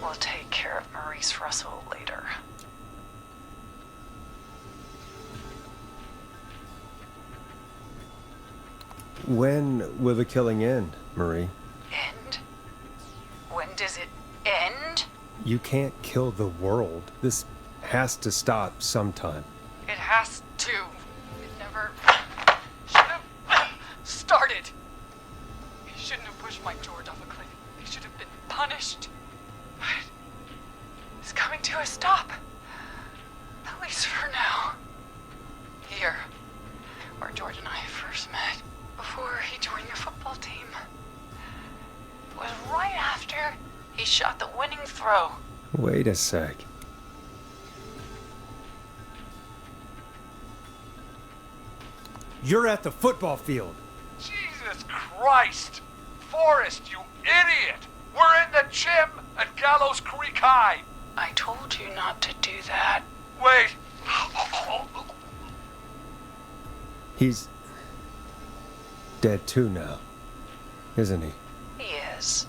We'll take care of Maurice Russell later. When will the killing end, Marie? End? When does it end? You can't kill the world. This has to stop sometime. It has to. It never should have started. He shouldn't have pushed Mike George off a cliff. He should have been punished. But it's coming to a stop. At least for now. Here, where George and I first met, before he joined your football team. It was right after he shot the winning throw. Wait a sec. You're at the football field. Jesus Christ! Forrest, you idiot! We're in the gym at Gallows Creek High! I told you not to do that. Wait! He's dead too now, isn't he? He is.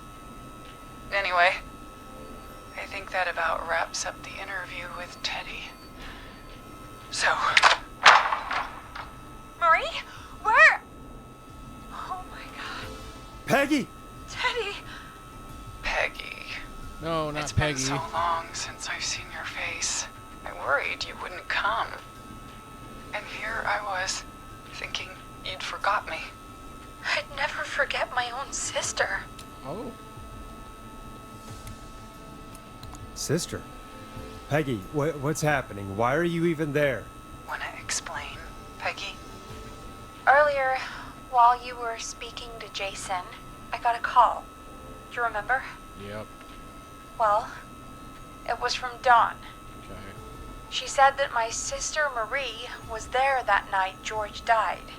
Anyway, I think that about wraps up the interview with Teddy. So... Marie? Where? Oh my god. Peggy! Teddy! Peggy. No, not It's Peggy. been so long since I've seen your face. I worried you wouldn't come. And here I was, thinking you'd forgot me. I'd never forget my own sister. Oh. Sister? Peggy, what's happening? Why are you even there? Wanna explain, Peggy? Earlier, while you were speaking to Jason, I got a call. Do you remember? Yep. Well, it was from Dawn. Okay. She said that my sister Marie was there that night George died,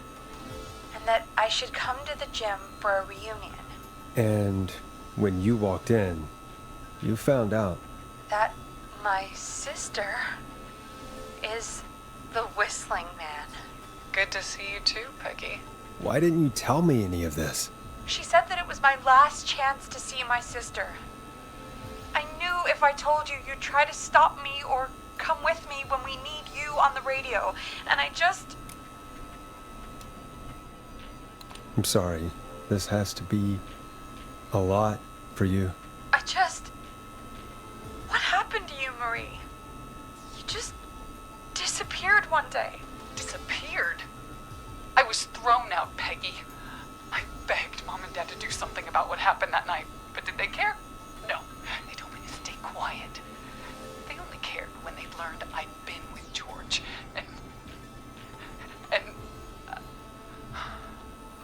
and that I should come to the gym for a reunion. And when you walked in, you found out. That my sister is the Whistling Man. Good to see you too, Peggy. Why didn't you tell me any of this? She said that it was my last chance to see my sister. I knew if I told you, you'd try to stop me or come with me when we need you on the radio, and I just... I'm sorry. This has to be a lot for you. What happened to you, Marie? You just disappeared one day. Disappeared? I was thrown out, Peggy. I begged Mom and Dad to do something about what happened that night, but did they care? No. They told me to stay quiet. They only cared when they learned I'd been with George, and...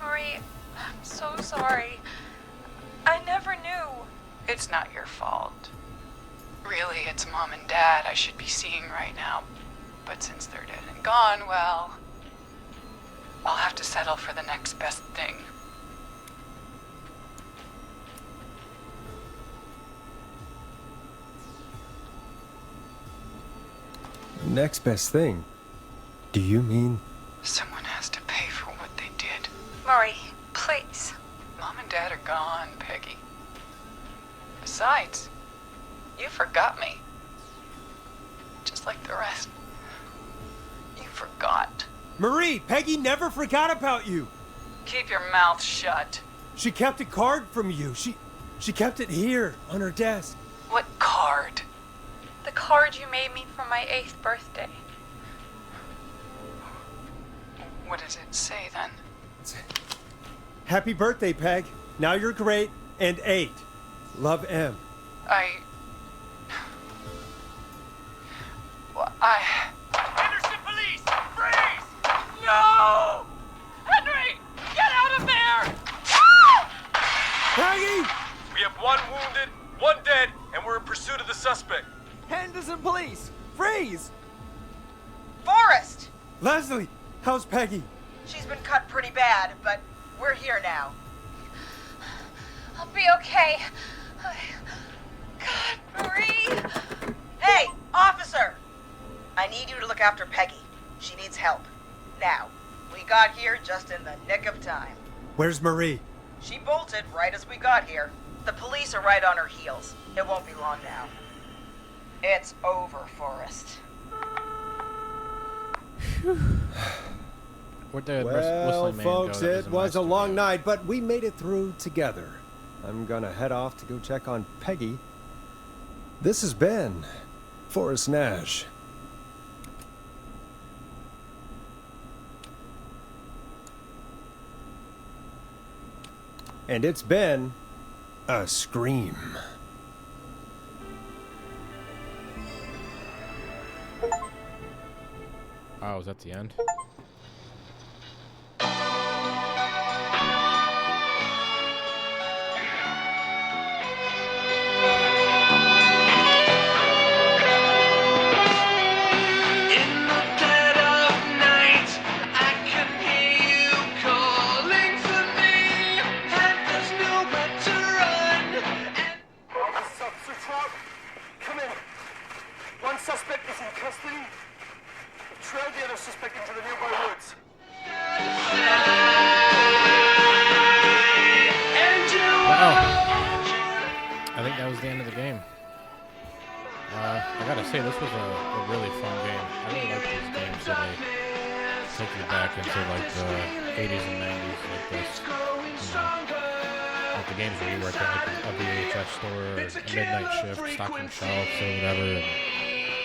Marie, I'm so sorry. I never knew. It's not your fault. Really, it's Mom and Dad I should be seeing right now. But since they're dead and gone, well... I'll have to settle for the next best thing. Next best thing? Do you mean... Someone has to pay for what they did. Marie, please. Mom and Dad are gone, Peggy. Besides, you forgot me. Just like the rest. You forgot. Marie, Peggy never forgot about you. Keep your mouth shut. She kept a card from you. She kept it here on her desk. What card? The card you made me for my 8th birthday. What does it say then? Happy birthday, Peg. Now you're great and 8. Love, M. Henderson police! Freeze! No! Henry! Get out of there! Peggy! We have 1 wounded, 1 dead, and we're in pursuit of the suspect. Henderson police! Freeze! Forrest! Leslie, how's Peggy? She's been cut pretty bad, but we're here now. I'll be okay. God, Marie! Hey, officer! I need you to look after Peggy. She needs help. Now, we got here just in the nick of time. Where's Marie? She bolted right as we got here. The police are right on her heels. It won't be long now. It's over, Forrest. What the Well, whistling man folks, go that it doesn't was a last long night, but we made it through together. I'm gonna head off to go check on Peggy. This has been Forrest Nash. And it's been a scream. Oh, is that the end? Come in. One suspect is in custody. Trail the other suspect into the nearby woods. Wow. I think that was the end of the game. I gotta say, this was a really fun game. I really like these games that they take you back into like the 80s and 90s like this. You know, like the games where you work at like a VHS store or a midnight shift, stocking shelves or whatever. And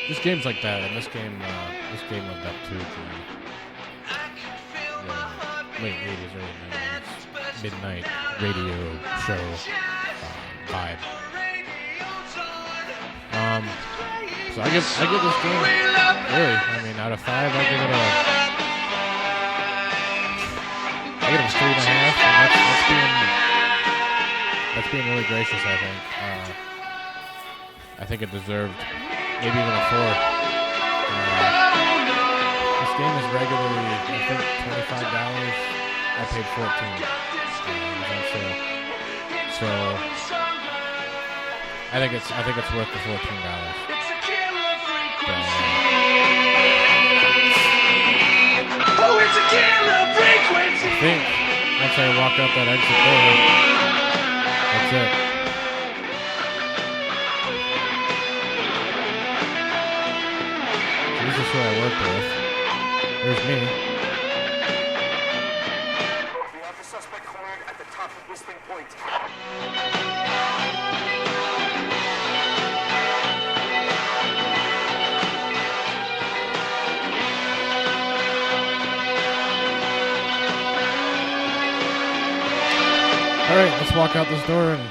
just games like that, and this game lived up to the late 80s, early 90s midnight radio show vibe. So I give this game, really, I mean, out of 5, I give it a 3.5, and that's being really gracious, I think. I think it deserved maybe even a 4. This game is regularly, I think, $25. I paid $14. So I think it's worth the $14. Oh, it's a killer frequency! I think once I walk out that exit door, that's it. So this is who I work with. There's me. We have the suspect cornered at the top of Whistling Point. All right, let's walk out this door and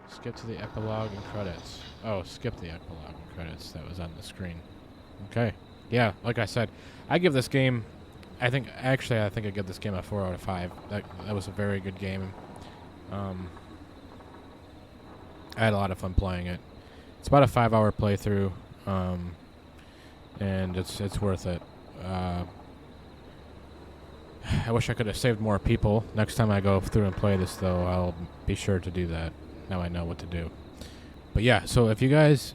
skip to the epilogue and credits. Oh, skip the epilogue and credits that was on the screen. Okay. Yeah, like I said, I give this game, I think I give this game a 4 out of 5. That was a very good game. I had a lot of fun playing it. It's about a 5-hour playthrough, and it's worth it. I wish I could have saved more people. Next time I go through and play this, though, I'll be sure to do that. now I know what to do. But yeah, so if you guys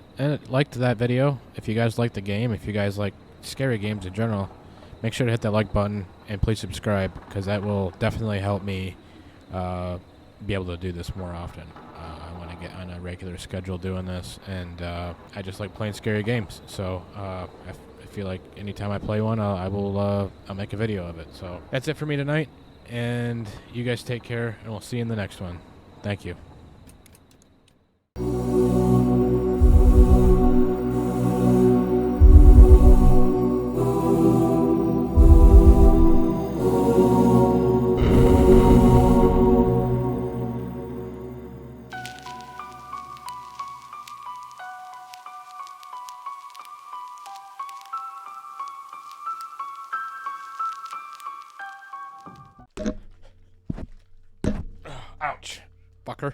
liked that video, if you guys liked the game, if you guys like scary games in general, make sure to hit that like button and please subscribe, because that will definitely help me be able to do this more often. I want to get on a regular schedule doing this, and I just like playing scary games. So I feel like anytime I play one, I'll make a video of it. So that's it for me tonight, and you guys take care, and we'll see you in the next one. Thank you. Ouch. Fucker.